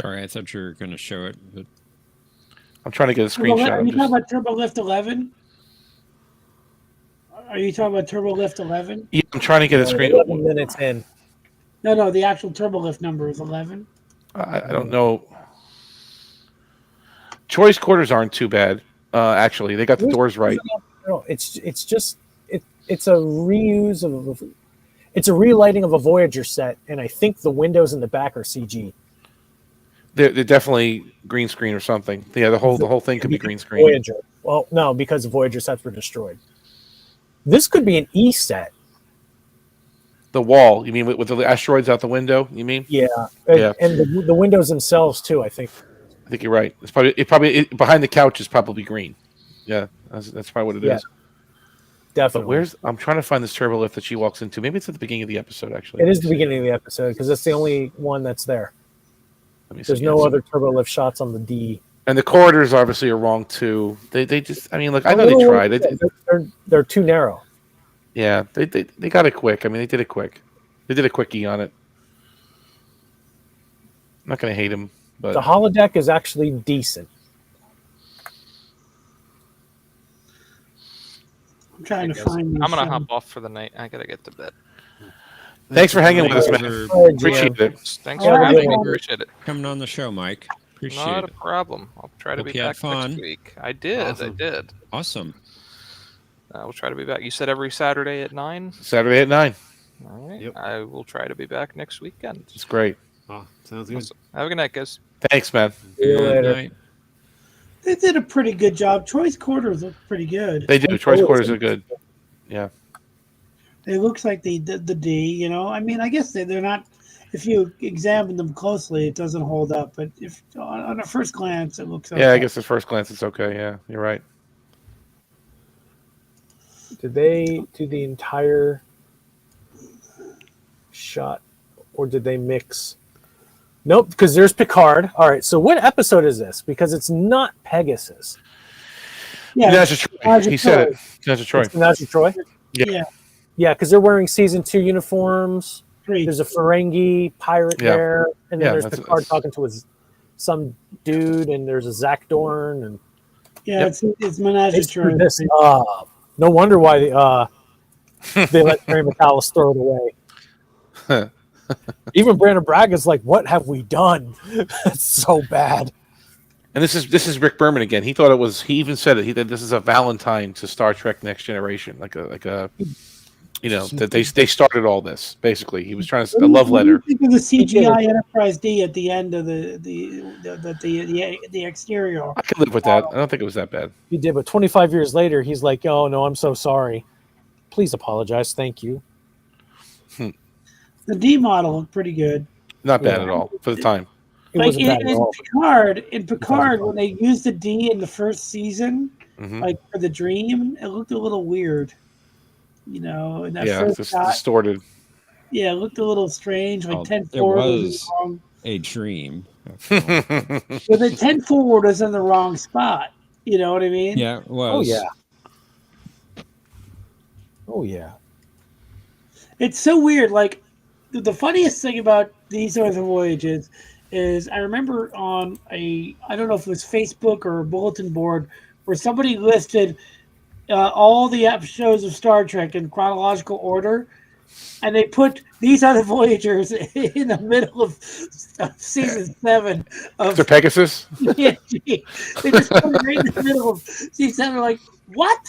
All right, I thought you were going to show it, but I'm trying to get a screenshot. Are you talking about Turbo Lift 11? Are you talking about Turbo Lift 11? Yeah, I'm trying to get a screen. 11 minutes in. No, the actual Turbo Lift number is 11. I don't know. Choice quarters aren't too bad. Actually, they got the doors right. No, it's just it's a reuse of it's a relighting of a Voyager set, and I think the windows in the back are CG. They're definitely green screen or something. Yeah, the whole thing could be green screen. Voyager. Well, no, because the Voyager sets were destroyed. This could be an E set. The wall, you mean with the asteroids out the window? You mean? Yeah, Yeah. and the windows themselves too. I think you're right. It's probably behind the couch is probably green. Yeah, that's probably what it is. Definitely. But I'm trying to find this turbo lift that she walks into. Maybe it's at the beginning of the episode. Actually, it is the beginning of the episode because that's the only one that's there. There's no other turbo lift shots on the D. And the corridors obviously are wrong too. They just, I mean, look, I know they tried. They're too narrow. Yeah, they got it quick. I mean, they did it quick. They did a quickie on it. I'm not gonna hate him, but the holodeck is actually decent. I'm trying to find. I'm gonna hop off for the night. I gotta get to bed. Thanks for hanging with us, man. Appreciate it. Thanks for having me. Appreciate it. Coming on the show, Mike. Appreciate Not it. a problem. I'll try to Hope be you had back fun. next week. I did. Awesome. I did. Awesome. We'll try to be back. You said every Saturday at 9? Saturday at 9. All right. I will try to be back next weekend. It's great. Oh, sounds good. Awesome. Have a good night, guys. Thanks, man. See you later. They did a pretty good job. Choice quarters look pretty good. They do. Choice quarters are good. Yeah. It looks like the D. You know, I mean, I guess they're not. If you examine them closely, it doesn't hold up. But if on a first glance, it looks. Okay. Yeah, I guess at first glance it's okay. Yeah, you're right. Did they do the entire shot, or did they mix? Nope, because there's Picard. All right, so what episode is this? Because it's not Pegasus. Yeah, Nazha Troy. He said it. Nazha Troy. It's Nazha Troy. Yeah. Yeah, because they're wearing season 2 uniforms. There's a Ferengi pirate there, and then there's Picard talking to some dude, and there's a Zach Dorn, and it's Menage a Troy. this up. No wonder why they let Terry McAuliffe throw it away. Even Brandon Bragga's like, "What have we done? That's so bad." And this is Rick Berman again. He thought it was. He even said it. He said this is a Valentine to Star Trek Next Generation, like a. You know that they started all this. Basically, he was trying to a love letter. Think of the CGI Enterprise D at the end of the exterior. I can live with that. I don't think it was that bad. He did, but 25 years later, he's like, "Oh no, I'm so sorry. Please apologize. Thank you." The D model looked pretty good. Not bad at all for the time. It Like wasn't bad at all. In Picard, when they used the D in the first season, like for the dream, it looked a little weird. You know, in that first it's shot, distorted. Yeah, it looked a little strange. Like 10 It forward was wrong. a dream. But the 10 forward was in the wrong spot. You know what I mean? Yeah, it was. Oh yeah. Oh yeah. It's so weird. Like the funniest thing about these other voyages is I remember on I don't know if it was Facebook or a bulletin board where somebody listed all the episodes of Star Trek in chronological order, and they put these other Voyagers in the middle of season 7 of Mr. Pegasus. Yeah, they just put it right in the middle of season 7. Like, what?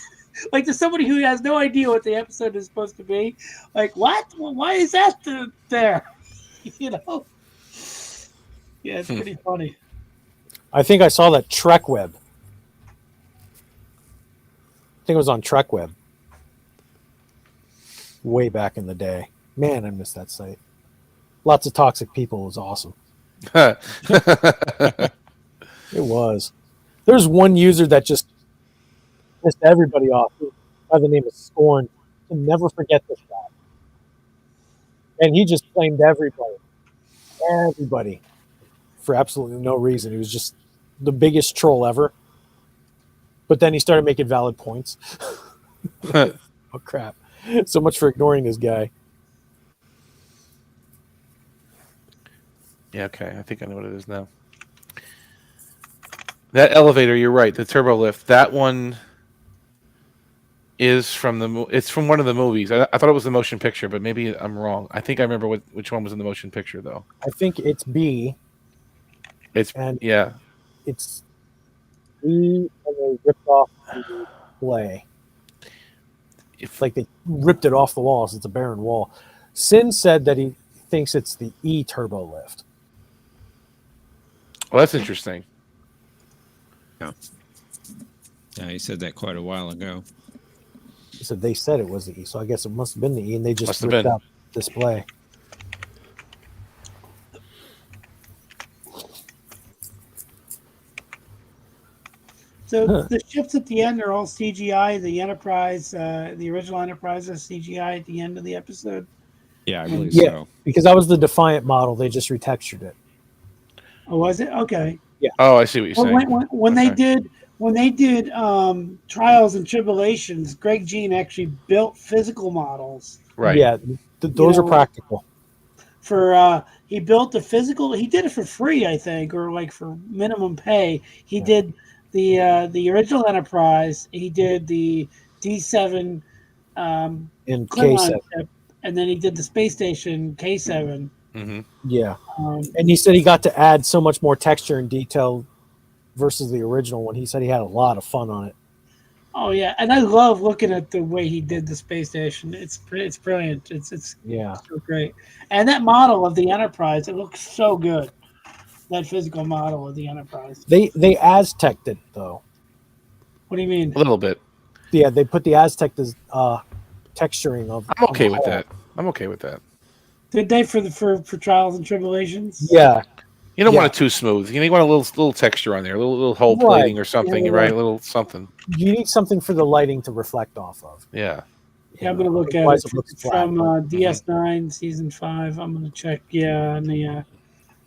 Like, to somebody who has no idea what the episode is supposed to be, like, what? Well, why is that there? You know? Yeah, it's pretty funny. I think I saw that Trek Web. I think it was on Trek Web. Way back in the day. Man, I missed that site. Lots of toxic people. It was awesome. It was. There's one user that just pissed everybody off by the name of Scorn. I'll never forget this guy. And he just blamed everybody. Everybody. For absolutely no reason. He was just the biggest troll ever. But then he started making valid points. Oh, crap. So much for ignoring this guy. Yeah, okay. I think I know what it is now. That elevator, you're right. The turbo lift. That one. is from it's from one of the movies. I thought it was the motion picture, but maybe I'm wrong. I think I remember which one was in the motion picture though. I think it's B. Yeah. It's B, and they ripped off the display. It's like they ripped it off the walls. It's a barren wall. Sin said that he thinks it's the E turbo lift. Well, that's interesting. Yeah, he said that quite a while ago. He said they said it was the E, so I guess it must have been the E, and they just Must have ripped been. out the display. So the ships at the end are all CGI. The Enterprise, the original Enterprise, is CGI at the end of the episode. Yeah, I believe Yeah, so. because that was the Defiant model. They just retextured it. Oh, was it? Okay. Yeah. Oh, I see what you're Well, saying. when they did Trials and Tribulations, Greg Jean actually built physical models. Right. Yeah, those are practical. For he built the physical. He did it for free, I think, or like for minimum pay. He did the original Enterprise. He did the D7 And Klingon K7. ship, and then he did the space station K7. Mm-hmm. Yeah. And he said he got to add so much more texture and detail versus the original one. He said he had a lot of fun on it. Oh yeah, and I love looking at the way he did the space station. It's brilliant. It's Yeah. so great. And that model of the Enterprise, it looks so good. That physical model of the Enterprise. They Aztec'd it though. What do you mean? A little bit. Yeah, they put the Aztec texturing of. I'm okay of the with hull. that. I'm okay with that. Did they for Trials and Tribulations? Yeah. You don't want it too smooth. You want a little texture on there, a little hole Right. plating or something, Yeah, right? right. A little something. You need something for the lighting to reflect off of. Yeah. Yeah, I'm gonna look at Otherwise it it looks flat. from DS9 season 5. I'm gonna check. Yeah, and the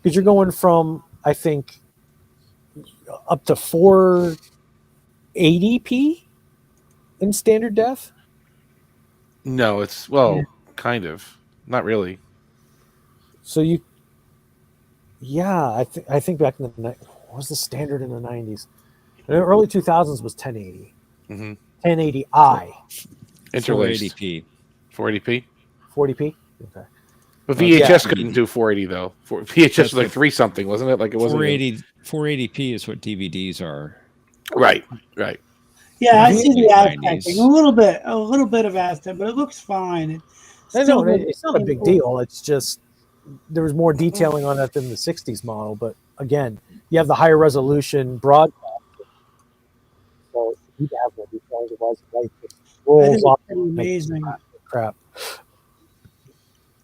Because you're going from, I think, up to 480p in standard def. No, it's kind of not really. So you, yeah, I think back in the what was the standard in the 90s? In the early 2000s was 1080, Mm-hmm. 1080i, Interlaced. 480p. 480p. 40p. Okay. But Well, VHS yeah. couldn't do 480 though. VHS was like 3 something, wasn't it? Like it wasn't. 480p is what DVDs are. Right. yeah, I see the 90s. Aztec. A little bit of Aztec, but it looks fine. It's not a big deal. It's just there was more detailing on that than the 60s model. But again, you have the higher resolution broadcast. So you need to have more detailing. Otherwise, the light just rolls off. Pretty amazing. Crap.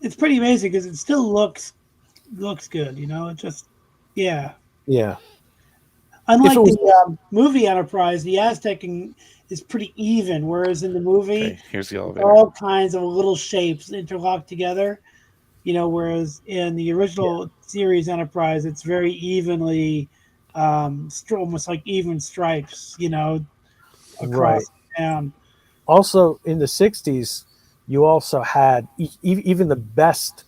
It's pretty amazing because it still looks good. You know, it just yeah. Yeah. Unlike If it was- the movie Enterprise, the Aztecing is pretty even, whereas in the movie, Okay, here's the elevator. all kinds of little shapes interlocked together. You know, whereas in the original series Enterprise, it's very evenly, almost like even stripes. You know, across town. Also, in the 60s, you also had even the best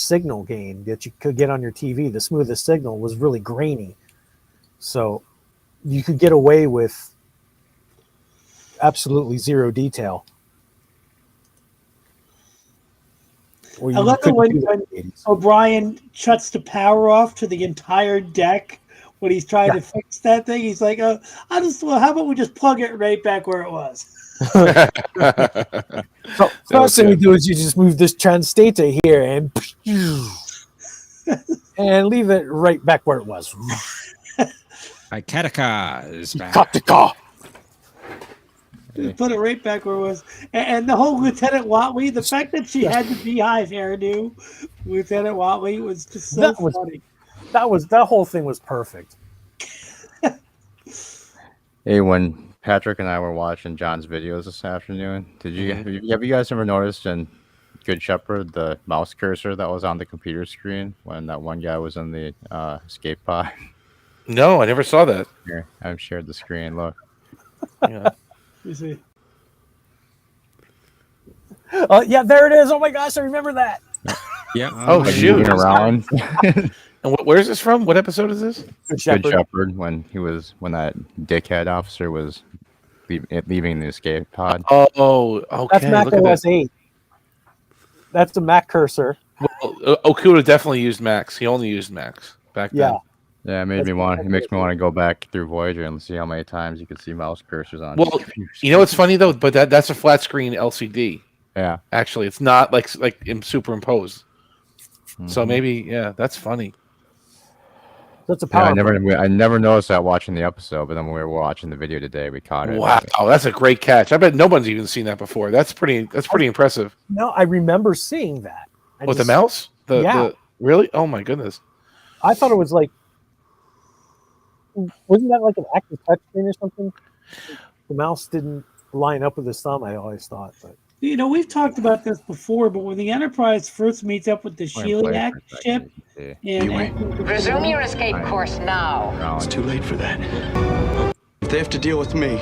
signal gain that you could get on your TV. The smoothest signal was really grainy, so you could get away with absolutely zero detail. Or I you love it couldn't when, do that when in the 80s. O'Brien shuts the power off to the entire deck when he's trying to fix that thing. He's like, how about we just plug it right back where it was? So first thing we do is you just move this trans theta here and leave it right back where it was. Ikatika is back. Ikatika. Just put it right back where it was. And the whole Lieutenant Watley, the fact that she had the beehive hairdo, Lieutenant Watley, was just so funny. That whole thing was perfect. Hey, when Patrick and I were watching John's videos this afternoon, have you guys ever noticed in Good Shepherd the mouse cursor that was on the computer screen when that one guy was in the escape pod? No, I never saw that. Here, I've shared the screen. Look. Yeah. You see. Yeah, there it is. Oh my gosh, I remember that. Yeah. Oh, Like shoot. moving around. And where's this from? What episode is this? Good Shepherd. Good Shepherd when that dickhead officer was leaving the escape pod. Oh, okay. That's Mac look at OS that. 8. That's the Mac cursor. Well, Okuda definitely used Macs. He only used Macs back then. Yeah, it makes me want to go back through Voyager and see how many times you could see mouse cursors on. Well, you know what's funny though, but that's a flat screen LCD. Yeah, actually, it's not like superimposed. So Mhm. maybe that's funny. That's a Yeah, power. I never noticed that watching the episode, but then when we were watching the video today, we caught it. Wow, that's a great catch. I bet nobody's even seen that before. That's pretty impressive. No, I remember seeing that. With the mouse? Yeah. Really? Oh my goodness. I thought it was like, wasn't that like an active touchscreen or something? The mouse didn't line up with his thumb, I always thought. But You know, we've talked about this before, but when the Enterprise first meets up with the Go ahead and play it Sheliak for a ship, second. and Resume your escape course now. No, It's too late for that. If they have to deal with me.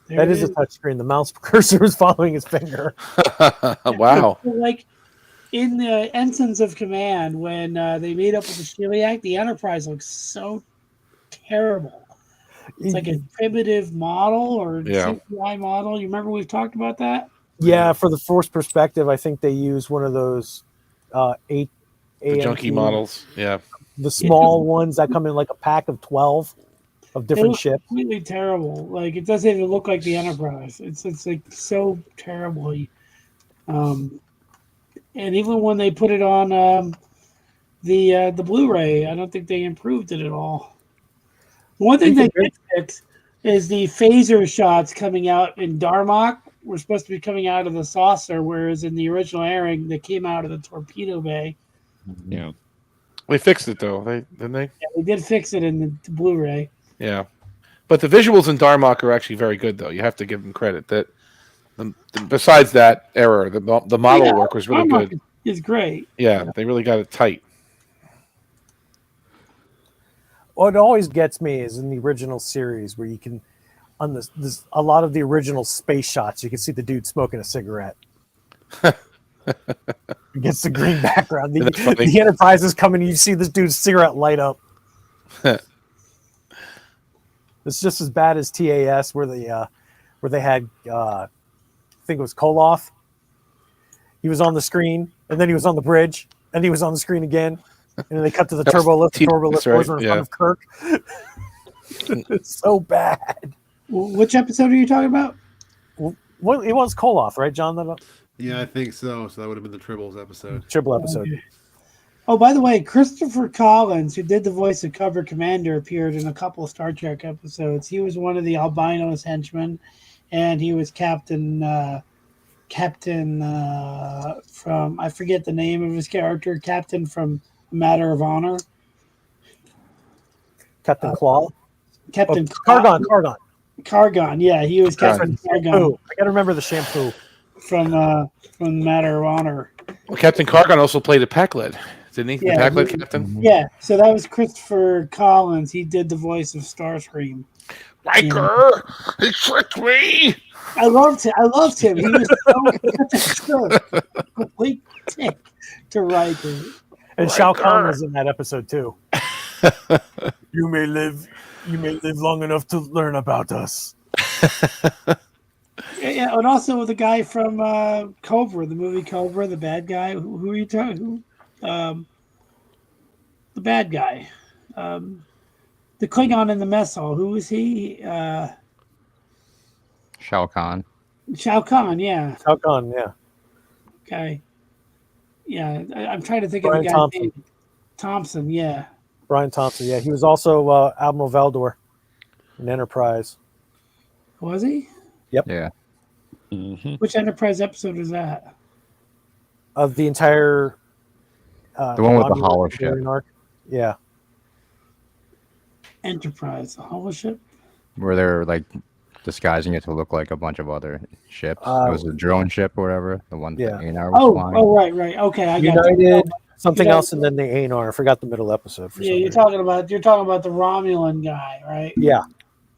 there that it is a touchscreen. The mouse cursor is following his finger. Wow. Like in the Ensigns of Command, when they meet up with the Sheliak, the Enterprise looks so terrible. It's like a primitive model or CGI model. You remember we've talked about that? Yeah, for the force perspective, I think they use one of those The junky models. Yeah. the small ones that come in like a pack of 12 of They different look ships. completely terrible. Like it doesn't even look like the Enterprise. It's like so terribly. And even when they put it on the Blu-ray, I don't think they improved it at all. One thing they did fix is the phaser shots coming out in Darmok were supposed to be coming out of the saucer, whereas in the original airing, they came out of the torpedo bay. Yeah. They fixed it though, didn't they? Yeah, they did fix it in the Blu-ray. Yeah. But the visuals in Darmok are actually very good though. You have to give them credit. That besides that error, the model work was really Darmok good. is great. Yeah, they really got it tight. What always gets me is in the original series where you can, on this a lot of the original space shots, you can see the dude smoking a cigarette against the green background. The Enterprise is coming, and you see this dude's cigarette light up. It's just as bad as TAS, where they had I think it was Koloff. He was on the screen, and then he was on the bridge, and he was on the screen again. And then they cut to the turbo lift. The turbo lift goes in front of Kirk. It's so bad. Which episode are you talking about? Well, it was Koloff, right, John? Yeah, I think so. So that would have been the Tribbles episode. Tribble episode. Okay. Oh, by the way, Christopher Collins, who did the voice of Cover Commander, appeared in a couple of Star Trek episodes. He was one of the albinos henchmen, and he was Captain from, I forget the name of his character, Captain from Matter of Honor. Captain Claw? Captain Kargon, yeah, he was Captain Kargon. I gotta remember the shampoo. From Matter of Honor. Well, Captain Kargan also played a Pac-Led, didn't he? Yeah, the Pac-Led captain? Yeah, so that was Christopher Collins. He did the voice of Starscream. Riker! He tricked me! I loved him. He was so a complete dick to Riker. And Shao Kahn was in that episode too. You may live long enough to learn about us. Yeah, and also the guy from Cobra, the movie Cobra, the bad guy. Who are you talking? The bad guy, the Klingon in the mess hall. Who was he? Shao Kahn. Shao Kahn, yeah. Shao Kahn, yeah. Okay. Yeah, I'm trying to think Brian of the guy's Thompson. name. Thompson, yeah. Brian Thompson, yeah. He was also Admiral Valdor in Enterprise. Was he? Yep. Yeah. Which Enterprise episode is that? Of the entire The one with the Romulan hollow ship. Imperial arc. Yeah. Enterprise, the hollow ship? Where they're like disguising it to look like a bunch of other ships. It was a drone ship or whatever. The one that Anar was flying. Right. Okay, I got United, you. something else, and then the Anar. I forgot the middle episode. For Yeah, some you're reason. talking about the Romulan guy, right? Yeah.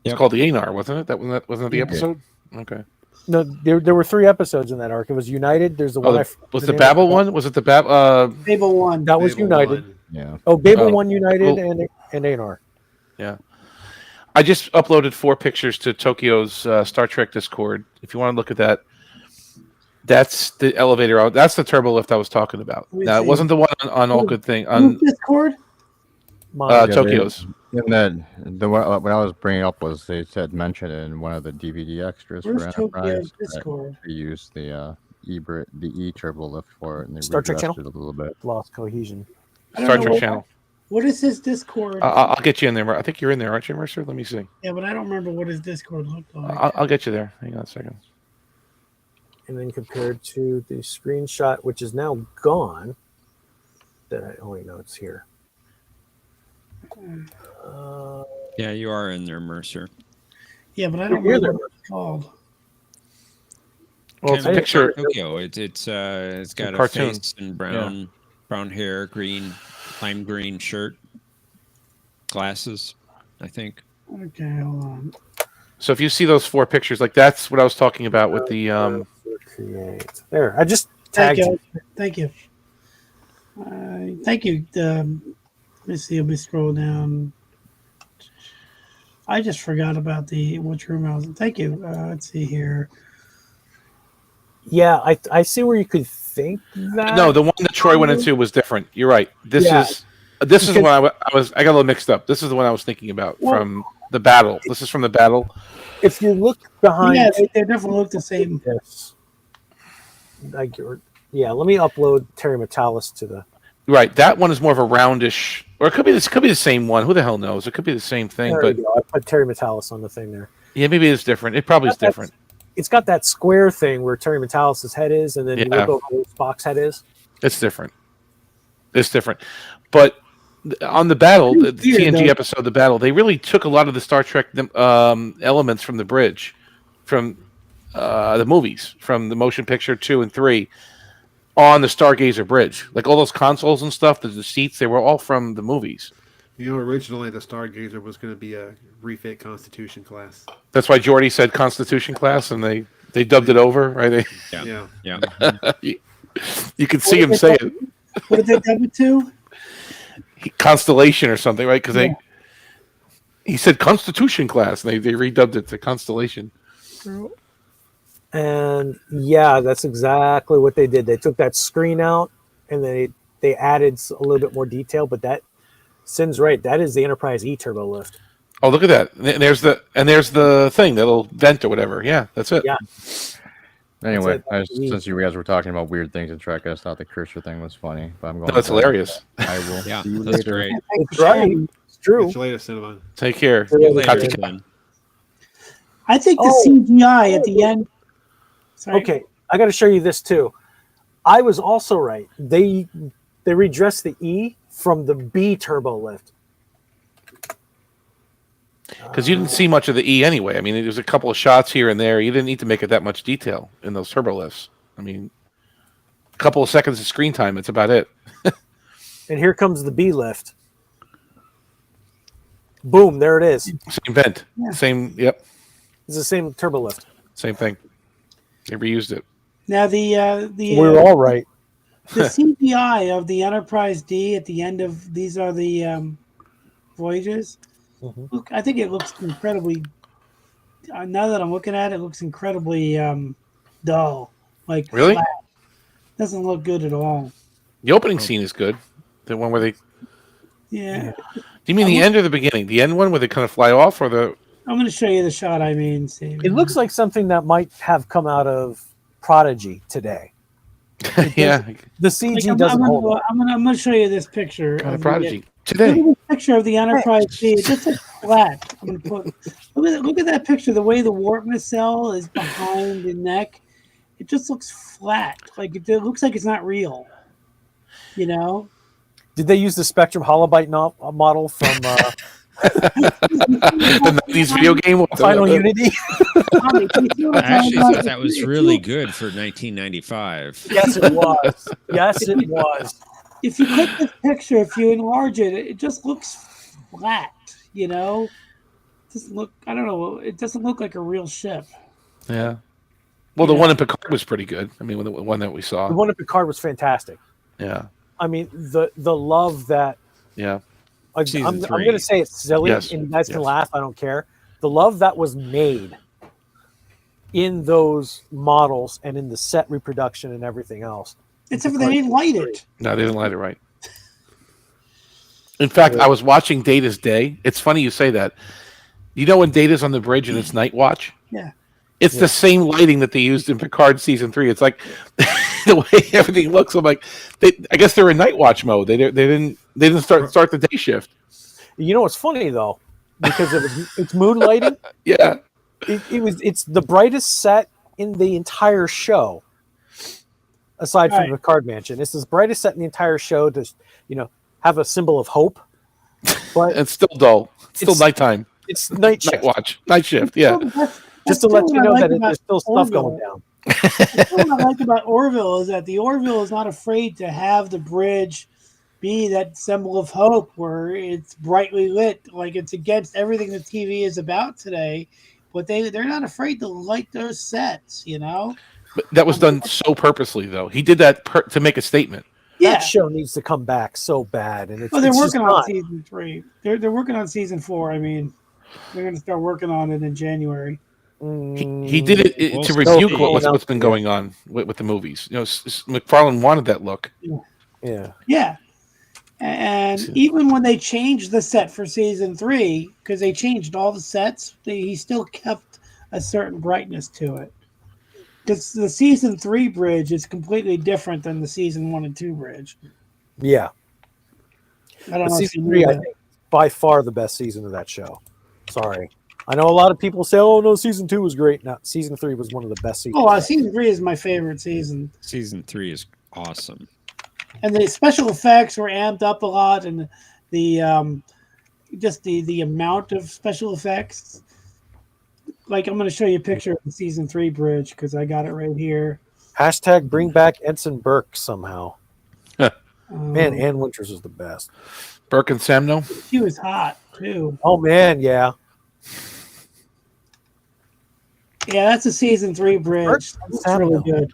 It's called the Anar, wasn't it? Wasn't it the episode? Okay. No, there were 3 episodes in that arc. It was United. There's the one. Was the Babel one? Was it the Babel? Babel one. That was Babel United. one. Yeah. Oh, Babel 1 United Cool. and Anar. Yeah. I just uploaded 4 pictures to Tokyo's Star Trek Discord. If you want to look at that, that's the elevator. That's the turbo lift I was talking about. Let me Now, it see. wasn't the one on All Good Thing Who's on Discord? Tokyo's. And the what I was bringing up was they said mentioned in one of the DVD extras Where's for Tokyo's Enterprise. Discord? They used the E turbo lift for it, and they Star Trek redressed channel? it a little bit. Lost cohesion. I don't Star know Trek what- channel. What is his Discord? I'll get you in there. I think you're in there, aren't you, Mercer? Let me see. Yeah, but I don't remember what his Discord looked like. I'll get you there. Hang on a second. And then compared to the screenshot, which is now gone. Wait, no, it's here. Yeah, you are in there, Mercer. Yeah, but I don't You're remember there. what it's called. Well, it's a picture. Tokyo. It's got a cartoon. face and brown hair, green, lime green shirt, glasses, I think. Okay, hold on. So if you see those 4 pictures, like that's what I was talking about with the Create. There, I just Thank tagged you. you. Thank you. Thank you. Let me see. Let me scroll down. I just forgot about which room I was in. Thank you. Let's see here. Yeah, I see where you could think that. No, the one that Troy went into was different. You're right. This Yeah. is the one I got a little mixed up. This is the one I was thinking about from the battle. This is from the battle. If you look behind, Yeah, they definitely look the same. Yes. Yeah, let me upload Terry Metalis to the. Right, that one is more of a roundish, or it could be the same one. Who the hell knows? It could be the same thing, There but we go. I put Terry Metalis on the thing there. yeah, maybe it's different. It probably is different. It's got that square thing where Terry Metalis' head is, and then you Yeah. look over where Spock's head is. It's different. It's different, but on the battle, the TNG episode, the battle, they really took a lot of the Star Trek elements from the bridge, from the movies, from the motion picture 2 and 3, on the Stargazer bridge. Like all those consoles and stuff, the seats, they were all from the movies. You know, originally the Stargazer was going to be a refit Constitution class. That's why Geordi said Constitution class, and they dubbed it over, right? Yeah. You could see him say it. What did they dub it to? Constellation or something, right? Because he said Constitution class, and they redubbed it to Constellation. And yeah, that's exactly what they did. They took that screen out, and they added a little bit more detail. But that Sin's right. That is the Enterprise E turbo lift. Oh, look at that! And there's the thing, that little vent or whatever. Yeah, that's it. Yeah. Anyway, since you guys were talking about weird things in Trek, I just thought the cursor thing was funny. But I'm going. No, that's hilarious. I will. Yeah, see you that's later. great. It's right. It's true. Catch you later, Cinnamon. Take care. See you later, Kati- Glenn. I think the CGI at the end. Sorry. Okay, I got to show you this too. I was also right. They redressed the E from the B turbo lift. Because you didn't see much of the E anyway. I mean, there was a couple of shots here and there. You didn't need to make it that much detail in those turbo lifts. I mean, a couple of seconds of screen time. It's about it. And here comes the B lift. Boom! There it is. Same vent. Yeah. Same. Yep. It's the same turbo lift. Same thing. They reused it. Now the We were all right. the CGI of the Enterprise D at the end of these are the voyages. Look, I think it looks incredibly. Now that I'm looking at it, it looks incredibly dull. Like Really? flat. Doesn't look good at all. The opening scene is good. The one where they. Yeah. Do you mean the end or the beginning? The end one where they kind of fly off, or the? I'm going to show you the shot. I mean, Steve. It looks like something that might have come out of Prodigy today. Yeah. The CG Like, doesn't hold up. I'm gonna show you this picture. Kind of of Prodigy. Look Today. at this picture of the Enterprise D. It just looks flat. I'm gonna put. Look at that picture. The way the warp nacelle is behind the neck, it just looks flat. Like it looks like it's not real. You know. Did they use the Spectrum Holobyte model from The 90s video game. Final Unity? I actually thought that was really good for 1995. Yes, it was. Yes, it was. If you click this picture, if you enlarge it, it just looks flat. You know. It doesn't look. I don't know. It doesn't look like a real ship. Yeah. Well, the one in Picard was pretty good. I mean, the one that we saw. The one at Picard was fantastic. Yeah. I mean, the love that Yeah. I'm Season going three. to say it's silly, Yes, and you guys can yes. laugh. I don't care. The love that was made in those models and in the set reproduction and everything else. Except for they didn't light it. No, they didn't light it right. In fact, I was watching Data's Day. It's funny you say that. You know when Data's on the bridge and it's night watch? Yeah. It's the same lighting that they used in Picard season 3. It's like the way everything looks. I'm like, I guess they're in night watch mode. They didn't start the day shift. You know what's funny though, because it's moonlighting. Yeah, it's the brightest set in the entire show, aside from the Picard Mansion. It's the brightest set in the entire show to have a symbol of hope. But it's still dull. It's still nighttime. It's night shift. Night watch. Night shift. Yeah. Just to let you know that there's still stuff going down. What I like about Orville is that the Orville is not afraid to have the bridge be that symbol of hope where it's brightly lit. Like it's against everything the TV is about today, but they're not afraid to light those sets, But that was done so purposely, though. He did that to make a statement. That show needs to come back so bad, and Well, they're it's working just on not. season 3. They're working on season 4. I mean, they're going to start working on it in January. He did it to rebuke what's been going on with the movies. McFarlane wanted that look. Yeah. Yeah. And even when they changed the set for season 3, because they changed all the sets, he still kept a certain brightness to it. Because the season 3 bridge is completely different than the season 1 and 2 bridge. Yeah. I don't know. Season 3, I think, by far the best season of that show. Sorry. I know a lot of people say, "Oh no, season 2 was great." No, season 3 was one of the best seasons. Oh, season 3 is my favorite season. Season 3 is awesome. And the special effects were amped up a lot, and the just the amount of special effects. Like, I'm going to show you a picture of the season 3 bridge because I got it right here. Hashtag bring back Ensign Burke somehow. Man, Ann Winters was the best. Burke and Samno? She was hot too. Oh man, yeah. Yeah, that's a season 3 bridge. That's really good.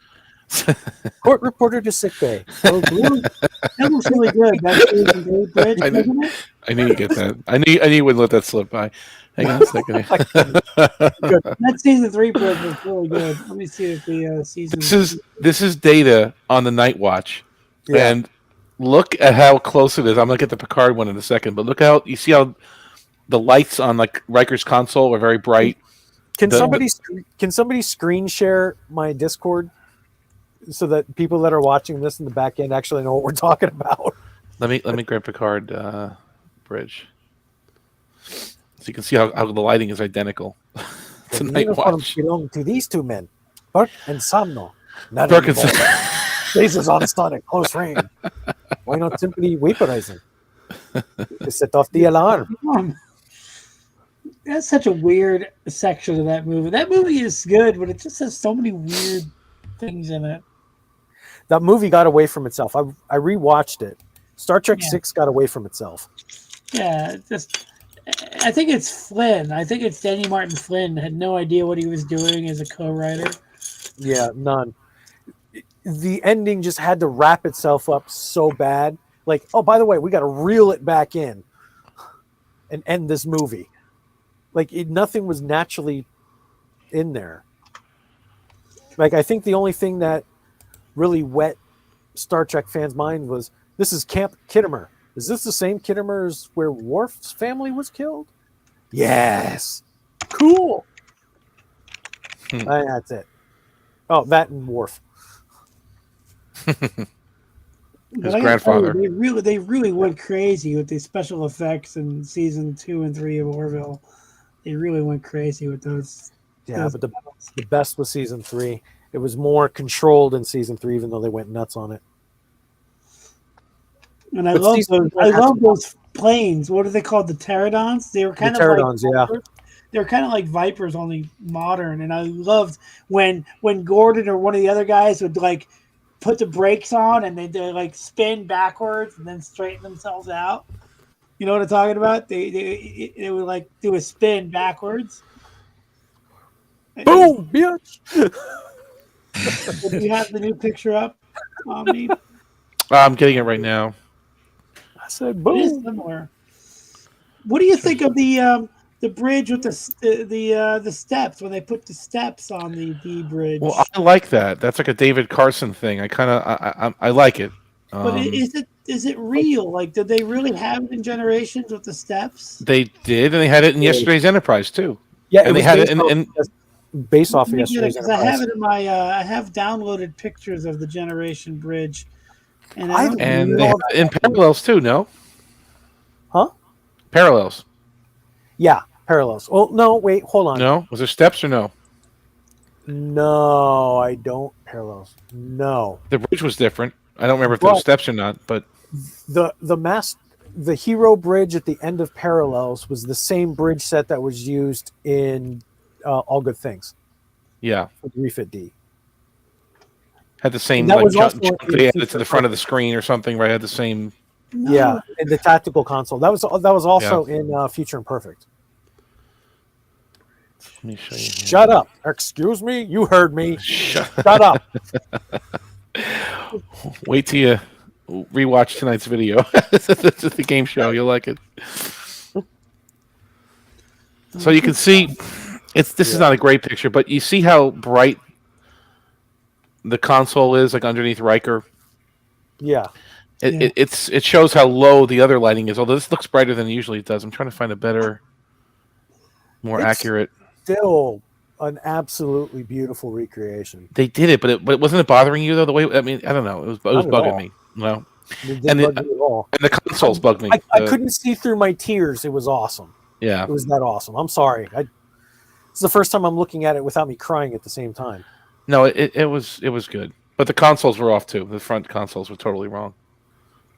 Court reporter to sick bay. That looks really good. That season 3 bridge, doesn't it? I knew you get that. I knew you wouldn't let that slip by. Hang on a second. That season 3 bridge was really good. Let me see if the season. This is Data on the Night Watch, and look at how close it is. I'm gonna get the Picard one in a second, but look how you see how the lights on like Riker's console are very bright. Can somebody screen share my Discord so that people that are watching this in the back end actually know what we're talking about? Let me grab Picard bridge. So you can see how the lighting is identical. It's a Night Watch. Belong to these two men, Burke and Samno. Not Burke and anymore. Lasers on stun at close range. Why not simply vaporize them? To set off the alarm. That's such a weird section of that movie. That movie is good, but it just has so many weird things in it. That movie got away from itself. I rewatched it. Star Trek 6 got away from itself. Yeah, I think it's Flynn. I think it's Danny Martin Flynn had no idea what he was doing as a co-writer. Yeah, none. The ending just had to wrap itself up so bad. Like, oh, by the way, we got to reel it back in and end this movie. Like, nothing was naturally in there. Like, I think the only thing that really wet Star Trek fans' mind was, this is Camp Kittimer. Is this the same Kittimer as where Worf's family was killed? Yes. Cool. That's it. Oh, that and Worf. His grandfather. They really went crazy with the special effects in season 2 and 3 of Orville. They really went crazy with those. Yeah, but the best was season 3. It was more controlled in season 3, even though they went nuts on it. And I love those planes. What are they called? The pterodons? They were kind of like Vipers. They were kind of like Vipers, only modern. And I loved when Gordon or one of the other guys would like put the brakes on and they'd like spin backwards and then straighten themselves out. You know what I'm talking about? They would like do a spin backwards. Boom, bitch. Do you have the new picture up, Omni? I'm getting it right now. I said It boom. is similar. What do you think of the bridge with the steps when they put the steps on the D bridge? Well, I like that. That's like a David Carson thing. I like it. But is it real? Like, did they really have it in Generations with the steps? They did, and they had it in yesterday's Enterprise too. Yeah, and they had it in based off of Let me get it, yesterday's because I have Enterprise. it in my I have downloaded pictures of the Generation Bridge, and I don't and they know. had it in Parallels too. No, Huh? Parallels. Yeah, Parallels. Oh no, wait, hold on. No, was there steps or no? No, I don't. Parallels. No. The bridge was different. I don't remember if there Well- was steps or not, but The hero bridge at the end of Parallels was the same bridge set that was used in All Good Things yeah, with Refit D. had the same And that like was jump, also jump in they added to Future the front of the screen or something. Right, had the same. Yeah, in the tactical console. That was also in Future Imperfect. Let me show you. Here. Shut up. Excuse me. You heard me. Shut up. Wait till you rewatch tonight's video. The game show. You'll like it. So you can see, this is not a great picture, but you see how bright the console is, like underneath Riker. Yeah. It shows how low the other lighting is. Although this looks brighter than it usually does. I'm trying to find a better, more accurate. Still an absolutely beautiful recreation. They did it, but wasn't it bothering you though? The way I mean, I don't know. It was Not at bugging all. me. No, It didn't bug me at all. and the consoles bugged me. I couldn't see through my tears. It was awesome. Yeah, It was that awesome. I'm sorry. It's the first time I'm looking at it without me crying at the same time. no, it was good, but the consoles were off too. The front consoles were totally wrong.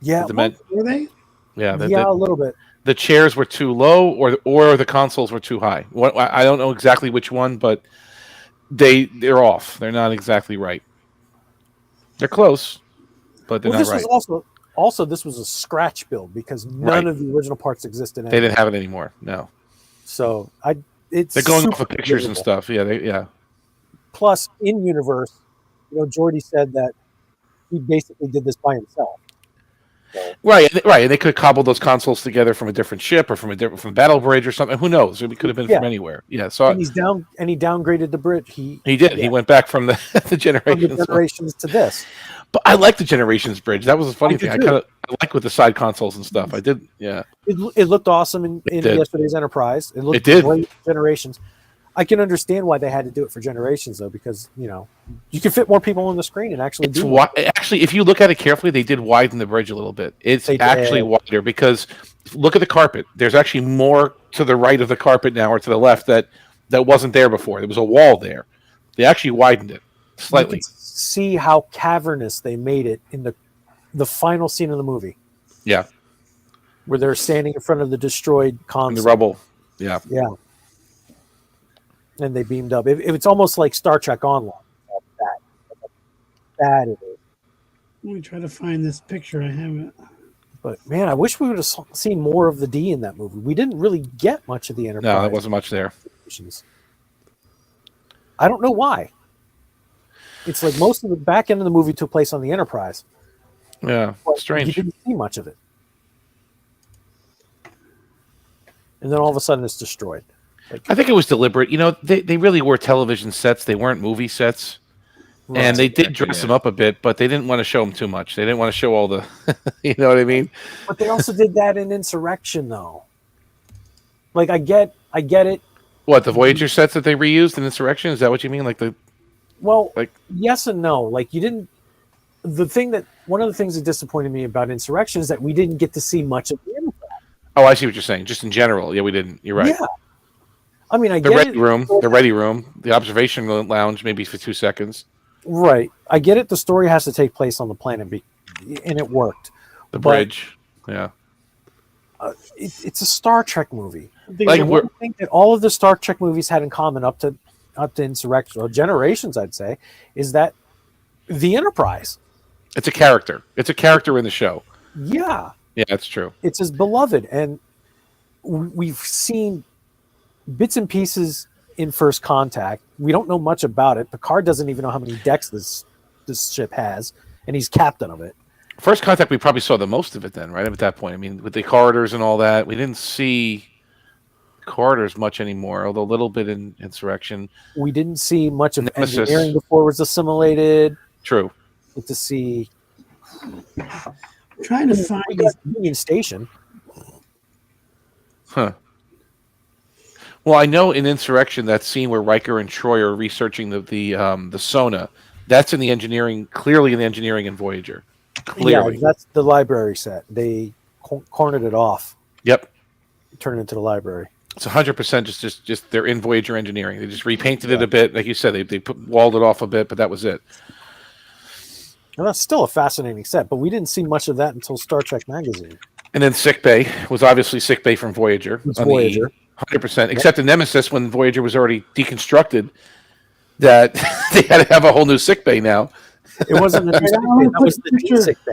Yeah, Were they? Yeah, a little bit. The chairs were too low, or the consoles were too high. I don't know exactly which one, but they're off. They're not exactly right. They're close, but they're not This right. was also this was a scratch build because none of the original parts existed. They didn't have it anymore. No, So it's they're going off super of pictures and believable. stuff. Yeah. Plus, in universe, Geordi said that he basically did this by himself. Right. And they could have cobbled those consoles together from a different ship or from from Battle Bridge or something. Who knows? It could have been from anywhere. Yeah. So And he downgraded the bridge. He did. He went back from the from generations. the generations to this. But I like the Generations bridge. That was a funny I thing. did I too. like with the side consoles and stuff. I did. Yeah. It looked awesome in did. yesterday's Enterprise. It looked It did. great in Generations. I can understand why they had to do it for Generations though, because you can fit more people on the screen and actually It's do it. actually, if you look at it carefully, they did widen the bridge a little bit. It's They actually did. wider because look at the carpet. There's actually more to the right of the carpet now or to the left that wasn't there before. There was a wall there. They actually widened it slightly. You can see how cavernous they made it in the final scene of the movie, Yeah. where they're standing in front of the destroyed console. In the rubble. Yeah. Yeah. And they beamed up. It's almost like Star Trek Online. That it is. Let me try to find this picture. I haven't. But man, I wish we would have seen more of the D in that movie. We didn't really get much of the Enterprise. No, there wasn't much there. I don't know why. It's like most of the back end of the movie took place on the Enterprise. Yeah. But Strange. You didn't see much of it. And then all of a sudden it's destroyed. I think it was deliberate. They really were television sets. They weren't movie sets. Right. And they did dress them up a bit, but they didn't want to show them too much. They didn't want to show all the, you know what I mean? But they also did that in Insurrection, though. Like I get it. What, the Voyager sets that they reused in Insurrection? Is that what you mean? Well, yes and no. Like you didn't. One of the things that disappointed me about Insurrection is that we didn't get to see much of the Enterprise. Oh, I see what you're saying. Just in general, yeah, we didn't. You're right. Yeah. I mean, The ready room, the observation lounge, maybe for 2 seconds. Right. I get it. The story has to take place on the planet, and it worked. The bridge, yeah. It's a Star Trek movie. Like One thing that all of the Star Trek movies had in common up to Insurrection, or Generations, I'd say, is that the Enterprise. It's a character. It's a character in the show. Yeah. Yeah, that's true. It's his beloved, and we've seen bits and pieces in First Contact. We don't know much about it. Picard doesn't even know how many decks this ship has, and he's captain of it. First Contact, we probably saw the most of it then, right? At that point, I mean, with the corridors and all that, we didn't see corridors much anymore, although a little bit in Insurrection. We didn't see much of Nemesis. engineering before it was assimilated. True. Get to see. I'm trying to find we got Union Station. Huh. Well, I know in Insurrection, that scene where Riker and Troy are researching the Sona, that's in the engineering, clearly in the engineering in Voyager. Clearly. Yeah, that's the library set. They cornered it off. Yep. Turned it into the library. It's 100% just they're in Voyager engineering. They just repainted it a bit, like you said. They walled it off a bit, but that was it. And that's still a fascinating set, but we didn't see much of that until Star Trek Magazine. And then Sickbay was obviously Sickbay from Voyager. It's Voyager. 100%. Except in Nemesis, when Voyager was already deconstructed, that they had to have a whole new Sickbay now. It wasn't the new sickbay. That was the D sickbay.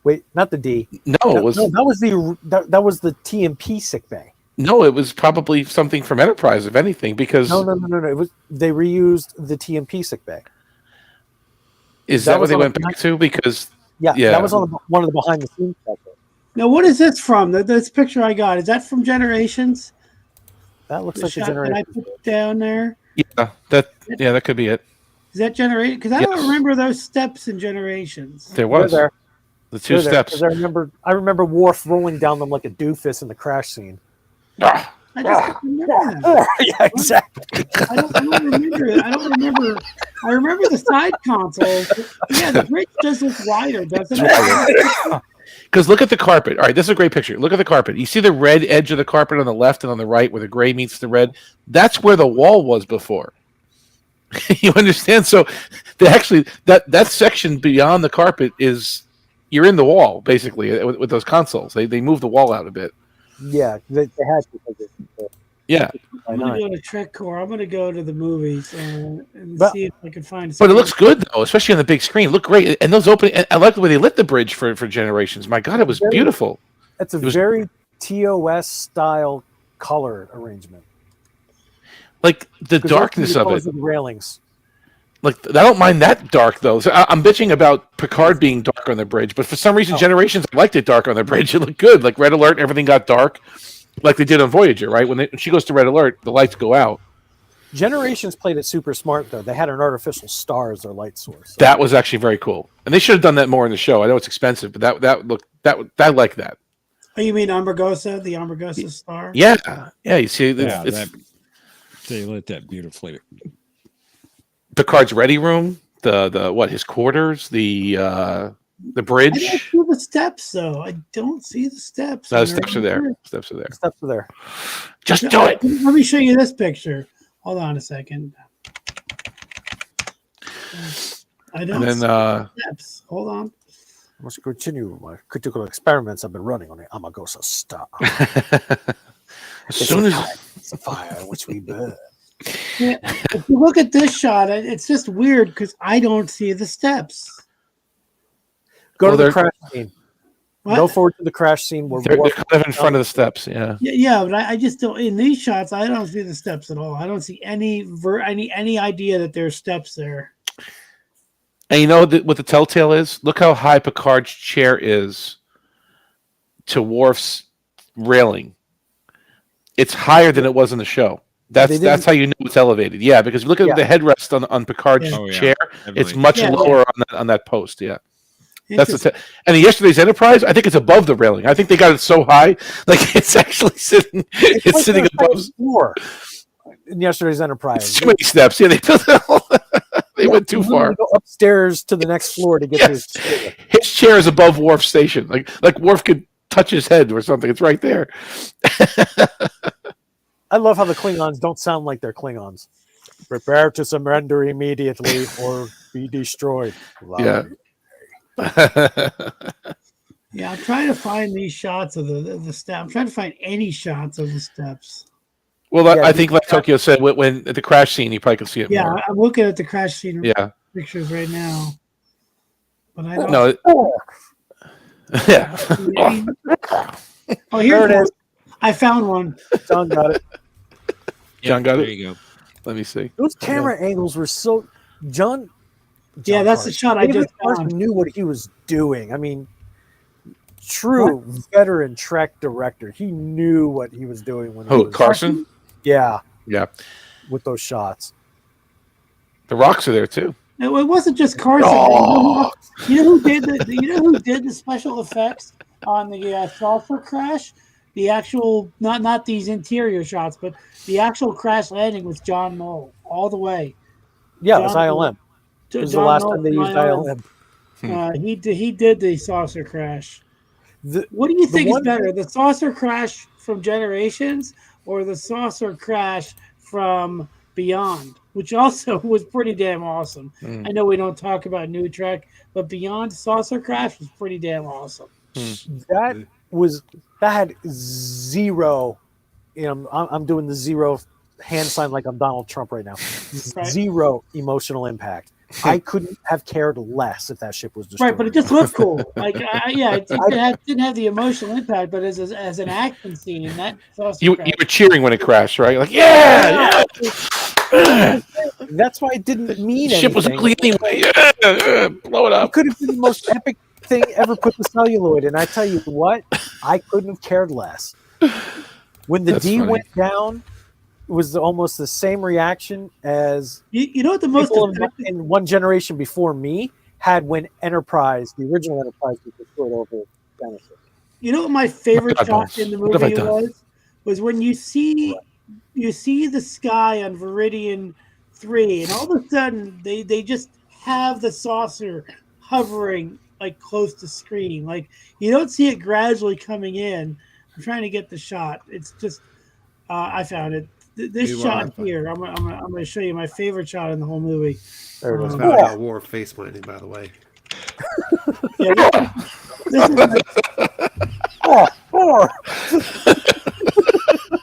Wait, not the D. No, it was. No, that was the TMP sickbay. No, it was probably something from Enterprise, if anything, because No. It was they reused the TMP sickbay. Is that what they went back to? Because yeah, that was on one of the behind the scenes stuff. Now, what is this from? This picture I got, is that from Generations? That looks The like a shot that I Generations. put down there. Yeah, that could be it. Is that Generation? Because I Yes. don't remember those steps in Generations. There was They're there. the two They're there, steps. 'cause I remember Worf rolling down them like a doofus in the crash scene. Ah. I just don't remember that. Yeah, exactly. I don't remember it. I don't remember. I remember the side consoles. Yeah, the bridge does look wider, doesn't it? Because look at the carpet. All right, this is a great picture. Look at the carpet. You see the red edge of the carpet on the left and on the right where the gray meets the red? That's where the wall was before. You understand? So they actually that section beyond the carpet is you're in the wall, basically, with those consoles. They moved the wall out a bit. Yeah, they had to. Because Yeah. I'm going to go to Trek Core. I'm going to go to the movies and see if I can find. But it looks good though, especially on the big screen. It looked great, and those opening. I like the way they lit the bridge for Generations. My God, it was beautiful. It's a very TOS style color arrangement. Like the darkness of it. The railings. Like I don't mind that dark though. So I'm bitching about Picard being dark on the bridge, but for some reason, Generations I liked it dark on the bridge. It looked good. Like Red Alert, everything got dark, like they did on Voyager. Right when she goes to Red Alert, the lights go out. Generations played it super smart though. They had an artificial star as their light source. So. That was actually very cool, and they should have done that more in the show. I know it's expensive, but that looked I like that. Oh, you mean Ambergosa, the Ambergosa star? Yeah. You see, they lit that beautifully. Picard's ready room, the his quarters, the bridge. I don't see the steps though. I don't see the steps. No, the steps are there. Steps are there. Just do it. Let me show you this picture. Hold on a second. I don't And then, see steps. Hold on. I must continue my critical experiments I've been running on the Amagosa star. As soon as it's a fire which we burn. Yeah, if you look at this shot, it's just weird because I don't see the steps. Go to the crash scene. What? Go forward to the crash scene where they're kind of in front of the steps. Yeah. Yeah, but I just don't. In these shots, I don't see the steps at all. I don't see any idea that there's steps there. And you know what the telltale is? Look how high Picard's chair is to Worf's railing. It's higher than it was in the show. That's how you know it's elevated. Yeah, because look at the headrest on Picard's chair. It's much lower on that post. Yeah. That's and in yesterday's Enterprise, I think it's above the railing. I think they got it so high, like it's actually sitting. It's sitting above the floor. In yesterday's Enterprise, too many steps. Yeah, they built it all. They went too far. Go upstairs to the next floor to get to his chair. His chair is above Worf's station. Like Worf could touch his head or something. It's right there. I love how the Klingons don't sound like they're Klingons. Prepare to surrender immediately or be destroyed. Yeah. Yeah, I'm trying to find these shots of the steps. I'm trying to find any shots of the steps. Well, I think, like Tokyo said, when at the crash scene, you probably can see it Yeah, more. I'm looking at the crash scene pictures right now. But I don't. No. Yeah. Oh, here it is. I found one. John got it. John got it. There you go. Let me see. Those camera angles were so. John Yeah, that's the shot I David just Carson found. knew what he was doing. I mean, true veteran Trek director. He knew what he was doing when he Who, was Carson? Yeah, Yeah. with those shots. The rocks are there too. No, it wasn't just Carson. Oh. You know who did the special effects on the saucer crash? The actual not these interior shots, but the actual crash landing was John Knoll all the way. Yeah, it was ILM. It was the John last Knoll time they from used ILM. He did the saucer crash. What do you think is better, the saucer crash from Generations or the saucer crash from Beyond, which also was pretty damn awesome? I know we don't talk about New Trek, but Beyond saucer crash was pretty damn awesome. That had zero. I'm doing the zero hand sign like I'm Donald Trump right now. Zero emotional impact. I couldn't have cared less if that ship was destroyed. Right, but it just looked cool. Like, it didn't have the emotional impact, but as an action scene, that saucer You crash. were cheering when it crashed, right? You're like, yeah. That's why it didn't mean The ship was anything. ugly anyway. Yeah, blow it up. It could have been the most epic thing ever put to celluloid, and I tell you what, I couldn't have cared less. When the D went down, it was almost the same reaction as you know what the most people in one generation before me had when Enterprise, the original Enterprise, was destroyed over Genesis. You know what my favorite What have I shot done? in the What have I movie done? was when you see the sky on Viridian 3, and all of a sudden they just have the saucer hovering like close to screen. Like you don't see it gradually coming in. I'm trying to get the shot. It's just I found it. This shot here, I'm going to show you my favorite shot in the whole movie. There it is. About a war face planting, by the way. Yeah, this is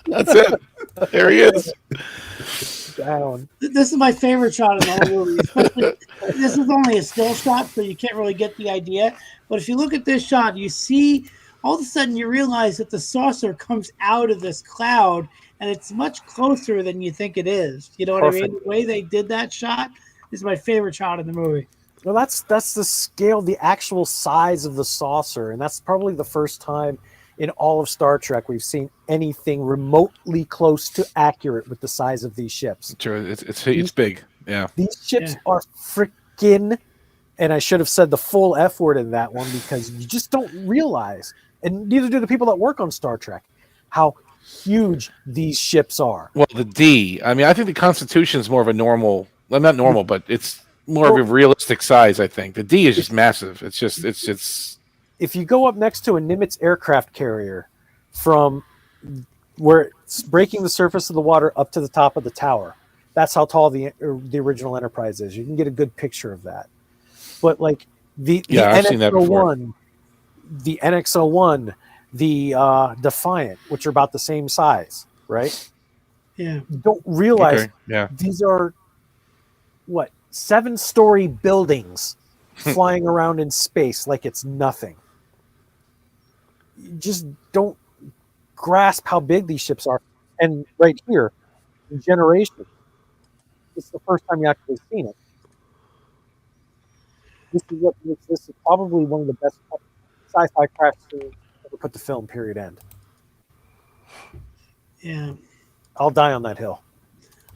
That's it. There he is. Down. This is my favorite shot in the whole movie. Especially, this is only a still shot, so you can't really get the idea. But if you look at this shot, you see all of a sudden you realize that the saucer comes out of this cloud, and it's much closer than you think it is. You know what I mean? Perfect. The way they did that shot is my favorite shot in the movie. Well, that's the scale, the actual size of the saucer, and that's probably the first time in all of Star Trek we've seen anything remotely close to accurate with the size of these ships. Sure, it's big. Yeah. These ships are freaking, and I should have said the full F word in that one because you just don't realize, and neither do the people that work on Star Trek, how huge these ships are. Well, the D. I mean, I think the Constitution is more of a normal. Well, not normal, but it's more of a realistic size. I think the D is just massive. It's just it's. If you go up next to a Nimitz aircraft carrier from where it's breaking the surface of the water up to the top of the tower, that's how tall the original Enterprise is. You can get a good picture of that. But like the I've seen that before. the NX-01, the Defiant, which are about the same size, right? Yeah. You don't realize these are 7-story buildings flying around in space like it's nothing. You just don't grasp how big these ships are. And right here, in Generation, it's the first time you actually seen it. This is what makes this probably one of the best sci-fi crash scenes ever put to film, period, end. Yeah. I'll die on that hill.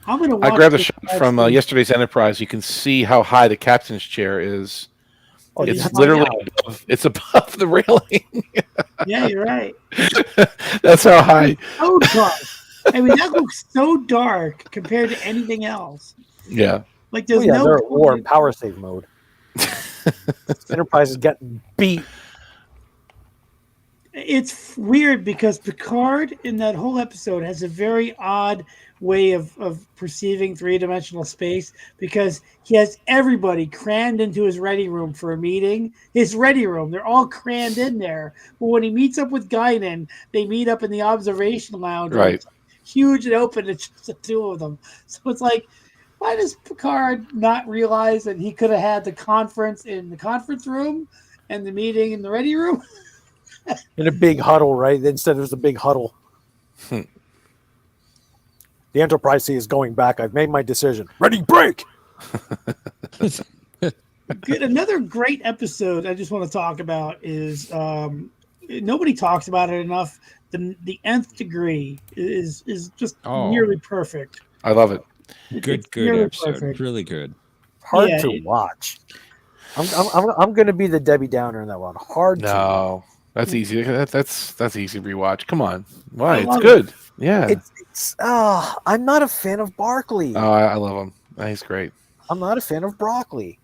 I'm gonna I grabbed a shot from yesterday's Enterprise. You can see how high the captain's chair is. Oh, it's literally above the railing. Yeah, you're right. That's how high. So dark. I mean, that looks so dark compared to anything else. Yeah. Like there's they're no at war in power save mode. Enterprise is getting beat. It's weird because Picard in that whole episode has a very odd way of perceiving three-dimensional space because he has everybody crammed into his ready room for a meeting. His ready room, they're all crammed in there. But when he meets up with Guinan, they meet up in the observation lounge. Right. It's huge and open. It's just the two of them. So it's like, why does Picard not realize that he could have had the conference in the conference room and the meeting in the ready room? In a big huddle, right? Instead, there's a big huddle. The Enterprise is going back. I've made my decision. Ready, break! Good. Another great episode I just want to talk about is nobody talks about it enough. The nth degree is just nearly perfect. I love it. Good It's nearly episode. perfect. Really good. Hard Yeah, to watch. I'm going to be the Debbie Downer in that one. Hard to. No, that's easy. That's easy to rewatch. Come on, why? I It's love good. it. Yeah. I'm not a fan of Barkley. Oh, I love him. He's great. I'm not a fan of Broccoli.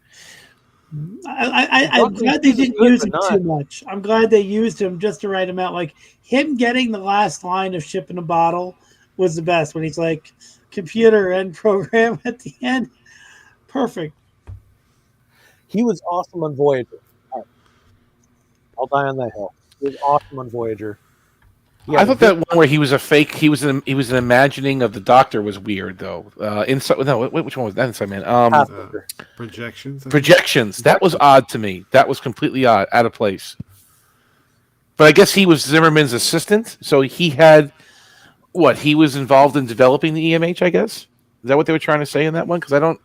I'm glad they didn't use him too much. I'm glad they used him just the right amount. Like him getting the last line of "ship in a bottle" was the best when he's like "computer end program" at the end. Perfect. He was awesome on Voyager. I'll die on that hill. He was awesome on Voyager. I thought that one where he was a fake, he was an imagining of the Doctor was weird though. Inside, no, which one was that? Inside Man. Projections. Projections. That was odd to me. That was completely odd, out of place. But I guess he was Zimmerman's assistant, so he had what? He was involved in developing the EMH. I guess is that what they were trying to say in that one? Because I don't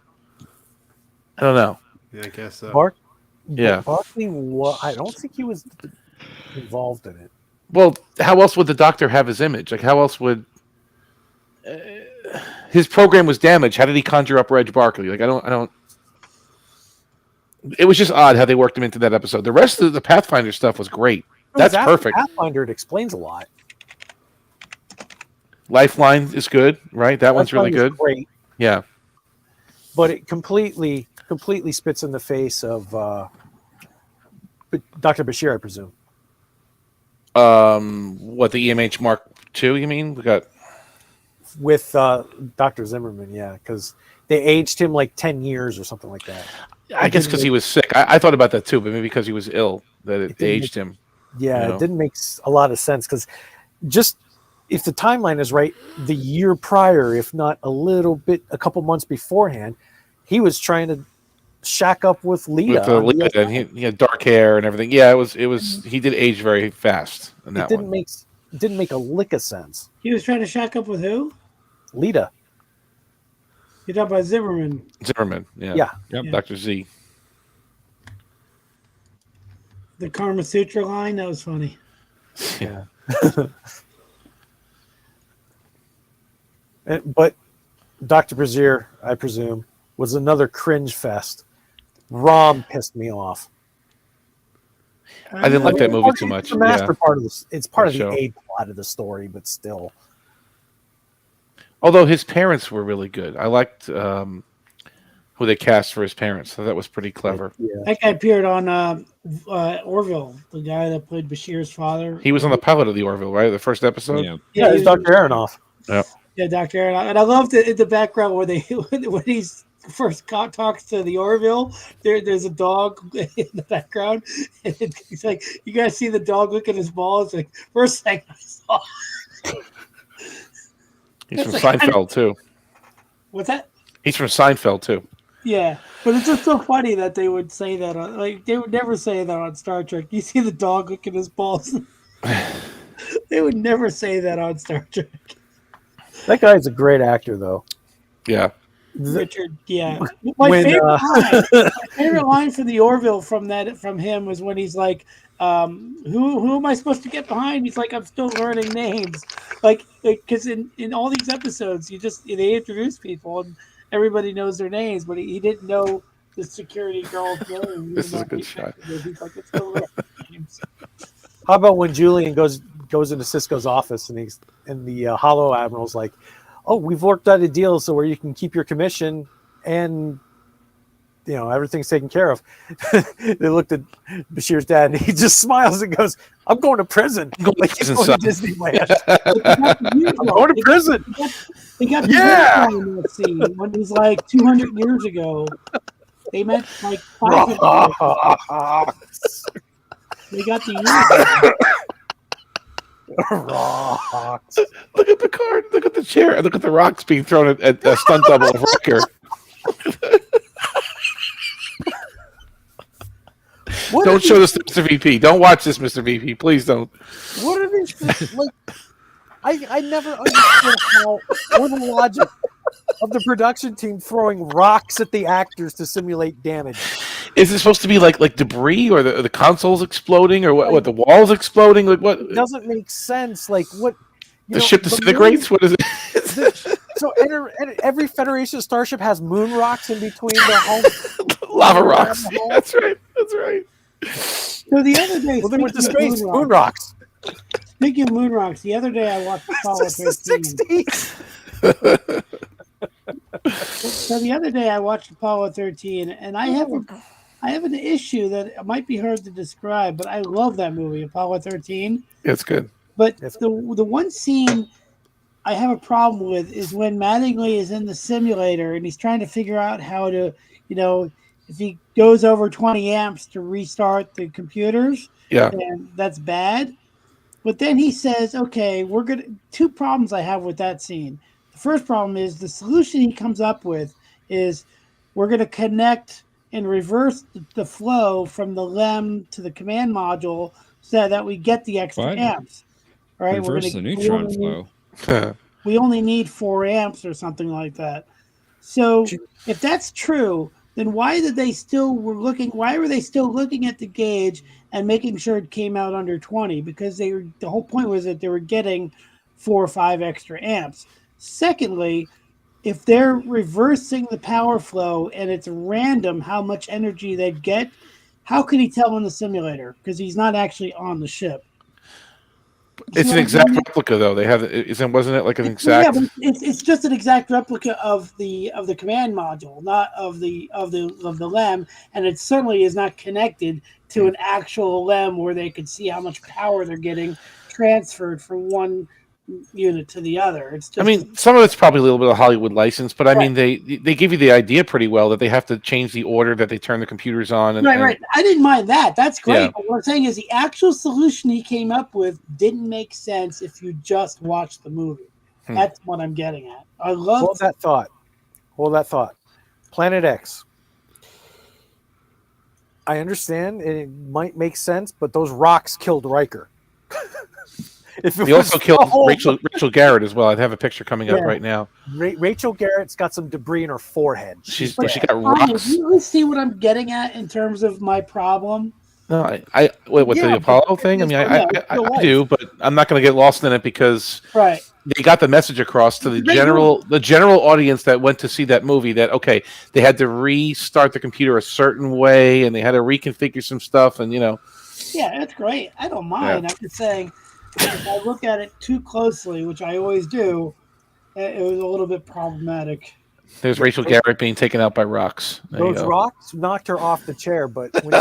know. Yeah, I guess so. Barkley. I don't think he was involved in it. Well, how else would the Doctor have his image? Like, how else would his program was damaged? How did he conjure up Reg Barkley? Like, I don't. It was just odd how they worked him into that episode. The rest of the Pathfinder stuff was great. That's perfect. Pathfinder, it explains a lot. Lifeline is good, right? That one's really Lifeline good. is great. Yeah, but it completely spits in the face of Dr. Bashir, I presume. What, the EMH Mark II? You mean we got with Dr. Zimmerman? Yeah, because they aged him like 10 years or something like that. I guess because he was sick. I thought about that too, but maybe because he was ill that it aged him. Yeah, you know? It didn't make a lot of sense because just if the timeline is right, the year prior, if not a couple months beforehand, he was trying to shack up with Lita. With Lita, and he had dark hair and everything. Yeah, it was. He did age very fast in that one. It didn't make a lick of sense. He was trying to shack up with who? Lita. You're talking about Zimmerman. Zimmerman. Yeah. Yeah. Yep. Yeah. Dr. Z. The Karma Sutra line, that was funny. Yeah. But Dr. Brazier, I presume, was another cringe fest. Rom pissed me off. I didn't like that movie too much. It's the master part of this. It's part of Show. the A plot of the story, but still. Although his parents were really good. I liked who they cast for his parents. So that was pretty clever. Yeah. That guy appeared on Orville, the guy that played Bashir's father. He was on the pilot of the Orville, right? The first episode? Yeah, it's Dr. Aronoff. Yeah. Yeah, Dr. Aronoff. And I loved it in the background where when he's first talks to the Orville, there's a dog in the background. And he's like, you guys see the dog licking his balls? Like, first thing I saw. He's from Seinfeld, too. What's that? He's from Seinfeld, too. Yeah, but it's just so funny that they would say that. They would never say that on Star Trek. You see the dog licking his balls. They would never say that on Star Trek. That guy's a great actor, though. Yeah. Richard, yeah. My favorite line from the Orville from him was when he's like, who am I supposed to get behind? He's like, I'm still learning names. Like, because in all these episodes, they introduce people and everybody knows their names, but he didn't know the security girl's name. This is a good shot. He's like, it's still learning names. How about when Julian goes into Cisco's office and the Hollow Admiral's like, oh, we've worked out a deal so where you can keep your commission and everything's taken care of. They looked at Bashir's dad and he just smiles and goes, I'm going to prison. Like he's going to Disneyland. I'm going to prison. They got the in that scene when he's like 200 years ago. They met like 500 years. They got the years. Rocks. Look at the card. Look at the chair. Look at the rocks being thrown at a stunt double of Riker. Don't show this to Mr. VP. Don't watch this, Mr. VP. Please don't. What are these? Like, I never understood or the logic of the production team throwing rocks at the actors to simulate damage. Is it supposed to be like debris, or the consoles exploding, or what? What the walls exploding? Like what? It doesn't make sense. Like what? The ship disintegrates. What is it? So every Federation starship has moon rocks in between the home. Lava rocks. Yeah, that's right. That's right. So the other day, Well, they went to speaking of space. Moon rocks. Speaking of moon rocks, the other day I watched Apollo 13. So the other day I watched Apollo 13, and I have an issue that might be hard to describe, but I love that movie, Apollo 13. It's good. But the one scene I have a problem with is when Mattingly is in the simulator and he's trying to figure out how to, if he goes over 20 amps to restart the computers, and that's bad. But then he says, okay, two problems I have with that scene. The first problem is the solution he comes up with is we're going to connect and reverse the flow from the LEM to the command module so that we get the extra amps. Right? Reverse the neutron flow. We only need 4 amps or something like that. So if that's true, then why were they still looking at the gauge and making sure it came out under 20? Because the whole point was that they were getting 4 or 5 extra amps. Secondly, if they're reversing the power flow and it's random how much energy they get, how can he tell in the simulator? Because he's not actually on the ship. It's an exact replica, though. They have wasn't it like an exact? Yeah, but it's just an exact replica of the command module, not of the LEM, and it certainly is not connected to an actual LEM where they could see how much power they're getting transferred from one unit to the other. It's just, I mean, some of it's probably a little bit of Hollywood license, but I mean, they give you the idea pretty well that they have to change the order that they turn the computers on. And, right. I didn't mind that. That's great. Yeah. But what I'm saying is the actual solution he came up with didn't make sense if you just watched the movie. That's what I'm getting at. I love Hold that thought. Planet X. I understand it might make sense, but those rocks killed Riker. He also killed Rachel Garrett as well. I have a picture coming up right now. Rachel Garrett's got some debris in her forehead. She got rocks. Do you see what I'm getting at in terms of my problem? No, the Apollo thing? I mean, I do, but I'm not going to get lost in it because they got the message across to the general audience that went to see that movie that, okay, they had to restart the computer a certain way and they had to reconfigure some stuff and, Yeah, that's great. I don't mind. I'm just saying, if I look at it too closely, which I always do, it was a little bit problematic. There's Rachel Garrett being taken out by rocks. Those rocks knocked her off the chair, but when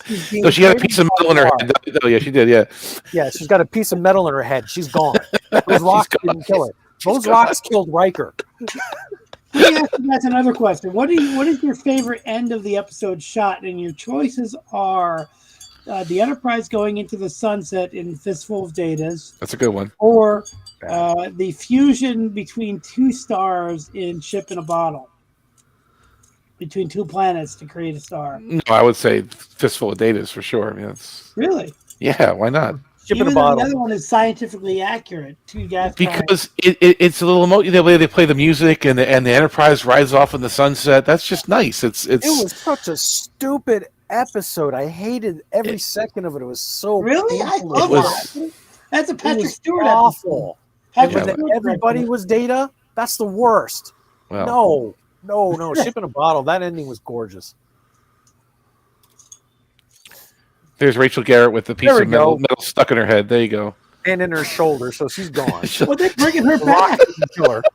she's so she had a piece of metal in her head. Oh, yeah, she did, yeah. Yeah, she's got a piece of metal in her head. She's gone. Those rocks didn't kill her. Those rocks killed Riker. Let me ask you guys another question. What is your favorite end of the episode shot? And your choices are the Enterprise going into the sunset in Fistful of Datas. That's a good one. Or the fusion between 2 stars in Ship in a Bottle. Between 2 planets to create a star. No, I would say Fistful of Datas for sure. I mean, Really? Yeah, why not? Ship in a Bottle. The other one is scientifically accurate. 2 gas because it's a little the way they play the music and the Enterprise rides off in the sunset. That's just nice. It was such a stupid episode. I hated every second of it. It was so really. I love that. That's a Patrick Stewart awful. Episode. Everybody was Data. That's the worst. Well, no. Ship in a Bottle. That ending was gorgeous. There's Rachel Garrett with the piece of metal stuck in her head. There you go. And in her shoulder, so she's gone. Well, they're bringing her back.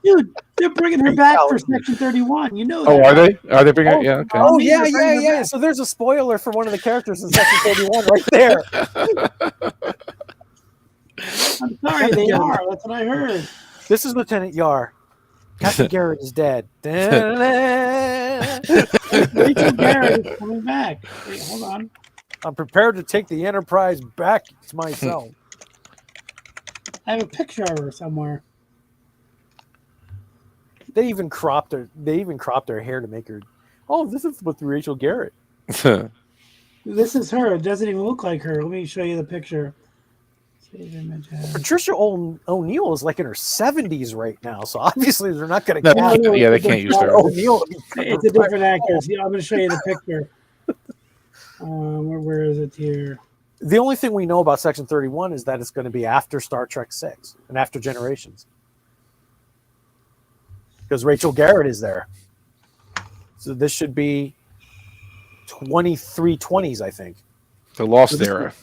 Dude, they're bringing her back for Section 31. You know that. Oh, are they? Are they bringing her? Yeah. Okay. Oh, yeah. So there's a spoiler for one of the characters in Section 31 right there. I'm sorry, they are. That's what I heard. This is Lieutenant Yar. Captain Garrett is dead. Rachel Garrett is coming back. Wait, hold on. I'm prepared to take the Enterprise back to myself. I have a picture of her somewhere. They even cropped her hair to make her. Oh, this is with Rachel Garrett. This is her. It doesn't even look like her. Let me show you the picture. Patricia O'Neill is like in her 70s right now, so obviously they're not going No, to. yeah, they can't use her. O'Neill to be It's a different actor. See, I'm going to show you the picture. Where is it here? The only thing we know about Section 31 is that it's going to be after Star Trek 6 and after Generations. Because Rachel Garrett is there. So this should be 2320s, I think. The Lost Era.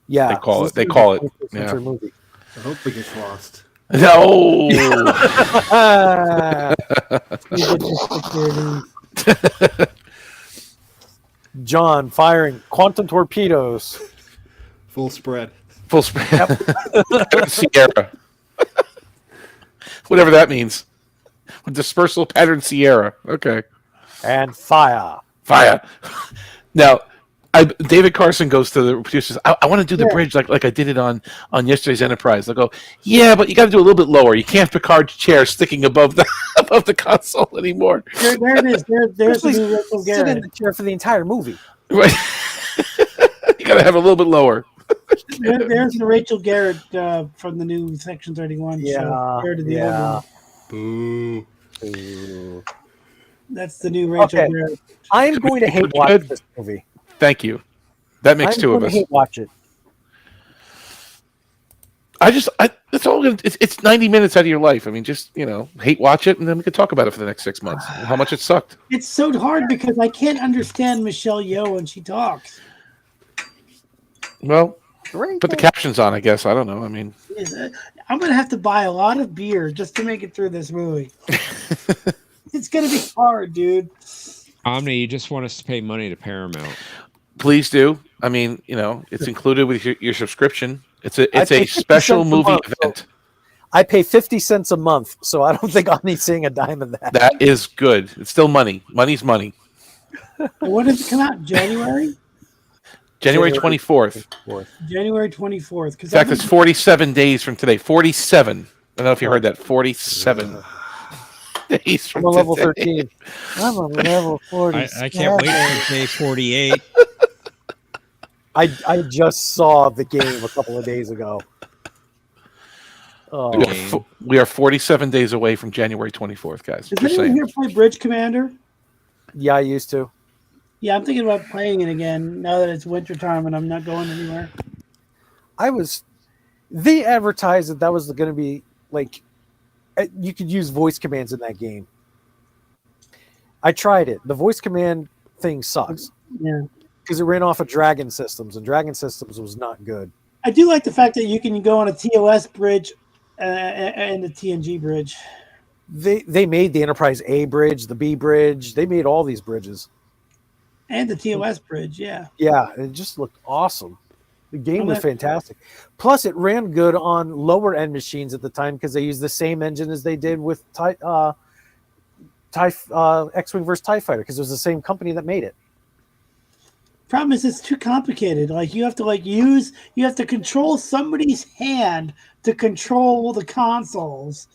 Yeah. They call it. They call it. Yeah. Movie. I hope it gets lost. No. John firing quantum torpedoes. Full spread. Full spread. Sierra. Whatever that means. Dispersal pattern Sierra. Okay. And fire. Fire. Now, David Carson goes to the producers. I want to do the bridge like I did it on yesterday's Enterprise. They'll go, yeah, but you got to do it a little bit lower. You can't have Picard's chair sticking above the console anymore. There it is. There's the new Rachel Sit in Garrett. the chair for the entire movie. Right. You got to have a little bit lower. There's the Rachel Garrett from the new Section 31 show. Compared to the old one. Boo. That's the new Rachel Okay. Garrett. I'm going to hate watch this movie. Thank you. That makes two of us. Hate watch it. It's all. It's 90 minutes out of your life. I mean, just hate watch it, and then we can talk about it for the next 6 months. How much it sucked. It's so hard because I can't understand Michelle Yeoh when she talks. Well, put the captions on. I guess I don't know. I mean, I'm gonna have to buy a lot of beer just to make it through this movie. It's gonna be hard, dude. Omni, you just want us to pay money to Paramount. please do. I mean, it's included with your subscription. It's a pay special 50 cents a movie month, event. I pay 50 cents a month, so I don't think I'm seeing a dime of that. That is good. It's still money. Money's money. When does it come out? January? January 24th. January 24th. In fact, it's 47 days from today. 47. I don't know if you heard that. 47 days from I'm a level today. 13. I'm a level 40. I can't wait for day 48. I just saw the game a couple of days ago. Oh. We are 47 days away from January 24th, guys. Does Just anyone saying. here play Bridge Commander? Yeah, I used to. Yeah, I'm thinking about playing it again now that it's wintertime and I'm not going anywhere. They advertised that was going to be like, you could use voice commands in that game. I tried it. The voice command thing sucks. Yeah. Because it ran off of Dragon Systems, and Dragon Systems was not good. I do like the fact that you can go on a TOS bridge and the TNG bridge. They made the Enterprise A bridge, the B bridge. They made all these bridges. And the TOS bridge, yeah. Yeah, it just looked awesome. The game was fantastic. Plus, it ran good on lower end machines at the time because they used the same engine as they did with X-Wing versus TIE Fighter because it was the same company that made it. Problem is, it's too complicated. Like you have to control somebody's hand to control the consoles.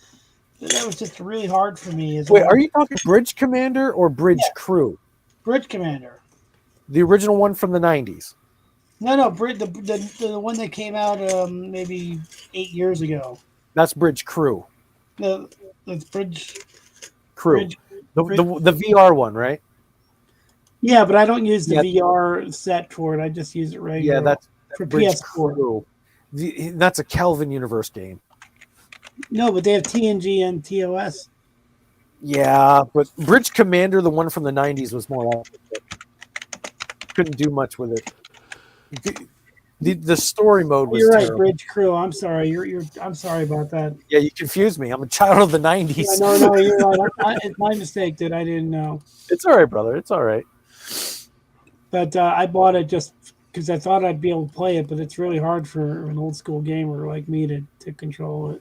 That was just really hard for me. Wait, are you talking Bridge Commander or Bridge Crew? Bridge Commander. The original one from the 90s. No, the one that came out maybe 8 years ago. That's Bridge Crew. No, that's Bridge Crew. The VR one, right? Yeah, but I don't use the VR set for it. I just use it regular. Yeah, that's for Bridge PS4. Crew. That's a Kelvin Universe game. No, but they have TNG and TOS. Yeah, but Bridge Commander, the one from the 90s, was more like it. Couldn't do much with it. The story mode was You're right, terrible. Bridge Crew. I'm sorry. I'm sorry about that. Yeah, you confused me. I'm a child of the 90s. Yeah, no, you're right. It's my mistake that I didn't know. It's all right, brother. It's all right. But I bought it just because I thought I'd be able to play it, but it's really hard for an old school gamer like me to control it.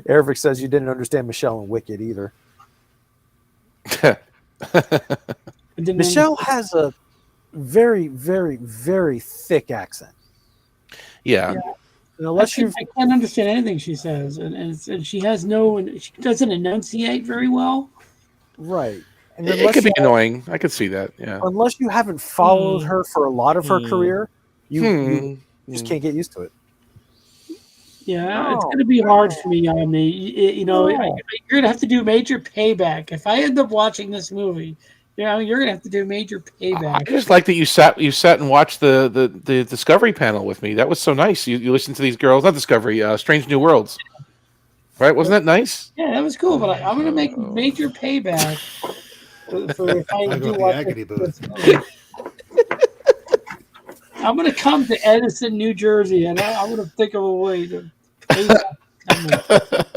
Eric says you didn't understand Michelle and Wicked either. Michelle has a very, very, very thick accent. Yeah. And I can't understand anything she says, and she has she doesn't enunciate very well. Right. And It could be annoying. I could see that. Yeah. Unless you haven't followed her for a lot of her career, you You just can't get used to it. Yeah, it's going to be hard for me, Omni. You know, you're going to have to do major payback. If I end up watching this movie, you know, you're going to have to do major payback. I just like that you sat and watched the Discovery panel with me. That was so nice. You listened to these girls, not Discovery, Strange New Worlds. Right? Wasn't that nice? Yeah, that was cool, but I'm going to make major payback for if I do watch this movie. I'm going to come to Edison, New Jersey, and I'm going to think of a way to pay back.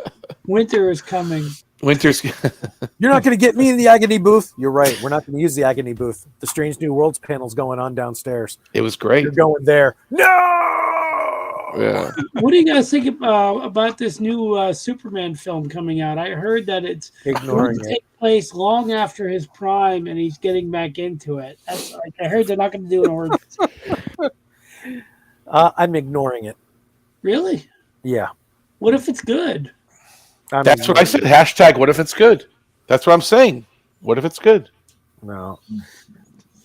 Winter is coming. Winter's. You're not going to get me in the agony booth. You're right. We're not going to use the agony booth. The Strange New Worlds panel's going on downstairs. It was great. You're going there. No. Yeah. What do you guys think about this new Superman film coming out? I heard that it's Ignoring going to it. take place long after his prime, and he's getting back into it. That's like, I heard they're not going to do an origin. I'm ignoring it. Really? Yeah. What if it's good? That's what I said. Hashtag what if it's good? That's what I'm saying. What if it's good? No.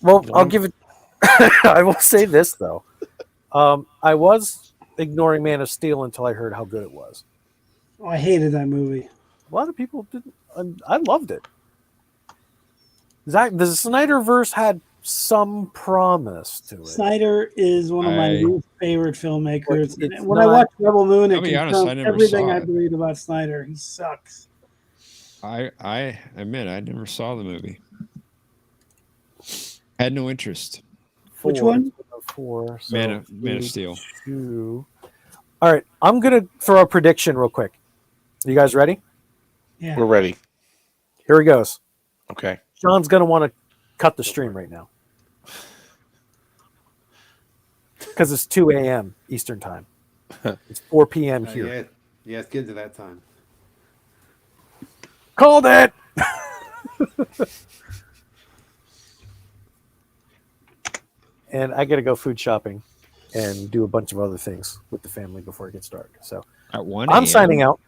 Well, I'll give it. I will say this though. I was ignoring Man of Steel until I heard how good it was. Oh, I hated that movie. A lot of people didn't. I loved it. The Snyderverse had some promise to it. Snyder is one of my least favorite filmmakers. It's When I not- watched Rebel Moon, it I'll be honest, confirmed I never everything saw I it. believed about Snyder. He sucks. I admit I never saw the movie. Had no interest. Which one? Four. So Man of Steel. 2. All right, I'm gonna throw a prediction real quick. You guys ready? Yeah. We're ready. Here he goes. Okay. Sean's gonna want to cut the stream right now because it's 2 a.m. Eastern time. It's 4 p.m. here. Yeah, it's getting to that time. Called it. And I got to go food shopping and do a bunch of other things with the family before it gets dark. So At 1 I'm a.m.? signing out.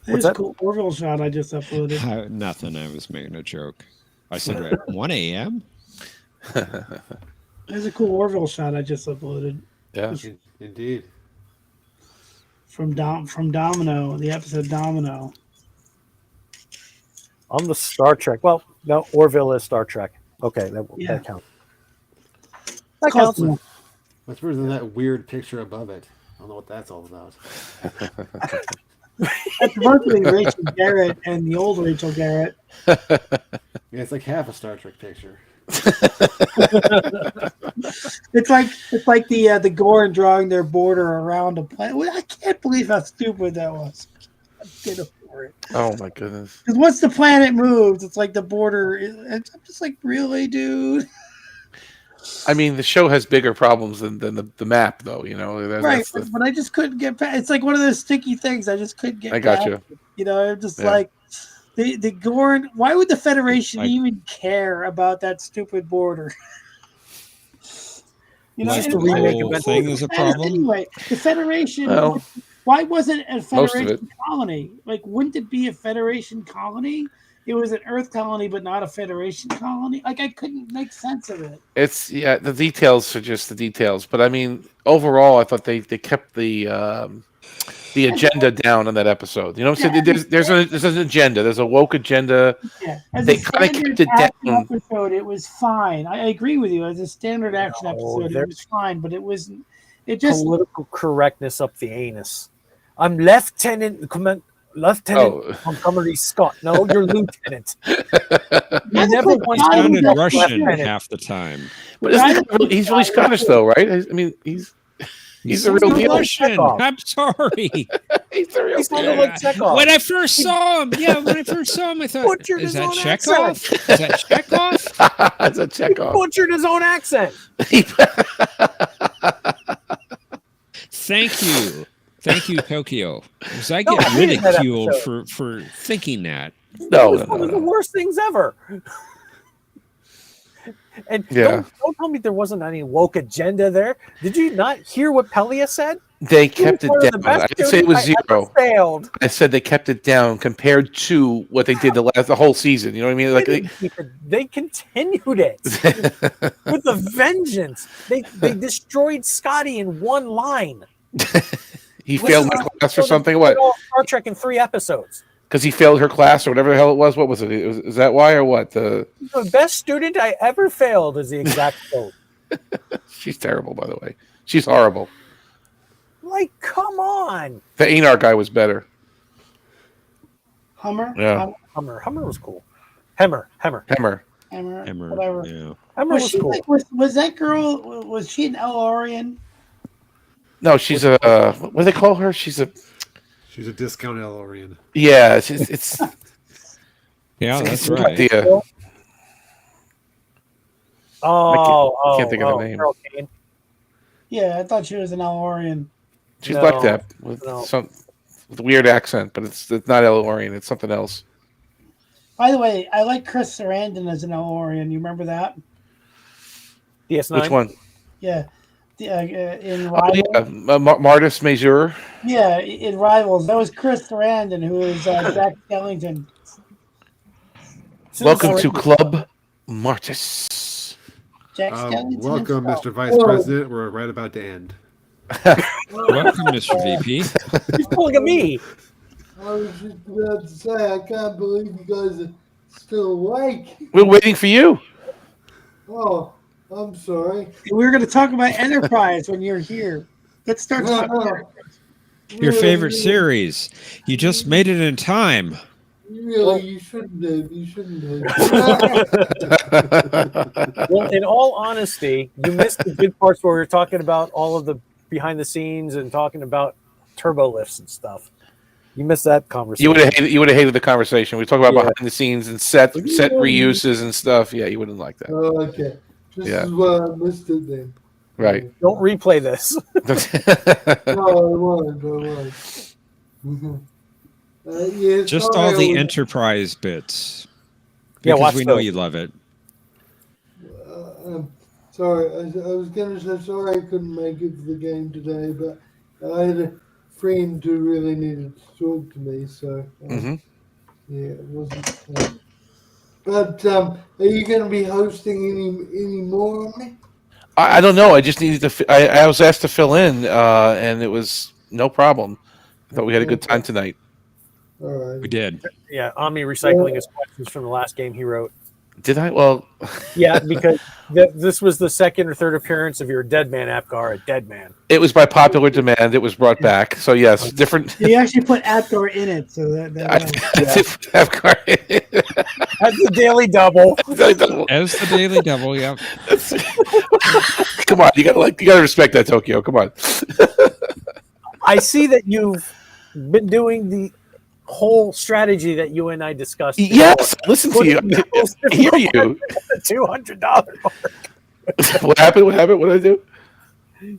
There's a cool Orville shot I just uploaded. Nothing. I was making a joke. I said at 1 a.m. There's a cool Orville shot I just uploaded. Yeah, indeed. From Domino, the episode Domino. I'm the Star Trek. Well, no, Orville is Star Trek. Okay, that counts. That counts. What's better than that weird picture above it? I don't know what that's all about. That's mostly Rachel Garrett and the old Rachel Garrett. Yeah, it's like half a Star Trek picture. It's like the Gorn drawing their border around a planet. Well, I can't believe how stupid that was. Get over it. Oh my goodness. Because once the planet moves, it's like the border. I'm just like, really, dude. I mean, the show has bigger problems than the map, though. You know, Right, but I just couldn't get past. It's like one of those sticky things. I just couldn't get. I got past you. it. You know, I'm just like the Gorn. Why would the Federation even care about that stupid border? You know, Like and the it's whole thing is a problem? Anyway, the Federation. Well, why wasn't it a most of it. Federation colony? Like, wouldn't it be a Federation colony? It was an Earth colony, but not a Federation colony. Like, I couldn't make sense of it. It's the details are just the details. But I mean, overall, I thought they kept the agenda down on that episode. You know what I'm saying? There's an agenda. There's a woke agenda. Yeah, as They a kind of standard kept it action down. episode, it was fine. I agree with you. As a standard action episode, it was fine, but it wasn't. It just Political correctness up the anus. I'm Lieutenant Montgomery Scott. No, you're Lieutenant. You never He once sounded said Russian Lieutenant. half the time. But he's really Scottish, though, right? I mean, he's the real deal. Russian. I'm sorry. He's the real He sounded deal. like Chekhov. When I first saw him, I thought, Butchered is his that own Chekhov? accent. Is that Chekhov? That's a Chekhov. Butchered his own accent. Thank you, Tokyo. Because I No, get I hated that ridiculed episode. for thinking that. It was one of the worst things ever. And Yeah. don't tell me there wasn't any woke agenda there. Did you not hear what Pelia said? They He kept was it one of the down. best I didn't say it was students I ever zero. failed. I said they kept it down compared to what they did the whole season. You know what I mean? They didn't keep it. They continued it with a vengeance. They destroyed Scotty in one line. He failed my class or something. What? All Star Trek in 3 episodes. Because he failed her class or whatever the hell it was. What was it? Is that why or what? The best student I ever failed is the exact quote. She's terrible, by the way. She's horrible. Like, come on. The Anar guy was better. Hummer? Yeah. Hummer was cool. Hemmer. Whatever. Hemmer Was was she cool. like, was that girl, was she an El-Orian? No, she's a what do they call her? She's a discount El-Orian. yeah. It's Yeah, it's that's a good right. idea. I can't think of her name. Carol Kane. Yeah, I thought she was an El-Orian. She's like that with with a weird accent, but it's not El-Orian. It's something else. By the way, I like Chris Sarandon as an El-Orian. You remember that? DS9? Which one? Yeah. In Oh, Rivals. yeah. Martis Mazur. Yeah, in Rivals. That was Chris Sarandon, who is Jack Skellington. Welcome to Club Martis. Jack Skellington. Welcome, himself. Mr. Vice President. We're right about to end. Welcome, Mr. VP. He's pulling at me. I was just about to say, I can't believe you guys are still awake. We're waiting for you. Oh, I'm sorry. We were going to talk about Enterprise when you're here. Let's start talking about Your favorite series. You just made it in time. Really, you shouldn't have. You shouldn't have. Well, in all honesty, you missed the good parts where we were talking about all of the behind the scenes and talking about turbo lifts and stuff. You missed that conversation. You would have hated the conversation. We talk about behind the scenes and set reuses and stuff. Yeah, you wouldn't like that. Oh, okay. This Yeah. is why I missed it then. Right. Don't replay this. No, I won't. Yeah, Just sorry, all the I was- Enterprise bits. Yeah, Because watch we know those. you love it. Sorry, I was going to say sorry I couldn't make it for the game today, but I had a friend who really needed to talk to me, so yeah, it wasn't. But are you going to be hosting any more on me? I don't know. I just needed to. I was asked to fill in, and it was no problem. I thought we had a good time tonight. All right. We did. Yeah, Omni recycling his questions from the last game he wrote. Did I? Well, Yeah, because this was the second or third appearance of your Dead Man Apgar at Dead Man. it was by popular demand. It was brought back. So yes, different. You actually put Apgar in it, so that That's the Daily Double. As the Daily Double, yeah. Come on, you gotta respect that, Tokyo. Come on. I see that you've been doing the whole strategy that you and I discussed. Yes, listen to you. I hear you. The $200 mark. What happened? What happened? What did I do?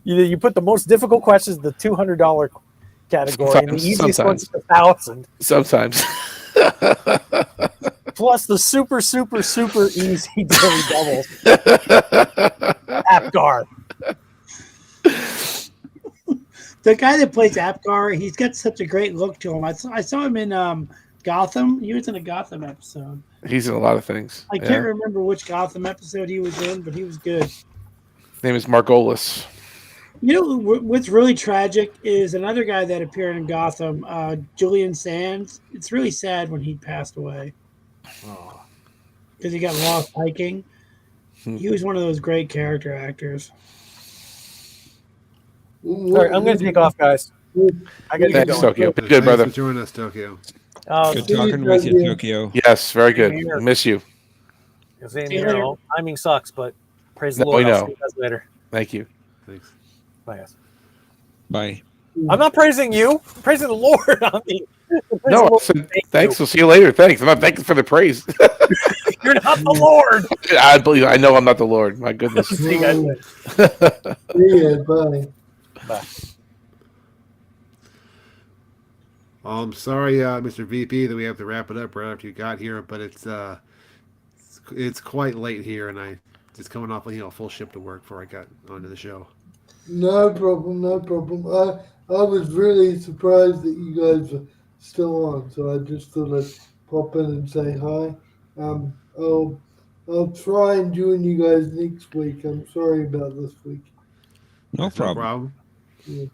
You put the most difficult questions in the $200 category, and the easiest one's $1,000. Sometimes. Plus the super easy Daily Doubles. Apgar. The guy that plays Apgar, he's got such a great look to him. I saw him in Gotham. He was in a Gotham episode. He's in a lot of things. I can't remember which Gotham episode he was in, but he was good. His name is Margolis. You know what's really tragic is another guy that appeared in Gotham, Julian Sands. It's really sad when he passed away because he got lost hiking. He was one of those great character actors. All right, I'm going to take off, guys. I got to get Thanks, going. Tokyo. Good, Thanks brother. for joining us, Tokyo. Good talking with you, Tokyo. Yes, very good. Same here. Miss you. Same See you here. later. All timing sucks, but praise the No, Lord. we I'll know. see you guys later. Thank you. Thanks. Bye, guys. Bye. I'm not praising you. I'm praising the Lord. I mean, No, I said, thanks. We'll see you later. Thanks. I'm not thanking for the praise. You're not the Lord. I believe. I know I'm not the Lord. My goodness. See you guys later. Yeah, bye. Bye. I'm sorry, Mr. VP, that we have to wrap it up right after you got here, but it's quite late here, and I just coming off a full shift of work before I got onto the show. No problem, no problem. I was really surprised that you guys are still on, so I just thought I'd pop in and say hi. I'll try and join you guys next week. I'm sorry about this week. No problem. Yeah.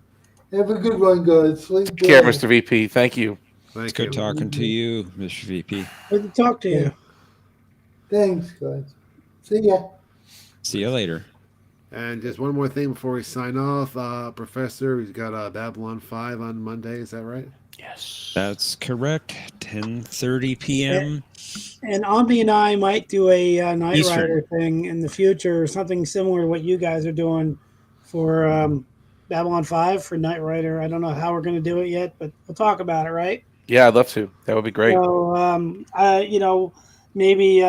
Have a good one, guys. Sleep Take care, well. Mr. VP. Thank you. It's good talking to you, Mr. VP. Good to talk to you. Thanks, guys. See ya. See you later. And just one more thing before we sign off. Professor, we've got Babylon 5 on Monday. Is that right? Yes. That's correct. 10:30 p.m. And Omni and I might do a Knight Eastern. Rider thing in the future, something similar to what you guys are doing for Babylon 5 for Knight Rider. I don't know how we're going to do it yet, but we'll talk about it, right? Yeah, I'd love to. That would be great. So, maybe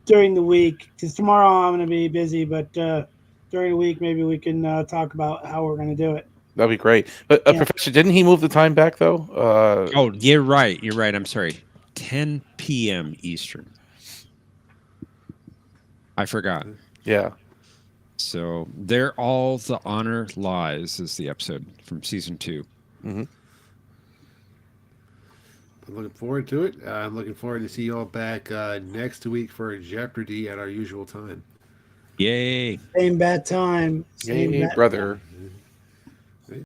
during the week, because tomorrow I'm going to be busy, but during the week, maybe we can talk about how we're going to do it. That'd be great. But Yeah. Professor, didn't he move the time back though? Oh, you're right. You're right. I'm sorry. 10 p.m. Eastern. I forgot. Yeah. So there, all the honor lies is the episode from season 2. Mm-hmm. I'm looking forward to it. I'm looking forward to see you all back next week for Jeopardy at our usual time. Yay. Same bad time. Yay, Same bad brother.